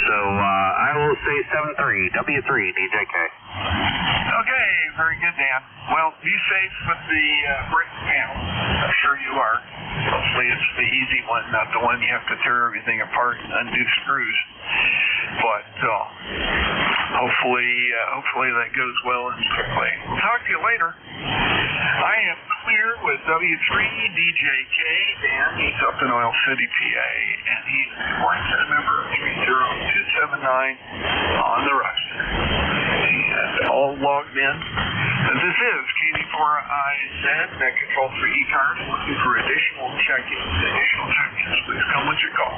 So I will say 7-3 W3 DJK. Okay, very good, Dan. Well, be safe with the breaker panel. I'm sure you are. Hopefully it's the easy one, not the one you have to tear everything apart and undo screws. But hopefully that goes well and quickly. We'll talk to you later. I am clear with W3 DJK. Dan, he's up in Oil City, PA, and he's a member of 30279 on the roster. And all logged in. And this is KD4IZ, net control for ECARS, looking for additional check-ins. Please come when you call.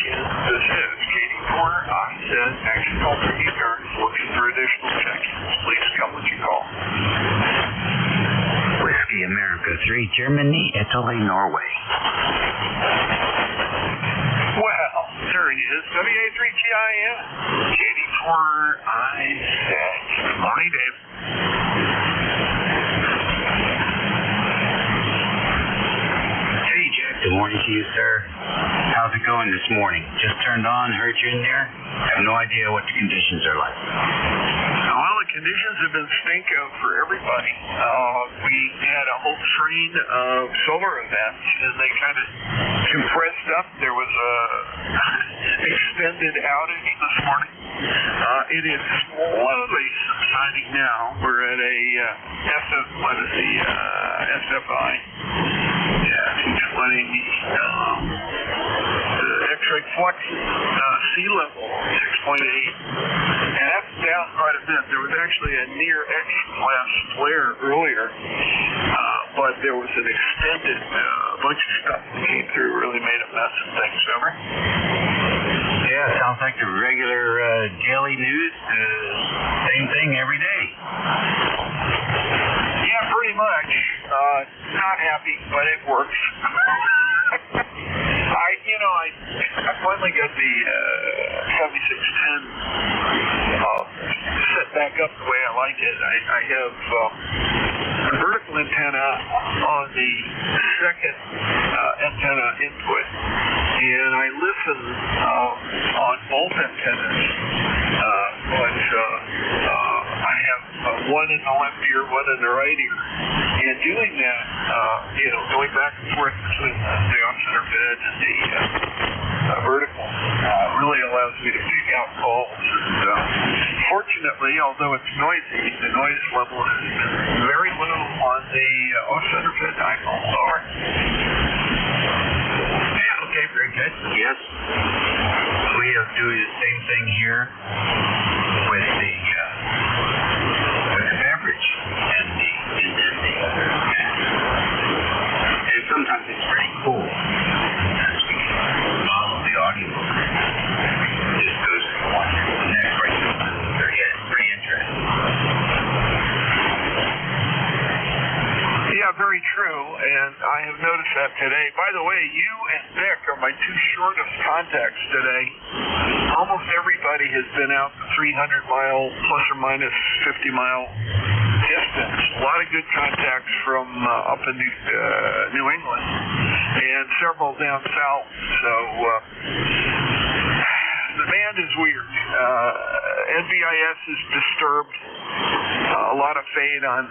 This is KD4IZ, action call for ECARS, looking for additional check-ins. Please come when you call. Whiskey America 3, Germany, Italy, Norway. Well, there he is, WA3TIN, KD4IZ. Good morning, Dave. Hey, Jack. Good morning to you, sir. How's it going this morning? Just turned on, heard you in there. Have no idea what the conditions are like. Well, the conditions have been stinko for everybody. We had a whole train of solar events, and they kind of compressed up. There was a extended outage this morning. It is slowly subsiding now. We're at a SFI. Yeah, 220. The X-ray flux sea level 6.8, and that's down quite a bit. There was actually a near X-class flare earlier, but there was an extended bunch of stuff that came through, really made a mess of things. Over. Yeah, sounds like the regular daily news. Same thing every day. Yeah, pretty much. Not happy, but it works. I finally got the 7610 set back up the way I like it. I have a vertical antenna on the second antenna input, and I listen on both antennas, but I have one in the left ear, one in the right ear, and doing that, going back and forth between the off-center bed and the vertical really allows me to pick out calls. And fortunately, although it's noisy, the noise level has been very low on the off-center bed dipole. Over. Yeah, okay, very good. Yes. We are doing the same thing here with the beverage and the other. And sometimes it's pretty cool as we follow the audio. It just goes from one to the next, right to another. Yeah, it's pretty interesting. Yeah, very true, and I have noticed that today. By the way, you and Vic are my two shortest contacts today. Almost everybody has been out the 300-mile, plus or minus 50-mile distance. A lot of good contacts from up in New England and several down south. So the band is weird. NBIS is disturbed. A lot of fade on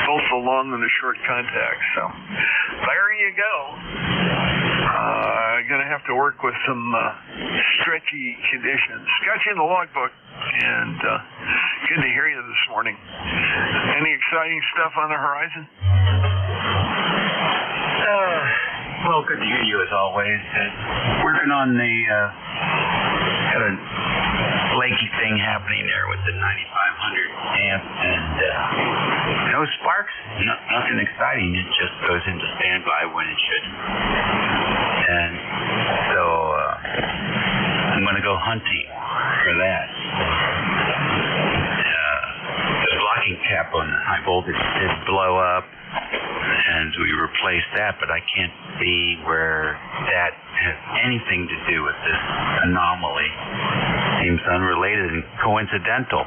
both the long and the short contacts. So there you go. Going to have to work with some stretchy conditions. Got you in the logbook, and good to hear you this morning. Any exciting stuff on the horizon? Well, good to hear you as always. Working on the got a flaky thing happening there with the 9500 amp, and no sparks, nothing exciting. It just goes into standby when it shouldn't. And so I'm going to go hunting for that. The blocking cap on the high voltage did blow up, and we replaced that, but I can't see where that has anything to do with this anomaly. Seems unrelated and coincidental.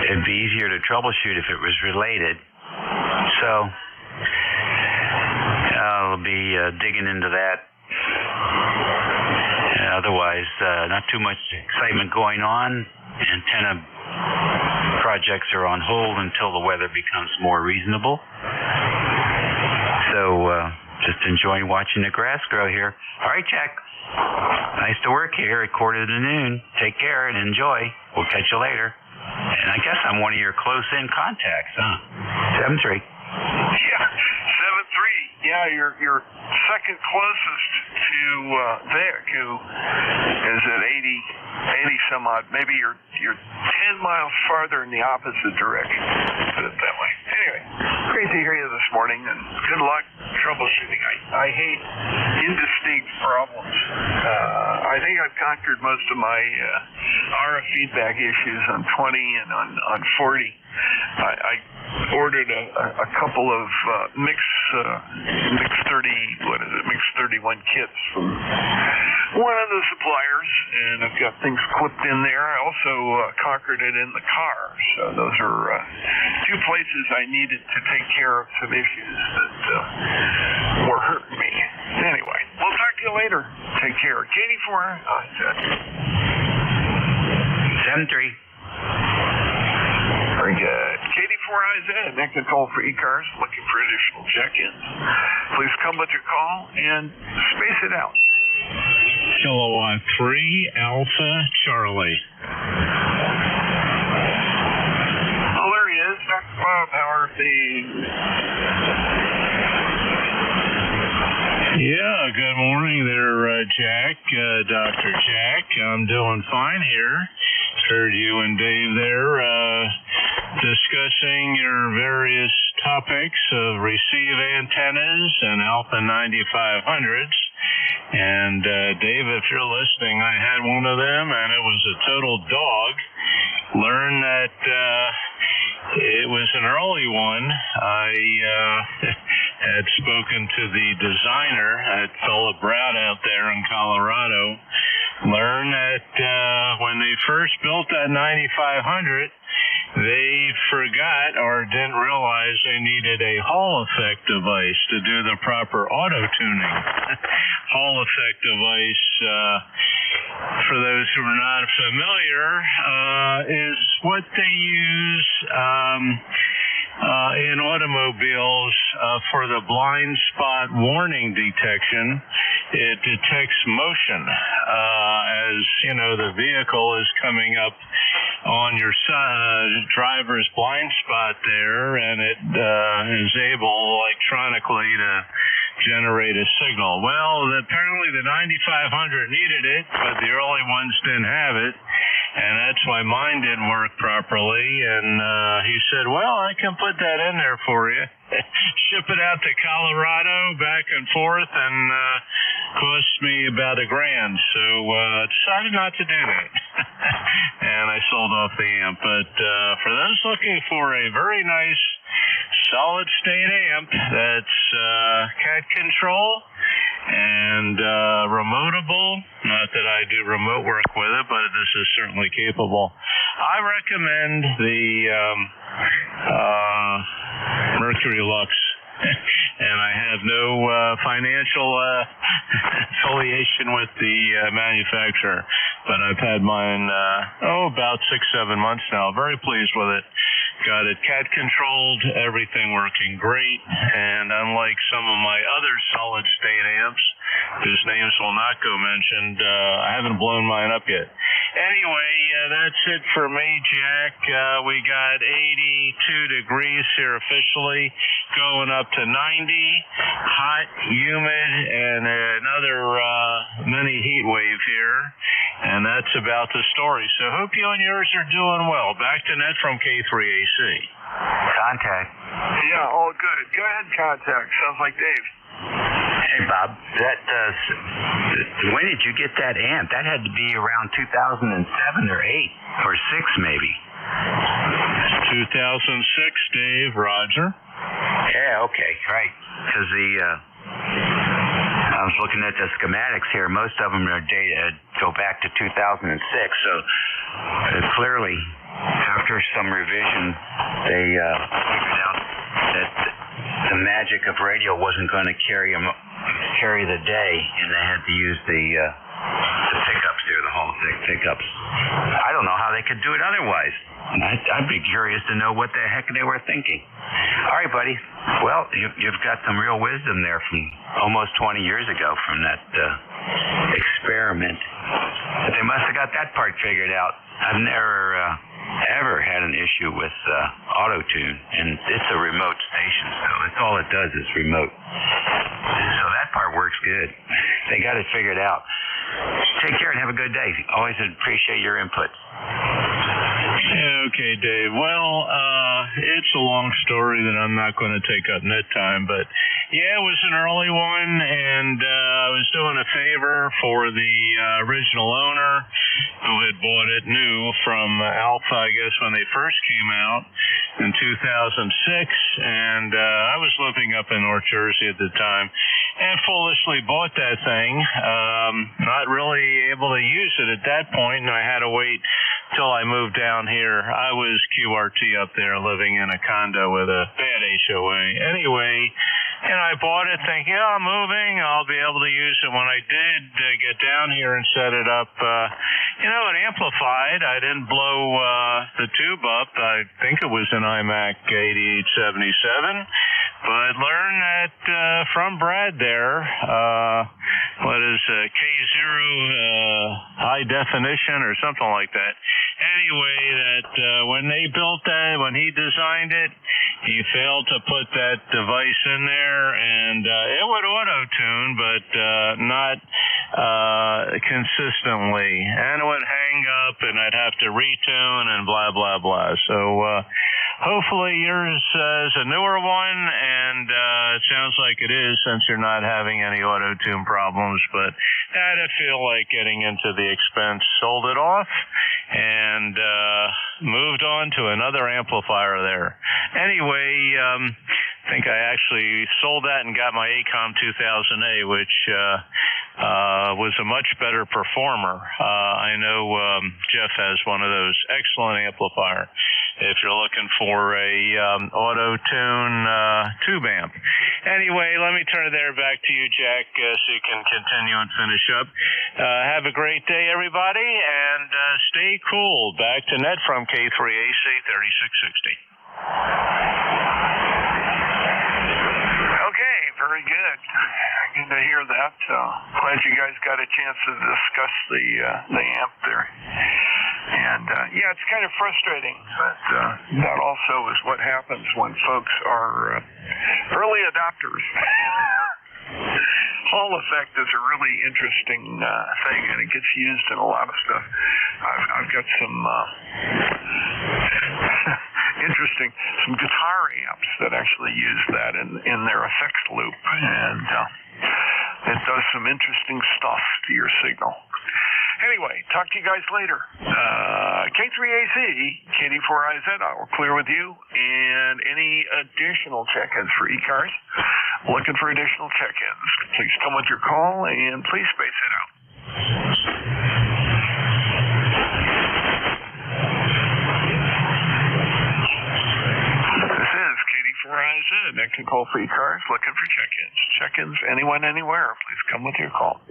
It'd be easier to troubleshoot if it was related. So I'll be digging into that. Otherwise, not too much excitement going on. Antenna projects are on hold until the weather becomes more reasonable. So just enjoying watching the grass grow here. All right, Jack. Nice to work here at 1:45. Take care and enjoy. We'll catch you later. And I guess I'm one of your close-in contacts, huh? 73. Yeah, 7-3. Yeah, you're second closest to Vic, who is at 80 some odd. Maybe you're 10 miles farther in the opposite direction. Put it that way. Anyway, great to hear you this morning, and good luck troubleshooting. I hate indistinct problems. I think I've conquered most of my RF feedback issues on 20 and on 40. I ordered a couple of mix 31 kits from one of the suppliers, and I've got things clipped in there. I also conquered it in the car. So those are two places I needed to take care of some issues that were hurting me. Anyway, we'll talk to you later. Take care. Katie 4. 7-3. Very good. Katie 4IZ, make a call for ECARS, looking for additional check-ins. Please come with your call and space it out. Kilowatt 3, Alpha Charlie. Oh, there he is. Dr. Bob, how are things? Yeah, good morning there, Jack, Dr. Jack. I'm doing fine here. Heard you and Dave there discussing your various topics of receive antennas and Alpha 9500s. And Dave, if you're listening, I had one of them, and it was a total dog. Learned that it was an early one. I had spoken to the designer at Philip Brown out there in Colorado. Learned that when they first built that 9500, they forgot or didn't realize they needed a Hall effect device to do the proper auto-tuning. Hall effect device, for those who are not familiar, is what they use in automobiles for the blind spot warning detection. It detects motion as, you know, the vehicle is coming up on your driver's blind spot there, and it is able electronically to generate a signal. Well, apparently the 9500 needed it, but the early ones didn't have it, and that's why mine didn't work properly. And he said, well, I can put that in there for you. Ship it out to Colorado, back and forth, and cost me about $1,000. So decided not to do that. And I sold off the amp. But for those looking for a very nice solid state amp that's cat control and remotable. Not that I do remote work with it, but this is certainly capable. I recommend the Mercury Lux. And I have no financial affiliation with the manufacturer, but I've had mine about 6-7 months now. Very pleased with it. Got it cat controlled, everything working great, and unlike some of my other solid state amps, whose names will not go mentioned, I haven't blown mine up yet. Anyway, that's it for me, Jack. We got 82 degrees here officially, going up to 90, hot, humid, and another mini heat wave here, and that's about the story. So hope you and yours are doing well. Back to Ned from K3AC. Contact. Yeah, all good. Go ahead, contact. Sounds like Dave. Hey, Bob. When did you get that amp? That had to be around 2007 or 8 or 6 maybe. 2006, Dave. Roger. Yeah, okay, right. Because I was looking at the schematics here. Most of them are go back to 2006. So clearly, after some revision, they figured out that the magic of radio wasn't going to carry the day, and they had to use the pickups there, the Hall Thick pickups. I don't know how they could do it otherwise. And I'd be curious to know what the heck they were thinking. All right, buddy. Well, you've got some real wisdom there from almost 20 years ago from that experiment. But they must have got that part figured out. I've never ever had an issue with auto-tune, and it's a remote station, so that's all it does is remote. So that part works good. They got it figured out. Take care and have a good day. Always appreciate your input. Okay, Dave. Well, it's a long story that I'm not going to take up net time, but yeah, it was an early one, and I was doing a favor for the original owner who had bought it new from Alpha, I guess, when they first came out in 2006, and I was living up in North Jersey at the time, and foolishly bought that thing, not really able to use it at that point, and I had to wait till I moved down here. I was QRT up there living in a condo with a bad HOA. Anyway, and I bought it thinking, I'm moving, I'll be able to use it. When I did get down here and set it up, it amplified. I didn't blow the tube up. I think it was an iMac 8877. But learned that from Brad there, what is K0 high definition or something like that. Anyway, that when they built that, when he designed it, he failed to put that device in there, and it would auto-tune, but not consistently. And it would hang up, and I'd have to retune and blah, blah, blah. So hopefully yours is a newer one, and it sounds like it is since you're not having any auto-tune problems, but I didn't feel like getting into the expense. Sold it off and moved on to another amplifier there. Anyway, I think I actually sold that and got my ACOM 2000A, which was a much better performer. I know Jeff has one of those. Excellent amplifier if you're looking for a auto-tune tube amp. Anyway, let me turn it there back to you, Jack, so you can continue and finish up. Have a great day, everybody, and stay cool. Back to Ned from K3AC 3660. Okay, very good. Good to hear that. Glad you guys got a chance to discuss the amp there. And yeah, it's kind of frustrating, but that also is what happens when folks are early adopters. Hall effect is a really interesting thing, and it gets used in a lot of stuff. I've got some interesting, some guitar amps that actually use that in their effects loop, and it does some interesting stuff to your signal. Anyway, talk to you guys later. 23AC, KD4IZ, I'll clear with you. And any additional check-ins for ECARS? Looking for additional check-ins. Please come with your call and please space it out. This is KD4IZ, Net Control for ECARS, looking for check-ins. Check-ins, anyone, anywhere. Please come with your call.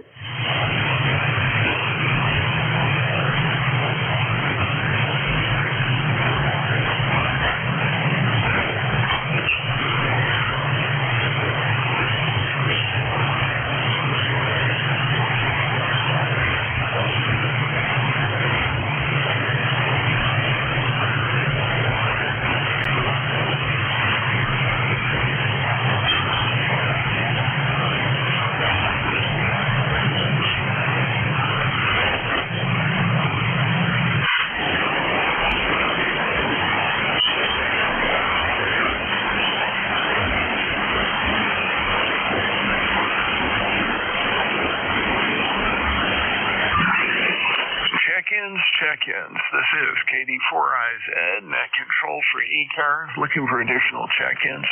Check-ins. This is KD4IZ, Net Control for ECARS, looking for additional check-ins.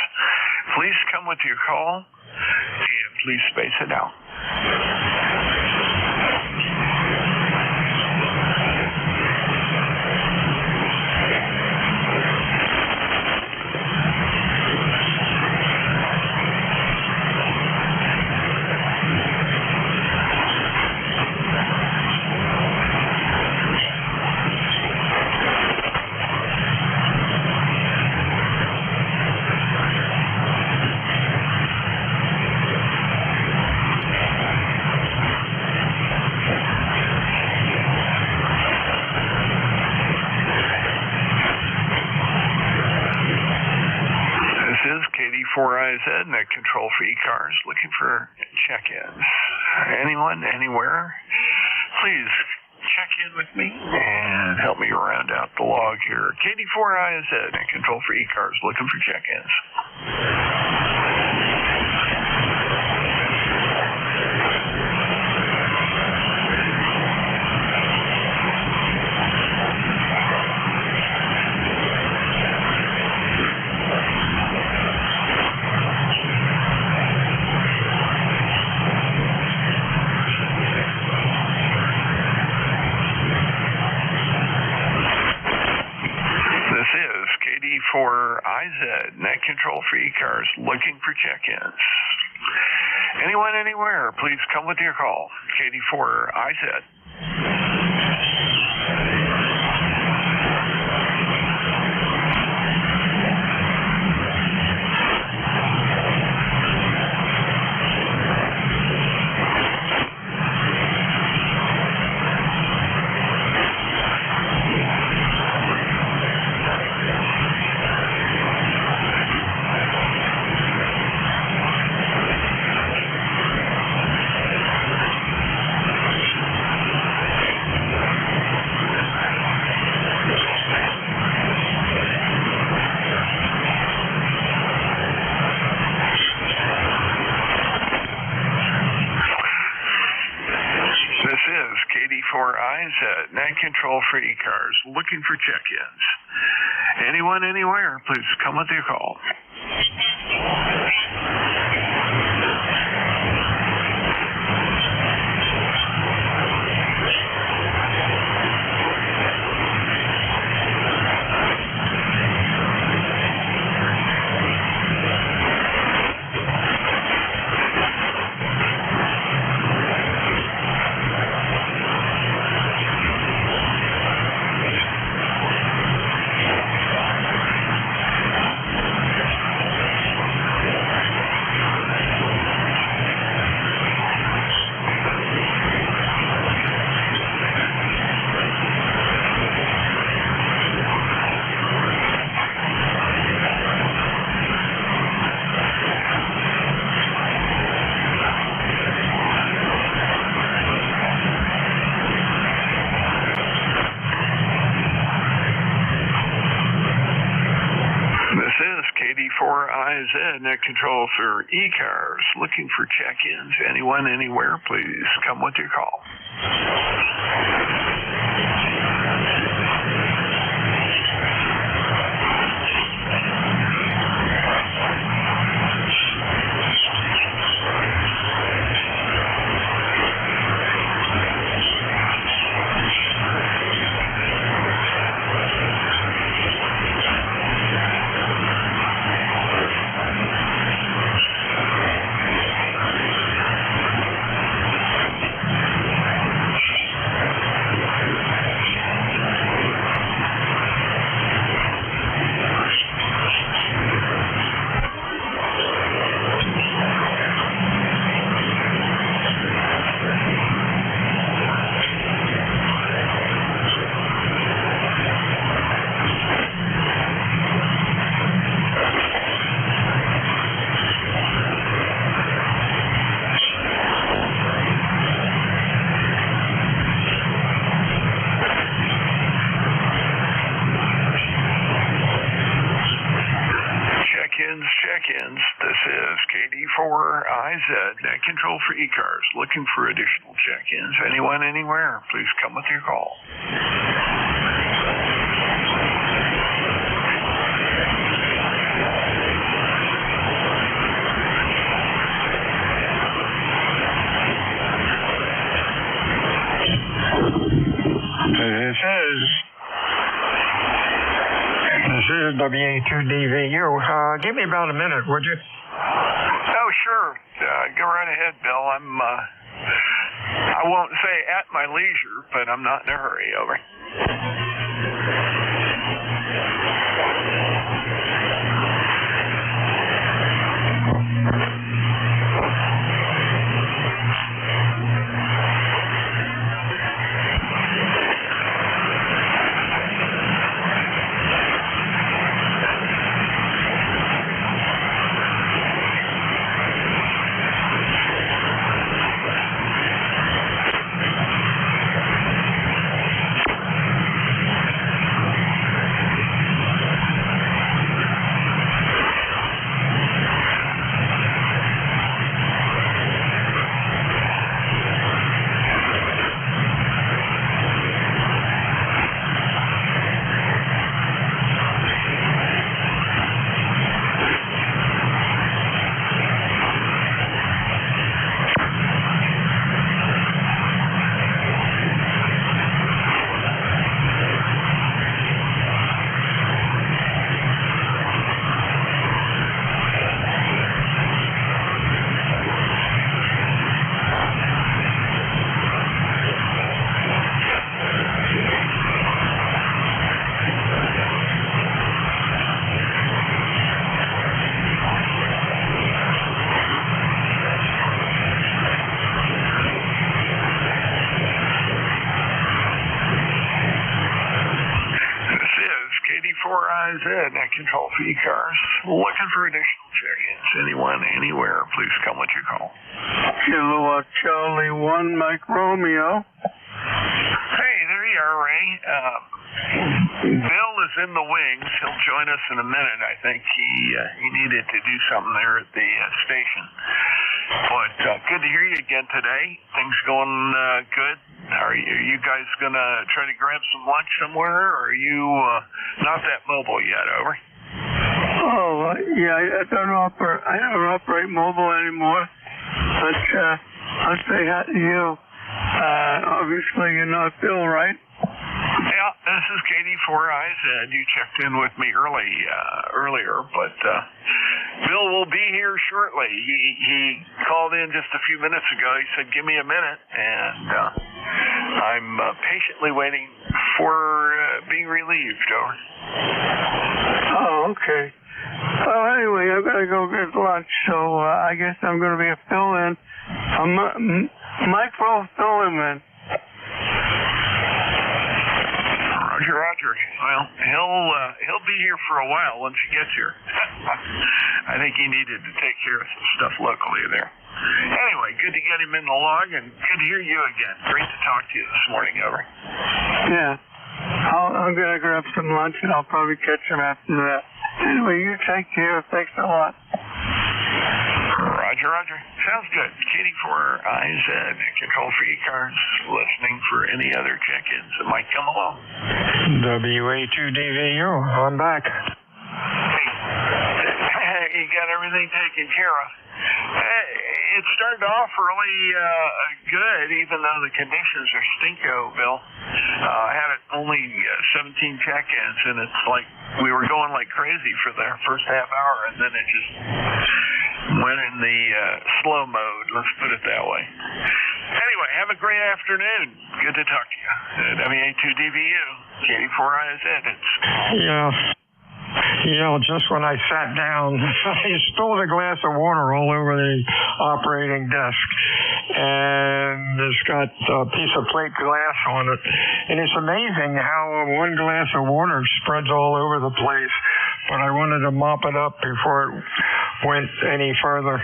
Please come with your call and please space it out. KD4IZ, Net Control for ECARS, looking for check-ins. Anyone, anywhere, please check in with me and help me round out the log here. KD4IZ, Net Control for ECARS, looking for check-ins. KD4IZ, Net Control for ECARS, looking for check-ins. Anyone, anywhere, please come with your call. KD4IZ. KD4IZ, Net Control for ECARS, looking for check-ins. Anyone, anywhere, please come with your call. KD4IZ, Net Control for ECARS, looking for check-ins. Anyone, anywhere, please come with your call. check-ins. This is KD4IZ, net control for ECARS. Looking for additional check-ins. Anyone, anywhere, please come with your call. This is WA2DVU. Give me about a minute, would you? Oh, sure. Go right ahead, Bill. I won't say at my leisure, but I'm not in a hurry. Over. KD4IZ, net control for ECARS. Looking for additional check-ins. Anyone, anywhere, please come with your call. Kilowatt Charlie 1, Mike Romeo. Hey, there you are, Ray. Bill is in the wings. He'll join us in a minute. I think he needed to do something there at the station. But good to hear you again today. Things going good? Are you guys going to try to grab some lunch somewhere, or are you not that mobile yet? Over. Oh, yeah, I don't operate mobile anymore. But I'll say hi to you. Obviously, you're not Bill, right? Yeah, this is KD4IZ. You checked in with me earlier, but Bill will be here shortly. He called in just a few minutes ago. He said, "Give me a minute," and I'm patiently waiting for being relieved. Over. Oh, okay. Well, anyway, I've got to go get lunch, so I guess I'm going to be a fill-in. Micro fill-in. Roger. Well, he'll be here for a while once he gets here. I think he needed to take care of some stuff locally there. Anyway, good to get him in the log, and good to hear you again. Great to talk to you this morning. Over. Yeah. I'm going to grab some lunch, and I'll probably catch him after that. Anyway, you take care. Thanks a lot. Roger. Sounds good. KD4IZ, control for ECARS, listening for any other check-ins that might come along. WA2DVU, I'm back. Hey, you got everything taken care of. It started off really good, even though the conditions are stinko, Bill. I had only 17 check-ins, and it's like we were going like crazy for the first half hour, and then it just went in the slow mode, let's put it that way. Anyway, have a great afternoon. Good to talk to you. WA2DVU, KD4IZ. Yeah, just when I sat down, I spilled a glass of water all over the operating desk. And it's got a piece of plate glass on it. And it's amazing how one glass of water spreads all over the place. But I wanted to mop it up before it went any further.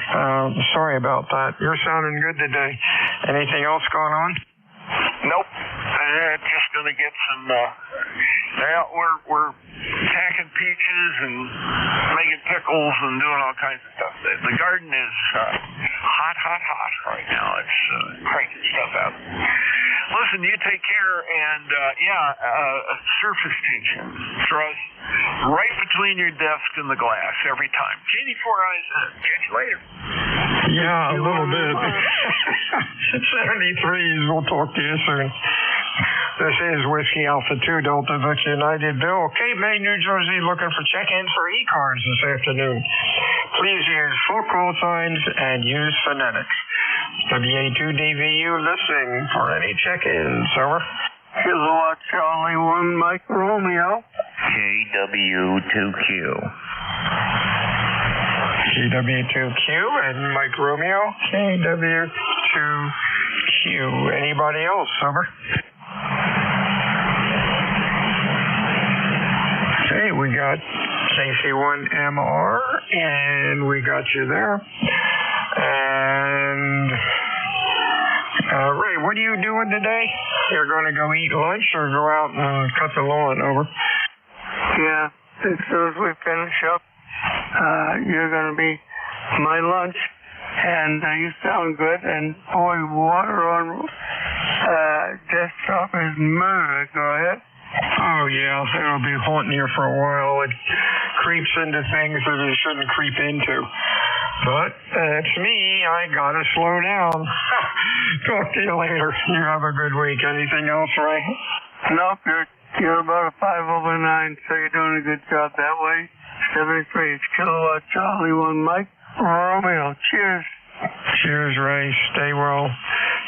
Sorry about that. You're sounding good today. Anything else going on? Nope. Just going to get some. We're packing peaches and making pickles and doing all kinds of stuff. The garden is hot right now. It's cranking stuff out. Listen, you take care, and surface tension thrust right between your desk and the glass every time. Katie, 4 eyes. Catch you later. Yeah, a little bit. 73s. We'll talk to you soon. This is Whiskey Alpha 2 Delta Victor United. Bill, Cape May, New Jersey, looking for check-ins for ECARS this afternoon. Please use full call signs and use phonetics. WA2DVU listening for any check-ins. Over. Kilowatt Charlie 1 Mike Romeo. KW2Q. KW2Q and Mike Romeo. KW2Q. Anybody else? Over. Okay, we got KC1MR, and we got you there. And Ray, what are you doing today? You're going to go eat lunch or go out and cut the lawn? Over. Yeah, as soon as we finish up, you're going to be my lunch, and you sound good. And boy, water on desktop is murder. Go ahead. Oh, yeah, it'll be haunting you for a while. It creeps into things that it shouldn't creep into. But it's me. I got to slow down. Talk to you later. You have a good week. Anything else, Ray? Nope, you're about a 5/9, so you're doing a good job that way. 73 Kilowatt Charlie 1 Mike Romeo. Cheers. Cheers, Ray. Stay well.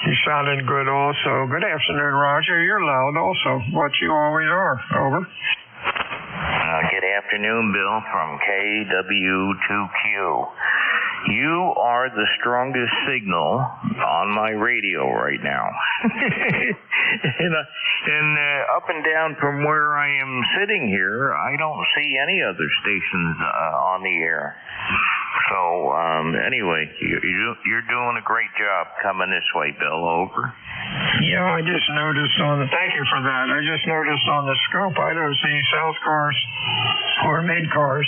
You sounded good also. Good afternoon, Roger. You're loud also, what you always are. Over. Good afternoon, Bill from KW2Q. You are the strongest signal on my radio right now. and up and down from where I am sitting here, I don't see any other stations on the air. So, anyway, you're doing a great job coming this way, Bill. Over. Yeah, I just noticed thank you for that. I just noticed on the scope, I don't see South Cars or Mid Cars.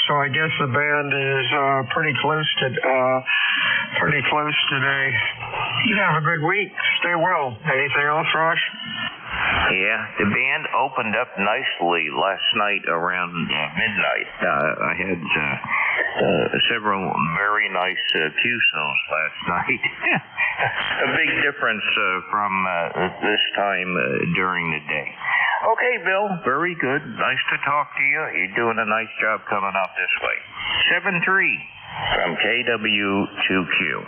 So I guess the band is pretty close today. You have a good week. Stay well. Anything else, Raj? Yeah, the band opened up nicely last night around midnight. I had several very nice QSOs last night. A big difference from this time during the day. Okay, Bill, very good. Nice to talk to you. You're doing a nice job coming up this way. 7-3 from KW2Q.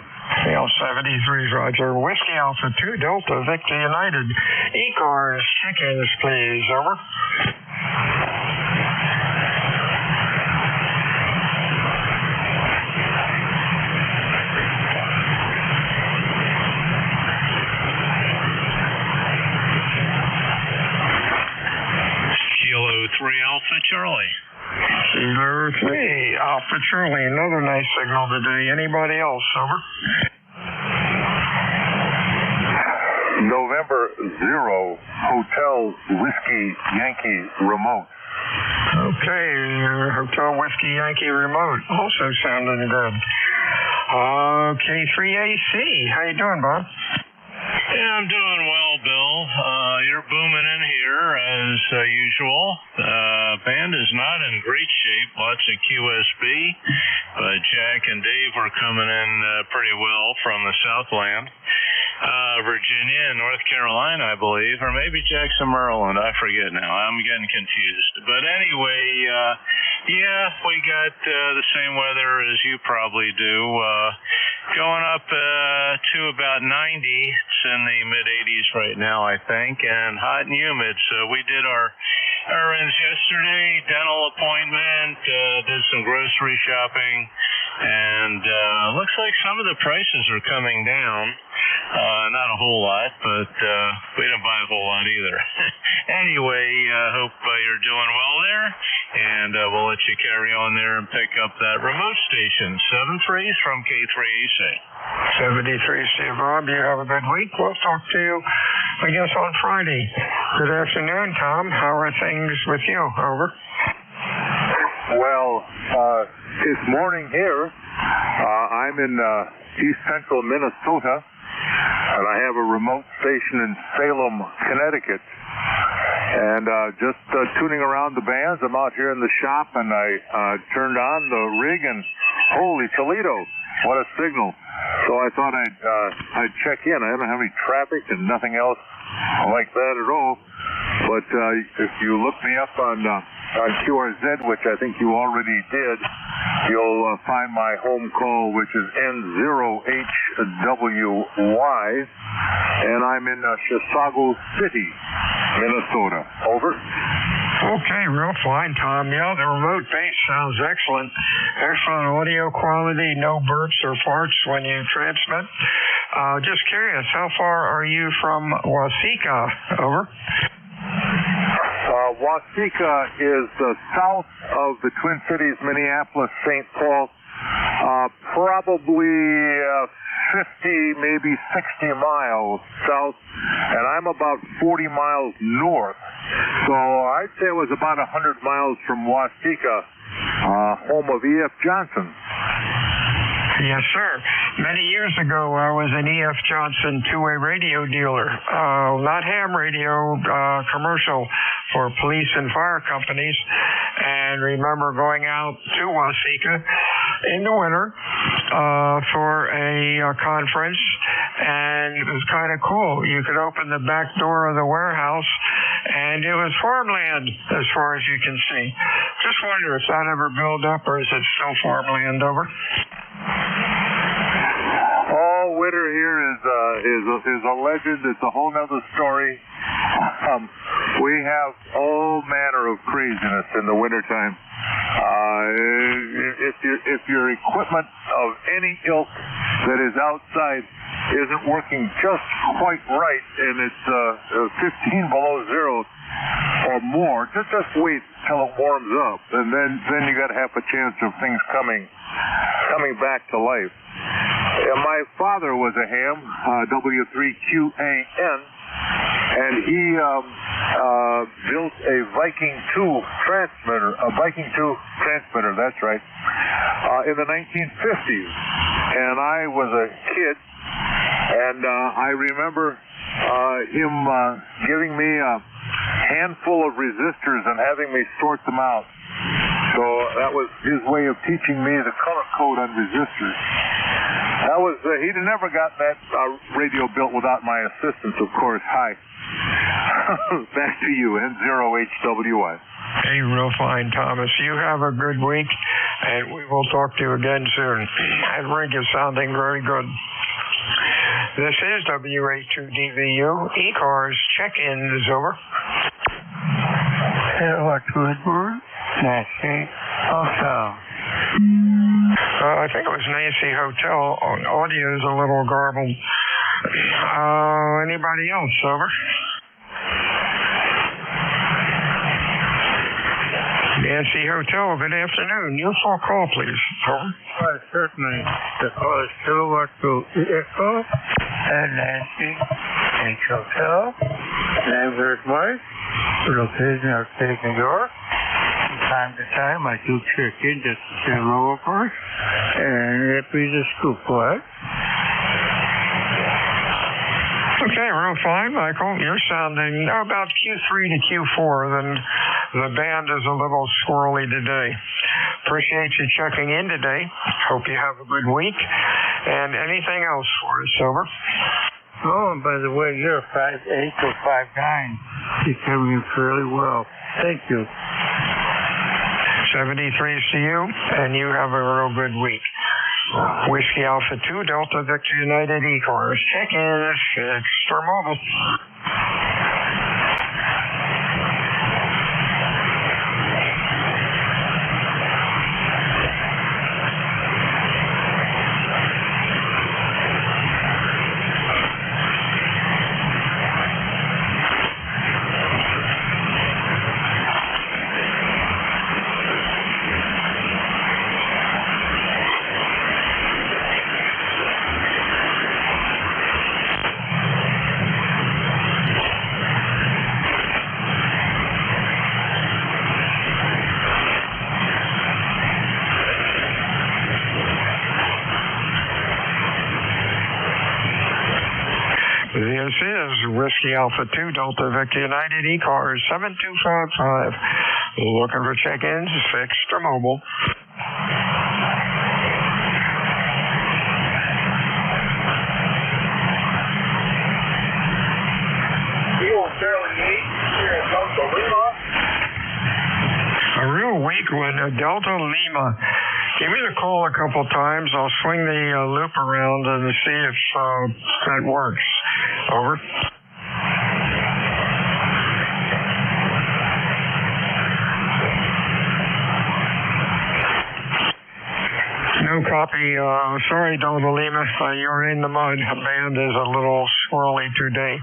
L 73's Roger. Whiskey Alpha 2 Delta Victor United. ECARS, check-ins, please. Over. Kilo 3 Alpha Charlie. Kilo 3 Alpha Charlie. Another nice signal today. Anybody else? Over. November 0 Hotel Whiskey Yankee Remote. Okay, Hotel Whiskey Yankee Remote. Also sounding good. K3AC. How you doing, Bob? Yeah, I'm doing well, Bill. You're booming in here as usual. Band is not in great shape. Lots of QSB, but Jack and Dave are coming in pretty well from the Southland. Virginia and North Carolina, I believe, or maybe Jackson, Maryland. I forget now. I'm getting confused. But anyway, we got the same weather as you probably do. Going up to about 90. It's in the mid-80s right now, I think, and hot and humid. So we did our errands yesterday, dental appointment, did some grocery shopping, and looks like some of the prices are coming down. Not a whole lot, but we didn't buy a whole lot either. Anyway, hope you're doing well there, and we'll let you carry on there and pick up that remote station. 7-3 from K3AC. 73, Steve Bob. You have a good week. We'll talk to you, I guess, on Friday. Good afternoon, Tom. How are things with you? Over. Well, it's morning here. I'm in east central Minnesota, and I have a remote station in Salem, Connecticut. And just tuning around the bands. I'm out here in the shop, and I turned on the rig, and holy Toledo, what a signal. So I thought I'd check in. I don't have any traffic and nothing else like that at all. But if you look me up on QRZ, which I think you already did, you'll find my home call, which is N0HWY, and I'm in Chisago City, Minnesota. Over. Okay, real fine, Tom. Yeah, the remote base sounds excellent. Excellent audio quality, no burps or farts when you transmit. Just curious, how far are you from Waseca? Over. Waseca is south of the Twin Cities, Minneapolis, St. Paul, probably 50, maybe 60 miles south, and I'm about 40 miles north. So I'd say it was about 100 miles from Waseca, home of E.F. Johnson. Yes, sir. Many years ago, I was an E.F. Johnson two-way radio dealer. Not ham radio, commercial for police and fire companies. And remember going out to Waseca in the winter for a conference. And it was kind of cool. You could open the back door of the warehouse, and it was farmland as far as you can see. Just wonder if that ever built up, or is it still farmland? Over. Oh, winter here is a legend. It's a whole nother story. We have all manner of craziness in the wintertime. If your equipment of any ilk that is outside isn't working just quite right, and it's 15 below zero or more, just wait till it warms up, and then you got to have a chance of things coming back to life. My father was a ham, W3QAN, and he built a Viking 2 transmitter, that's right, in the 1950s. And I was a kid, and I remember him giving me a handful of resistors and having me sort them out. So that was his way of teaching me the color code on resistors. That was he'd never got that radio built without my assistance, of course. Hi. Back to you, N0HWY. Hey, real fine, Thomas. You have a good week, and we will talk to you again soon. That ring is sounding very good. This is WA2DVU. ECARS check-in is over. Hello, Woodward. Nancy Hotel. I think it was Nancy Hotel. Audio is a little garbled. Anybody else? Over. Nancy Hotel, good afternoon. Your full call, please. Over. Certainly. The call is Kilowatt to Echo and Nancy H. Hotel. Name is Mike. Location of State New York. From time to time, I do check in just to say hello, of course. And it be the scoop, what? Okay, real fine, Michael. You're sounding about Q3 to Q4, then the band is a little squirrely today. Appreciate you checking in today. Hope you have a good week. And anything else for us, over? Oh, and by the way, you're 5'8" or 5'9". You're coming in fairly well. Thank you. 73's to you, and you have a real good week. Whiskey Alpha 2, Delta Victor United ECARS. Check in, extra mobile. Whiskey Alpha 2 Delta Victor United ECARS 7255. Looking for check-ins, fixed or mobile. A real weak one, Delta Lima. Give me the call a couple times. I'll swing the loop around and see if that works. Over. No copy. Sorry, Delta Lima. You're in the mud. The band is a little swirly today.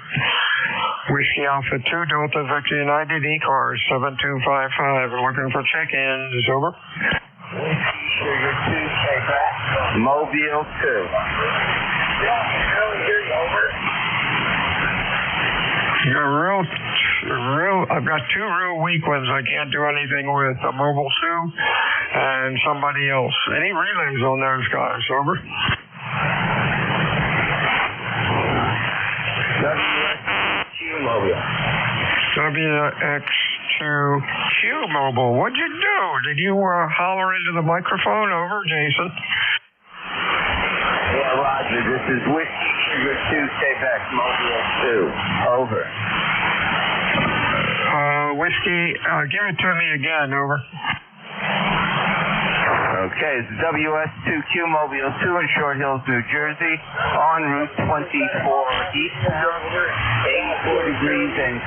Whiskey Alpha 2 Delta Victor United ECARS 7255. Looking for check-ins. Over. Sugar 2, take back. Mobile 2. I've got two real weak ones I can't do anything with. A Mobile 2 and somebody else. Any relays on those guys? Over. WX2 Mobile. WX2Q Mobile. What'd you do? Did you holler into the microphone? Over, Jason. Yeah, Roger. This is Whiskey Sugar 2, Stayback Mobile 2. Over. Whiskey, give it to me again. Over. Okay, it's WS2Q Mobile 2 in Short Hills, New Jersey, on Route 24 eastbound, 84 degrees and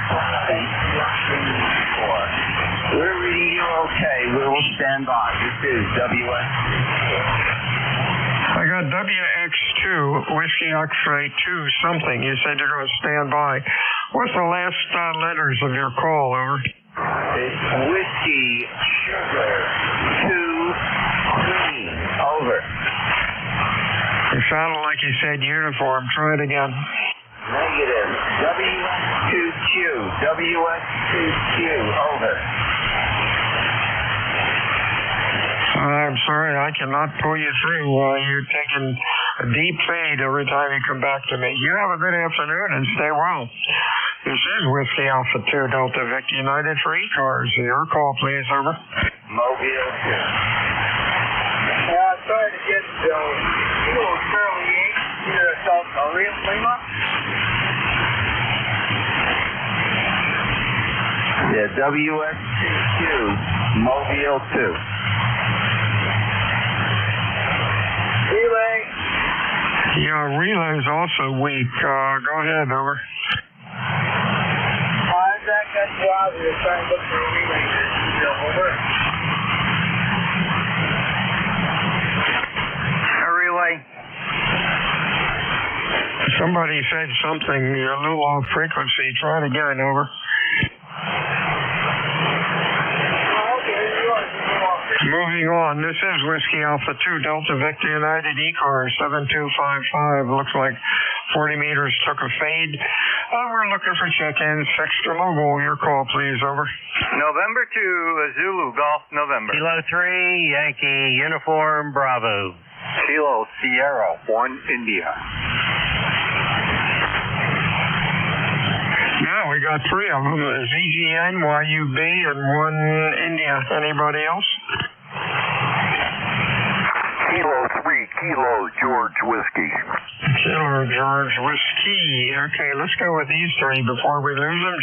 4. We're reading you okay. We will stand by. This is WS. I got WX2, Whiskey X-Ray 2 something. You said you're going to stand by. What's the last letters of your call? Over. It's Whiskey Sugar 2 Green. Over. It sounded like you said uniform. Try it again. Negative. WS2Q. WS2Q. Over. I'm sorry, I cannot pull you through. You're taking a deep fade every time you come back to me. You have a good afternoon and stay well. This is Whiskey Alpha 2 Delta Victor United for ECARS. Your call, please. Over. Mobile 2. Sorry to get Charlie 8 here at South Lima. Yeah, WS2Q Mobile 2. Relay. Yeah, relay's also weak. Go ahead, over. Isaac, that's why we were trying to look for a relay. Over. A relay. Somebody said something, a little off frequency. Try it again, over. Moving on, this is Whiskey Alpha 2 Delta Victor United ECARS 7255. Looks like 40 meters took a fade. We're looking for check-ins. Fixed or mobile. Your call, please. Over. November 2, Zulu Golf, November. Kilo 3, Yankee Uniform, Bravo. Kilo Sierra 1, India. Yeah, we got three of them. ZGN, YUB, and one India. Anybody else? Kilo 3, Kilo George Whiskey. Kilo George Whiskey. Okay, let's go with these three before we lose them.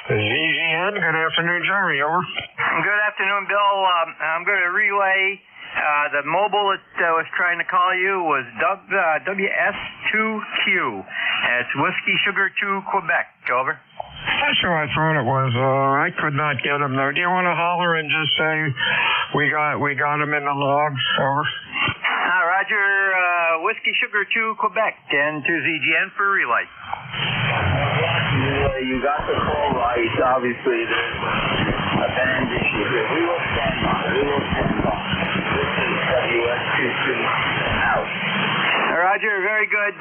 ZGN, good afternoon, Jerry. Over. Good afternoon, Bill. I'm going to relay. The mobile that was trying to call you was WS2Q. It's Whiskey Sugar 2 Quebec. Over. That's who I thought it was. I could not get him though. Do you want to holler and just say we got him in the logs? Over. Roger. Whiskey Sugar 2 Quebec and to ZGN for relay. You got the call right. Obviously, there's a band issue here. We will stand by. This is WS2 out. Roger, very good.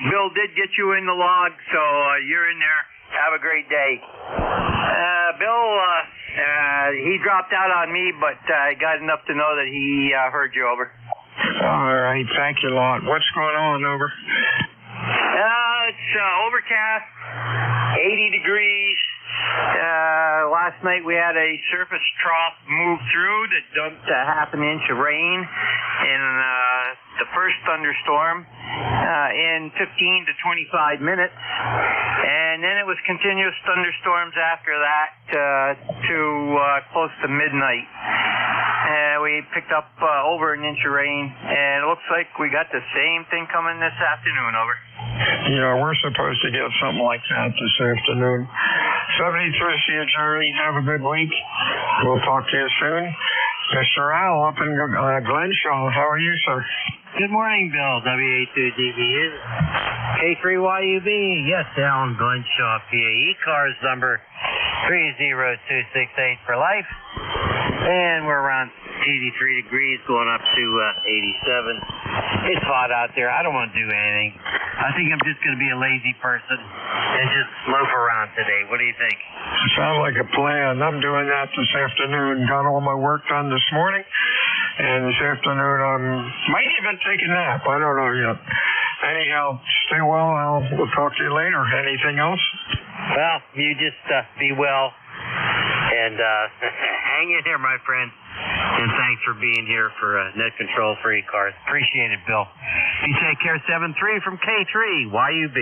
Bill did get you in the log, so you're in there. Have a great day. Bill, he dropped out on me, but I got enough to know that he heard you. Over. All right, thank you a lot. What's going on? Over. It's overcast, 80 degrees. Last night we had a surface trough move through that dumped a half an inch of rain in the first thunderstorm in 15 to 25 minutes. And then it was continuous thunderstorms after that to close to midnight. We picked up over an inch of rain, and it looks like we got the same thing coming this afternoon, over. Yeah, we're supposed to get something like that this afternoon. 73 to you, Jerry. Have a good week. We'll talk to you soon. Mr. Al up in Glenshaw. How are you, sir? Good morning, Bill. WA2DBU. K3YUB. Yes, Al in Glenshaw, PA. ECARS number 30268 for life. And we're around 83 degrees, going up to 87. It's hot out there. I don't want to do anything. I think I'm just going to be a lazy person and just loaf around today. What do you think? Sounds like a plan. I'm doing that this afternoon. Got all my work done this morning. And this afternoon, I might even take a nap. I don't know yet. Anyhow, stay well. We'll talk to you later. Anything else? Well, you just be well. And hang in here, my friend. And thanks for being here for Net Control for ECARS. Appreciate it, Bill. You take care. 7-3 from K3, YUB.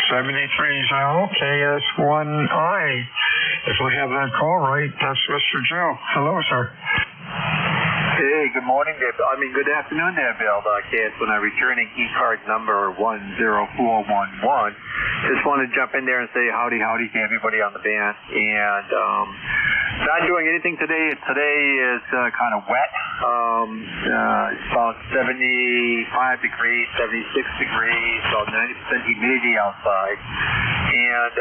73 is Al, KS1I. If I have that call right, that's Mr. Joe. Hello, sir. Hey, good morning there. Good afternoon there, Bill. KS1I returning ECARS number 10411. Just want to jump in there and say howdy to everybody on the band. And not doing anything today. Today is kind of wet. It's about 75 degrees, 76 degrees, about 90% humidity outside. And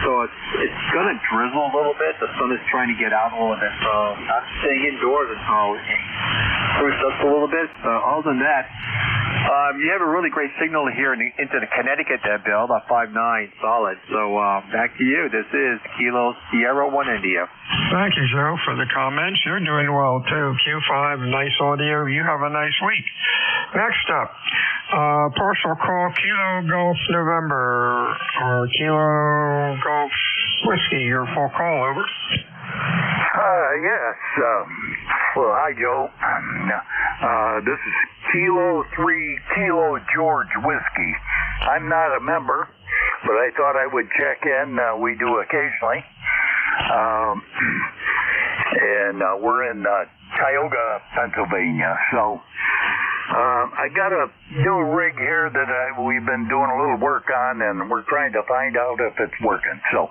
so it's going to drizzle a little bit. The sun is trying to get out a little bit. So I'm staying indoors until it spruce up a little bit. Other than that, you have a really great signal here into the Connecticut there, Bill, about 5.9 solid. So back to you. This is Kilo Sierra 1 India. Thank you, Joe, for the comments. You're doing well, too. Q5, nice audio. You have a nice week. Next up, partial call Kilo Golf November or Kilo Golf Whiskey. Your full call, over. Yes. Well, hi, Joe. This is Kilo 3 Kilo George Whiskey. I'm not a member, but I thought I would check in. We do occasionally. And we're in Tioga, Pennsylvania. So I got a new rig here that we've been doing a little work on, and we're trying to find out if it's working. So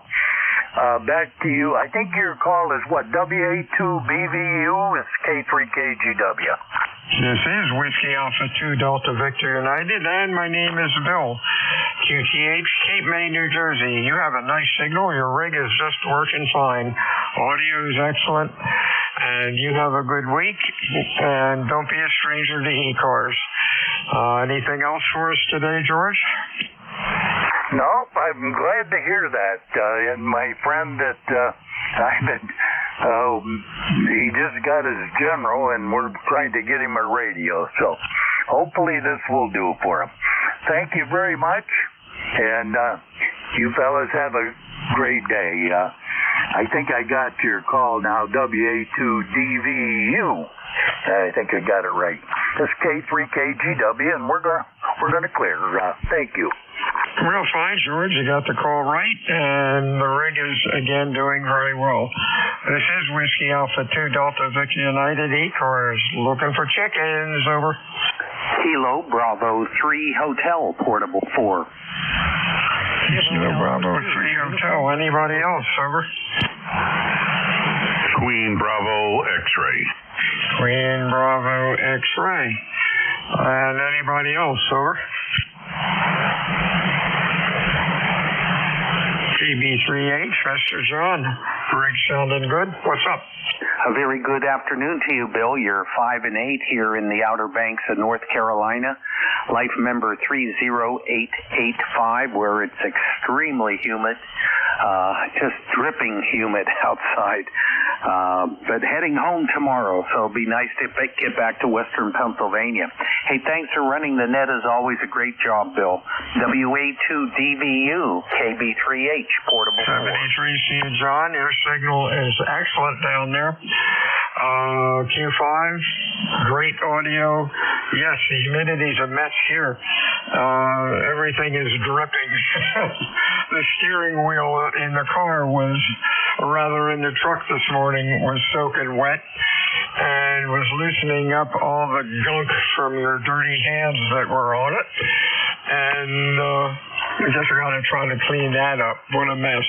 back to you. I think your call is what, WA2BVU? It's K3KGW. This is Whiskey Alpha 2 Delta Victor United, and my name is Bill. QTH, Cape May, New Jersey. You have a nice signal. Your rig is just working fine. Audio is excellent, and you have a good week. And don't be a stranger to ECARS. Anything else for us today, George? Nope, I'm glad to hear that. And my friend that he just got his general, and we're trying to get him a radio. So hopefully this will do for him. Thank you very much, and you fellas have a great day. I think I got your call now, WA2DVU. I think I got it right. It's K3KGW, and we're gonna clear. Thank you. Real fine, George. You got the call right, and the rig is, again, doing very well. This is Whiskey Alpha 2 Delta Victor United ECARS. Looking for check-ins, over. Kilo Bravo 3 Hotel, Portable 4. Kilo Bravo 3 Hotel. Anybody else, over? Queen Bravo X-Ray. Queen Bravo X-Ray. And anybody else, over? GB3H, Mr. John. Rig sounding good. What's up? A very good afternoon to you, Bill. You're 5 and 8 here in the Outer Banks of North Carolina. Life member 30885, where it's extremely humid, just dripping humid outside. But heading home tomorrow, so it'll be nice to get back to Western Pennsylvania. Hey, thanks for running the net as always. A great job, Bill. WA2DVU, KB3H, portable. 73, see you, John. Your signal is excellent down there. Q5, great audio. Yes, the humidity's a mess here. Everything is dripping. The steering wheel in the car was, or rather in the truck this morning, was soaking wet and was loosening up all the gunk from your dirty hands that were on it. And we just got to try to clean that up. What a mess.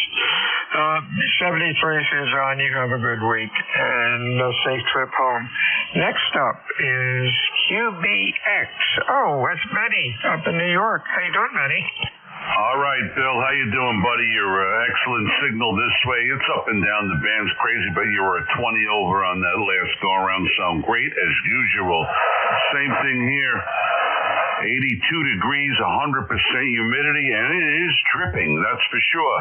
73 says, John, you have a good week and a safe trip home. Next up is QBX. Oh, that's Benny up in New York. How you doing, Benny? All right, Bill. How you doing, buddy? Your excellent signal this way. It's up and down. The band's crazy, but you were a 20 over on that last go-around. Sound great as usual. Same thing here. 82 degrees, 100% humidity, and it is dripping, that's for sure.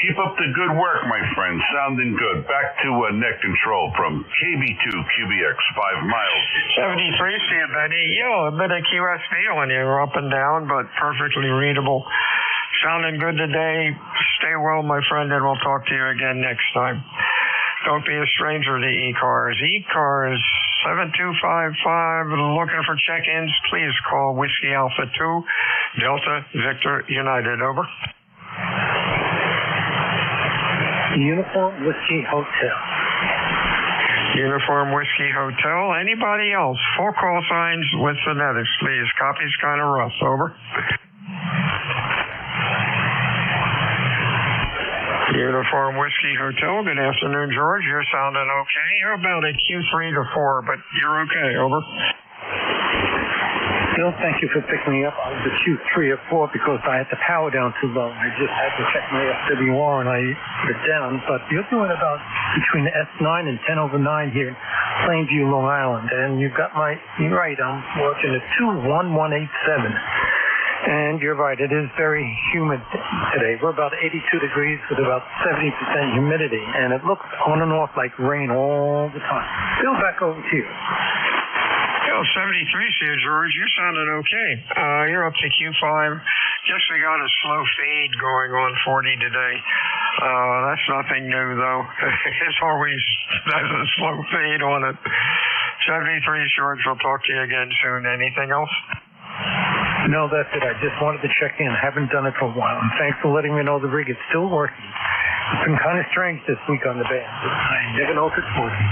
Keep up the good work, my friend. Sounding good. Back to net control from KB2 QBX, 5 miles. 73, see you, Benny. Yo, a bit of QSB on you, up and down, but perfectly readable. Sounding good today. Stay well, my friend, and we'll talk to you again next time. Don't be a stranger to ECARS. ECARS 7255, looking for check-ins. Please call Whiskey Alpha 2, Delta Victor United. Over. Uniform Whiskey Hotel. Uniform Whiskey Hotel. Anybody else? 4 call signs with phonetics, please. Copy's kind of rough. Over. Uniform Whiskey Hotel. Good afternoon, George. You're sounding okay. You're about a Q3 to 4, but you're okay. Over. Bill, thank you for picking me up. I was a Q3 or 4 because I had the power down too low. I just had to check my FWR and I put it down. But you're doing about between the S9 and 10 over 9 here in Plainview, Long Island. And you've got you're right, I'm watching a 21187. And you're right, it is very humid today. We're about 82 degrees with about 70% humidity, and it looks on and off like rain all the time. Bill, back over to you. 73 here, George. You sounded okay. You're up to Q5. Guess we got a slow fade going on 40 today. That's nothing new, though. It's always there's a slow fade on it. 73, George. We'll talk to you again soon. Anything else? No, that's it. I just wanted to check in. I haven't done it for a while. And thanks for letting me know the rig is still working. It's been kind of strange this week on the band. I never know if it's working.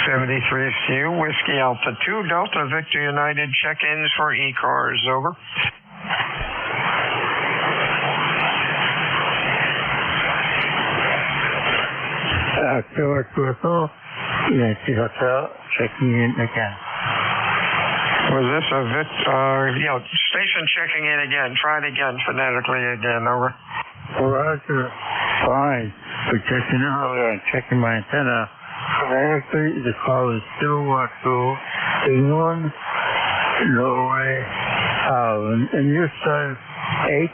73 Whiskey Alpha 2, Delta Victor United. Check-ins for ECARS. Over. George Whipple, Yankee Hotel, checking in again. Was this a station checking in again? Try it again, phonetically again. Over. Roger. Fine. We're checking earlier and checking my antenna. Phonetically, the call is still Watco, England, Norway, Holland, and your side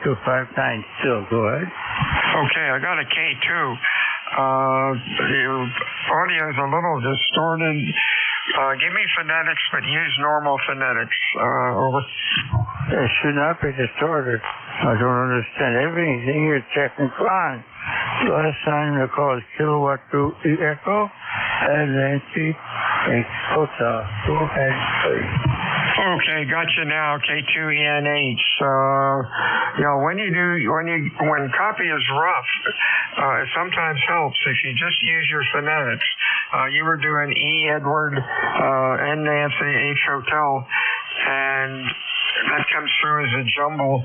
8259 still. Go ahead. Okay, I got a K2. Your audio is a little distorted. Give me phonetics, but use normal phonetics. Over. It should not be distorted. I don't understand everything you're checking fine. Last time the call is Kilowatt 2 Echo and Nancy Hotel. Go ahead, please. Okay, gotcha now. K2ENH. When copy is rough, it sometimes helps if you just use your phonetics. You were doing E Edward, N Nancy, H Hotel, and that comes through as a jumble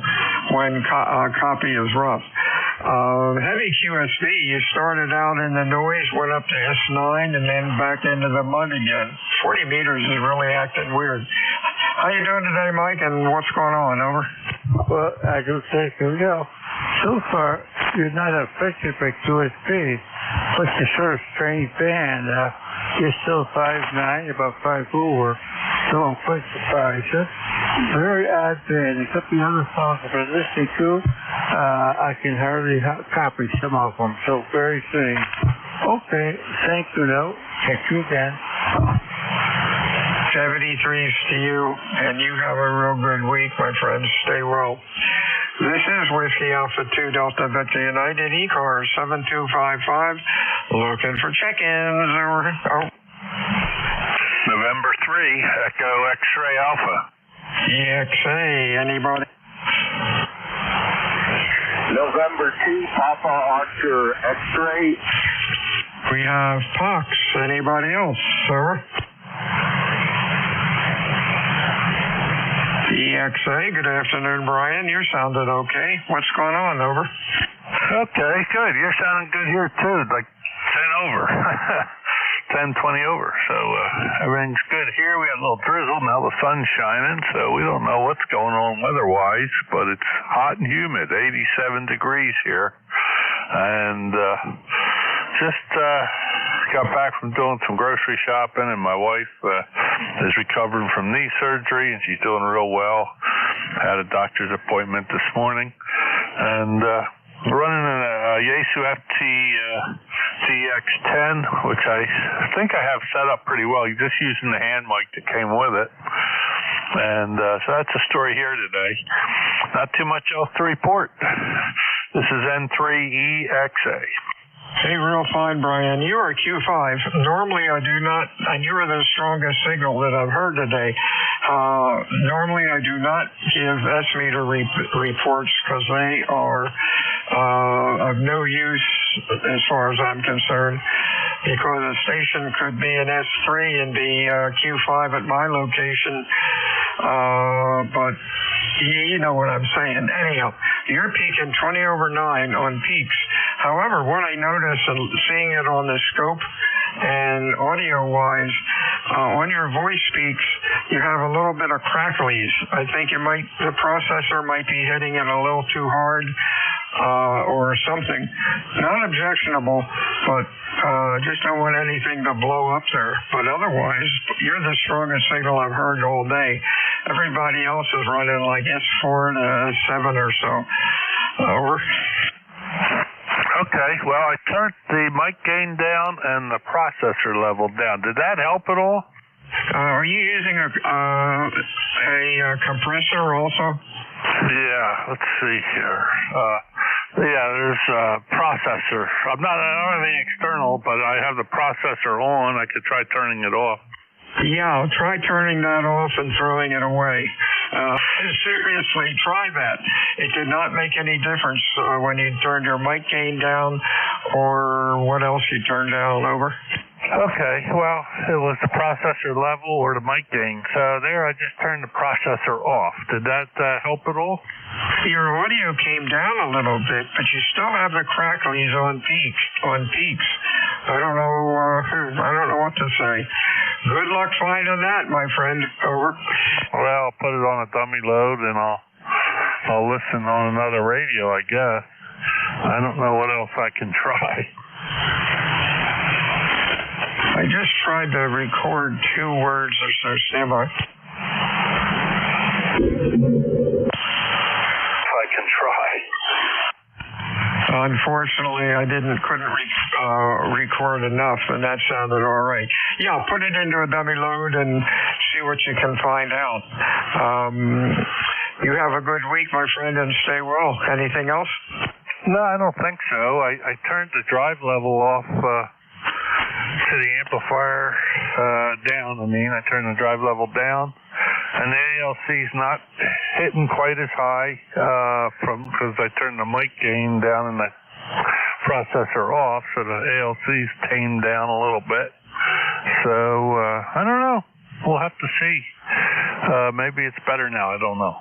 when copy is rough. Heavy QSB, you started out in the noise, went up to S9, and then back into the mud again. 40 meters is really acting weird. How you doing today, Mike, and what's going on? Over. Well, I do think you know. So far, you're not affected by QSB, but you're sort of strange band. You're still 5'9", about 5 over, so I'm quite surprised. Very odd band. A couple of other songs I've been listening to, I can hardly copy some of them, so very strange. Okay, thank Thank you, though. Check you again. 73s to you, and you have a real good week, my friends. Stay well. This is Whiskey Alpha 2 Delta Victor United, ECARS 7255, looking for check-ins. Oh. November 3, Echo X-Ray Alpha. EXA, anybody? November 2, Papa Oscar X-Ray. We have Pox. Anybody else, sir? EXA, good afternoon, Brian. You're sounding okay. What's going on? Over. Okay, good. You're sounding good here, too. Like 10 over. 10, 20 over. So everything's good here. We got a little drizzle. Now the sun's shining, so we don't know what's going on weather-wise, but it's hot and humid, 87 degrees here. And just got back from doing some grocery shopping, and my wife is recovering from knee surgery, and she's doing real well. Had a doctor's appointment this morning, and running a Yaesu FT DX10, which I think I have set up pretty well. You're just using the hand mic that came with it. And so that's the story here today. Not too much else to report. This is N3EXA. Hey, real fine, Brian. You are Q5. Normally I do not, and you are the strongest signal that I've heard today. Normally I do not give S-meter reports because they are of no use as far as I'm concerned, because a station could be an S3 and be Q5 at my location, but you know what I'm saying. Anyhow, you're peaking 20 over 9 on peaks. However, what I notice and seeing it on the scope and audio-wise, on your voice speaks, you have a little bit of cracklies. I think the processor might be hitting it a little too hard or something. Not objectionable, but just don't want anything to blow up there. But otherwise, you're the strongest signal I've heard all day. Everybody else is running like S4 to S7 or so. Over. Okay, well, I turned the mic gain down and the processor level down. Did that help at all? Are you using a compressor also? Yeah, let's see here. Yeah, there's a processor. I don't have any external, but I have the processor on. I could try turning it off. Yeah, try turning that off and throwing it away. Seriously, try that. It did not make any difference when you turned your mic gain down or what else you turned down. Over. Okay, well, it was the processor level or the mic gain. So there, I just turned the processor off. Did that help at all? Your audio came down a little bit, but you still have the cracklies on peaks. I don't know what to say. Good luck finding that, my friend. Over. Well, I'll put it on a dummy load, and I'll listen on another radio, I guess. I don't know what else I can try. I just tried to record 2 words or so. Stand by. I can try. Unfortunately, I couldn't record enough, and that sounded all right. Yeah, put it into a dummy load and see what you can find out. You have a good week, my friend, and stay well. Anything else? No, I don't think so. I turned the drive level off to the amplifier down. I turned the drive level down. And the ALC's not hitting quite as high because I turned the mic gain down and the processor off, so the ALC's tamed down a little bit. So I don't know. We'll have to see. Maybe it's better now. I don't know.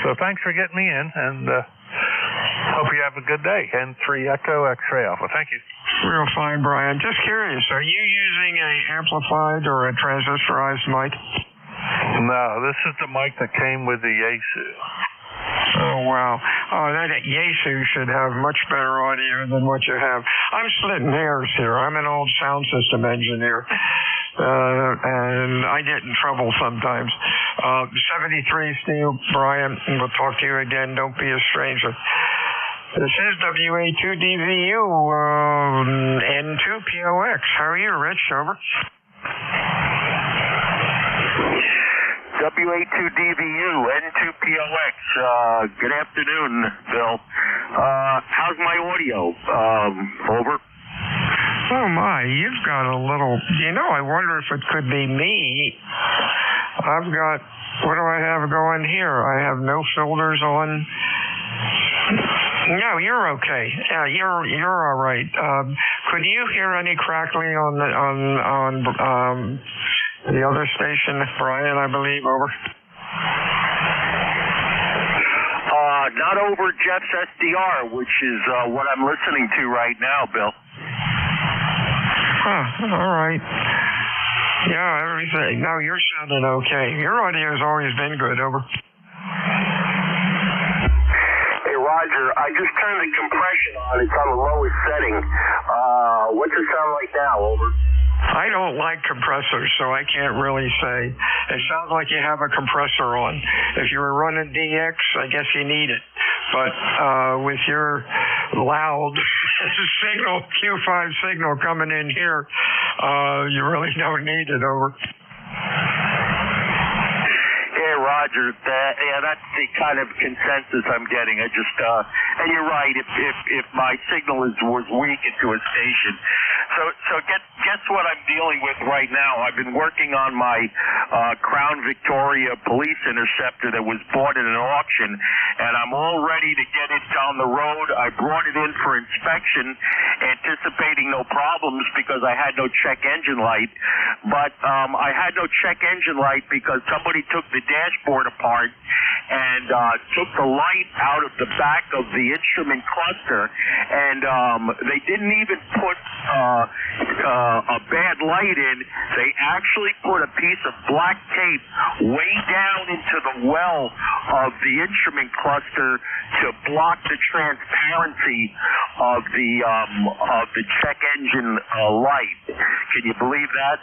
So thanks for getting me in, and hope you have a good day. N3 Echo X-Ray Alpha. Thank you. Real fine, Brian. Just curious, are you using a amplified or a transistorized mic? No, this is the mic that came with the Yaesu. Oh, wow. Oh, that Yaesu should have much better audio than what you have. I'm splitting hairs here. I'm an old sound system engineer, and I get in trouble sometimes. 73 Steve, Brian, we'll talk to you again. Don't be a stranger. This is WA2DVU, N2POX. How are you, Rich? Over. WA2DVU, N2POX. Good afternoon, Bill. How's my audio? Over. Oh my, you've got a little, I wonder if it could be me. I've got, what do I have going here? I have no filters on. No, you're okay. Yeah, you're all right. Could you hear any crackling on the other station, Brian, I believe, over? Not over Jeff's SDR, which is what I'm listening to right now, Bill. Huh, all right. Yeah, everything. No, you're sounding okay. Your audio's always been good, over. Hey, Roger, I just turned the compression on. It's on the lowest setting. What's it sound like now, over? I don't like compressors, so I can't really say. It sounds like you have a compressor on. If you were running DX, I guess you need it. But with your loud signal, Q5 signal coming in here, you really don't need it, over. Yeah, Roger. That's the kind of consensus I'm getting. I just, and you're right. If my signal was weak into a station, so guess what I'm dealing with right now? I've been working on my Crown Victoria police interceptor that was bought in an auction, and I'm all ready to get it down the road. I brought it in for inspection, anticipating no problems because I had no check engine light. But I had no check engine light because somebody took the dashboard apart and took the light out of the back of the instrument cluster, and they didn't even put a bad light in. They actually put a piece of black tape way down into the well of the instrument cluster to block the transparency of the check engine light. Can you believe that?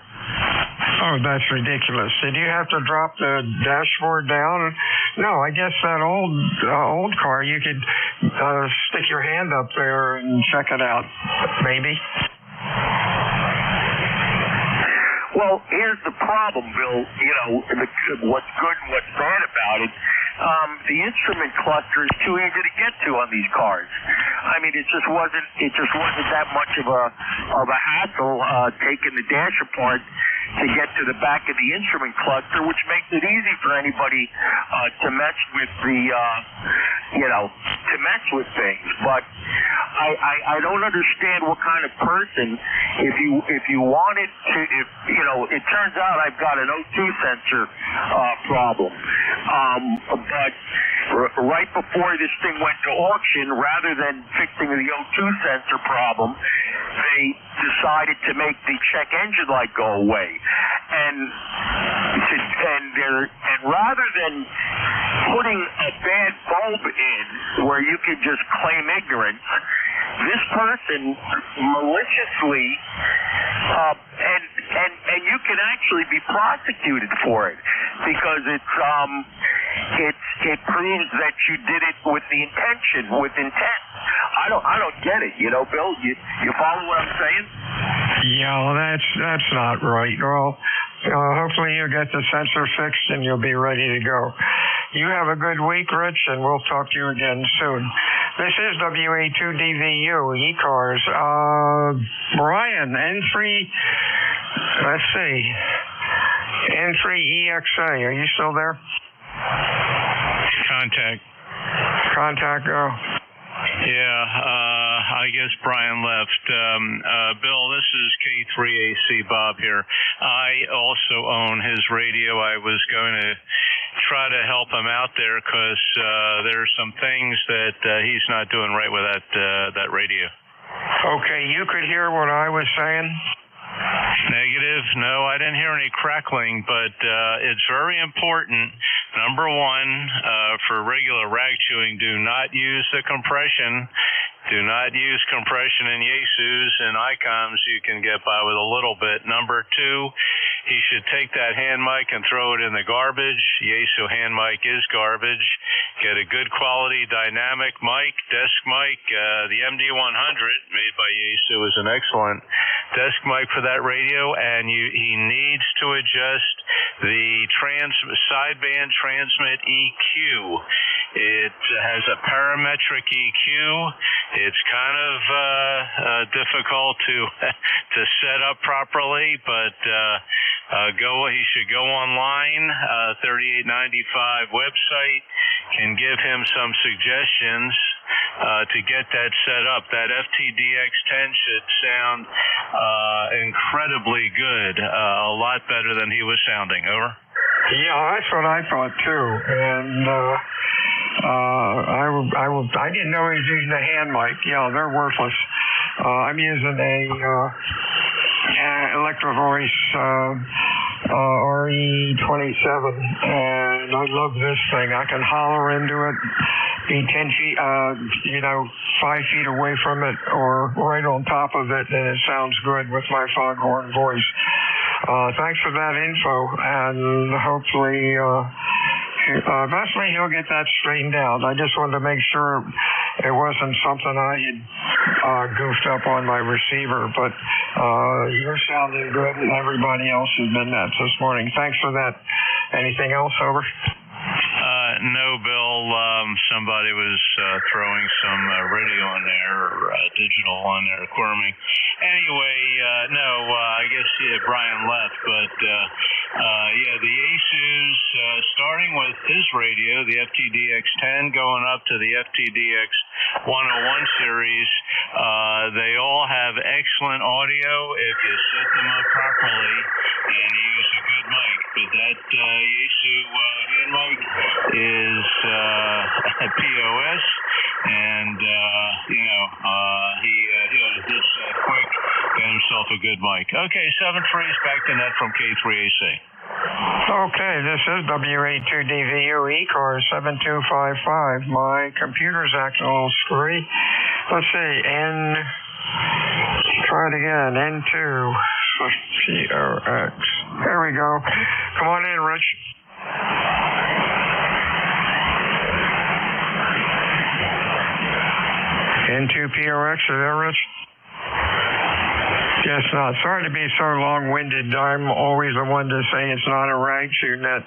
Oh, that's ridiculous. Did you have to drop the dashboard down? No, I guess that old car, you could stick your hand up there and check it out, maybe. Well, here's the problem, Bill. What's good and what's bad about it. The instrument cluster is too easy to get to on these cars. I mean, it just wasn't that much of a hassle taking the dash apart to get to the back of the instrument cluster, which makes it easy for anybody to mess with to mess with things. But I don't understand what kind of person, if you wanted to, it turns out I've got an O2 sensor problem. But right before this thing went to auction, rather than fixing the O2 sensor problem, they decided to make the check engine light go away. And rather than putting a bad bulb in where you could just claim ignorance, this person maliciously and you can actually be prosecuted for it because it proves that you did it with intent. I don't get it, Bill. You follow what I'm saying? Yeah, well, that's not right. Well, hopefully you get the sensor fixed and you'll be ready to go. You have a good week, Rich, and we'll talk to you again soon. This is WA2DVU, ECARS. Brian, N3EXA, are you still there? Contact, go. Yeah, I guess Brian left. Bill, this is K3AC Bob here. I also own his radio. I was going to try to help him out there because there's some things that he's not doing right with that radio. Okay, you could hear what I was saying? Negative. No, I didn't hear any crackling, but it's very important. Number one, for regular rag chewing, do not use the compression. Do not use compression in Yaesus and ICOMs. You can get by with a little bit. Number two, he should take that hand mic and throw it in the garbage. Yaesu hand mic is garbage. Get a good quality dynamic mic, desk mic. The MD100 made by Yaesu is an excellent desk mic for that radio, and he needs to adjust the sideband transmit EQ. It has a parametric EQ. It's kind of difficult to set up properly, but he should go online. 3895 website can give him some suggestions to get that set up. That FTDX10 should sound incredibly good, a lot better than he was sounding. Over. Yeah, that's what I thought too, and I didn't know he was using a hand mic. Yeah, they're worthless. I'm using a Electro Voice RE27, and I love this thing. I can holler into it, be 10 feet, 5 feet away from it, or right on top of it, and it sounds good with my foghorn voice. Thanks for that info, and hopefully, eventually he'll get that straightened out. I just wanted to make sure it wasn't something I had goofed up on my receiver, but you're sounding good, and everybody else has been nuts this morning. Thanks for that. Anything else, over? No, Bill. Somebody was throwing some radio on there, or digital on there, quirming. Anyway, no, I guess Brian left, but the Yaesu's, starting with his radio, the FTDX10, going up to the FTDX 101 series, they all have excellent audio if you set them up properly and use a good mic. But that Yaesu hand mic is POS, and he ought to ditch that quick, get himself a good mic. Okay, 7-3 is back to net from K3AC. Okay, this is W82DVU ECARS 7255. My computer's acting a little screwy. Let's see, try it again, N2 POX. There we go. Come on in, Rich. N2POX, are there, Rich? Guess not. Sorry to be so long-winded. I'm always the one to say it's not a rag net,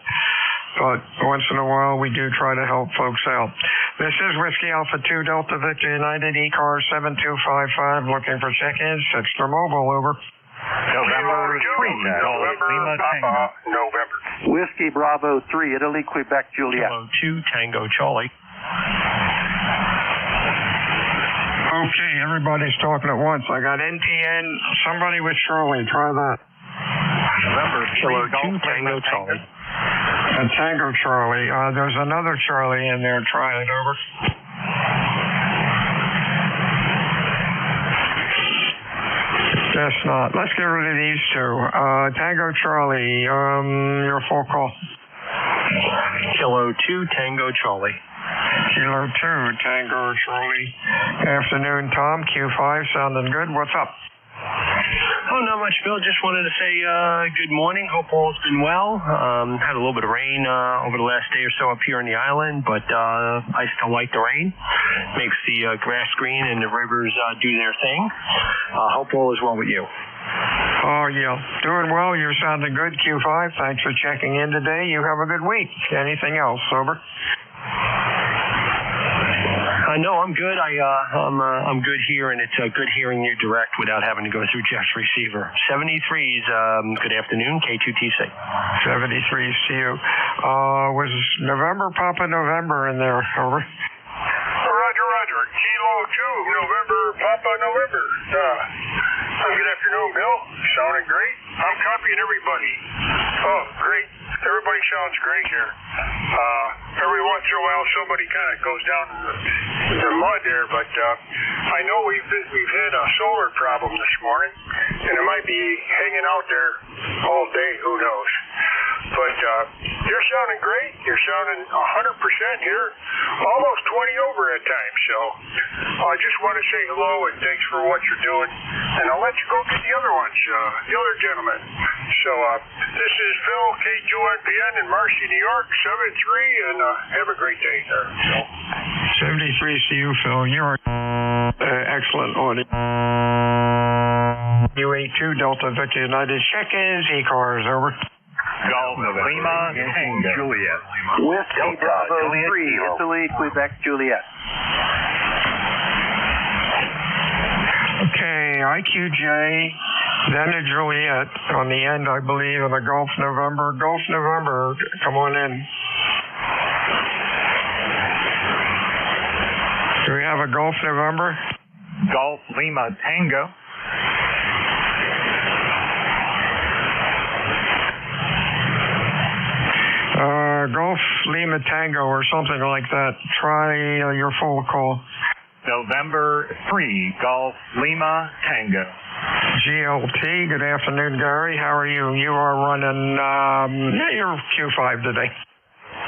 but once in a while we do try to help folks out. This is Whiskey Alpha 2 Delta Victor United ECARS 7255, looking for check-ins. Extra mobile, over. November 3, Lima Tango. November. Whiskey Bravo 3, Italy, Quebec, Juliet. Kilo 2, Tango Charlie. Okay, everybody's talking at once. I got NTN. Somebody with Charlie. Try that. November Kilo 2, Tango Charlie. Tango Charlie. There's another Charlie in there. Try it, over. Guess not. Let's get rid of these two. Tango Charlie, your full call. Kilo 2, Tango Charlie. Kilo 2, Tango Charlie. Afternoon, Tom. Q5, sounding good. What's up? Oh, not much, Bill. Just wanted to say good morning. Hope all's been well. Had a little bit of rain over the last day or so up here on the island, but I still like the rain. Makes the grass green and the rivers do their thing. Hope all is well with you. Oh, yeah. Doing well. You're sounding good, Q5. Thanks for checking in today. You have a good week. Anything else, over? No, I'm good. I'm good here, and it's good hearing you direct without having to go through Jeff's receiver. 73's good afternoon, K2TC. 73's to you. Was November Papa November in there, over? Roger. Kilo 2, November Papa November. Good afternoon, Bill. Sounding great. I'm copying everybody. Oh, great. Everybody sounds great here. Every once in a while, somebody kind of goes down in the mud there, but I know we've had a solar problem this morning, and it might be hanging out there all day. Who knows? But You're sounding great. You're sounding 100% here, almost 20 over at times. So I just want to say hello and thanks for what you're doing. And I'll let you go get the other ones, the other gentlemen. So this is Phil, K2NPN in Marcy, New York, 73, and have a great day there. So. 73 to you, Phil. You're excellent audio. U82 Delta Victor United check-ins, ECARS, over. Golf Lima Tango Juliet. Whiskey Bravo 3, Italy, Quebec, Juliet. Okay, IQJ, then a Juliet on the end, I believe, of the Golf November. Golf November, come on in. Do we have a Golf November? Golf Lima Tango. Golf Lima Tango or something like that. Try your full call. November 3, Golf Lima Tango. GLT, good afternoon, Gary. How are you? You are running, you're Q5 today.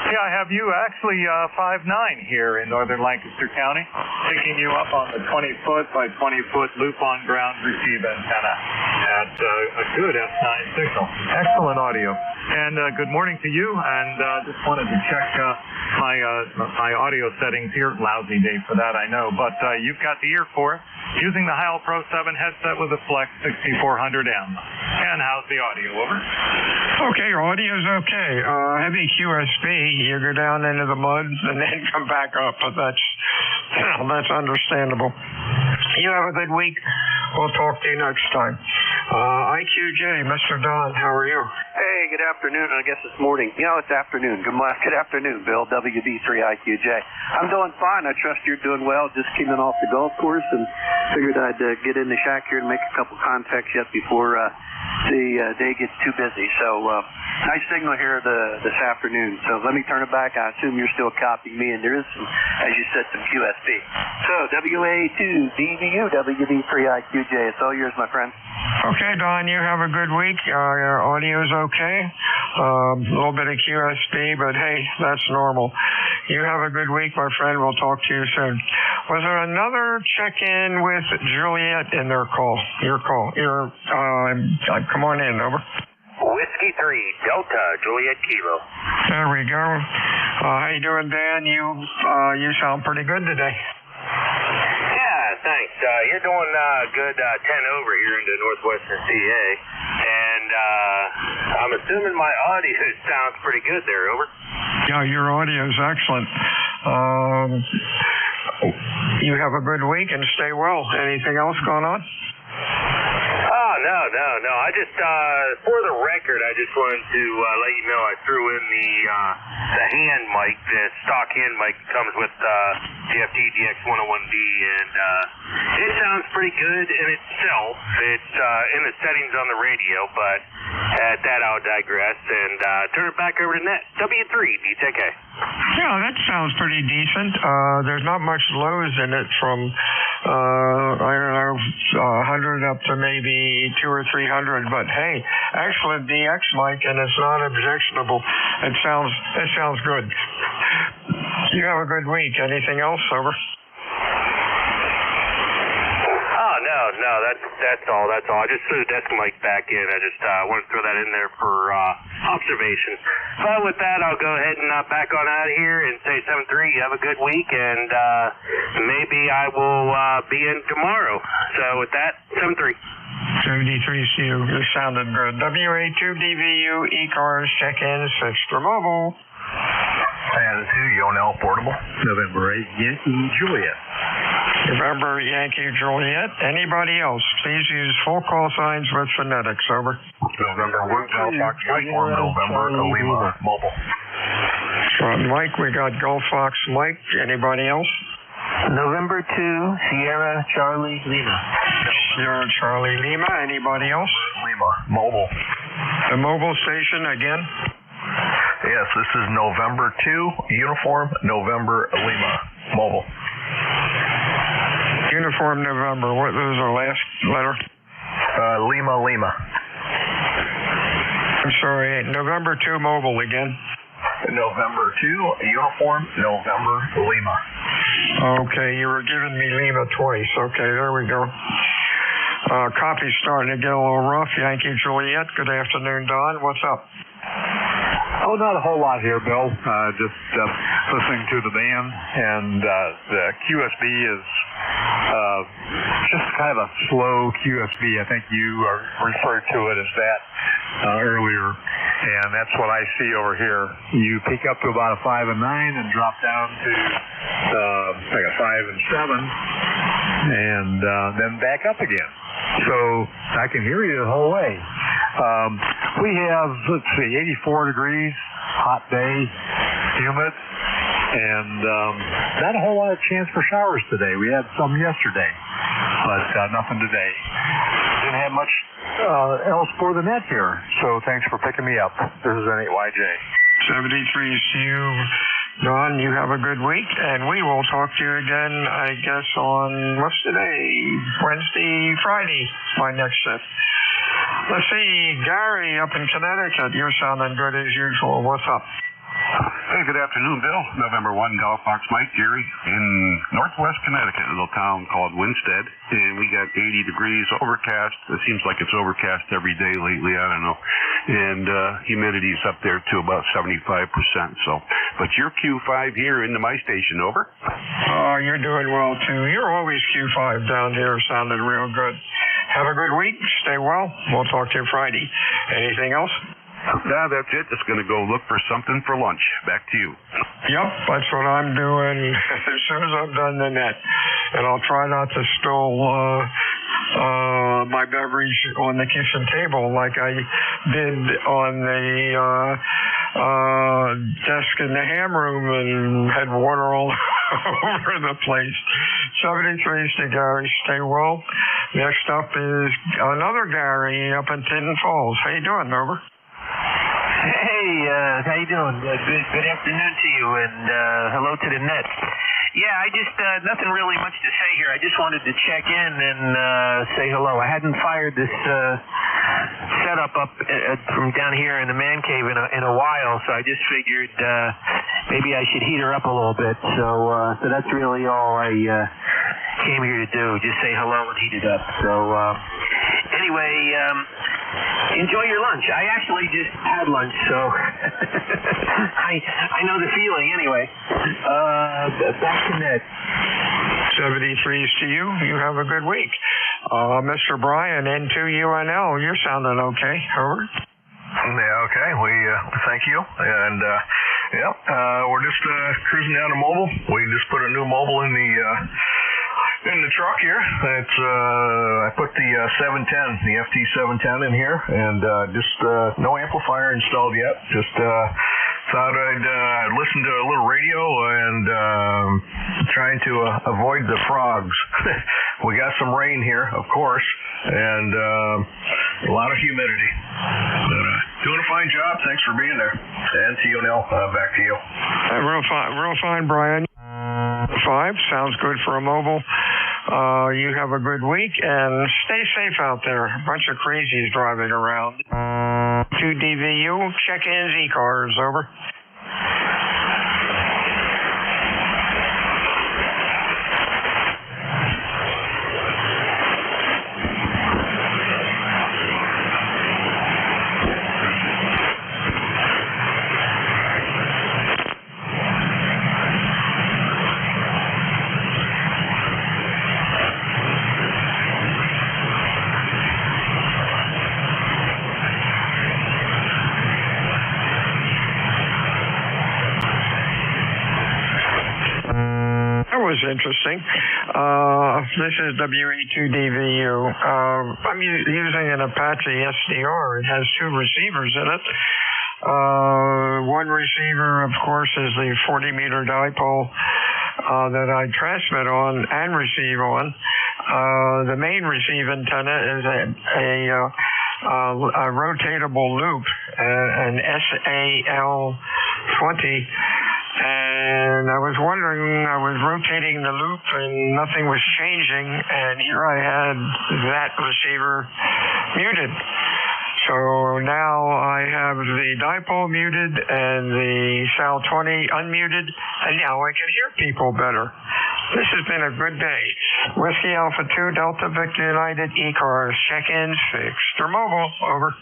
Yeah, I have you actually 5'9" here in northern Lancaster County, picking you up on the 20-foot by 20-foot loop-on ground receive antenna at a good F9 signal. Excellent audio. And good morning to you, and just wanted to check my audio settings here. Lousy day for that, I know, but you've got the ear for it. Using the Heil Pro 7 headset with a Flex 6400M. And how's the audio? Over. Okay, your audio's okay. Heavy QSB, you go down into the mud and then come back up, but that's understandable. You have a good week. We'll talk to you next time. IQJ, Mr. Don, how are you? Hey, good afternoon. I guess it's morning. It's afternoon. Good afternoon, Bill. WB3IQJ. I'm doing fine. I trust you're doing well. Just came in off the golf course and figured I'd get in the shack here and make a couple contacts yet before the day gets too busy. So nice signal here this afternoon. So let me turn it back. I assume you're still copying me, and there is some, as you said, some QSB. So WA2DVU, WB3IQJ. It's all yours, my friend. Okay, Don, you have a good week. Your audio's okay. A little bit of QSB, but hey, that's normal. You have a good week, my friend. We'll talk to you soon. Was there another check-in with Juliet in their call? Your call. Come on in, over. Whiskey 3, Delta, Juliet Kilo. There we go. How you doing, Dan? You sound pretty good today. Yeah, thanks. You're doing good 10 over here into northwestern CA, and I'm assuming my audio sounds pretty good there, over. Yeah, your audio is excellent. You have a good week and stay well. Anything else going on? Oh, no. I just, for the record, I just wanted to let you know I threw in the hand mic, the stock hand mic that comes with GFT DX101D, and it sounds pretty good in itself. It's in the settings on the radio, but at that I'll digress and turn it back over to Net. W3, DTK. Yeah, that sounds pretty decent. There's not much lows in it from, I don't know, 100 up to maybe 200 or 300, but hey, excellent DX mic, and it's not objectionable. It sounds good. You have a good week. Anything else, over? Oh, no, that's all. I just threw the desk mic back in. I just want to throw that in there for observation. But with that, I'll go ahead and back on out of here and say 7-3, you have a good week, and maybe I will be in tomorrow. So with that, 7-3. 73 CU, you sounded good. WA2DVU, ECARS, check-in, 6 for mobile. And 2, Yonel Portable. November 8, Yankee Juliet. November Yankee Juliet. Anybody else? Please use full call signs with phonetics, over. November 1, Golf Fox Mike, or November Lima Mobile. Mike, we got Golf Fox Mike. Anybody else? November 2, Sierra Charlie Lima. Sierra Charlie Lima. Anybody else? Lima Mobile. The mobile station again? Yes, this is November 2, Uniform November Lima Mobile. Uniform November. What was our last letter? Lima. I'm sorry, November 2 mobile again. November 2, uniform, November, Lima. Okay, you were giving me Lima twice. Okay, there we go. Copy's starting to get a little rough. Yankee Juliet, good afternoon, Don. What's up? Oh, not a whole lot here, Bill. Just listening to the band, and the QSB is just kind of a slow QSB. I think you referred to it as that earlier, and that's what I see over here. You peak up to about a 5 and 9 and drop down to like a 5 and 7, and then back up again. So I can hear you the whole way. We have, let's see, 84 degrees, hot day, humid, and not a whole lot of chance for showers today. We had some yesterday, but nothing today. Didn't have much else for the net here, so thanks for picking me up. This is N8YJ. 73 to you. Don, you have a good week, and we will talk to you again, I guess, on, what's today? Wednesday, Friday, my next shift. Let's see, Gary up in Connecticut, you're sounding good as usual. What's up? Hey, good afternoon, Bill. November 1, Golf Box Mike, Gary, in northwest Connecticut, a little town called Winstead, and we got 80 degrees, overcast. It seems like it's overcast every day lately, I don't know. And humidity's up there to about 75%. So, but you're Q5 here into my station, over. Oh, you're doing well, too. You're always Q5 down here, sounding real good. Have a good week. Stay well. We'll talk to you Friday. Anything else? Nah, that's it. Just going to go look for something for lunch. Back to you. Yep, that's what I'm doing as soon as I'm done the net. And I'll try not to spill my beverage on the kitchen table like I did on the desk in the ham room and had water all over the place. 73 to Gary. Stay well. Next up is another Gary up in Tinton Falls. How you doing, Over? Hey, how you doing? Good afternoon to you, and hello to the net. Yeah, I just, nothing really much to say here. I just wanted to check in and say hello. I hadn't fired this setup up from down here in the man cave in a while, so I just figured maybe I should heat her up a little bit. So that's really all I came here to do, just say hello and heat it up. So anyway, enjoy your lunch. I actually just had lunch, so I know the feeling anyway. Back to net. 73s to you. You have a good week. Mr. Brian, N2UNL, you're sounding okay. Over. Yeah, okay. We thank you. And we're just cruising down to mobile. We just put a new mobile in the truck here. It's I put the 710, the FT 710 in here, and just no amplifier installed yet. Just thought I'd listen to a little radio and trying to avoid the frogs. We got some rain here, of course, and a lot of humidity. But doing a fine job. Thanks for being there. And to you, Nell. Back to you. Real fine, Brian. 5 sounds good for a mobile. You have a good week and stay safe out there. A bunch of crazies driving around. 2DVU, check-ins, ECARS, over. Interesting. This is WE2DVU. I'm using an Apache SDR. It has 2 receivers in it. One receiver, of course, is the 40-meter dipole that I transmit on and receive on. The main receive antenna is a rotatable loop, an SAL20. And I was wondering, I was rotating the loop and nothing was changing, and here I had that receiver muted. So now I have the dipole muted and the Sal 20 unmuted, and now I can hear people better. This has been a good day. Whiskey Alpha 2, Delta Victor United, ECARS, check-ins fixed. They're mobile, over.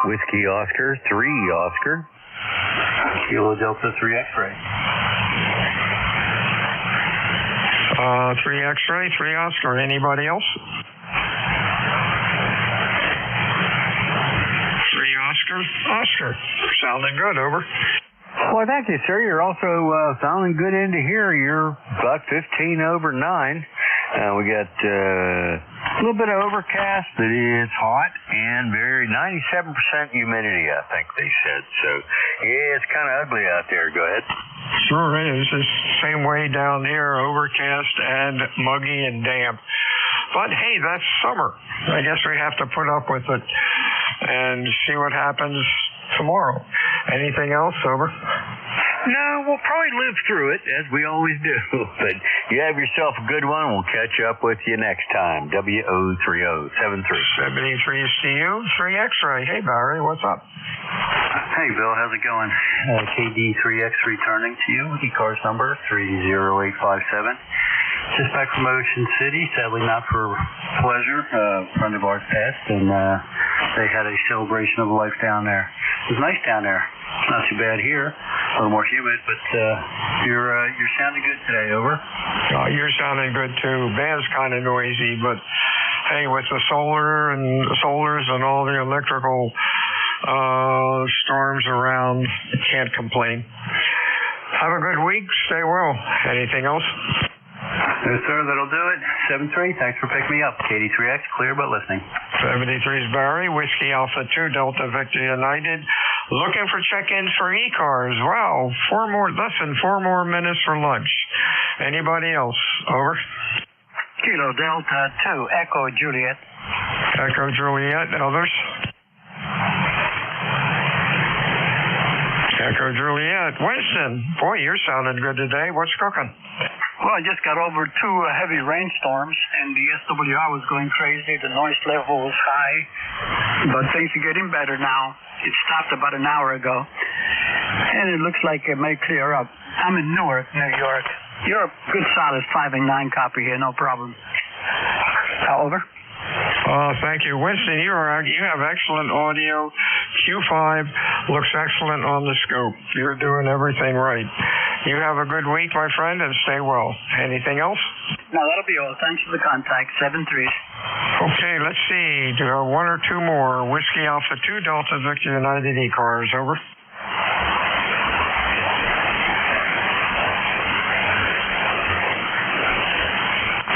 Whiskey Oscar, 3 Oscar. Kilo Delta 3 X-ray. 3 X-ray, 3 Oscar. Anybody else? 3 Oscar. Oscar. Sounding good, over. Well, thank you, sir. You're also sounding good into here. You're about 15 over 9. We got a little bit of overcast, but it's hot and very 97% humidity, I think they said. So, yeah, it's kind of ugly out there. Go ahead. Sure is. It's the same way down here, overcast and muggy and damp. But, hey, that's summer. I guess we have to put up with it and see what happens tomorrow. Anything else, over? No, we'll probably live through it, as we always do. But you have yourself a good one. We'll catch up with you next time. WO3073. 73 CU, 3 X-ray. Hey, Barry, what's up? Hey, Bill, how's it going? KD3X returning to you. ECARS number 30857. Just back from Ocean City, sadly not for pleasure. A friend of ours passed, and they had a celebration of life down there. It was nice down there. It's not too bad here. A little more humid, but you're sounding good today, over. Oh, you're sounding good too. Band's kind of noisy, but hey, with the solars and all the electrical storms around, can't complain. Have a good week. Stay well. Anything else? No, sir, that'll do it. 73, thanks for picking me up. KD3X, clear but listening. 73's Barry, Whiskey Alpha 2, Delta Victor United. Looking for check-ins for ECARS. Wow, less than 4 more minutes for lunch. Anybody else? Over. Kilo Delta 2, Echo Juliet. Echo Juliet, others? Echo Juliet. Winston, boy, you're sounding good today. What's cooking? Well, I just got over 2 heavy rainstorms, and the SWR was going crazy. The noise level was high, but things are getting better now. It stopped about an hour ago, and it looks like it may clear up. I'm in Newark, New York. You're a good solid 5 and 9 copy here, no problem. Over. Thank you. Winston, you have excellent audio. Q5 looks excellent on the scope. You're doing everything right. You have a good week, my friend, and stay well. Anything else? No, that'll be all. Thanks for the contact. 73. Okay, let's see. 1 or 2 more. Whiskey Alpha 2, Delta Victor United ECARS. Over.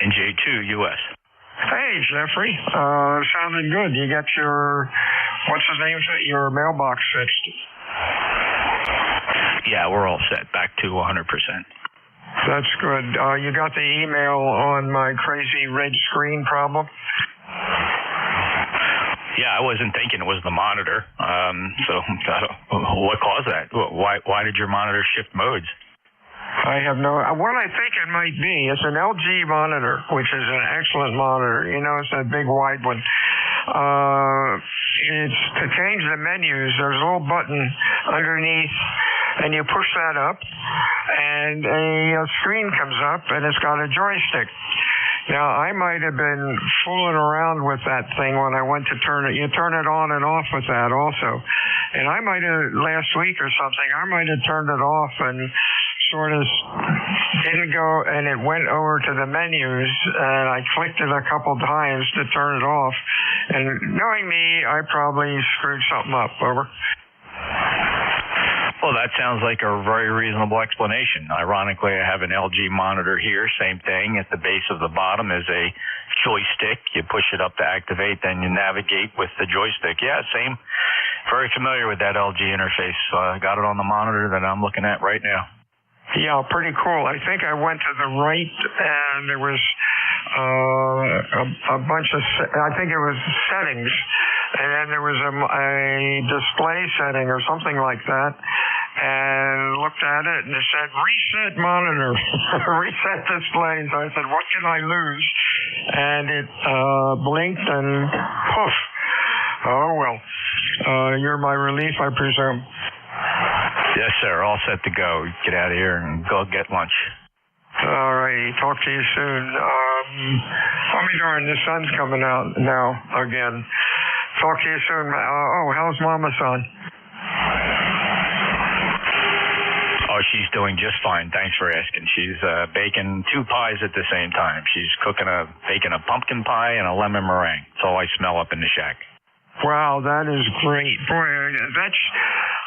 NJ2 US. Hey, Jeffrey. Sounding good. You got your, what's his name, your mailbox fixed? Yeah, we're all set. Back to 100%. That's good. You got the email on my crazy red screen problem? Yeah, I wasn't thinking it was the monitor. What caused that? Why did your monitor shift modes? I have no. What I think it might be, it's an LG monitor, which is an excellent monitor. You know, it's a big wide one. It's to change the menus. There's a little button underneath, and you push that up, and a screen comes up, and it's got a joystick. Now, I might have been fooling around with that thing when I went to turn it. You turn it on and off with that also. And I might have, last week or something, I might have turned it off and sort of didn't go, and it went over to the menus, and I clicked it a couple times to turn it off. And knowing me, I probably screwed something up. Over. Well, that sounds like a very reasonable explanation. Ironically, I have an LG monitor here, same thing. At the base of the bottom is a joystick. You push it up to activate, then you navigate with the joystick. Yeah, same. Very familiar with that LG interface. I got it on the monitor that I'm looking at right now. Yeah, pretty cool. I think I went to the right, and there was a bunch of, I think it was settings, and then there was a display setting or something like that, and looked at it, and it said, reset monitor, reset display. So I said, what can I lose? And it blinked, and poof. Oh, well. You're my relief, I presume. Yes, sir. All set to go. Get out of here and go get lunch. All righty. Talk to you soon. Let me darn, the sun's coming out now again. Talk to you soon. How's Mama Son? Oh, she's doing just fine. Thanks for asking. She's baking 2 pies at the same time. She's baking a pumpkin pie and a lemon meringue. It's all I smell up in the shack. Wow, that is great. Boy, that's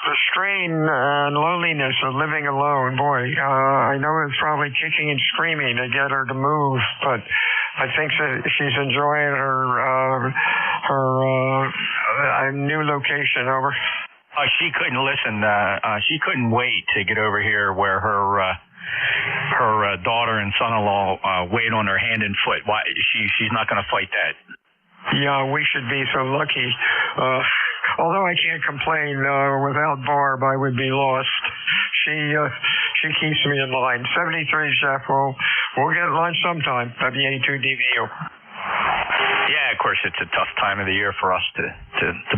the strain and loneliness of living alone. Boy, I know it's probably kicking and screaming to get her to move, but I think that she's enjoying her new location. Over. She couldn't listen. She couldn't wait to get over here where her daughter and son-in-law wait on her hand and foot. Why? She's not going to fight that. Yeah, we should be so lucky. Although I can't complain, without Barb, I would be lost. She keeps me in line. 73, Jeff. We'll get lunch sometime. WA2DVU. Yeah, of course, it's a tough time of the year for us to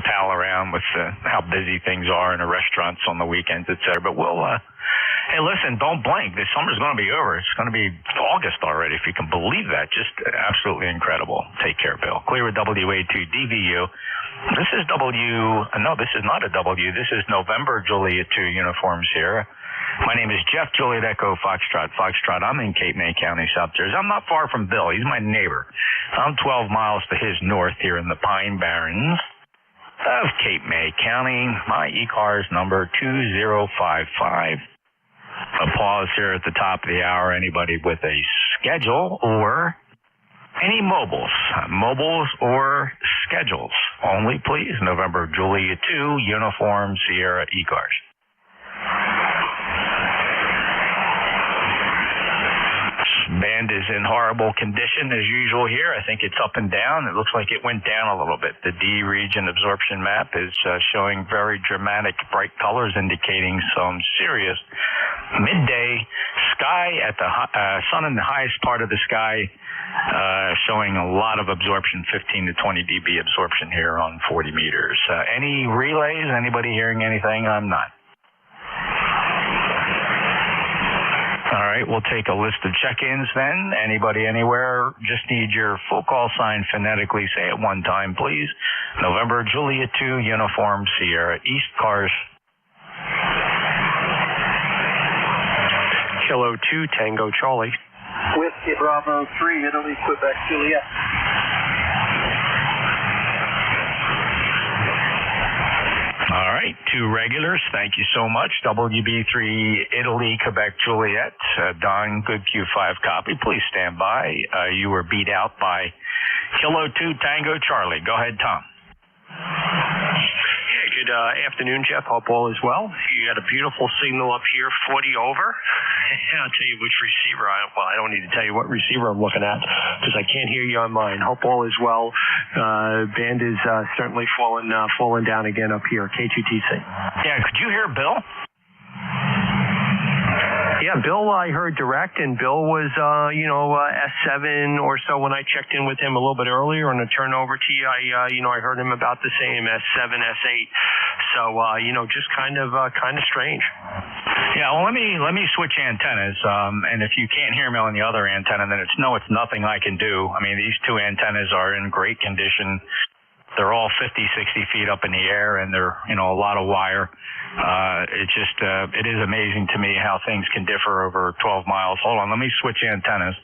pal around with how busy things are in the restaurants on the weekends, et cetera. But we'll, hey, listen, don't blink. This summer's going to be over. It's going to be August already, if you can believe that. Just absolutely incredible. Take care, Bill. Clear with WA2DVU. This is no, this is not a W. This is November Juliet 2 Uniform Sierra. My name is Jeff Juliet Echo Foxtrot. I'm in Cape May County, South Jersey. I'm not far from Bill. He's my neighbor. I'm 12 miles to his north here in the Pine Barrens of Cape May County. My ECARS number 2055. A pause here at the top of the hour. Anybody with a schedule or any mobiles or schedules only, please. November Juliet 2 Uniform Sierra ECARS. Band is in horrible condition as usual here. I think it's up and down. It looks like it went down a little bit. The D region absorption map is showing very dramatic bright colors, indicating some serious midday sky at the sun in the highest part of the sky, showing a lot of absorption, 15 to 20 dB absorption here on 40 meters. Any relays? Anybody hearing anything? I'm not. All right, we'll take a list of check-ins then. Anybody anywhere? Just need your full call sign phonetically. Say it one time, please. November Juliet 2 Uniform Sierra East Cars. Kilo 2 Tango Charlie. Whiskey Bravo 3 Italy Quebec Juliet. All right, 2 regulars. Thank you so much. WB3 Italy, Quebec, Juliet. Don, good Q5 copy. Please stand by. You were beat out by Kilo 2 Tango Charlie. Go ahead, Tom. Yeah, good afternoon, Jeff. Hope all is well. You got a beautiful signal up here, 40 over. I'll tell you which receiver. I don't need to tell you what receiver I'm looking at because I can't hear you on mine. Hope all is well. Band is certainly falling down again up here, K2TC. Yeah, could you hear Bill? Yeah, Bill, I heard direct, and Bill was, S7 or so when I checked in with him a little bit earlier on the turnover to you. I heard him about the same S7, S8. So, just kind of strange. Yeah, well, let me switch antennas. And if you can't hear me on the other antenna, then it's nothing I can do. I mean, these 2 antennas are in great condition. They're all 50, 60 feet up in the air, and they're, a lot of wire. It is amazing to me how things can differ over 12 miles. Hold on, let me switch antennas.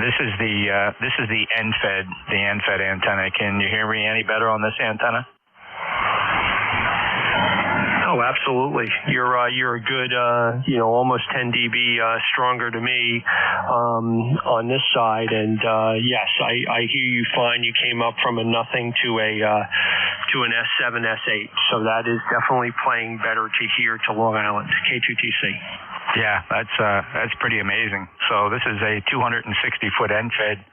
This is the end-fed antenna. Can you hear me any better on this antenna? Oh, absolutely. You're a good, almost 10 dB stronger to me on this side. And yes, I hear you fine. You came up from a nothing to an S7, S8. So that is definitely playing better to here to Long Island, K2TC. Yeah, that's pretty amazing. So this is a 260-foot end-fed,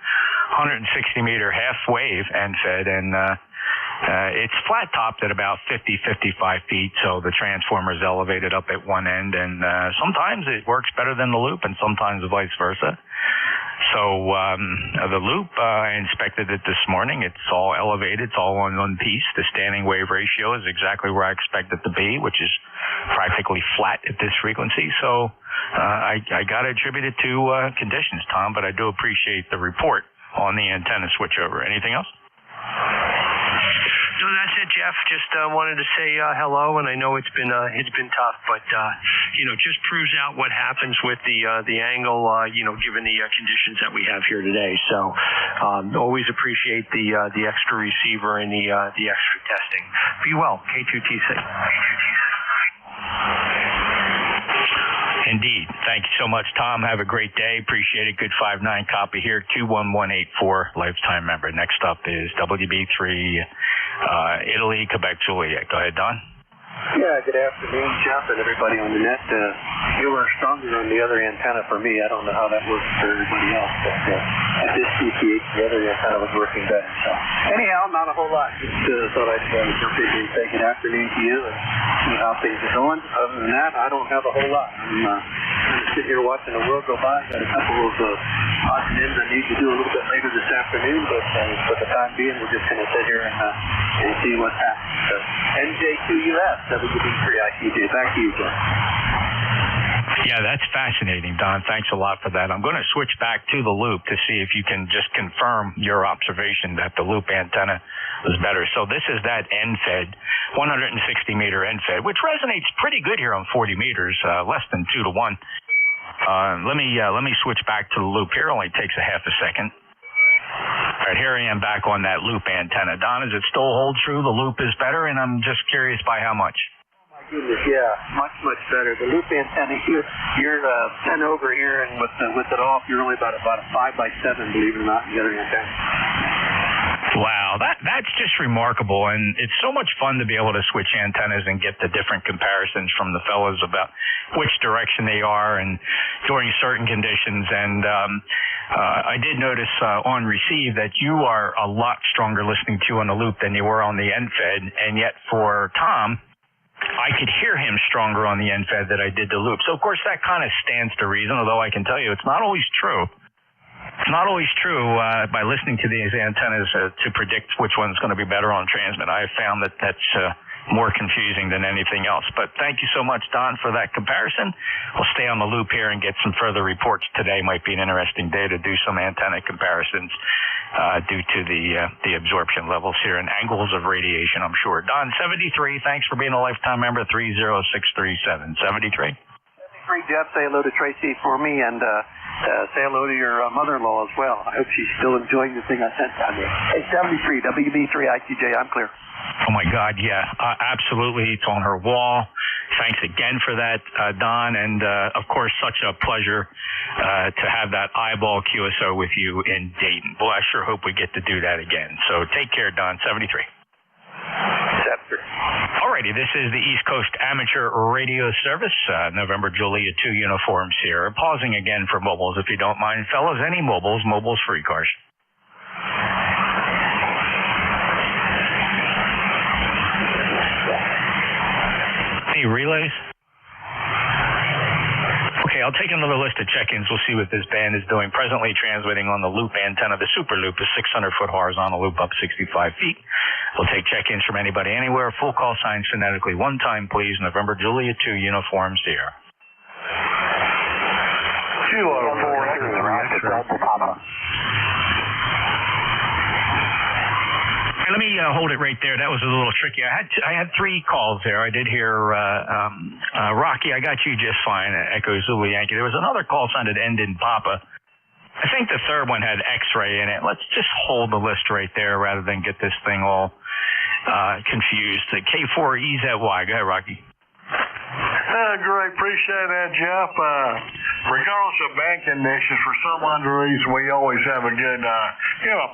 160-meter half-wave end-fed, and it's flat-topped at about 50-55 feet, so the transformer is elevated up at one end, and sometimes it works better than the loop, and sometimes vice versa. So the loop, I inspected it this morning. It's all elevated. It's all on one piece. The standing wave ratio is exactly where I expect it to be, which is practically flat at this frequency. So I got to attribute it to conditions, Tom, but I do appreciate the report on the antenna switchover. Anything else? No, that's it, Jeff. Just wanted to say hello, and I know it's been tough, but just proves out what happens with the angle, given the conditions that we have here today. So always appreciate the extra receiver and the extra testing. Be well, K2T6. Indeed. Thank you so much, Tom. Have a great day. Appreciate it. Good 5-9 copy here. 21184, lifetime member. Next up is WB3, Italy, Quebec, Juliet. Go ahead, Don. Yeah, good afternoon, Jeff, and everybody on the net. You were stronger on the other antenna for me. I don't know how that works for everybody else, but at this CPH, the other antenna was working better. So, anyhow, not a whole lot. Just thought I'd jump in and say good afternoon to you and see how things are going. Other than that, I don't have a whole lot. I'm kind of sitting here watching the world go by. Got a couple of odds and ends I need to do a little bit later this afternoon, but for the time being, we're just going to sit here and see what's happening. So, NJ2US, WB3ICJ. Back to you, John. Yeah, that's fascinating, Don. Thanks a lot for that. I'm going to switch back to the loop to see if you can just confirm your observation that the loop antenna was better. So this is that end-fed, 160-meter end-fed, which resonates pretty good here on 40 meters, less than 2 to 1. Let me switch back to the loop here. Only takes a half a second. All right, here I am back on that loop antenna. Don, does it still hold true? The loop is better, and I'm just curious by how much. Oh my goodness, yeah, much better. The loop antenna here, you're 10 over here, and with it off, you're only about a 5x7, believe it or not, in the other antenna. Wow, that's just remarkable, and it's so much fun to be able to switch antennas and get the different comparisons from the fellows about which direction they are and during certain conditions. And I did notice on receive that you are a lot stronger listening to on the loop than you were on the end-fed, and yet for Tom, I could hear him stronger on the end-fed than I did the loop. So, of course, that kind of stands to reason, although I can tell you it's not always true. It's not always true by listening to these antennas to predict which one's going to be better on transmit. I have found that that's more confusing than anything else. But thank you so much, Don, for that comparison. We'll stay on the loop here and get some further reports today. Might be an interesting day to do some antenna comparisons due to the absorption levels here and angles of radiation, I'm sure. Don, 73, thanks for being a lifetime member, 30637. 73? 73, Jeff, say hello to Tracy for me, and say hello to your mother-in-law as well. I hope she's still enjoying the thing I sent down there. Hey, 73, WB3ITJ, I'm clear. Oh, my God, yeah, absolutely. It's on her wall. Thanks again for that, Don. And, of course, such a pleasure to have that eyeball QSO with you in Dayton. Boy, I sure hope we get to do that again. So take care, Don. 73. Alrighty, this is the East Coast Amateur Radio Service, November Juliet 2 uniforms here. Pausing again for mobiles, if you don't mind, fellas. Any mobiles for ECARS. Any relays? Okay, I'll take another list of check-ins. We'll see what this band is doing. Presently transmitting on the loop antenna. The super loop is 600-foot horizontal loop up 65 feet. We'll take check-ins from anybody anywhere. Full call signs phonetically. One time, please. November Juliet 2 uniforms here. 204. Let me hold it right there. That was a little tricky. I had 3 calls there. I did hear Rocky. I got you just fine. Echo Zulu Yankee. There was another call sign that ended in Papa. I think the third one had X-ray in it. Let's just hold the list right there rather than get this thing all confused. K4EZY. Go ahead, Rocky. Great. Appreciate that, Jeff. Regardless of bank conditions, for some odd reason, we always have a good,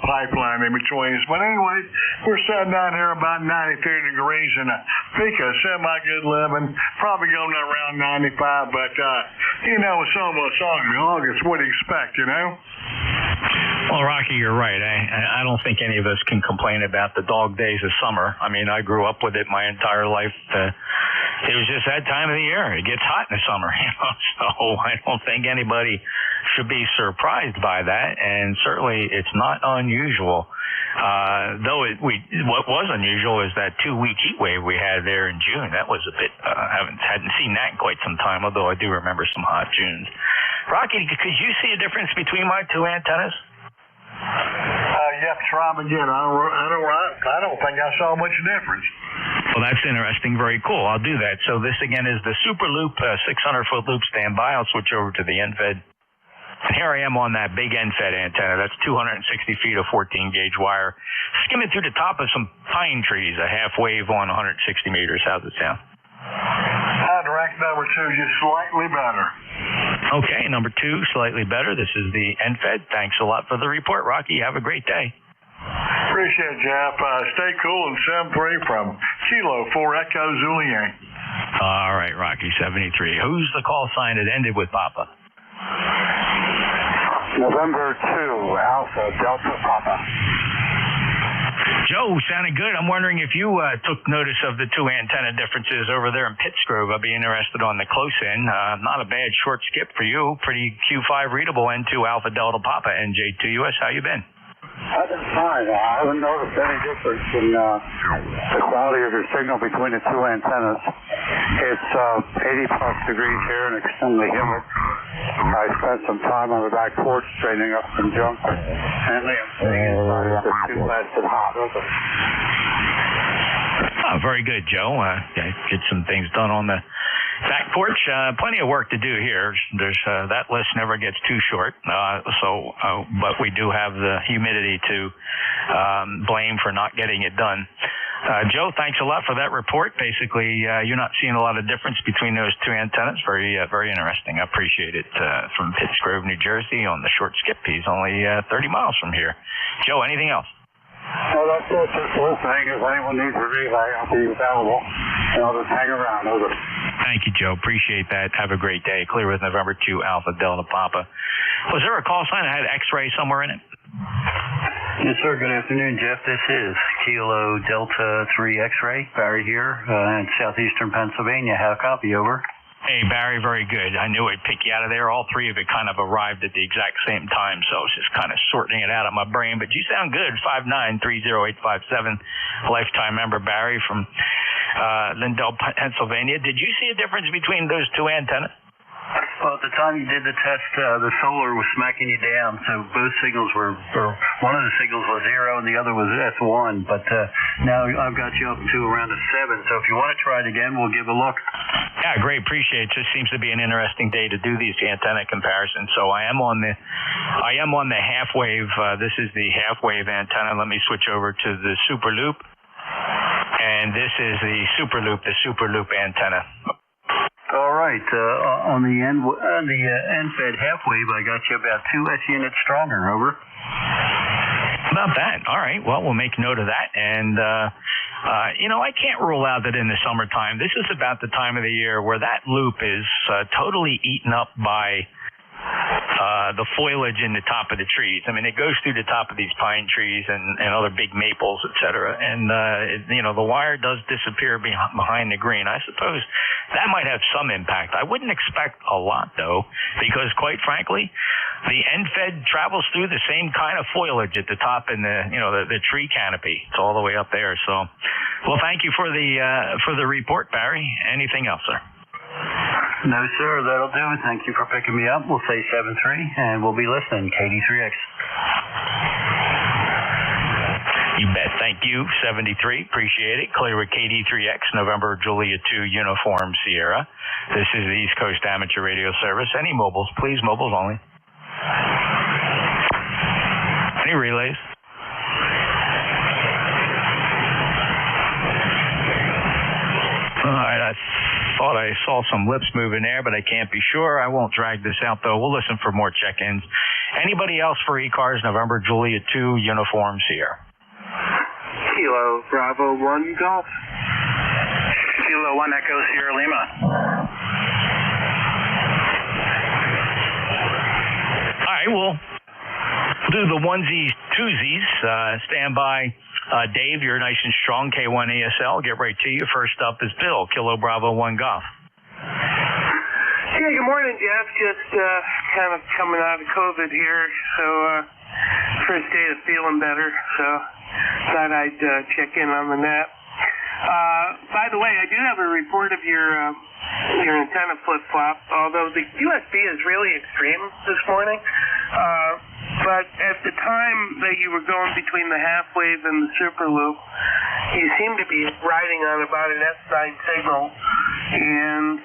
pipeline in between us. But anyway, we're sitting down here about 93 degrees and a peak of semi-good living, probably going around 95. But, it's almost August. What do you expect, Well, Rocky, you're right. I don't think any of us can complain about the dog days of summer. I mean, I grew up with it my entire life. It was just that time of the year. It gets hot in the summer, so I don't think anybody should be surprised by that, and certainly it's not unusual. Though what was unusual is that 2-week heat wave we had there in June. That was a bit, hadn't seen that in quite some time, although I do remember some hot Junes. Rocky, could you see a difference between my two antennas? Yes, Rob, again, I don't think I saw much difference. Well, that's interesting. Very cool. I'll do that. So this, again, is the Super Loop 600-foot loop standby. I'll switch over to the NFED. And here I am on that big NFED antenna. That's 260 feet of 14-gauge wire, skimming through the top of some pine trees, a half wave on 160 meters. How's it sound? Direct number 2, just slightly better. Okay, number 2, slightly better. This is the NFED. Thanks a lot for the report, Rocky. Have a great day. Appreciate it, Jeff. Stay cool and 7-3 from Kilo 4 Echo Zulu Yankee. All right, Rocky, 73. Who's the call sign that ended with Papa? November 2, Alpha Delta Papa. Joe, sounded good. I'm wondering if you took notice of the two antenna differences over there in Pittsgrove. I'd be interested on the close in. Not a bad short skip for you. Pretty Q5 readable N2 Alpha Delta Papa NJ2US. How you been? I've been fine. I haven't noticed any difference in the quality of your signal between the two antennas. It's 80 plus degrees here and extremely humid. I spent some time on the back porch straightening up some junk. And I'm sitting inside the too blasted hot. Oh, very good, Joe. Get some things done on the back porch. Plenty of work to do here. There's that list never gets too short. But we do have the humidity to blame for not getting it done. Joe, thanks a lot for that report. Basically, you're not seeing a lot of difference between those two antennas. Very interesting. I appreciate it. From Pittsgrove, New Jersey, on the short skip. He's only 30 miles from here. Joe, anything else? No, that's it. Just listening. If anyone needs a relay, I'll be available. And I'll just hang around. Over. Thank you, Joe. Appreciate that. Have a great day. Clear with November 2 Alpha Delta Papa. Was there a call sign that had X-ray somewhere in it? Yes, sir. Good afternoon, Jeff. This is Kilo Delta 3 X-ray. Barry here in southeastern Pennsylvania. Have a copy, over. Hey, Barry, very good. I knew I'd pick you out of there. All three of it kind of arrived at the exact same time, so I was just kind of sorting it out of my brain. But you sound good. 5930857, lifetime member Barry from Lindell, Pennsylvania. Did you see a difference between those two antennas? Well, at the time you did the test, the solar was smacking you down, so both signals were, or one of the signals was 0 and the other was S1, but now I've got you up to around a 7, so if you want to try it again, we'll give a look. Yeah, great, appreciate it. Just seems to be an interesting day to do these antenna comparisons. So I am on the half wave. This is the half wave antenna. Let me switch over to the Super Loop, and this is the Super Loop antenna. All right. On the NFED half wave, I got you about 2 S units stronger. Over. About that. All right. Well, we'll make note of that. And, I can't rule out that in the summertime, this is about the time of the year where that loop is totally eaten up by the foliage in the top of the trees. I mean, it goes through the top of these pine trees and other big maples, et cetera. And, the wire does disappear behind the green. I suppose that might have some impact. I wouldn't expect a lot, though, because quite frankly, the NFED travels through the same kind of foliage at the top in the tree canopy. It's all the way up there. So, well, thank you for the report, Barry. Anything else, sir? No, sir. That'll do it. Thank you for picking me up. We'll say 7-3, and we'll be listening. KD3X. You bet. Thank you. 73. Appreciate it. Clear with KD3X, November Julia 2 Uniform Sierra. This is the East Coast Amateur Radio Service. Any mobiles, please. Mobiles only. Any relays? All right. I thought I saw some lips moving there, but I can't be sure. I won't drag this out, though. We'll listen for more check-ins. Anybody else for ECARS, November Julia 2 Uniform Sierra? Kilo Bravo 1 Golf. Kilo 1 Echo Sierra Lima. All right, we'll do the onesies, twosies. Stand by. Dave, you're nice and strong, K1 ESL. Get right to you. First up is Bill, Kilo Bravo 1 Golf. Yeah, good morning, Jeff. Just kind of coming out of COVID here, so first day of feeling better, so thought I'd check in on the net. By the way, I do have a report of your antenna flip-flop, although the USB is really extreme this morning. But at the time that you were going between the half wave and the super loop, you seem to be riding on about an S9 signal, and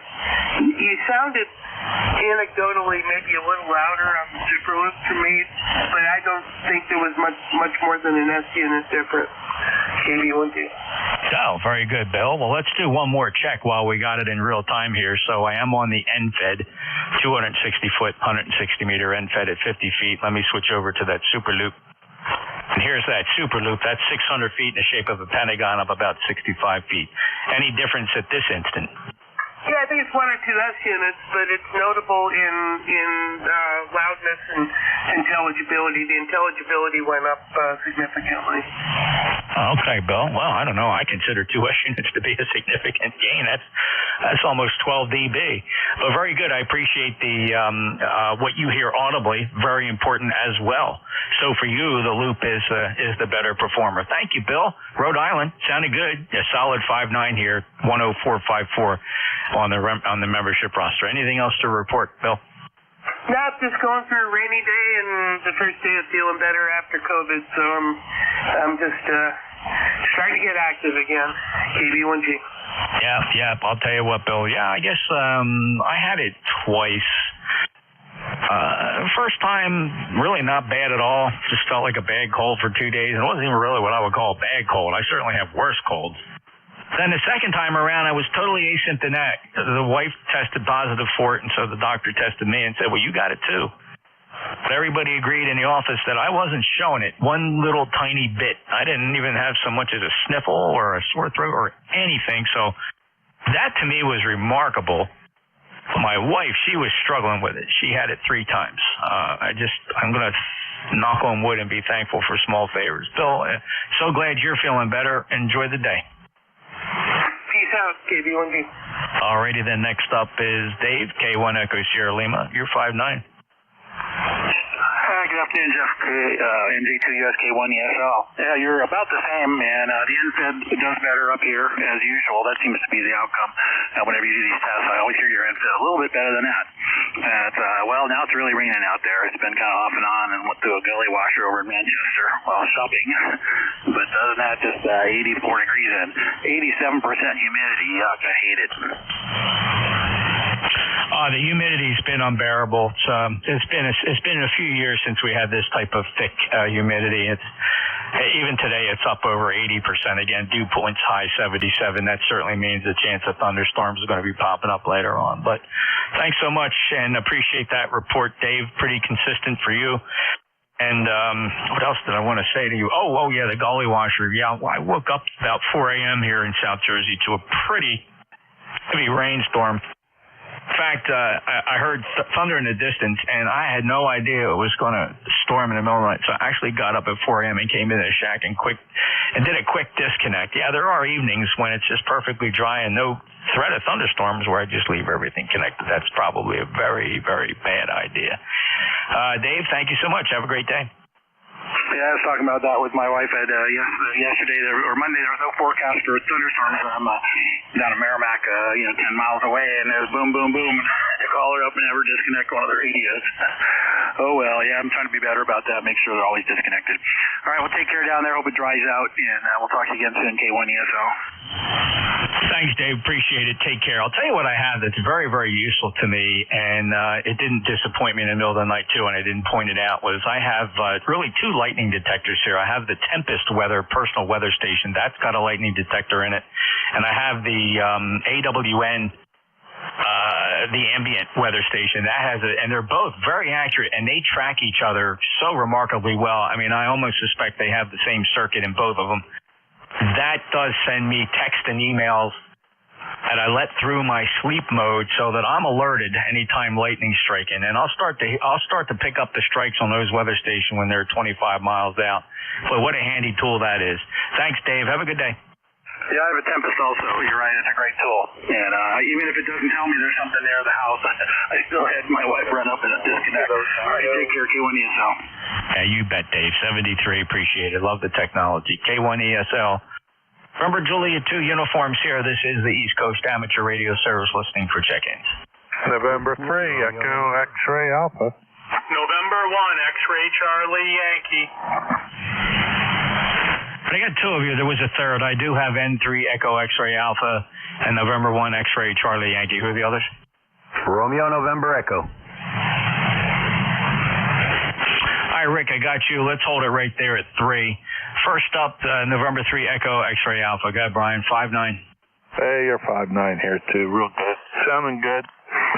you sounded anecdotally maybe a little louder on the super loop to me, but I don't think there was much more than an S unit difference. KB1G. Oh, very good, Bill. Well, let's do one more check while we got it in real time here. So I am on the NFED, 260-foot, 160-meter NFED at 50 feet. Let me switch over to that super loop. And here's that super loop. That's 600 feet in the shape of a pentagon of about 65 feet. Any difference at this instant? Yeah, I think it's one or two S units, but it's notable in loudness and intelligibility. The intelligibility went up significantly. Okay, Bill. Well, I don't know. I consider 2 S units to be a significant gain. That's almost 12 dB. But very good. I appreciate the what you hear audibly. Very important as well. So for you, the loop is the better performer. Thank you, Bill. Rhode Island sounded good. A solid 5.9 here, 104.54 on the membership roster. Anything else to report, Bill? Nope, just going through a rainy day and the first day of feeling better after COVID, so I'm just starting to get active again. KB1G. Yeah, I'll tell you what, Bill. Yeah, I guess I had it twice. First time, really not bad at all. Just felt like a bad cold for 2 days. It wasn't even really what I would call a bad cold. I certainly have worse colds. Then the second time around, I was totally asymptomatic. The wife tested positive for it, and so the doctor tested me and said, well, you got it too. But everybody agreed in the office that I wasn't showing it one little tiny bit. I didn't even have so much as a sniffle or a sore throat or anything. So that to me was remarkable. My wife, she was struggling with it. She had it 3 times. I'm going to knock on wood and be thankful for small favors. Bill, so glad you're feeling better. Enjoy the day. Peace out, KB1G. Alrighty, then next up is Dave, K1 Echo Sierra Lima. You're 5'9". Good afternoon, Jeff. NJ2USK1 ESL. Yeah, you're about the same, man. The NFED does better up here, as usual. That seems to be the outcome. Whenever you do these tests, I always hear your NFED a little bit better than that. Well, now it's really raining out there. It's been kind of off and on, and went through a gully washer over in Manchester while shopping. But other than that, just 84 degrees and 87% humidity. Yuck, I hate it. The humidity's been unbearable. It's been a few years since we had this type of thick humidity. Even today, it's up over 80% again. Dew point's high 77. That certainly means the chance of thunderstorms is going to be popping up later on. But thanks so much and appreciate that report, Dave. Pretty consistent for you. And what else did I want to say to you? Oh yeah, the gully washer. Yeah, I woke up about 4 a.m. here in South Jersey to a pretty heavy rainstorm. In fact, I heard thunder in the distance, and I had no idea it was going to storm in the middle of the night. So I actually got up at 4 a.m. and came into the shack and did a quick disconnect. Yeah, there are evenings when it's just perfectly dry and no threat of thunderstorms where I just leave everything connected. That's probably a very, very bad idea. Dave, thank you so much. Have a great day. Yeah, I was talking about that with my wife at yesterday or Monday. There was no forecast for thunderstorms. I'm down in Merrimack, 10 miles away, and it was boom, boom, boom. To call her up and have her disconnect one of the radios. Oh well, yeah, I'm trying to be better about that. Make sure they're always disconnected. All right, well, take care down there. Hope it dries out, and we'll talk to you again soon. K1 ESL. Thanks, Dave. Appreciate it. Take care. I'll tell you what I have that's very, very useful to me, and it didn't disappoint me in the middle of the night, too, and I didn't point it out, was I have really 2 lightning detectors here. I have the Tempest Weather personal weather station. That's got a lightning detector in it. And I have the AWN, the ambient weather station. That has it, and they're both very accurate, and they track each other so remarkably well. I mean, I almost suspect they have the same circuit in both of them. That does send me text and emails that I let through my sleep mode so that I'm alerted anytime lightning's striking. And I'll start to pick up the strikes on those weather stations when they're 25 miles out. But what a handy tool that is. Thanks, Dave. Have a good day. Yeah, I have a Tempest also. You're right. It's a great tool. And even if it doesn't tell me there's something near the house, I still had my wife run up and disconnect. All right, take care, K1ESL. Yeah, you bet, Dave. 73, appreciate it. Love the technology. K1ESL. Remember, Julia 2 uniforms here. This is the East Coast Amateur Radio Service listening for check-ins. November 3, Echo X-Ray Alpha. November 1, X-Ray Charlie Yankee. I got two of you. There was a third. I do have N3 Echo X-Ray Alpha and November 1 X-Ray Charlie Yankee. Who are the others? Romeo November Echo. All right, Rick, I got you. Let's hold it right there at 3. First up, November 3 Echo X-Ray Alpha. Go ahead, Brian. 5-9. Hey, you're 5-9 here, too. Real good. Sounding good.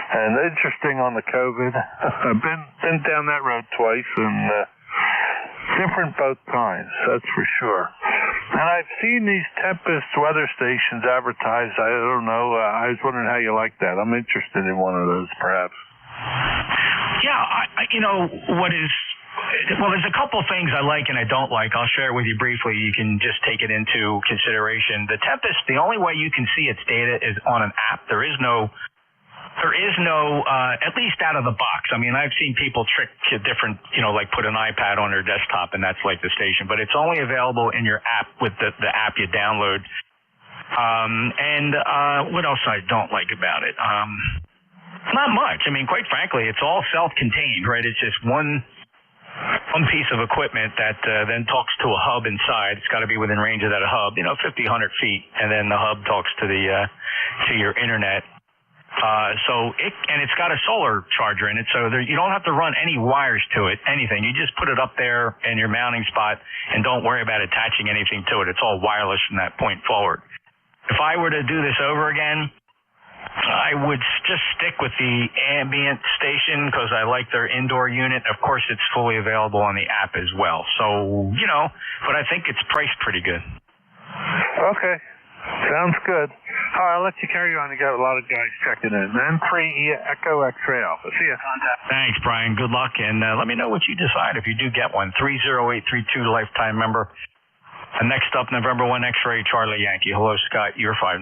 And interesting on the COVID. I've been down that road twice, and different both times, that's for sure. And I've seen these Tempest weather stations advertised. I don't know. I was wondering how you like that. I'm interested in one of those, perhaps. Yeah, well, there's a couple things I like and I don't like. I'll share it with you briefly. You can just take it into consideration. The Tempest, the only way you can see its data is on an app. There is no, at least out of the box. I mean, I've seen people trick different, like put an iPad on their desktop and that's like the station, but it's only available in your app with the app you download. What else I don't like about it? Not much. I mean, quite frankly, it's all self-contained, right? It's just one piece of equipment that then talks to a hub inside. It's got to be within range of that hub, 50, 100 feet, and then the hub talks to to your internet. It's got a solar charger in it, so you don't have to run any wires to it, anything. You just put it up there in your mounting spot and don't worry about attaching anything to it. It's all wireless from that point forward. If I were to do this over again, I would just stick with the ambient station because I like their indoor unit. Of course, it's fully available on the app as well. So, but I think it's priced pretty good. Okay. Sounds good. All right, I'll let you carry on. You got a lot of guys checking in. N3 Echo X-Ray Alpha. See ya. Thanks, Brian. Good luck, and let me know what you decide if you do get one. 30832 lifetime member. And next up, November 1 X-Ray Charlie Yankee. Hello, Scott. You're 5-9.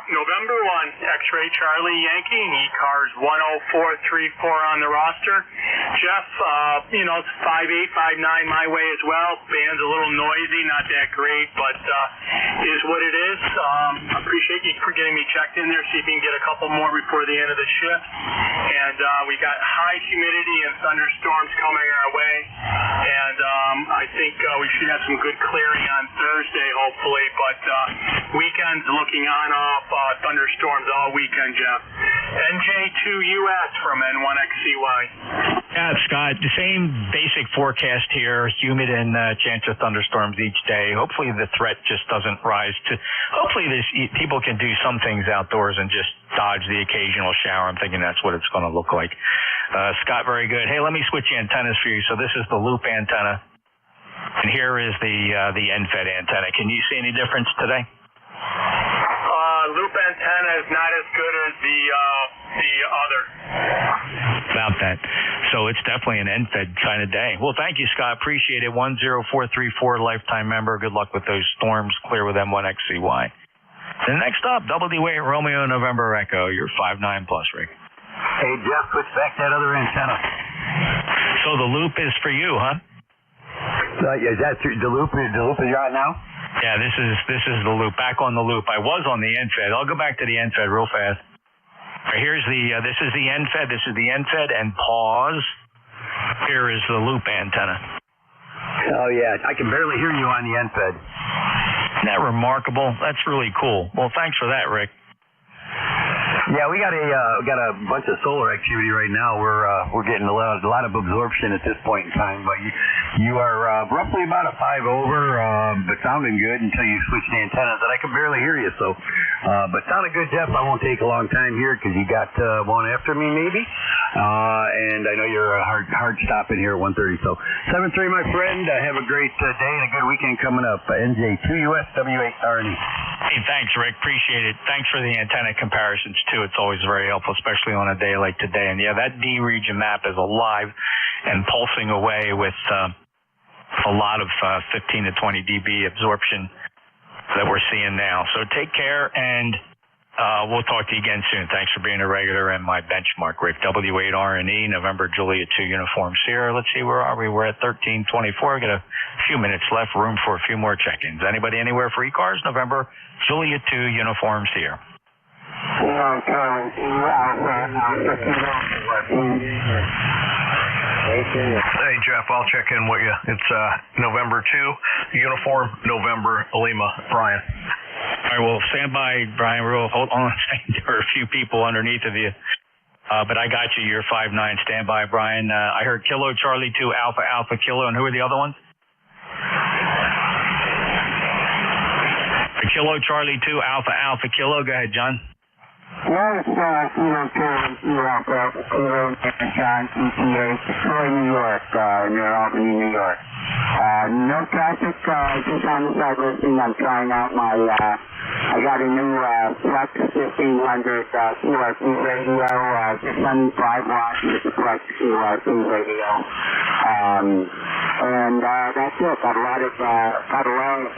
November 1, X-Ray Charlie Yankee, and ECARS 10434 on the roster. Jeff, it's 5'8", 5'9" my way as well. Band's a little noisy, not that great, but is what it is. Appreciate you for getting me checked in there. See if you can get a couple more before the end of the shift. And we got high humidity and thunderstorms coming our way. And I think we should have some good clearing on Thursday, hopefully. But weekend's looking on-off. Thunderstorms all weekend, Jeff. NJ2US from N1XCY. Yeah, Scott, the same basic forecast here, humid and chance of thunderstorms each day. Hopefully the threat just doesn't rise to, hopefully people can do some things outdoors and just dodge the occasional shower. I'm thinking that's what it's going to look like. Scott, very good. Hey, let me switch antennas for you. So this is the loop antenna, and here is the NFED antenna. Can you see any difference today? Loop antenna is not as good as the other. About that. So it's definitely an NFED kind of day. Well, thank you, Scott. Appreciate it. 10434 lifetime member. Good luck with those storms. Clear with M1XCY. And next up, Double D Wait Romeo November Echo. You're 5'9" plus, Rick. Hey, Jeff, push back that other antenna. So the loop is for you, huh? Is that the loop? The loop is on now? Yeah, this is the loop. Back on the loop. I was on the NFED. I'll go back to the NFED real fast. Right, here's this is the NFED. This is the NFED, and pause. Here is the loop antenna. Oh yeah, I can barely hear you on the NFED. Isn't that remarkable? That's really cool. Well, thanks for that, Rick. Yeah, we got a bunch of solar activity right now. We're getting a lot of absorption at this point in time. But you are roughly about a 5 over, but sounding good until you switch the antennas. And I can barely hear you. So, but sounding good, Jeff. I won't take a long time here because you got one after me maybe. And I know you're hard stopping here at 1:30. So 7-3, my friend. Have a great day and a good weekend coming up. NJ2US W8RNE. Hey, thanks, Rick. Appreciate it. Thanks for the antenna comparisons too. It's always very helpful, especially on a day like today. And yeah, that D region map is alive and pulsing away with a lot of 15 to 20 dB absorption that we're seeing now. So take care, and we'll talk to you again soon. Thanks for being a regular and my benchmark, Rick. W8RNE, November Juliet 2 Uniform Sierra. Let's see, where are we? We're at 1324. Got a few minutes left, room for a few more check-ins. Anybody anywhere for ECARS? November Juliet 2 Uniform Sierra. Hey, Jeff, I'll check in with you. It's November 2, Uniform, November, Lima. Brian. All right, well, stand by, Brian. Hold on a second. There are a few people underneath of you. But I got you. You're 5'9". Stand by, Brian. I heard Kilo, Charlie 2, Alpha, Alpha, Kilo. And who are the other ones? Kilo, Charlie 2, Alpha, Alpha, Kilo. Go ahead, John. Yes, Kilo, Charlie 2, Alpha, Alpha, Kilo, John, ETA, Detroit, New York, near Albany, New York. No traffic, just on the side listening. I'm trying out my, I got a new Flex 1500 QRP radio, just running 5 watts with the Flex QRP radio. And that's it. Got a lot of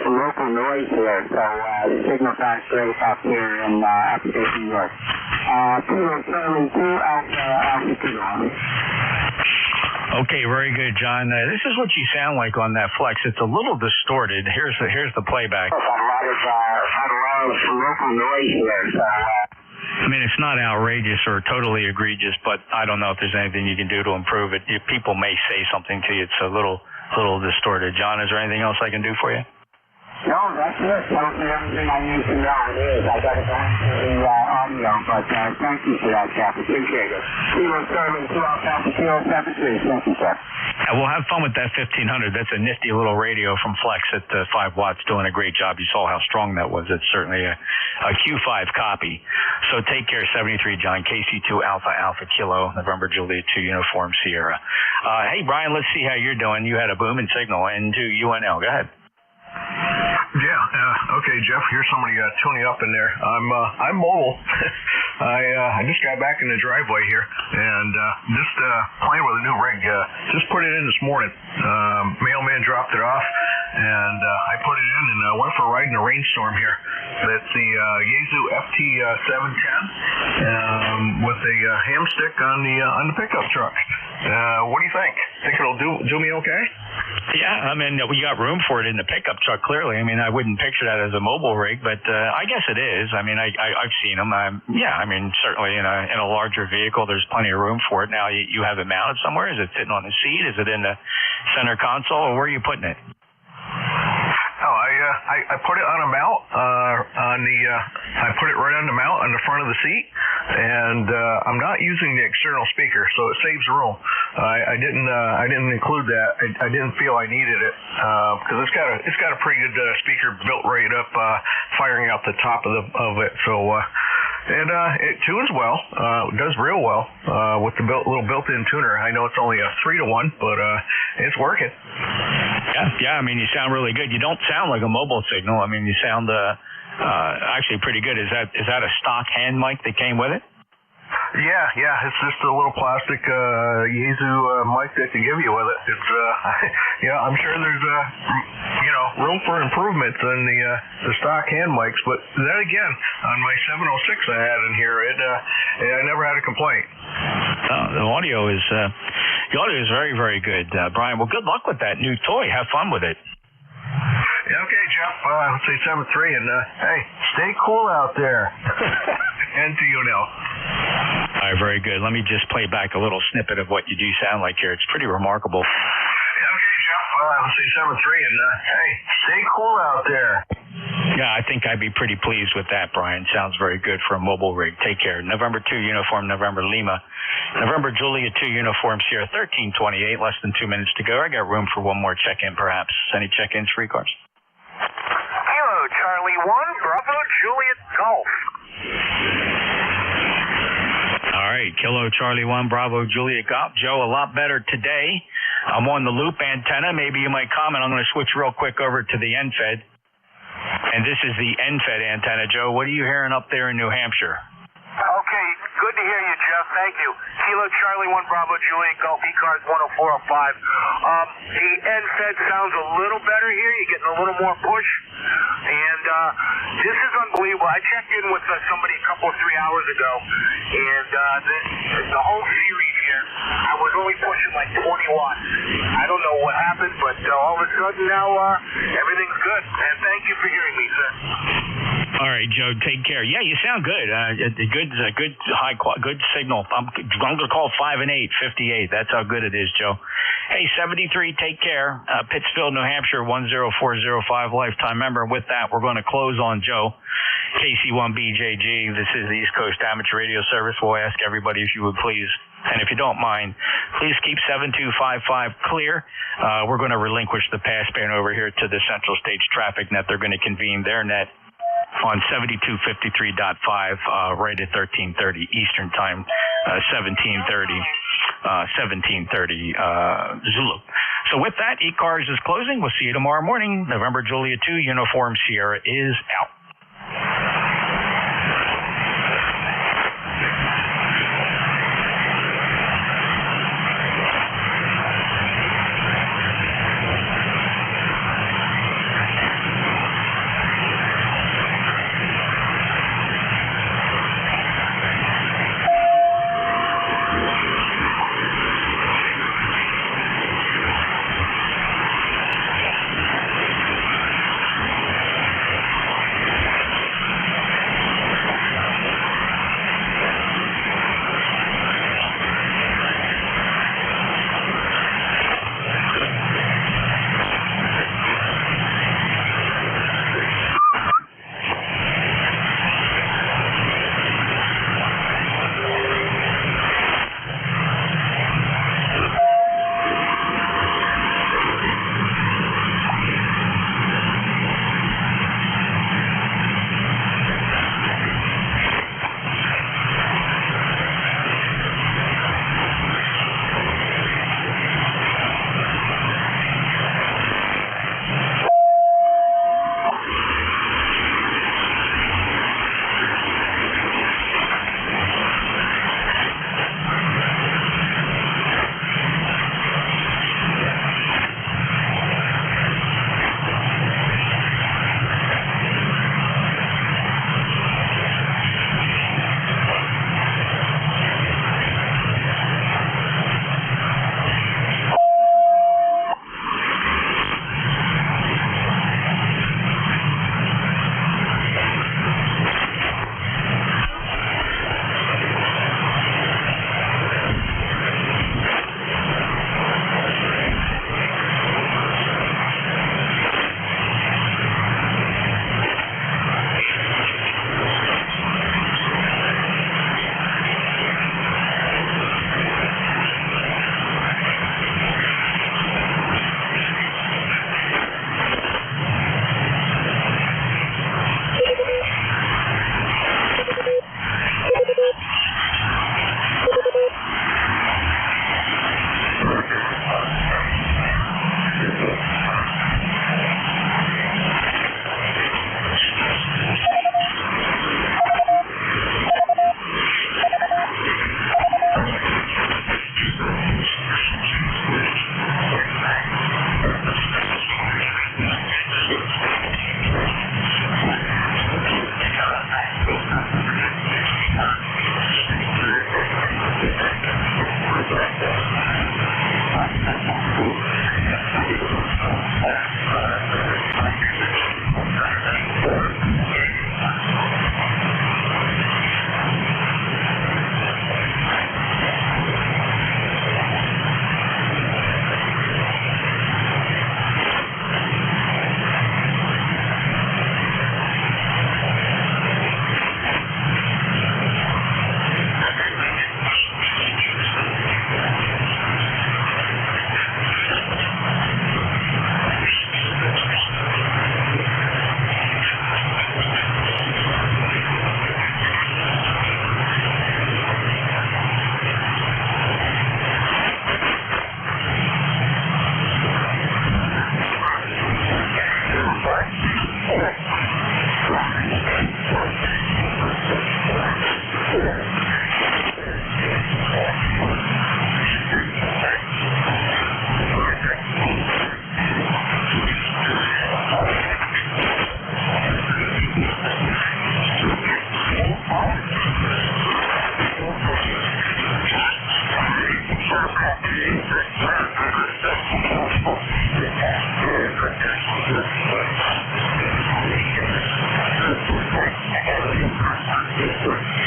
local noise here, so the signal's not great up here in upstate New York. Kilo, Charlie 2, Alpha, Alpha, Kilo. Okay, very good, John. This is what you sound like on that Flex. It's a little distorted. Here's the playback. Got a lot of local noise here, so. I mean, it's not outrageous or totally egregious, but I don't know if there's anything you can do to improve it. People may say something to you. It's a little distorted. John, is there anything else I can do for you? No, that's it. Tells me everything I need to know. It is. I got to go into the audio, but thank you for that, Jeff. Appreciate it. Kilo, Charlie 2, Alpha, Kilo, 73. Thank you, Jeff. Yeah, we'll have fun with that 1500. That's a nifty little radio from Flex at 5 watts, doing a great job. You saw how strong that was. It's certainly a Q5 copy. So take care, 73, John. KC2 Alpha Alpha Kilo, November Juliet 2 Uniform Sierra. Hey, Brian, let's see how you're doing. You had a booming signal into UNL. Go ahead. Yeah, okay, Jeff, here's somebody tuning up in there. I'm mobile. I just got back in the driveway here and just playing with a new rig. Just put it in this morning. Mailman dropped it off, and I put it in and went for a ride in a rainstorm here. It's the Yaesu FT710 with a ham stick on the pickup truck. What do you think? Think it'll do me okay? Yeah, I mean, we got room for it in the pickup truck, clearly. I mean, I wouldn't picture that as a mobile rig, but I guess it is. I mean, I've seen them. Yeah, I mean, certainly in a larger vehicle, there's plenty of room for it. Now, you have it mounted somewhere? Is it sitting on the seat? Is it in the center console? Or where are you putting it? Oh, I put it on a mount I put it right on the mount on the front of the seat, and I'm not using the external speaker, so it saves room. I didn't include that. I didn't feel I needed it because it's got a pretty good speaker built right up, firing out the top of it. So. And it tunes well. It does real well with the little built-in tuner. I know it's only a 3-to-1, but it's working. Yeah. I mean, you sound really good. You don't sound like a mobile signal. I mean, you sound actually pretty good. Is that a stock hand mic that came with it? Yeah. It's just a little plastic Yaesu mic that they give you with it. It's I'm sure there's room for improvement in the stock hand mics, but then again, on my 706 I had in here, I never had a complaint. The audio is very, very good, Brian. Well, good luck with that new toy. Have fun with it. Yeah, okay, Jeff. Let's say 7-3, and hey, stay cool out there. And to you now. All right, very good. Let me just play back a little snippet of what you do sound like here. It's pretty remarkable. Yeah, okay, Jeff. Let's say 7-3, and hey, stay cool out there. Yeah, I think I'd be pretty pleased with that, Brian. Sounds very good for a mobile rig. Take care. November 2 Uniform, November Lima. November Juliet 2 Uniform Sierra, 1328, less than 2 minutes to go. I got room for one more check-in, perhaps. Any check-ins for ECARS? Kilo, Charlie 1, Bravo, Juliet, Golf. All right, Kilo, Charlie 1, Bravo, Juliet, Golf. Joe, a lot better today. I'm on the loop antenna. Maybe you might comment. I'm going to switch real quick over to the NFED. And this is the NFED antenna. Joe, what are you hearing up there in New Hampshire? Okay, good to hear you, Jeff. Thank you. Kilo Charlie 1 Bravo Juliet Golf ECARS 10405. The NFED sounds a little better here. You're getting a little more push. And this is unbelievable. I checked in with somebody a couple, 3 hours ago, and the whole series here, I was only pushing like 20 watts. I don't know what happened, but all of a sudden now everything's good. And thank you for hearing me, sir. All right, Joe. Take care. Yeah, you sound good. Good good signal. I'm going to call 5 and 8, 58. That's how good it is, Joe. Hey, 73. Take care. Pittsfield, New Hampshire, 10405 lifetime member. With that, we're going to close on Joe. KC1BJG. This is the East Coast Amateur Radio Service. We'll ask everybody if you would please, and if you don't mind, please keep 7255 clear. We're going to relinquish the passband over here to the Central States Traffic Net. They're going to convene their net on 7253.5 right at 1330 Eastern Time, 1730 Zulu. So with that, ECARS is closing. We'll see you tomorrow morning. November Juliet 2, Uniform Sierra is out. Yes, sir.